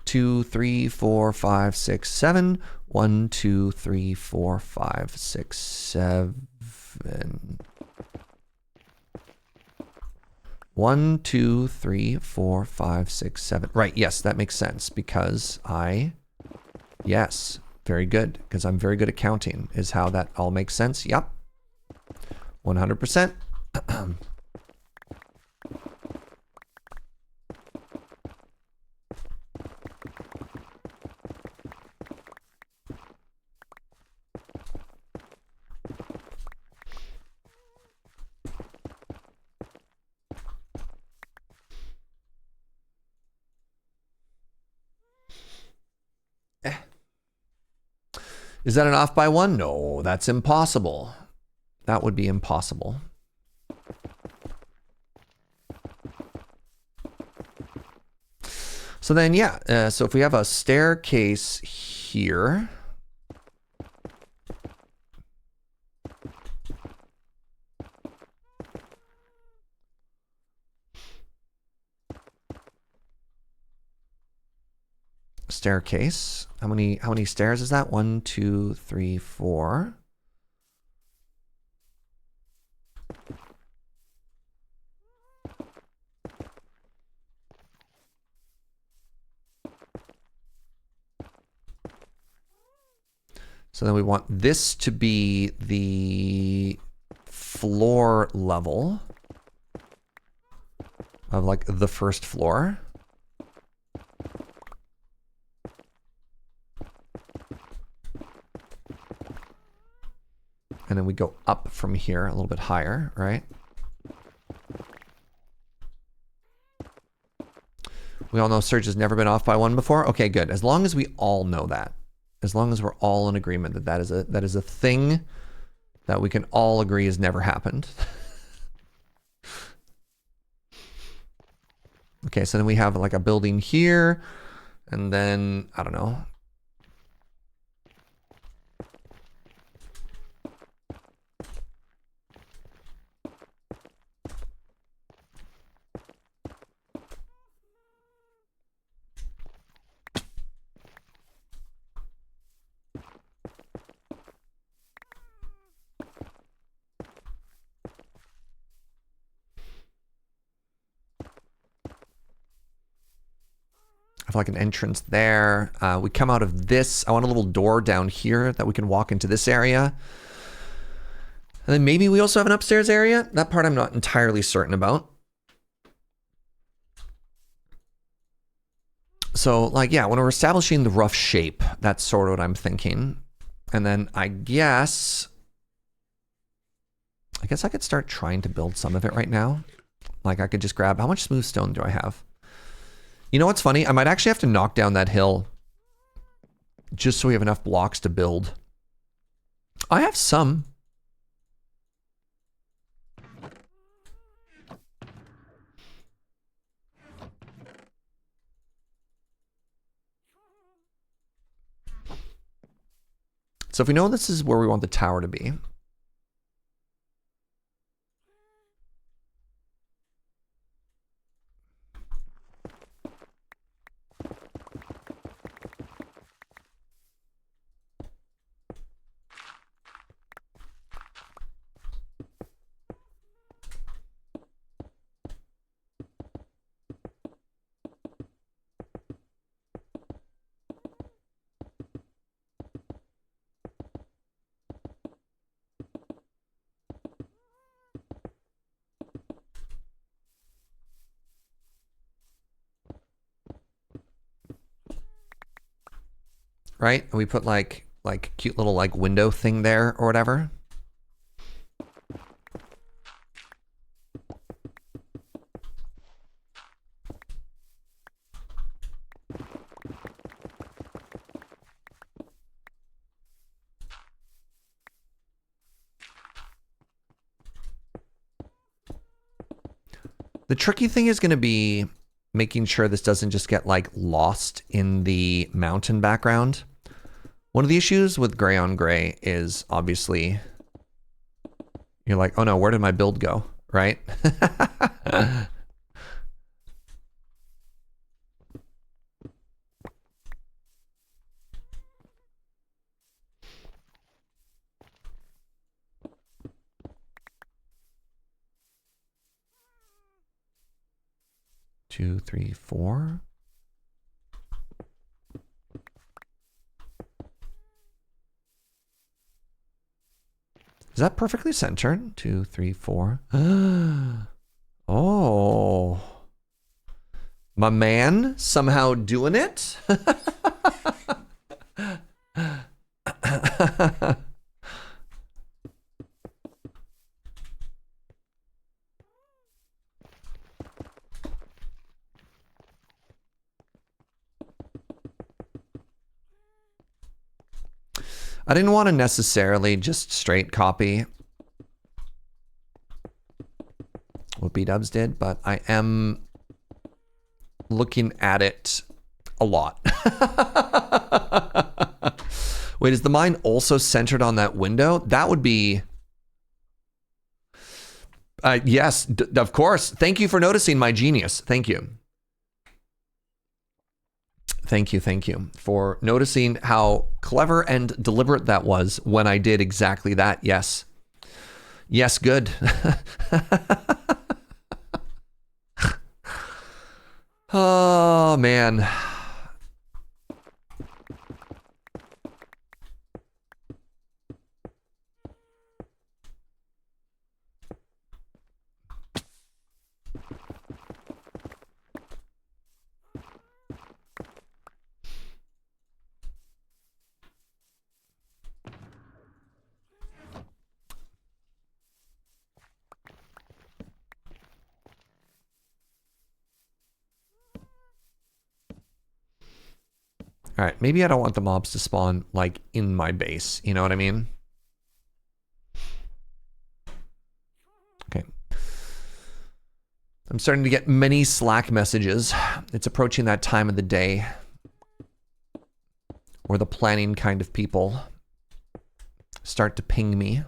2, 3, 4, 5, 6, 7. 1, 2, 3, 4, 5, 6, 7. 1, 2, 3, 4, 5, 6, 7. Right, yes, that makes sense because yes, very good, because I'm very good at counting is how that all makes sense. Yep, 100%. Is that an off by 1? No, that's impossible. That would be impossible. So then, yeah, so if we have a staircase here. Staircase. How many stairs is that? 1, 2, 3, 4. So then we want this to be the floor level of like the first floor. And then we go up from here a little bit higher, right? We all know Surge has never been off by 1 before. Okay, good. As long as we all know that. As long as we're all in agreement that that is a thing that we can all agree has never happened. Okay, so then we have like a building here, and then, I don't know. Like an entrance there. We come out of this. I want a little door down here that we can walk into this area. And then maybe we also have an upstairs area. That part I'm not entirely certain about. So like, yeah, when we're establishing the rough shape, that's sort of what I'm thinking. And then I guess I could start trying to build some of it right now. Like I could just grab, how much smooth stone do I have? You know what's funny? I might actually have to knock down that hill just so we have enough blocks to build. I have some. So if we know this is where we want the tower to be, right? And we put like cute little like window thing there or whatever. The tricky thing is going to be making sure this doesn't just get like lost in the mountain background. One of the issues with gray on gray is obviously you're like, oh no, where did my build go? Right? 2, 3, 4. Is that perfectly centered? 2, 3, 4. Oh. My man somehow doing it? I didn't want to necessarily just straight copy what B-dubs did, but I am looking at it a lot. Wait, is the mine also centered on that window? That would be... yes, of course. Thank you for noticing my genius. Thank you. Thank you for noticing how clever and deliberate that was when I did exactly that. Yes. Yes, good. Oh, man. All right, maybe I don't want the mobs to spawn, like, in my base. You know what I mean? Okay. I'm starting to get many Slack messages. It's approaching that time of the day where the planning kind of people start to ping me.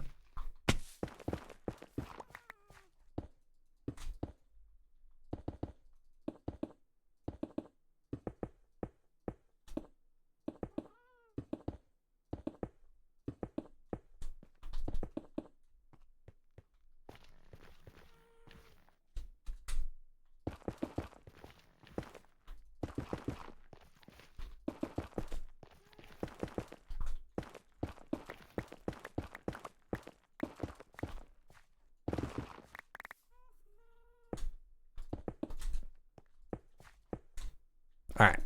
All right.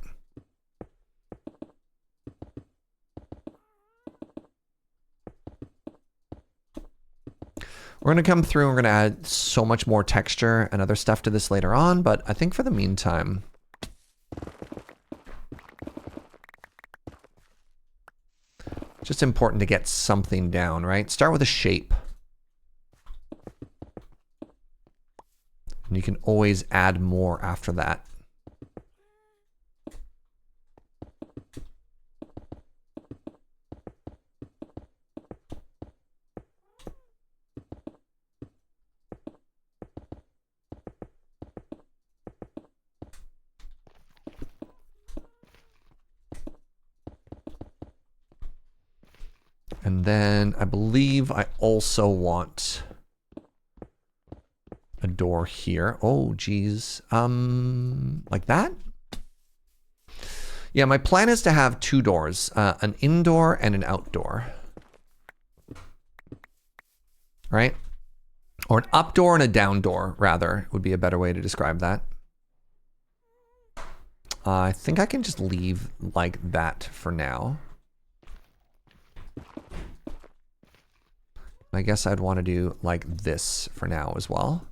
We're going to come through and we're going to add so much more texture and other stuff to this later on, but I think for the meantime, it's just important to get something down, right? Start with a shape. And you can always add more after that. And then I believe I also want a door here. Oh, geez. Like that? Yeah, my plan is to have two doors, an indoor and an outdoor. Right? Or an up door and a down door, rather, would be a better way to describe that. I think I can just leave like that for now. I guess I'd want to do like this for now as well.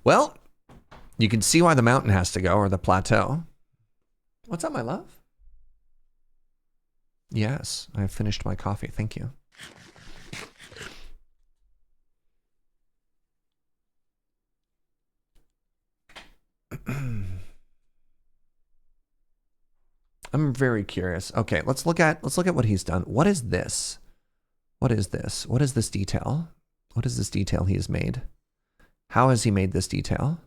Well, you can see why the mountain has to go, or the plateau. What's up, my love? Yes, I have finished my coffee. Thank you. I'm very curious. Okay, let's look at what he's done. What is this? What is this? What is this detail? What is this detail he has made? How has he made this detail?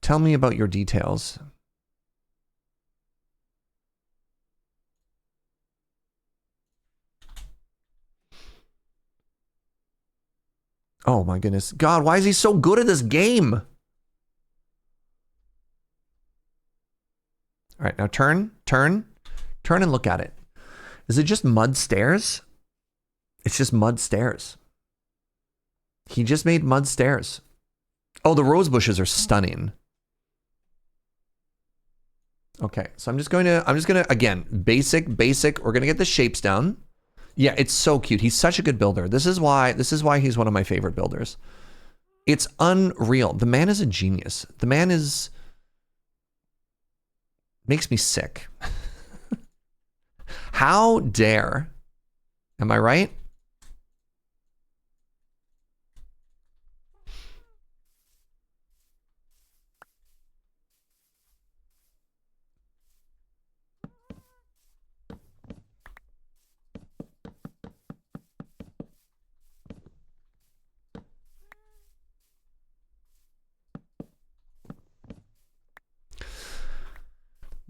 Tell me about your details. Oh my goodness. God, why is he so good at this game? All right, now turn and look at it. Is it just mud stairs? It's just mud stairs. He just made mud stairs. Oh, the rose bushes are stunning. Okay, so I'm just gonna again, basic. We're gonna get the shapes down. Yeah, it's so cute. He's such a good builder. This is why he's one of my favorite builders. It's unreal. The man is a genius. The man makes me sick. How dare? Am I right?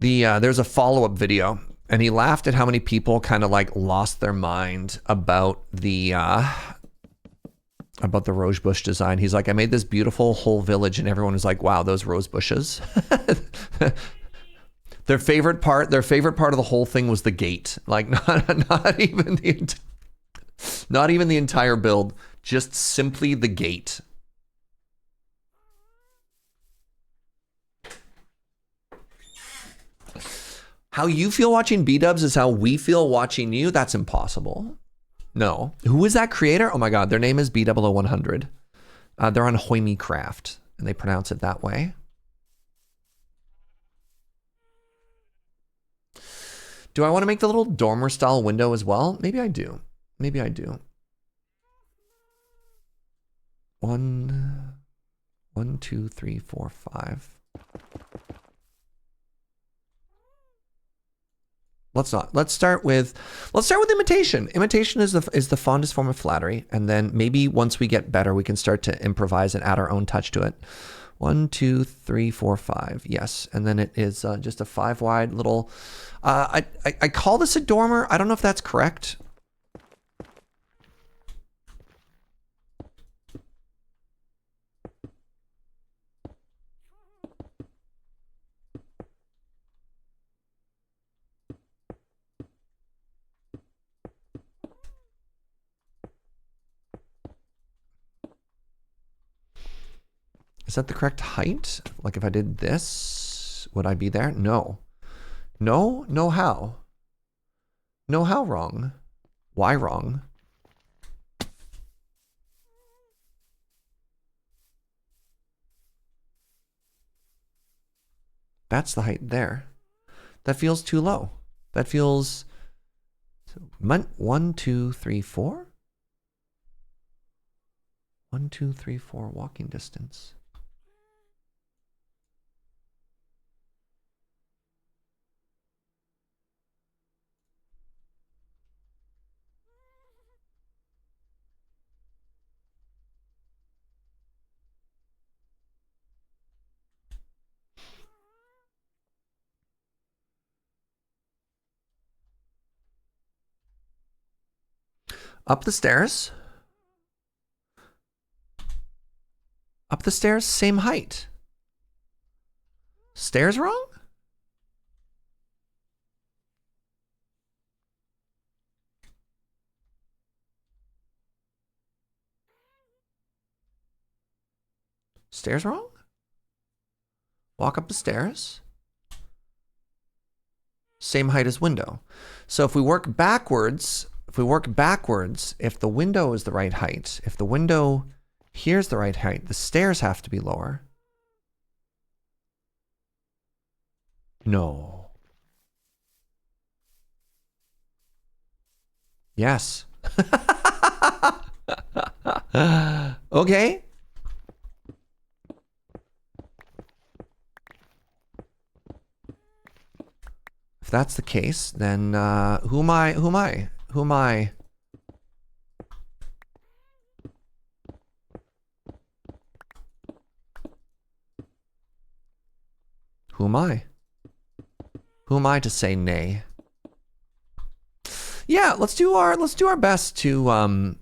There's a follow-up video, and he laughed at how many people kind of like lost their mind about the rose bush design. He's like, I made this beautiful whole village, and everyone was like, wow, those rose bushes. Their favorite part of the whole thing was the gate. Like not even the entire build, just simply the gate. How you feel watching B-dubs is how we feel watching you. That's impossible. No. Who is that creator? Oh my God, their name is B000100. They're on Mineshaft, and they pronounce it that way. Do I want to make the little dormer style window as well? Maybe I do. Maybe I do. One, 2, 3, 4, 5. Let's not. Let's start with imitation. Imitation is the fondest form of flattery, and then maybe once we get better, we can start to improvise and add our own touch to it. 1, 2, 3, 4, 5. Yes, and then it is just a 5 wide little. I call this a dormer. I don't know if that's correct. Is that the correct height? Like if I did this, would I be there? No. No? No how? No how wrong? Why wrong? That's the height there. That feels too low. That feels 1, 2, 3, 4. 1, 2, 3, 4 walking distance. Up the stairs. Up the stairs, same height. Stairs wrong? Stairs wrong? Walk up the stairs. same height as window. So if we work backwards, if the window is the right height, if the window here's the right height, the stairs have to be lower. No. Yes. Okay. If that's the case, then who am I? Who am I? Who am I? Who am I? Who am I to say nay? Yeah, let's do our best to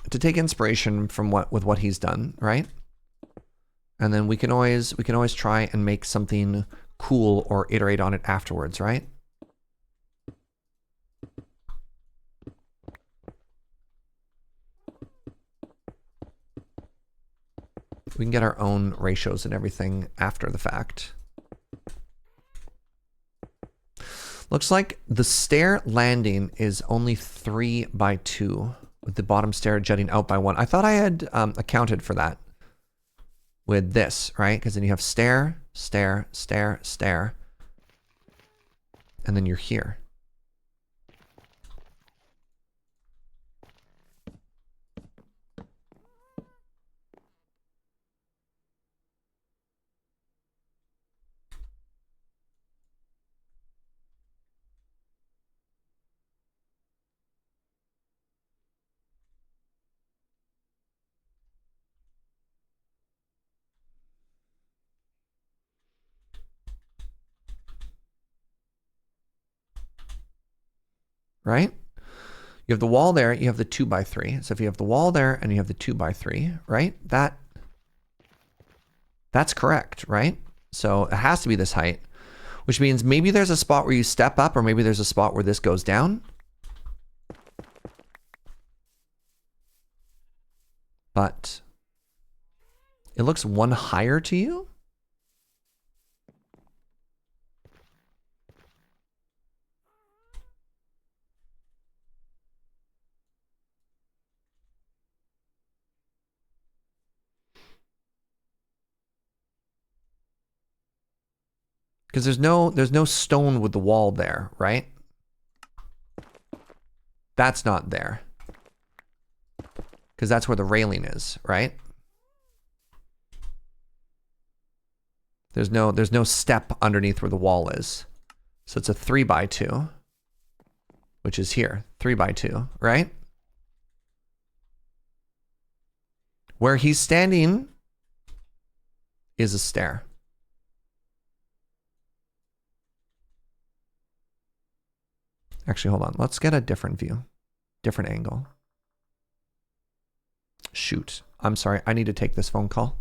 take inspiration from what he's done, right? And then we can always try and make something cool or iterate on it afterwards, right? We can get our own ratios and everything after the fact. Looks like the stair landing is only 3 by 2, with the bottom stair jutting out by 1. I thought I had accounted for that with this, right? Because then you have stair, stair, stair, stair, and then you're here. Right? You have the wall there, you have the 2 by 3. So if you have the wall there and you have the 2 by 3, right? That's correct, right? So it has to be this height, which means maybe there's a spot where you step up, or maybe there's a spot where this goes down. But it looks 1 higher to you? Because there's no stone with the wall there, right? That's not there. Because that's where the railing is, right? There's no step underneath where the wall is. So it's a 3 by 2, which is here, 3 by 2, right? Where he's standing is a stair. Actually, hold on. Let's get a different view, different angle. Shoot. I'm sorry. I need to take this phone call.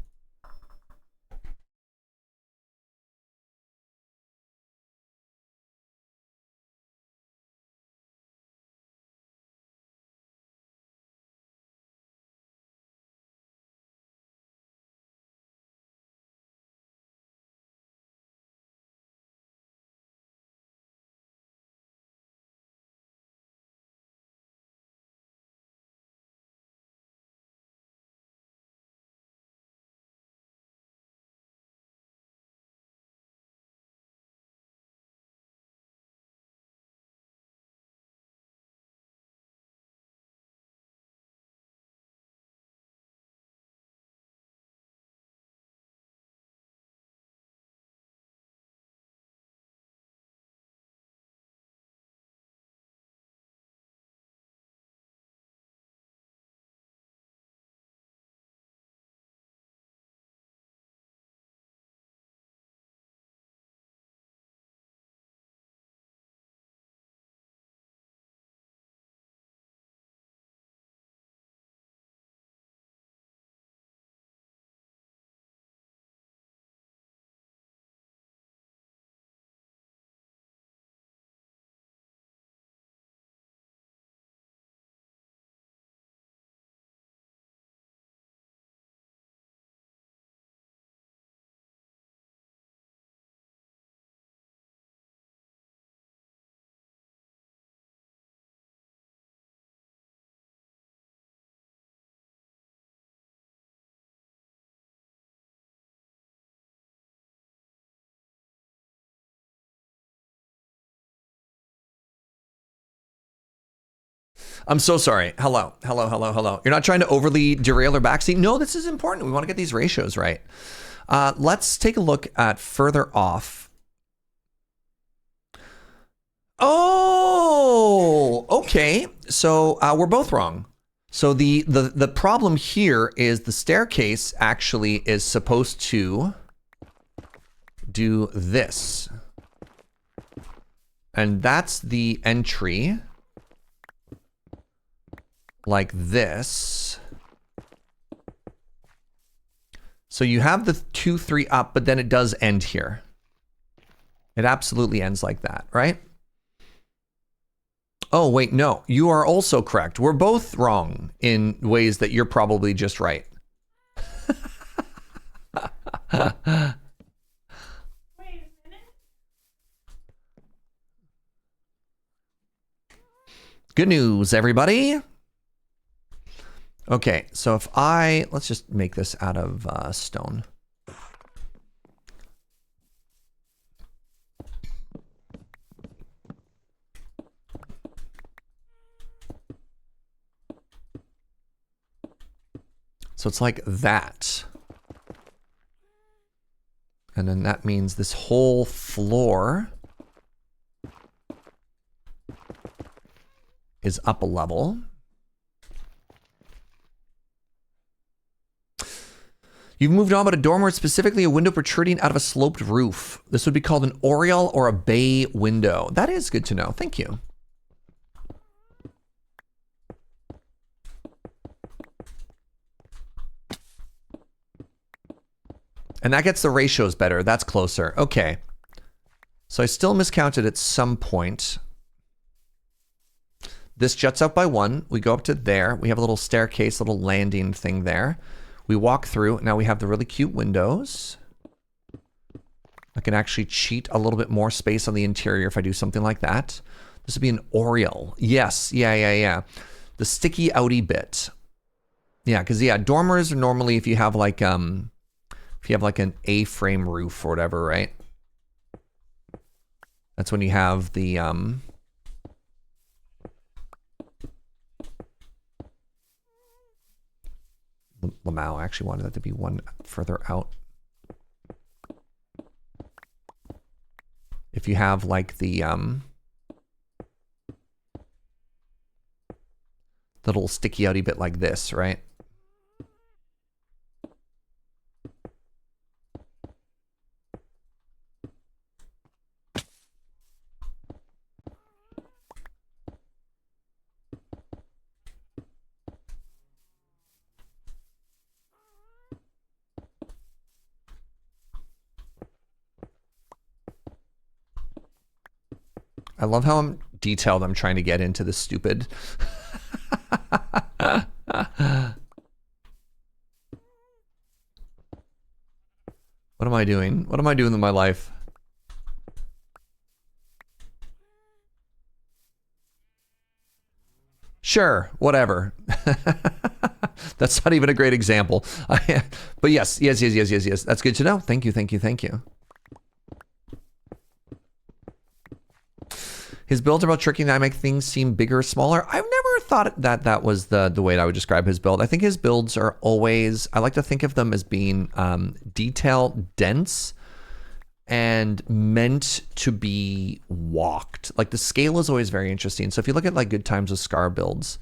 I'm so sorry. Hello. You're not trying to overly derail or backseat? No, this is important. We want to get these ratios right. Let's take a look at further off. Oh, okay. So we're both wrong. So the problem here is the staircase actually is supposed to do this. And that's the entry. Like this. So you have the 2, 3 up, but then it does end here. It absolutely ends like that, right? Oh, wait, no. You are also correct. We're both wrong in ways that you're probably just right. Wait a minute. Good news, everybody. Okay, so if let's just make this out of stone. So it's like that. And then that means this whole floor is up a level. You've moved on, but a dormer is specifically a window protruding out of a sloped roof. This would be called an oriel or a bay window. That is good to know. Thank you. And that gets the ratios better. That's closer. Okay. So I still miscounted at some point. This juts out by 1. We go up to there. We have a little staircase, little landing thing there. We walk through. Now we have the really cute windows. I can actually cheat a little bit more space on the interior if I do something like that. This would be an oriel. Yes. Yeah. The sticky outy bit. Yeah, because dormers are normally if you have like an A-frame roof or whatever, right? That's when you have the Lamau. I actually wanted that to be one further out. If you have like the little sticky outy bit like this, right? I love how detailed I'm trying to get into this stupid. What am I doing? What am I doing with my life? Sure, whatever. That's not even a great example. But yes. That's good to know. Thank you. His builds are about tricking that make things seem bigger or smaller. I've never thought that was the way that I would describe his build. I think his builds are always, I like to think of them as being detail dense and meant to be walked. Like the scale is always very interesting. So if you look at like Good Times with Scar builds,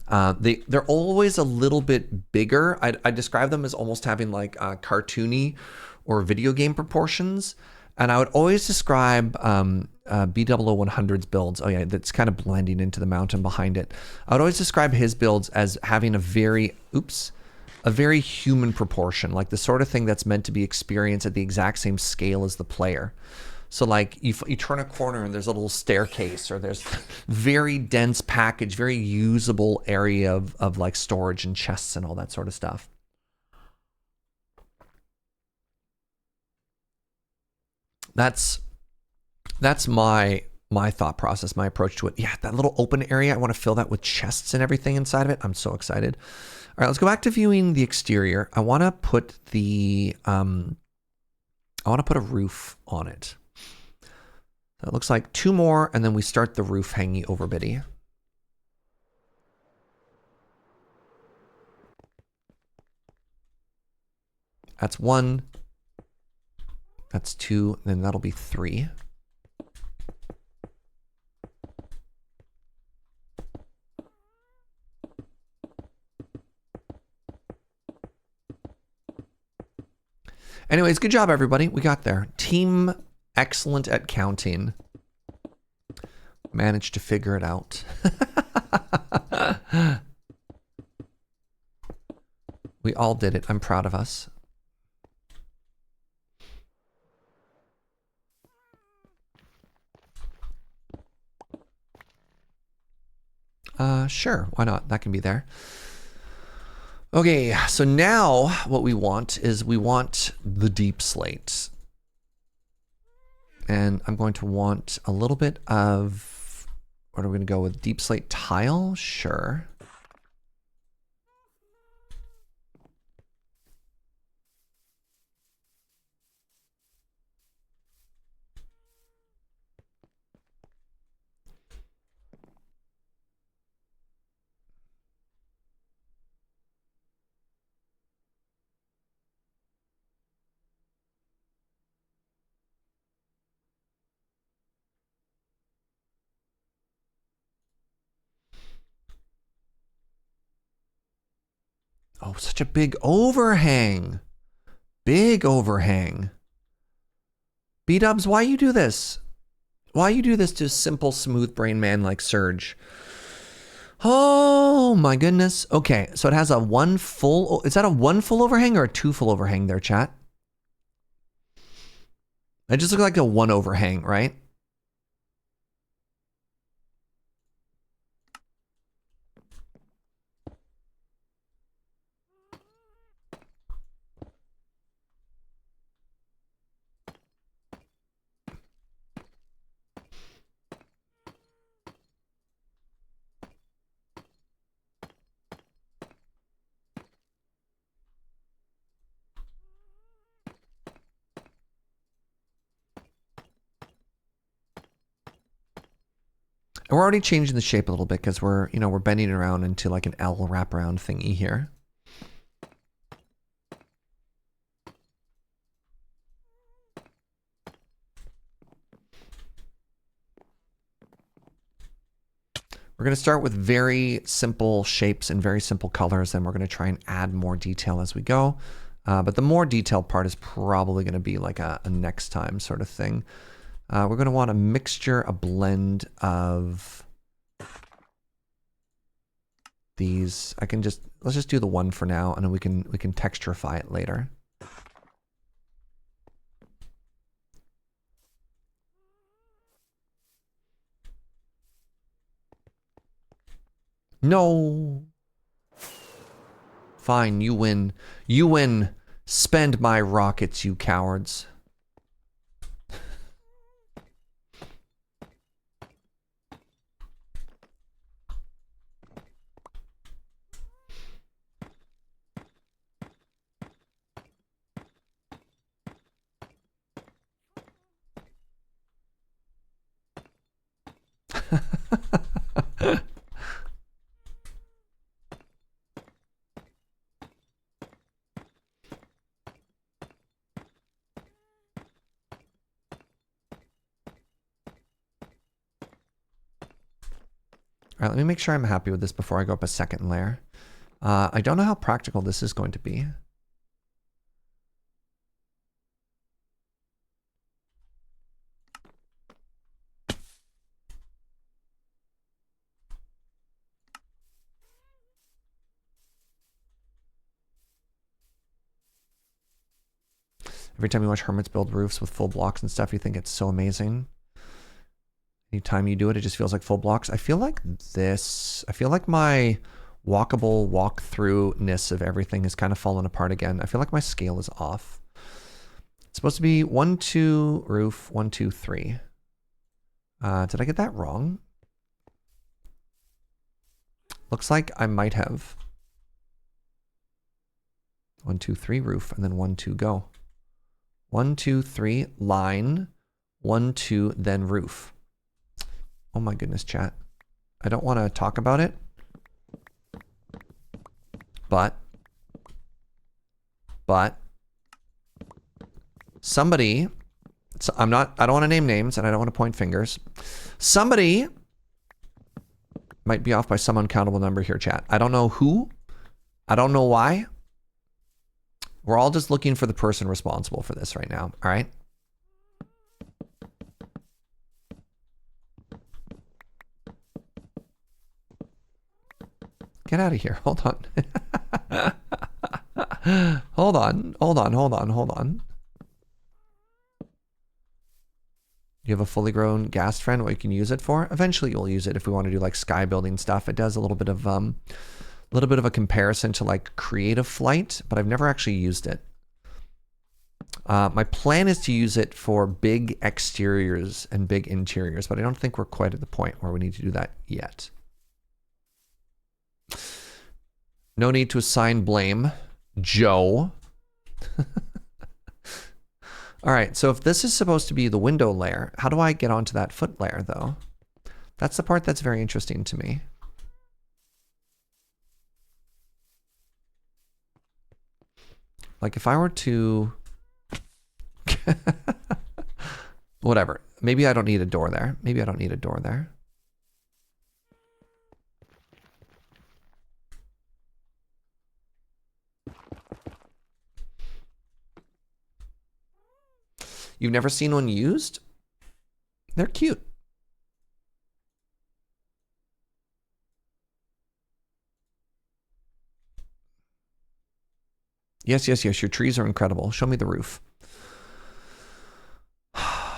they're always a little bit bigger. I describe them as almost having like cartoony or video game proportions. And I would always describe B00-100's builds. Oh yeah, that's kind of blending into the mountain behind it. I would always describe his builds as having a very human proportion, like the sort of thing that's meant to be experienced at the exact same scale as the player. So like you turn a corner and there's a little staircase, or there's very dense package, very usable area of like storage and chests and all that sort of stuff. That's my thought process, my approach to it. Yeah, that little open area, I want to fill that with chests and everything inside of it. I'm so excited. All right, let's go back to viewing the exterior. I want to put a roof on it. So it looks like 2 more, and then we start the roof hanging over bitty. That's 1. That's 2. Then that'll be 3. Anyways, good job, everybody. We got there. Team excellent at counting. Managed to figure it out. We all did it. I'm proud of us. Sure. Why not? That can be there. Okay, so now what we want is we want the deep slate. And I'm going to want a little bit of, what are we going to go with? Deep slate tile? Sure. Oh, such a big overhang. Big overhang. B-dubs, why you do this? Why you do this to simple, smooth brain man like Surge? Oh my goodness. Okay, so it has a 1 full, is that a 1 full overhang or a 2 full overhang there, chat? It just looks like a 1 overhang, right? And we're already changing the shape a little bit because we're bending it around into like an L wraparound thingy here. We're going to start with very simple shapes and very simple colors, and we're going to try and add more detail as we go. But the more detailed part is probably going to be like a next time sort of thing. We're going to want a mixture, a blend of these. Let's just do the 1 for now, and then we can texturify it later. No. Fine, you win. You win. Spend my rockets, you cowards. All right, let me make sure I'm happy with this before I go up a second layer. I don't know how practical this is going to be. Every time you watch hermits build roofs with full blocks and stuff, you think it's so amazing. Anytime you do it, it just feels like full blocks. I feel like my walkable walk-through-ness of everything has kind of fallen apart again. I feel like my scale is off. It's supposed to be 1, 2, roof, 1, 2, 3. Did I get that wrong? Looks like I might have. 1, 2, 3, roof, and then 1, 2, go. 1, 2, 3, line. 1, 2, then roof. Oh my goodness, chat. I don't want to talk about it. But somebody, I don't want to name names and I don't want to point fingers. Somebody might be off by some uncountable number here, chat. I don't know who. I don't know why. We're all just looking for the person responsible for this right now. All right. Get out of here. Hold on. Hold on. You have a fully grown ghast friend, what you can use it for? Eventually you'll use it if we want to do like sky building stuff. It does a little bit of a comparison to like creative flight, but I've never actually used it. My plan is to use it for big exteriors and big interiors, but I don't think we're quite at the point where we need to do that yet. No need to assign blame, Joe. All right, so if this is supposed to be the window layer, how do I get onto that foot layer though? That's the part that's very interesting to me. Like if I were to, whatever, maybe I don't need a door there. Maybe I don't need a door there. You've never seen one used? They're cute. Yes, yes, yes. Your trees are incredible. Show me the roof. I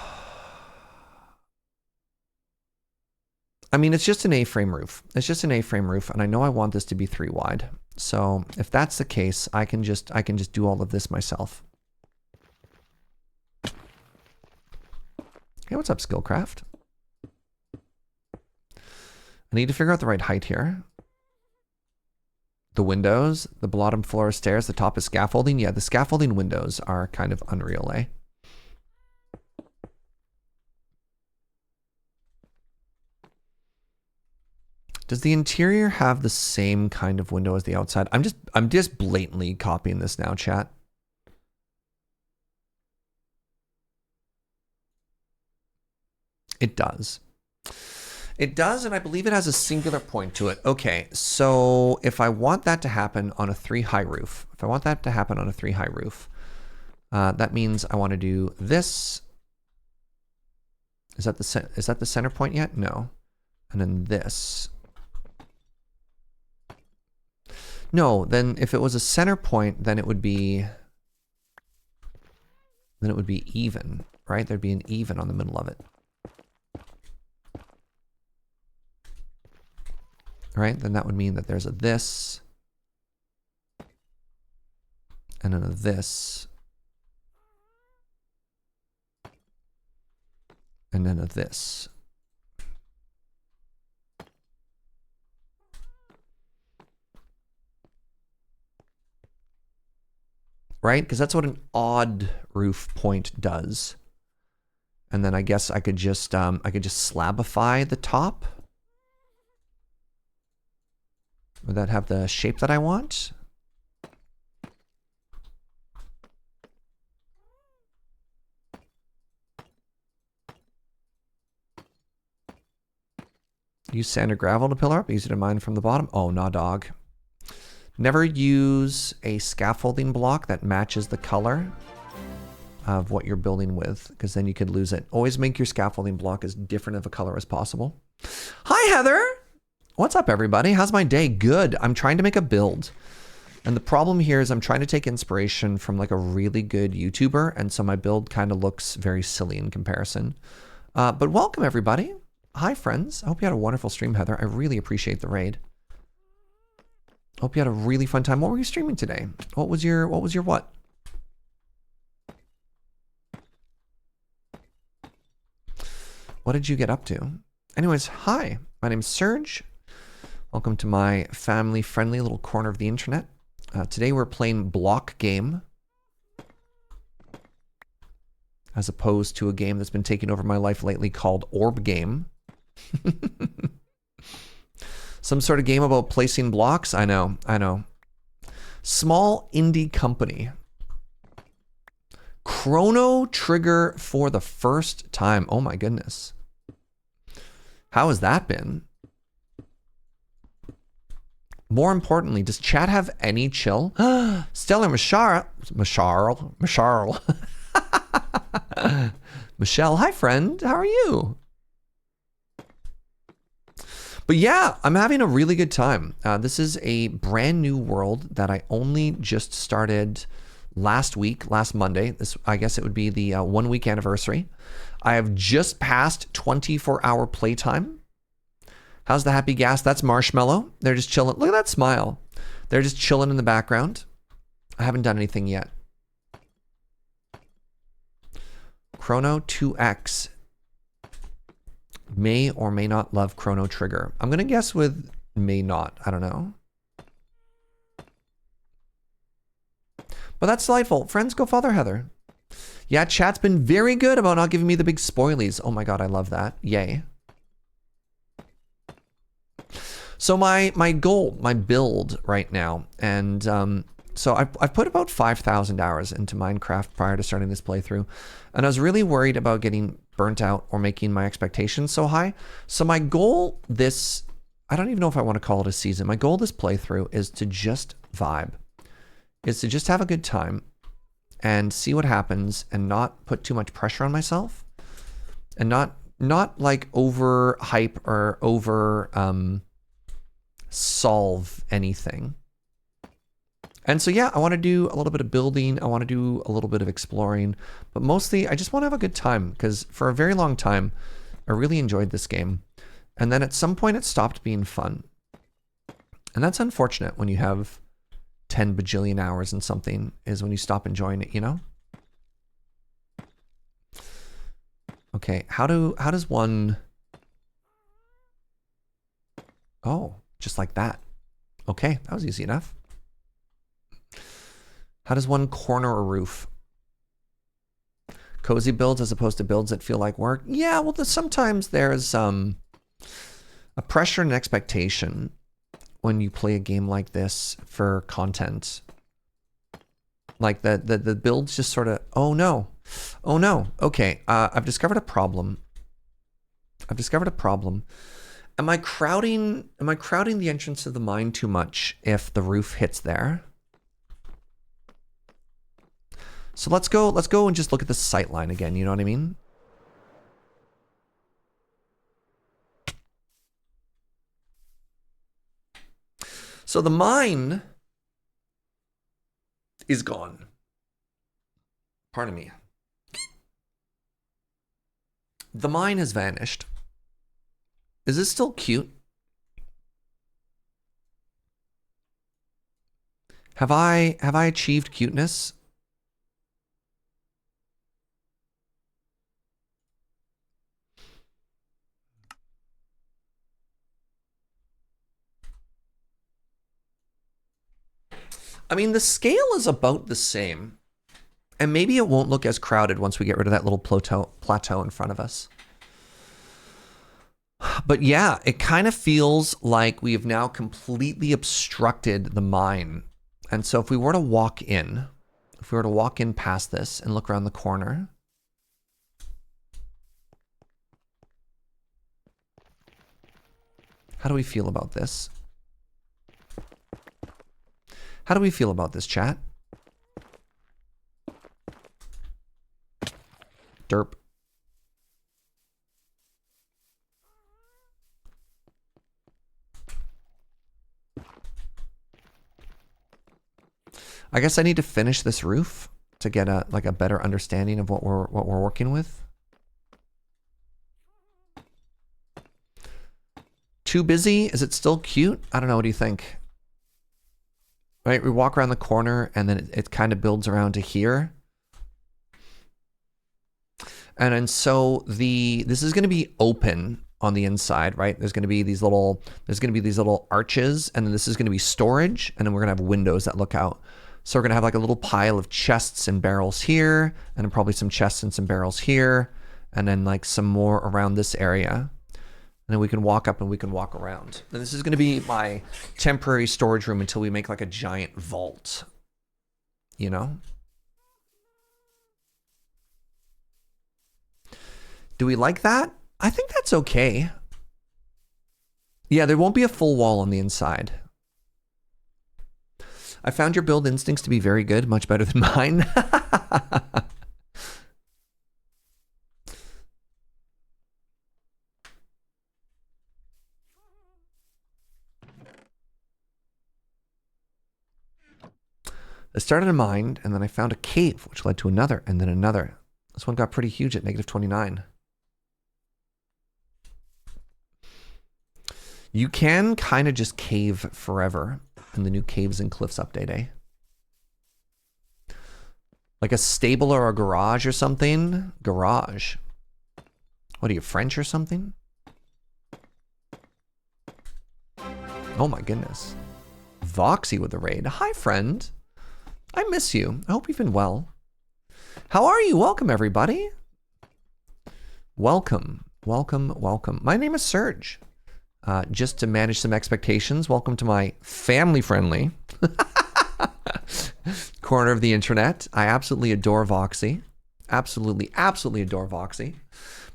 mean, it's just an A-frame roof. It's just an A-frame roof, and I know I want this to be 3 wide. So if that's the case, I can just do all of this myself. Hey, what's up, Skillcraft? I need to figure out the right height here. The windows, the bottom floor is stairs, the top is scaffolding. Yeah, the scaffolding windows are kind of unreal, eh? Does the interior have the same kind of window as the outside? I'm just blatantly copying this now, chat. It does. It does, and I believe it has a singular point to it. Okay, so if I want that to happen on a 3-high roof, that means I want to do this. Is that the center point yet? No. And then this. No, then if it was a center point, then it would be even, right? There'd be an even on the middle of it. Right? Then that would mean that there's a this, and then a this, and then a this. Right? Because that's what an odd roof point does. And then I guess I could just slabify the top. Would that have the shape that I want? Use sand or gravel to pillar up, easy to mine from the bottom. Oh, nah, dog. Never use a scaffolding block that matches the color of what you're building with, because then you could lose it. Always make your scaffolding block as different of a color as possible. Hi, Heather! What's up, everybody? How's my day? Good. I'm trying to make a build. And the problem here is I'm trying to take inspiration from like a really good YouTuber, and so my build kind of looks very silly in comparison. But welcome, everybody. Hi, friends. I hope you had a wonderful stream, Heather. I really appreciate the raid. Hope you had a really fun time. What were you streaming today? What was your what? What did you get up to? Anyways, hi. My name's Serge. Welcome to my family-friendly little corner of the internet. Today we're playing block game, as opposed to a game that's been taking over my life lately called Orb Game. Some sort of game about placing blocks? I know. Small indie company. Chrono Trigger for the first time. Oh my goodness. How has that been? More importantly, does chat have any chill? Stellar Mashar. Michelle, hi friend, how are you? But yeah, I'm having a really good time. This is a brand new world that I only just started last Monday. I guess it would be the 1 week anniversary. I have just passed 24-hour playtime. How's the happy gas? That's Marshmallow. They're just chilling. Look at that smile. They're just chilling in the background. I haven't done anything yet. Chrono 2X may or may not love Chrono Trigger. I'm going to guess with may not. I don't know. But that's delightful. Friends, go follow Heather. Yeah, chat's been very good about not giving me the big spoilies. Oh my god, I love that. Yay. So my goal, my build right now, and so I've put about 5,000 hours into Minecraft prior to starting this playthrough, and I was really worried about getting burnt out or making my expectations so high. So my goal this, I don't even know if I want to call it a season, my goal this playthrough is to just vibe, is to just have a good time and see what happens and not put too much pressure on myself and not like over hype or over solve anything. And so yeah, I want to do a little bit of building, I want to do a little bit of exploring, but mostly I just want to have a good time, because for a very long time I really enjoyed this game, and then at some point it stopped being fun. And that's unfortunate when you have 10 bajillion hours in something, is when you stop enjoying it, you know? Okay, how does one... Oh, just like that. Okay, that was easy enough. How does one corner a roof? Cozy builds as opposed to builds that feel like work? Yeah, well, sometimes there's a pressure and expectation when you play a game like this for content. Like the builds just sort of, oh no, okay, I've discovered a problem. Am I crowding the entrance of the mine too much if the roof hits there? So let's go and just look at the sight line again, you know what I mean? So the mine is gone. Pardon me. The mine has vanished. Is this still cute? Have I achieved cuteness? I mean, the scale is about the same. And maybe it won't look as crowded once we get rid of that little plateau in front of us. But yeah, it kind of feels like we have now completely obstructed the mine. And so if we were to walk in, past this and look around the corner, how do we feel about this? How do we feel about this, chat? Derp. I guess I need to finish this roof to get a better understanding of what we're working with. Too busy? Is it still cute? I don't know. What do you think? Right, we walk around the corner and then it kind of builds around to here. And then so this is going to be open on the inside, right? There's going to be these little arches, and then this is going to be storage, and then we're going to have windows that look out. So we're going to have like a little pile of chests and barrels here, and then probably some chests and some barrels here, and then like some more around this area. And then we can walk up and we can walk around. And this is going to be my temporary storage room until we make like a giant vault. You know? Do we like that? I think that's okay. Yeah, there won't be a full wall on the inside. I found your build instincts to be very good, much better than mine. I started a mine, and then I found a cave, which led to another, and then another. This one got pretty huge at -29. You can kind of just cave forever in the new Caves and Cliffs update, eh? Like a stable or a garage or something? Garage. What are you, French or something? Oh my goodness. Voxy with the raid. Hi, friend. I miss you. I hope you've been well. How are you? Welcome, everybody. Welcome, welcome, welcome. My name is Serge. Just to manage some expectations, welcome to my family-friendly corner of the internet. I absolutely adore Voxy. Absolutely, absolutely adore Voxy.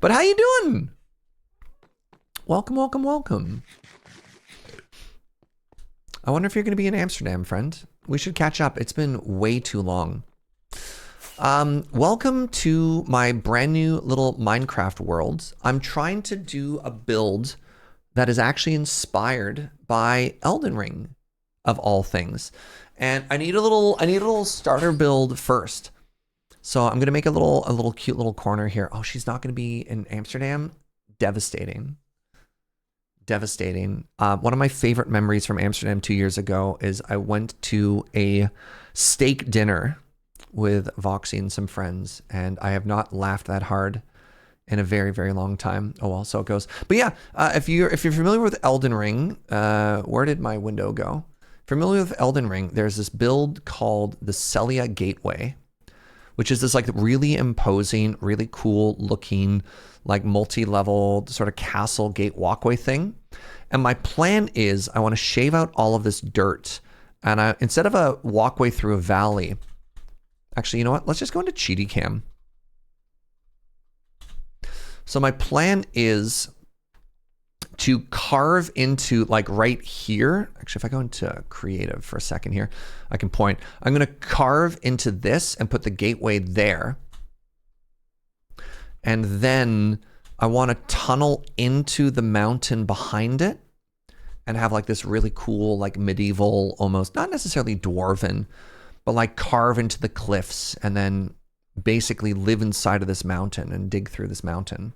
But how you doing? Welcome, welcome, welcome. I wonder if you're going to be in Amsterdam, friend. We should catch up. It's been way too long. Welcome to my brand new little Minecraft world. I'm trying to do a build that is actually inspired by Elden Ring, of all things. And I need a little starter build first. So I'm gonna make a little cute little corner here. Oh, she's not gonna be in Amsterdam? Devastating. Devastating. One of my favorite memories from Amsterdam 2 years ago is I went to a steak dinner with Voxy and some friends, and I have not laughed that hard in a very, very long time. Oh well, so it goes. But yeah, if you're familiar with Elden Ring, where did my window go? Familiar with Elden Ring, there's this build called the Celia Gateway, which is this like really imposing, really cool looking, like multi-level sort of castle gate walkway thing. And my plan is I want to shave out all of this dirt, and instead of a walkway through a valley, actually, you know what? Let's just go into Cheaty Cam. So my plan is to carve into like right here. Actually, if I go into creative for a second here, I can point. I'm going to carve into this and put the gateway there. And then I want to tunnel into the mountain behind it and have like this really cool, like medieval, almost not necessarily dwarven, but like carve into the cliffs and then basically live inside of this mountain and dig through this mountain.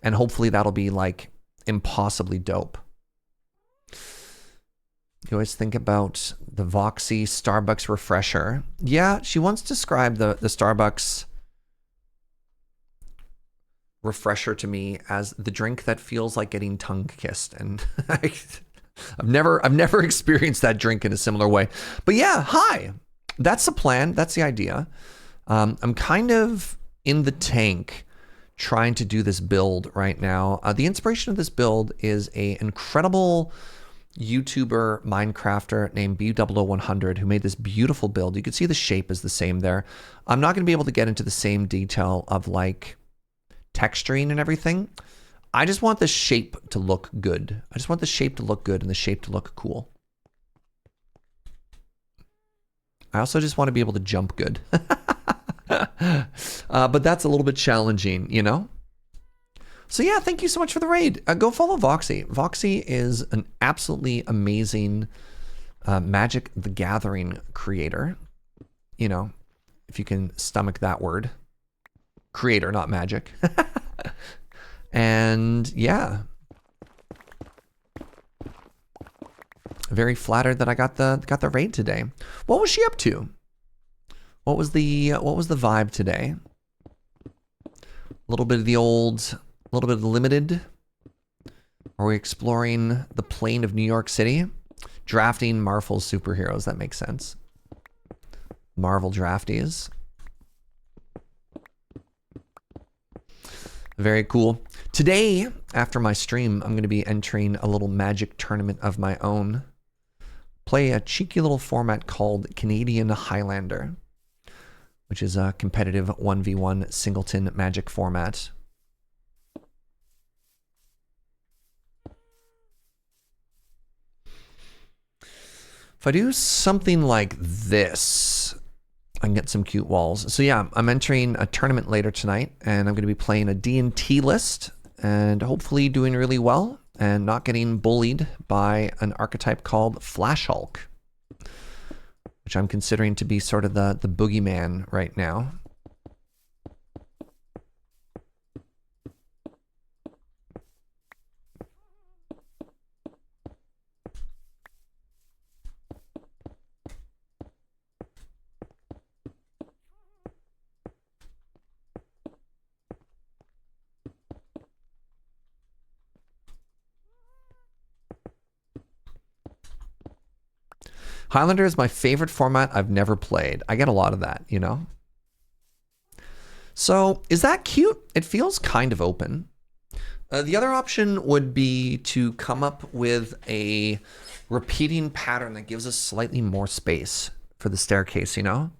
And hopefully that'll be like impossibly dope. You always think about the Voxy Starbucks refresher. Yeah, she once described the Starbucks refresher to me as the drink that feels like getting tongue kissed. And I've never experienced that drink in a similar way. But yeah, hi. That's the plan. That's the idea. I'm kind of in the tank trying to do this build right now. The inspiration of this build is an incredible YouTuber Minecrafter named B000100 who made this beautiful build. You can see the shape is the same there. I'm not going to be able to get into the same detail of like texturing and everything. I just want the shape to look good. I just want the shape to look good and the shape to look cool. I also just want to be able to jump good. But that's a little bit challenging, you know? So yeah, thank you so much for the raid. Go follow Voxy. Voxy is an absolutely amazing Magic the Gathering creator. You know, if you can stomach that word. Creator, not magic. And yeah. Very flattered that I got the raid today. What was she up to? What was the vibe today? A little bit of the old, a little bit of the limited. Are we exploring the plane of New York City? Drafting Marvel superheroes, that makes sense. Marvel draftees. Very cool. Today, after my stream, I'm going to be entering a little Magic tournament of my own. Play a cheeky little format called Canadian Highlander, which is a competitive 1v1 singleton Magic format. If I do something like this, I can get some cute walls. So yeah, I'm entering a tournament later tonight, and I'm going to be playing a D&T list and hopefully doing really well and not getting bullied by an archetype called Flash Hulk, which I'm considering to be sort of the boogeyman right now. Highlander is my favorite format I've never played. I get a lot of that, you know? So is that cute? It feels kind of open. The other option would be to come up with a repeating pattern that gives us slightly more space for the staircase, you know?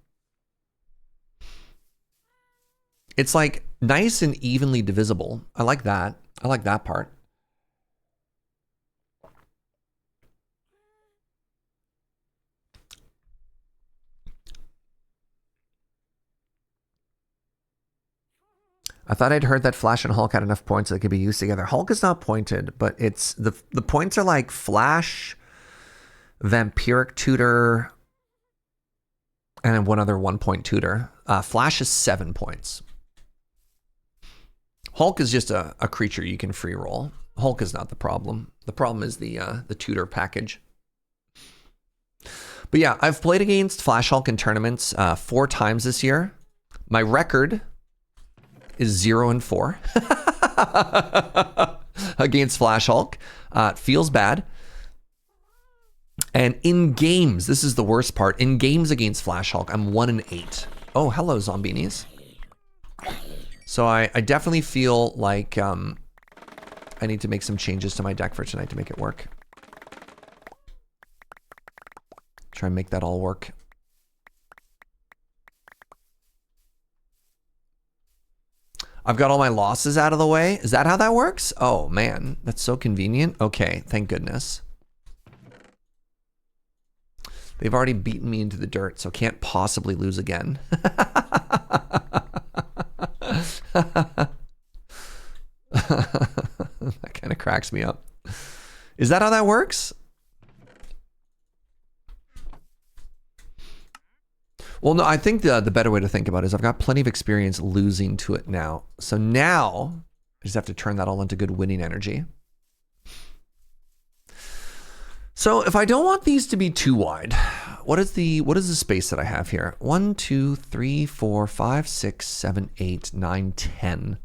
It's like nice and evenly divisible. I like that. I like that part. I thought I'd heard that Flash and Hulk had enough points that could be used together. Hulk is not pointed, but it's the points are like Flash, Vampiric Tutor, and then one other 1-point tutor. Flash is 7 points. Hulk is just a creature you can free roll. Hulk is not the problem. The problem is the tutor package. But yeah, I've played against Flash Hulk in tournaments 4 times this year. My record is 0-4 against Flash Hulk. It feels bad. And in games, this is the worst part. In games against Flash Hulk, I'm 1-8. Oh, hello, Zombinis. So I definitely feel like I need to make some changes to my deck for tonight to make it work. Try and make that all work. I've got all my losses out of the way. Is that how that works? Oh man, that's so convenient. Okay, thank goodness. They've already beaten me into the dirt, so can't possibly lose again. That kind of cracks me up. Is that how that works? Well, no, I think the better way to think about it is I've got plenty of experience losing to it now. So now I just have to turn that all into good winning energy. So if I don't want these to be too wide, what is the space that I have here? 1, 2, 3, 4, 5, 6, 7, 8, 9, 10.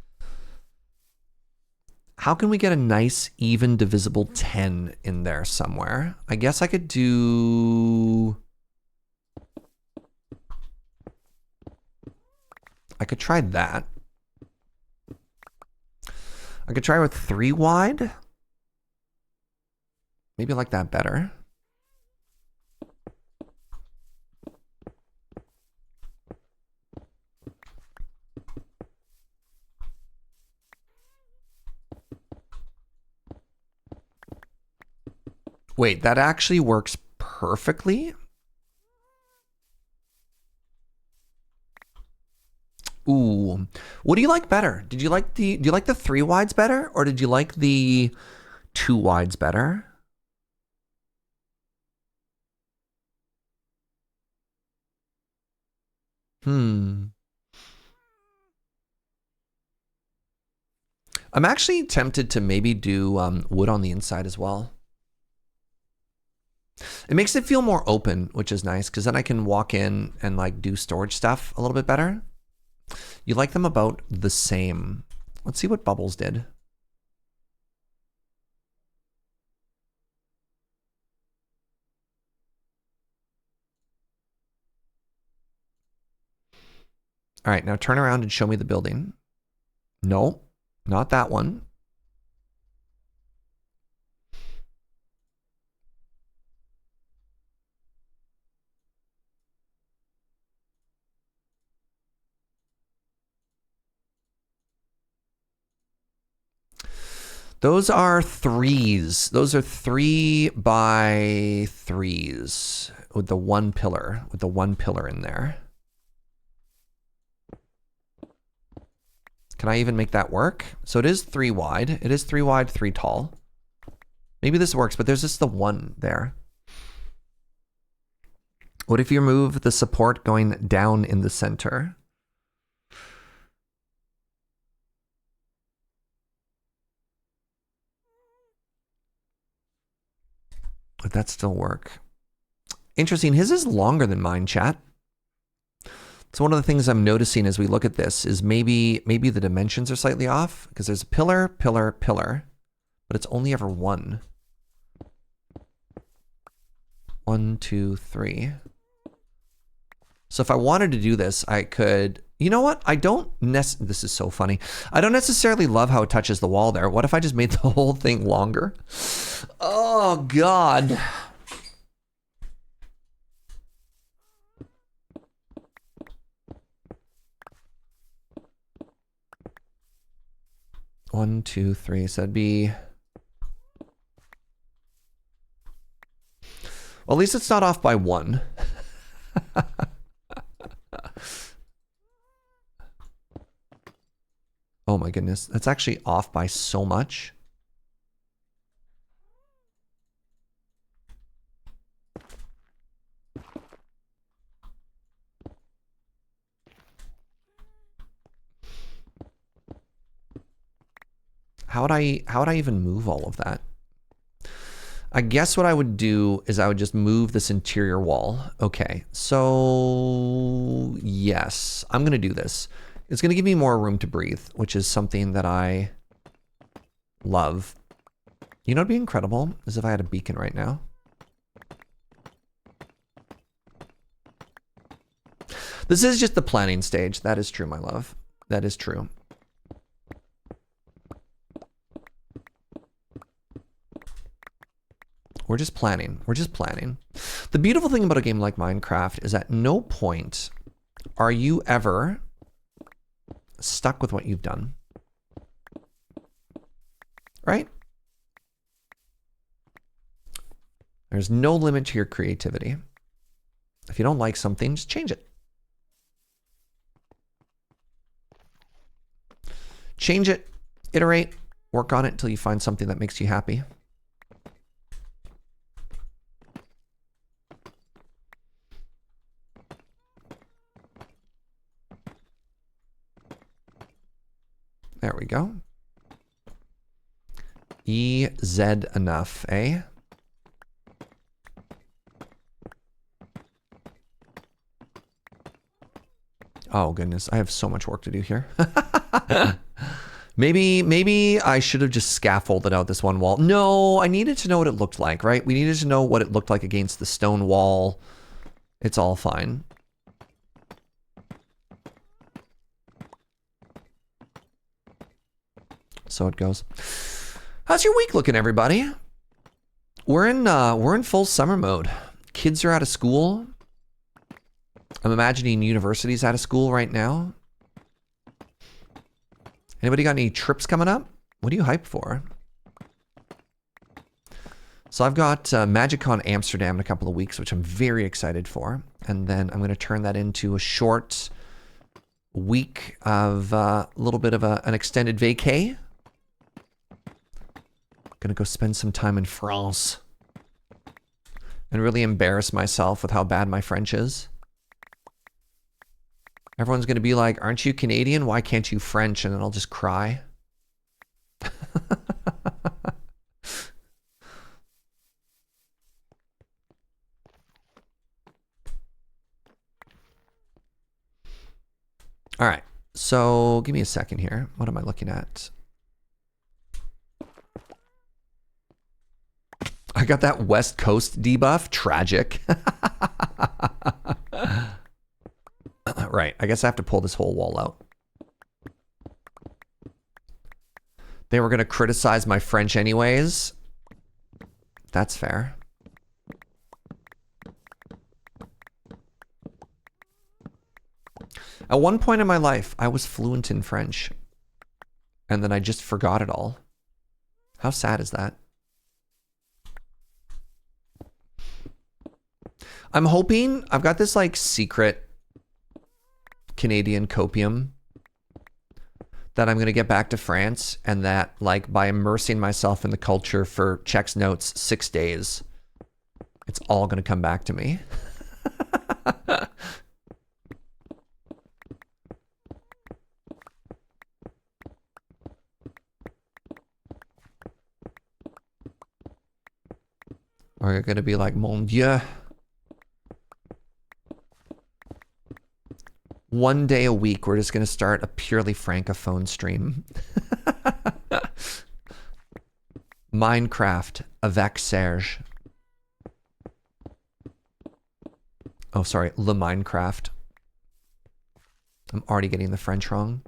How can we get a nice, even, divisible 10 in there somewhere? I guess I could do... I could try that. I could try with 3 wide. Maybe I like that better. Wait, that actually works perfectly. Ooh, what do you like better? Do you like the 3 wides better, or did you like the 2 wides better? I'm actually tempted to maybe do wood on the inside as well. It makes it feel more open, which is nice, because then I can walk in and like do storage stuff a little bit better. You like them about the same. Let's see what Bubbles did. All right, now turn around and show me the building. No, not that one. Those are 3s. Those are 3x3s with the one pillar, in there. Can I even make that work? So it is 3 wide. It is 3 wide, 3 tall. Maybe this works, but there's just the 1 there. What if you remove the support going down in the center? Would that still work? Interesting. His is longer than mine, chat. So one of the things I'm noticing as we look at this is maybe the dimensions are slightly off because there's a pillar, pillar, pillar, but it's only ever 1. 1, 2, 3. So if I wanted to do this, I could, you know what? This is so funny. I don't necessarily love how it touches the wall there. What if I just made the whole thing longer? Oh, God. One, two, three. So that'd be... Well, at least it's not off by 1. Oh my goodness. That's actually off by so much. How would I even move all of that? I guess what I would do is I would just move this interior wall. Okay, so yes, I'm gonna do this. It's gonna give me more room to breathe, which is something that I love. You know what'd be incredible is if I had a beacon right now. This is just the planning stage. That is true, my love. That is true. We're just planning. We're just planning. The beautiful thing about a game like Minecraft is at no point are you ever stuck with what you've done. Right? There's no limit to your creativity. If you don't like something, just change it. Change it, iterate, work on it until you find something that makes you happy. There we go. EZ enough, eh? Oh goodness, I have so much work to do here. Maybe I should have just scaffolded out this one wall. No, I needed to know what it looked like, right? We needed to know what it looked like against the stone wall. It's all fine. So it goes. How's your week looking, everybody? We're in full summer mode. Kids are out of school. I'm imagining university's out of school right now. Anybody got any trips coming up? What are you hyped for? So I've got MagicCon Amsterdam in a couple of weeks, which I'm very excited for. And then I'm going to turn that into a short week of a little bit of an extended vacay. Gonna go spend some time in France and really embarrass myself with how bad my French is. Everyone's gonna be like, aren't you Canadian? Why can't you French? And then I'll just cry. All right, so give me a second here. What am I looking at? I got that West Coast debuff. Tragic. Right. I guess I have to pull this whole wall out. They were going to criticize my French anyways. That's fair. At one point in my life, I was fluent in French. And then I just forgot it all. How sad is that? I'm hoping I've got this like secret Canadian copium that I'm going to get back to France, and that like by immersing myself in the culture for Check's Notes 6 days, it's all going to come back to me. Or you're going to be like, mon Dieu. One day a week, we're just going to start a purely francophone stream. Minecraft avec Serge. Oh, sorry, Le Minecraft. I'm already getting the French wrong.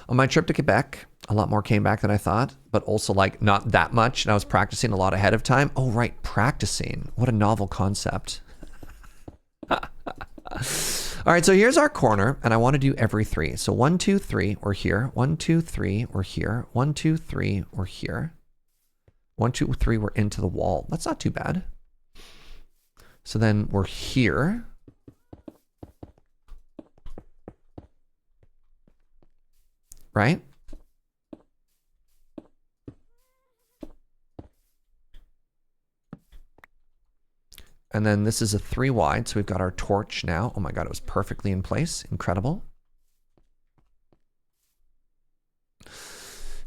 On my trip to Quebec, a lot more came back than I thought, but also like not that much. And I was practicing a lot ahead of time. Oh, right. Practicing. What a novel concept. All right. So here's our corner, and I want to do every 3. So 1, 2, 3, we're here. 1, 2, 3, we're here. 1, 2, 3, we're here. 1, 2, 3, we're into the wall. That's not too bad. So then we're here. Right? And then this is a 3 wide, so we've got our torch now. Oh my god, it was perfectly in place. Incredible.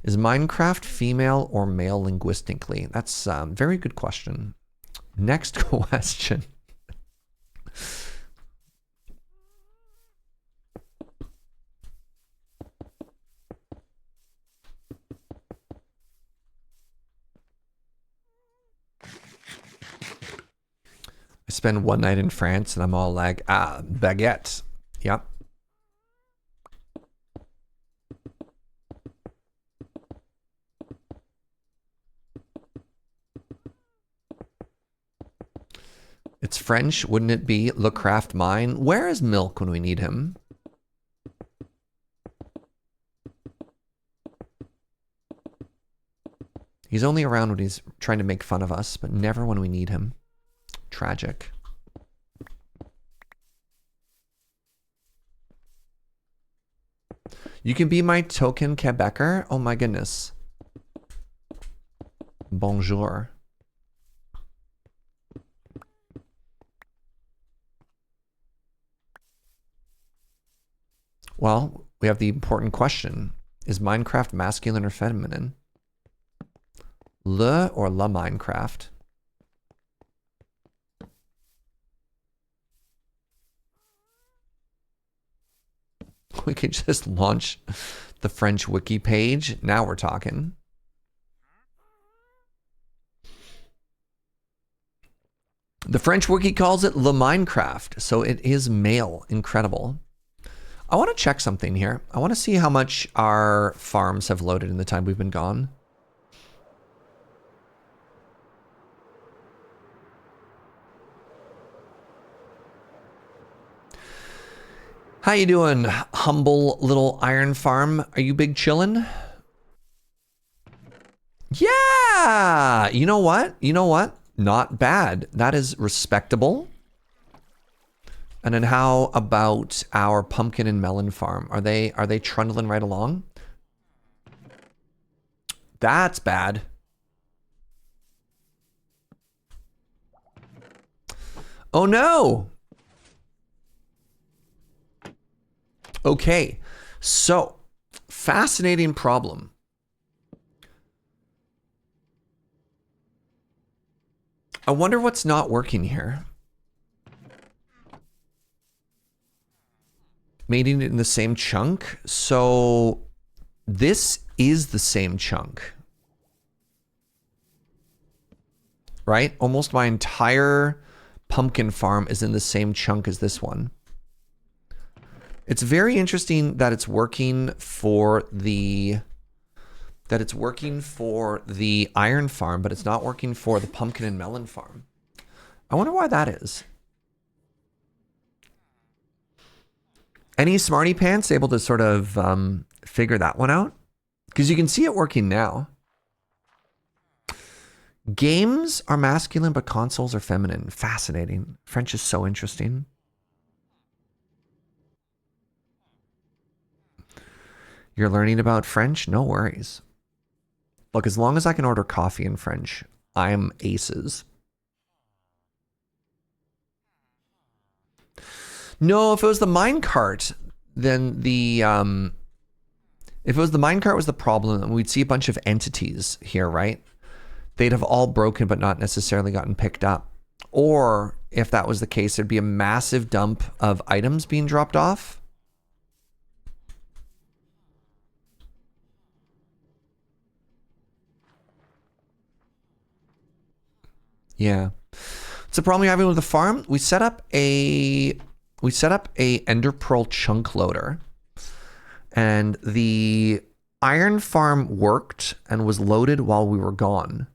Is Minecraft female or male linguistically? That's a very good question. Next question. I spend one night in France and I'm all like, ah, baguette. Yep. It's French, wouldn't it be? Le Craft Mine. Where is Milk when we need him? He's only around when he's trying to make fun of us, but never when we need him. Tragic. You can be my token Quebecer? Oh my goodness. Bonjour. Well, we have the important question. Is Minecraft masculine or feminine? Le or la Minecraft? We could just launch the French wiki page. Now we're talking. The French wiki calls it Le Minecraft, so it is male. Incredible. I want to check something here. I want to see how much our farms have loaded in the time we've been gone. How you doing, humble little iron farm? Are you big chillin'? Yeah! You know what? You know what? Not bad. That is respectable. And then how about our pumpkin and melon farm? Are they trundling right along? That's bad. Oh no! Okay, so fascinating problem. I wonder what's not working here. Mating it in the same chunk. So this is the same chunk, right? Almost my entire pumpkin farm is in the same chunk as this one. It's very interesting that it's working for the iron farm, but it's not working for the pumpkin and melon farm. I wonder why that is. Any smarty pants able to sort of figure that one out? Because you can see it working now. Games are masculine, but consoles are feminine. Fascinating. French is so interesting. You're learning about French? No worries. Look, as long as I can order coffee in French, I'm aces. No, if it was the minecart, then if it was the minecart was the problem, we'd see a bunch of entities here, right? They'd have all broken but not necessarily gotten picked up. Or if that was the case, there'd be a massive dump of items being dropped off. Yeah. It's a problem you're having with the farm. We set up a ender pearl chunk loader, and the iron farm worked and was loaded while we were gone.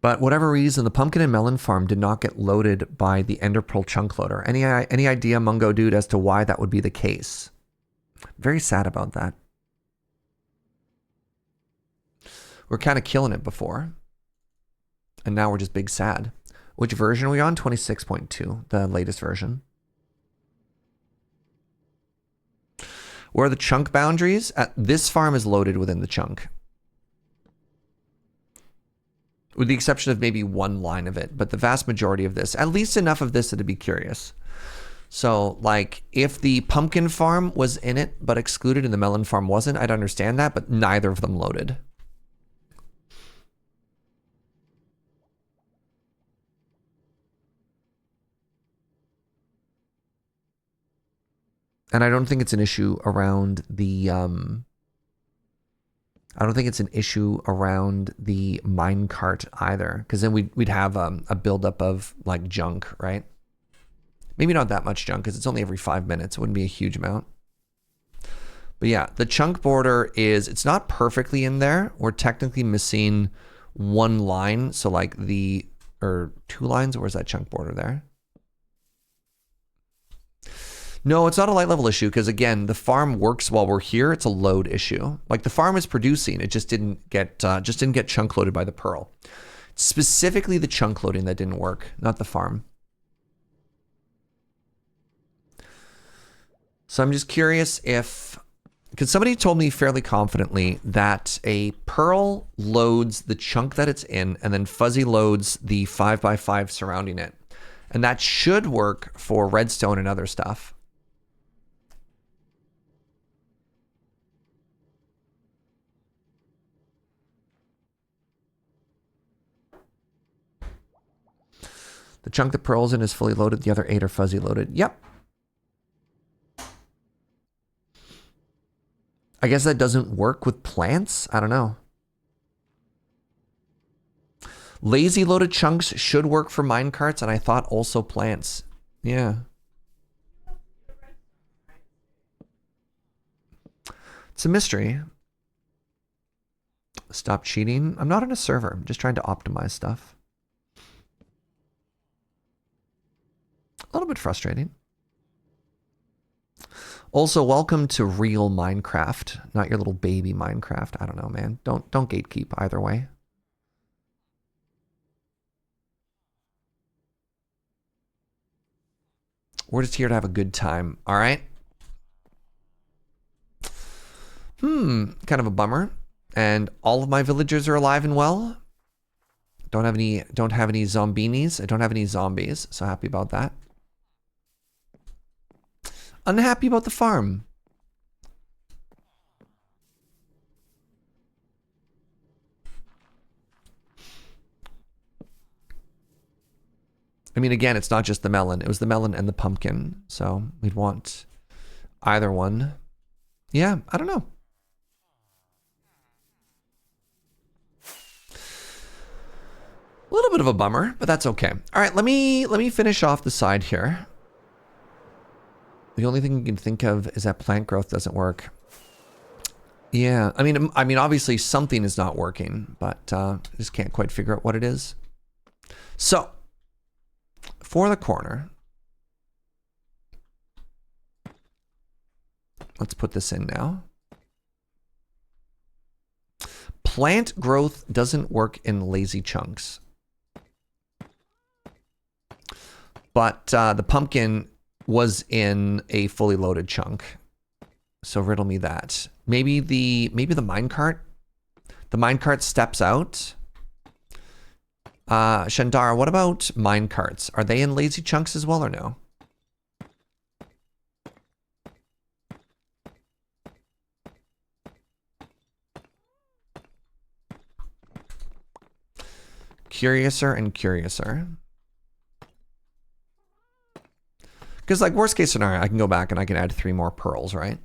But whatever reason, the pumpkin and melon farm did not get loaded by the ender pearl chunk loader. Any idea, Mungo Dude, as to why that would be the case? Very sad about that. We're kind of killing it before. And now we're just big sad. Which version are we on? 26.2, the latest version. Where are the chunk boundaries? This farm is loaded within the chunk. With the exception of maybe one line of it. But the vast majority of this, at least enough of this to be curious. So, like, if the pumpkin farm was in it but excluded and the melon farm wasn't, I'd understand that, but neither of them loaded. And I don't think it's an issue around the minecart either, because then we'd have a buildup of like junk, right? Maybe not that much junk because it's only every 5 minutes. It wouldn't be a huge amount. But yeah, the chunk border it's not perfectly in there. We're technically missing one line. So like or 2 lines. Where's that chunk border there? No, it's not a light level issue because again, the farm works while we're here. It's a load issue. Like the farm is producing, it just didn't get chunk loaded by the pearl. Specifically, the chunk loading that didn't work, not the farm. So I'm just curious because somebody told me fairly confidently that a pearl loads the chunk that it's in, and then fuzzy loads the 5x5 surrounding it, and that should work for redstone and other stuff. The chunk that pearl's in is fully loaded. The other 8 are fuzzy loaded. Yep. I guess that doesn't work with plants. I don't know. Lazy loaded chunks should work for minecarts, and I thought also plants. Yeah. It's a mystery. Stop cheating. I'm not on a server. I'm just trying to optimize stuff. A little bit frustrating. Also, welcome to real Minecraft, not your little baby Minecraft. I don't know, man. Don't gatekeep either way. We're just here to have a good time, all right? Kind of a bummer. And all of my villagers are alive and well. Don't have any zombinis. I don't have any zombies, so happy about that. Unhappy about the farm. I mean, again, it's not just the melon. It was the melon and the pumpkin. So we'd want either one. Yeah, I don't know. A little bit of a bummer, but that's okay. All right, let me finish off the side here. The only thing you can think of is that plant growth doesn't work. Yeah, I mean, obviously something is not working, but I just can't quite figure out what it is. So, For the corner. Let's put this in now. Plant growth doesn't work in lazy chunks. But the pumpkin was in a fully loaded chunk. So riddle me that. Maybe the minecart? The minecart steps out. Shandara, what about minecarts? Are they in lazy chunks as well or no? Curiouser and curiouser. Because like worst case scenario, I can go back and I can add 3 more pearls, right?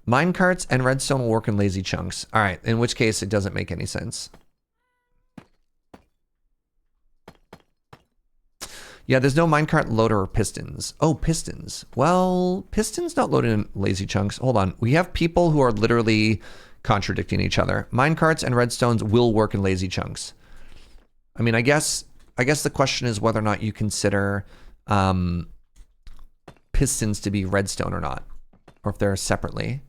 Minecarts and redstone will work in lazy chunks. All right, in which case it doesn't make any sense. Yeah, there's no minecart loader or pistons. Oh, pistons. Well, pistons not loaded in lazy chunks. Hold on. We have people who are literally contradicting each other. Minecarts and redstones will work in lazy chunks. I mean, I guess the question is whether or not you consider pistons to be redstone or not, or if they're separately.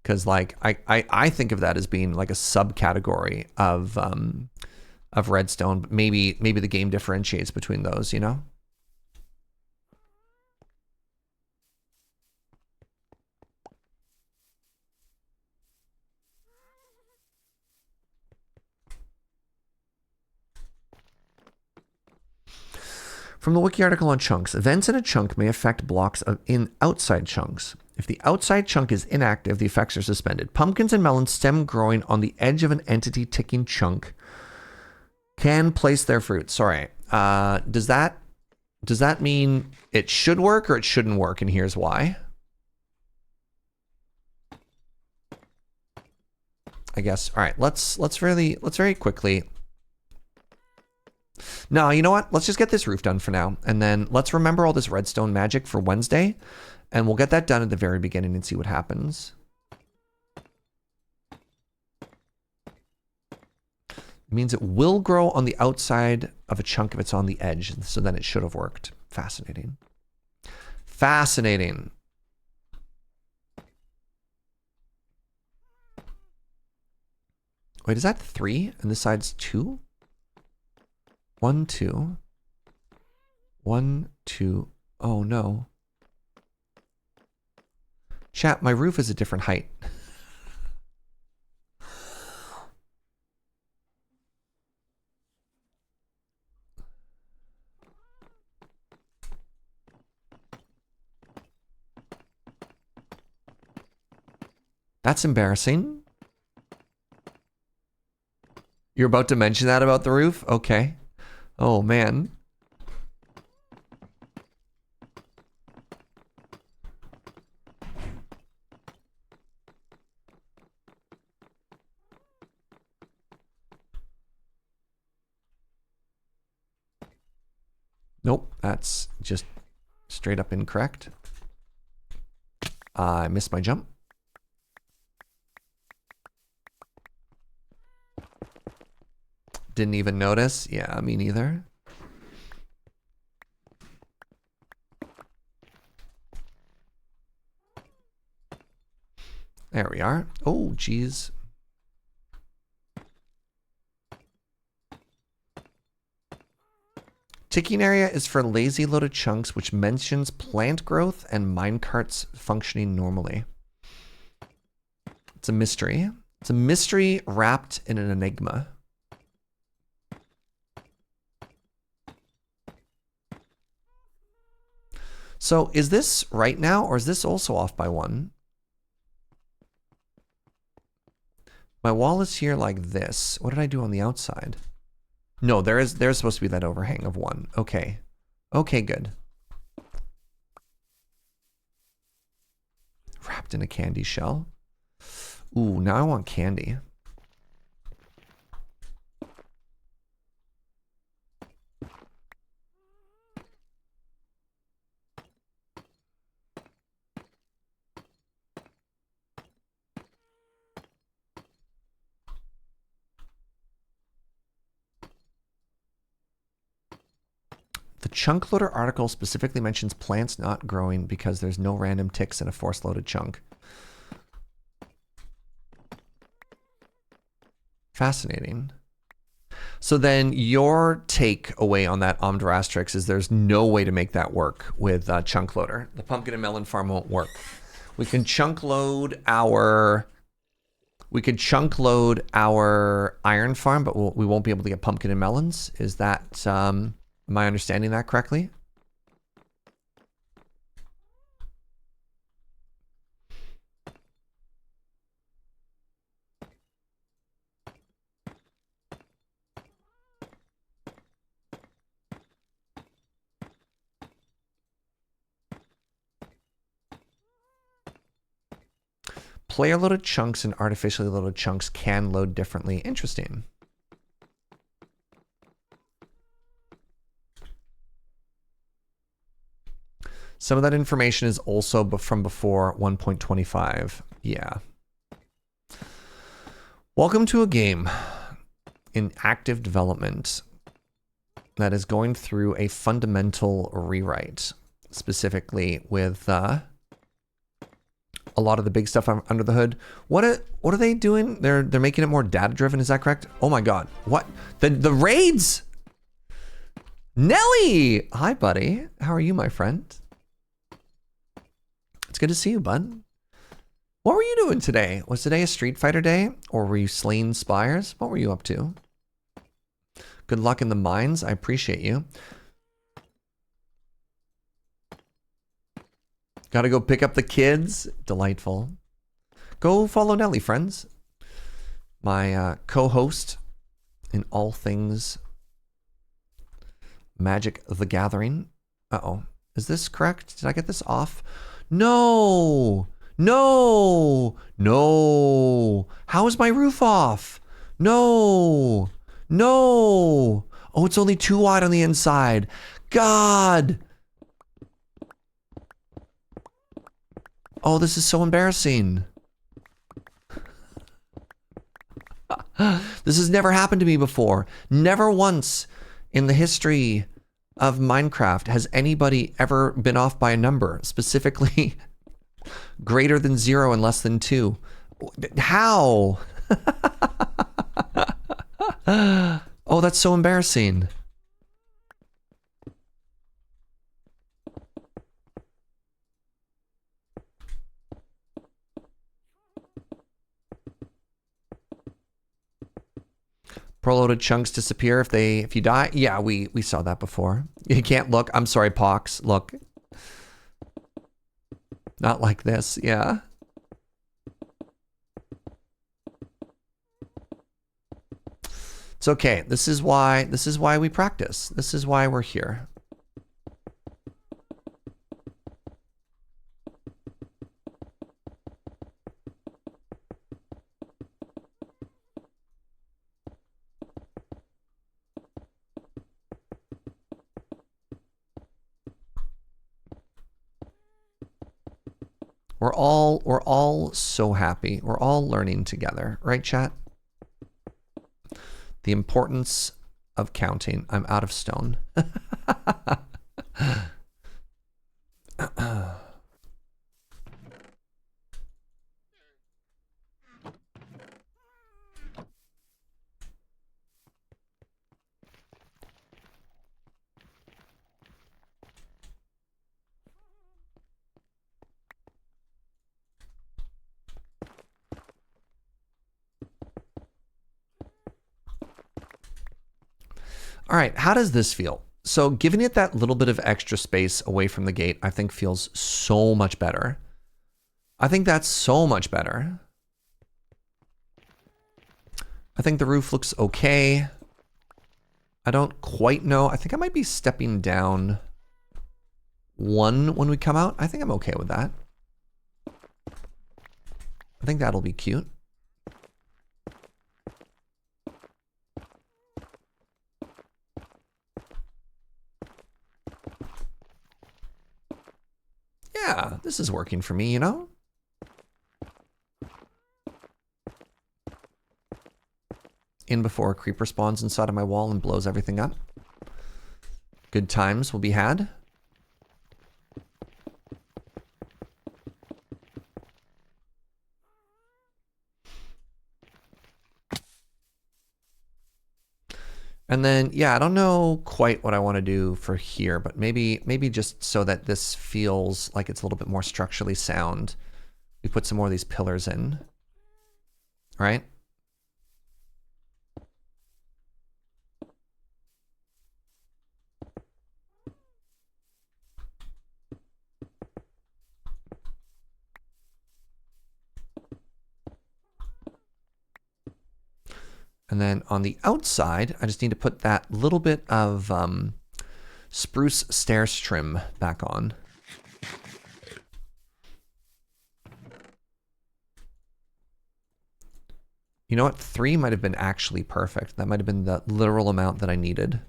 Because like I think of that as being like a subcategory of redstone, but maybe the game differentiates between those, you know? From the wiki article on chunks, events in a chunk may affect blocks in outside chunks. If the outside chunk is inactive, the effects are suspended. Pumpkins and melons stem growing on the edge of an entity ticking chunk can place their fruit. Sorry. Does that mean it should work or it shouldn't work? And here's why. I guess. All right. Let's very quickly. No, you know what? Let's just get this roof done for now, and then let's remember all this redstone magic for Wednesday, and we'll get that done at the very beginning and see what happens. It means it will grow on the outside of a chunk if it's on the edge, so then it should have worked. Fascinating. Fascinating. Wait, is that 3 and this side's 2? 1, 2. 1, 2. Oh no. Chat, my roof is a different height. That's embarrassing. You're about to mention that about the roof? Okay. Oh, man. Nope, that's just straight up incorrect. I missed my jump. Didn't even notice. Yeah, me neither. There we are. Oh, geez. Ticking area is for lazy loaded chunks, which mentions plant growth and minecarts functioning normally. It's a mystery. It's a mystery wrapped in an enigma. So is this right now, or is this also off by 1? My wall is here like this. What did I do on the outside? No, there's supposed to be that overhang of 1. Okay. Okay, good. Wrapped in a candy shell. Ooh, now I want candy. The chunk loader article specifically mentions plants not growing because there's no random ticks in a force loaded chunk. Fascinating. So then your take away on that Omdrastrix is there's no way to make that work with chunk loader. The pumpkin and melon farm won't work. We can chunk load our iron farm, but we won't be able to get pumpkin and melons. Is that am I understanding that correctly? Player loaded chunks and artificially loaded chunks can load differently. Interesting. Some of that information is also from before 1.25. Yeah. Welcome to a game in active development that is going through a fundamental rewrite, specifically with a lot of the big stuff under the hood. What are they doing? They're making it more data driven. Is that correct? Oh my god! What the raids? Nelly, hi buddy. How are you, my friend? It's good to see you, bud. What were you doing today? Was today a Street Fighter day, or were you slaying spires? What were you up to? Good luck in the mines. I appreciate you. Gotta go pick up the kids. Delightful. Go follow Nelly, friends. My co-host in all things Magic the Gathering. Uh-oh. Is this correct? Did I get this off? No! No! No! How is my roof off? No! No! Oh, it's only too wide on the inside. God! Oh, this is so embarrassing. This has never happened to me before. Never once in the history of Minecraft has anybody ever been off by a number, specifically greater than 0 and less than 2. How? Oh, that's so embarrassing. Pro-loaded chunks disappear if you die. Yeah, we saw that before. You can't look. I'm sorry, Pox. Look. Not like this. Yeah. It's okay. This is why we practice. This is why we're here. We're all so happy. We're all learning together, right, chat? The importance of counting. I'm out of stone. All right, how does this feel? So giving it that little bit of extra space away from the gate, I think feels so much better. I think that's so much better. I think the roof looks okay. I don't quite know. I think I might be stepping down 1 when we come out. I think I'm okay with that. I think that'll be cute. Yeah, this is working for me, you know? In before a creeper spawns inside of my wall and blows everything up. Good times will be had. And then, yeah, I don't know quite what I want to do for here, but maybe just so that this feels like it's a little bit more structurally sound, we put some more of these pillars in, right? And then on the outside, I just need to put that little bit of spruce stairs trim back on. You know what? 3 might have been actually perfect. That might have been the literal amount that I needed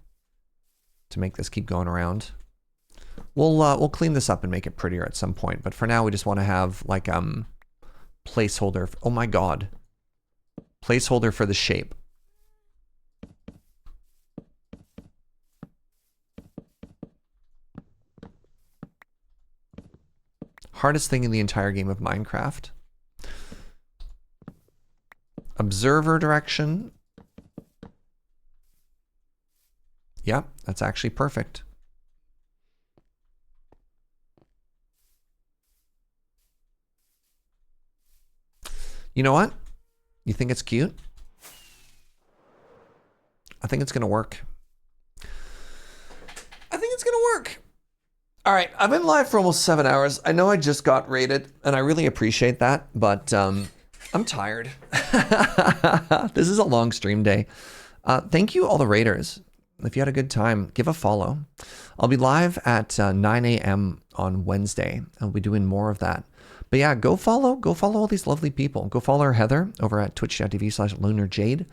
to make this keep going around. We'll clean this up and make it prettier at some point. But for now, we just want to have like placeholder. Oh my god, placeholder for the shape. Hardest thing in the entire game of Minecraft. Observer direction. Yep, that's actually perfect. You know what? You think it's cute? I think it's gonna work. I think it's gonna work. All right, I've been live for almost 7 hours. I know I just got rated, and I really appreciate that, but I'm tired. This is a long stream day. Thank you, all the raiders. If you had a good time, give a follow. I'll be live at 9 a.m. on Wednesday. I'll be doing more of that. But yeah, go follow all these lovely people. Go follow Heather over at twitch.tv/lunarjade.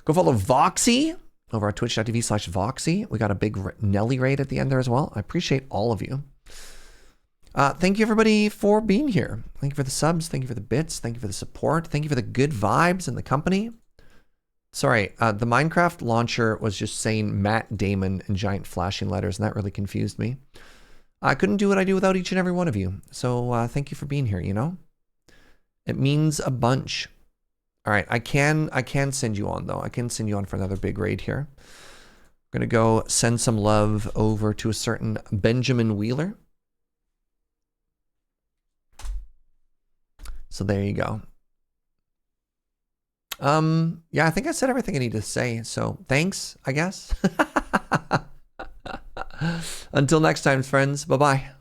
Go follow Voxy over at twitch.tv/Voxy. We got a big Nelly raid at the end there as well. I appreciate all of you. Thank you everybody for being here. Thank you for the subs. Thank you for the bits. Thank you for the support. Thank you for the good vibes and the company. Sorry, the Minecraft launcher was just saying Matt Damon in giant flashing letters, and that really confused me. I couldn't do what I do without each and every one of you. So thank you for being here, you know? It means a bunch. All right, I can send you on, though. I can send you on for another big raid here. I'm going to go send some love over to a certain Benjamin Wheeler. So there you go. Yeah, I think I said everything I need to say. So thanks, I guess. Until next time, friends. Bye-bye.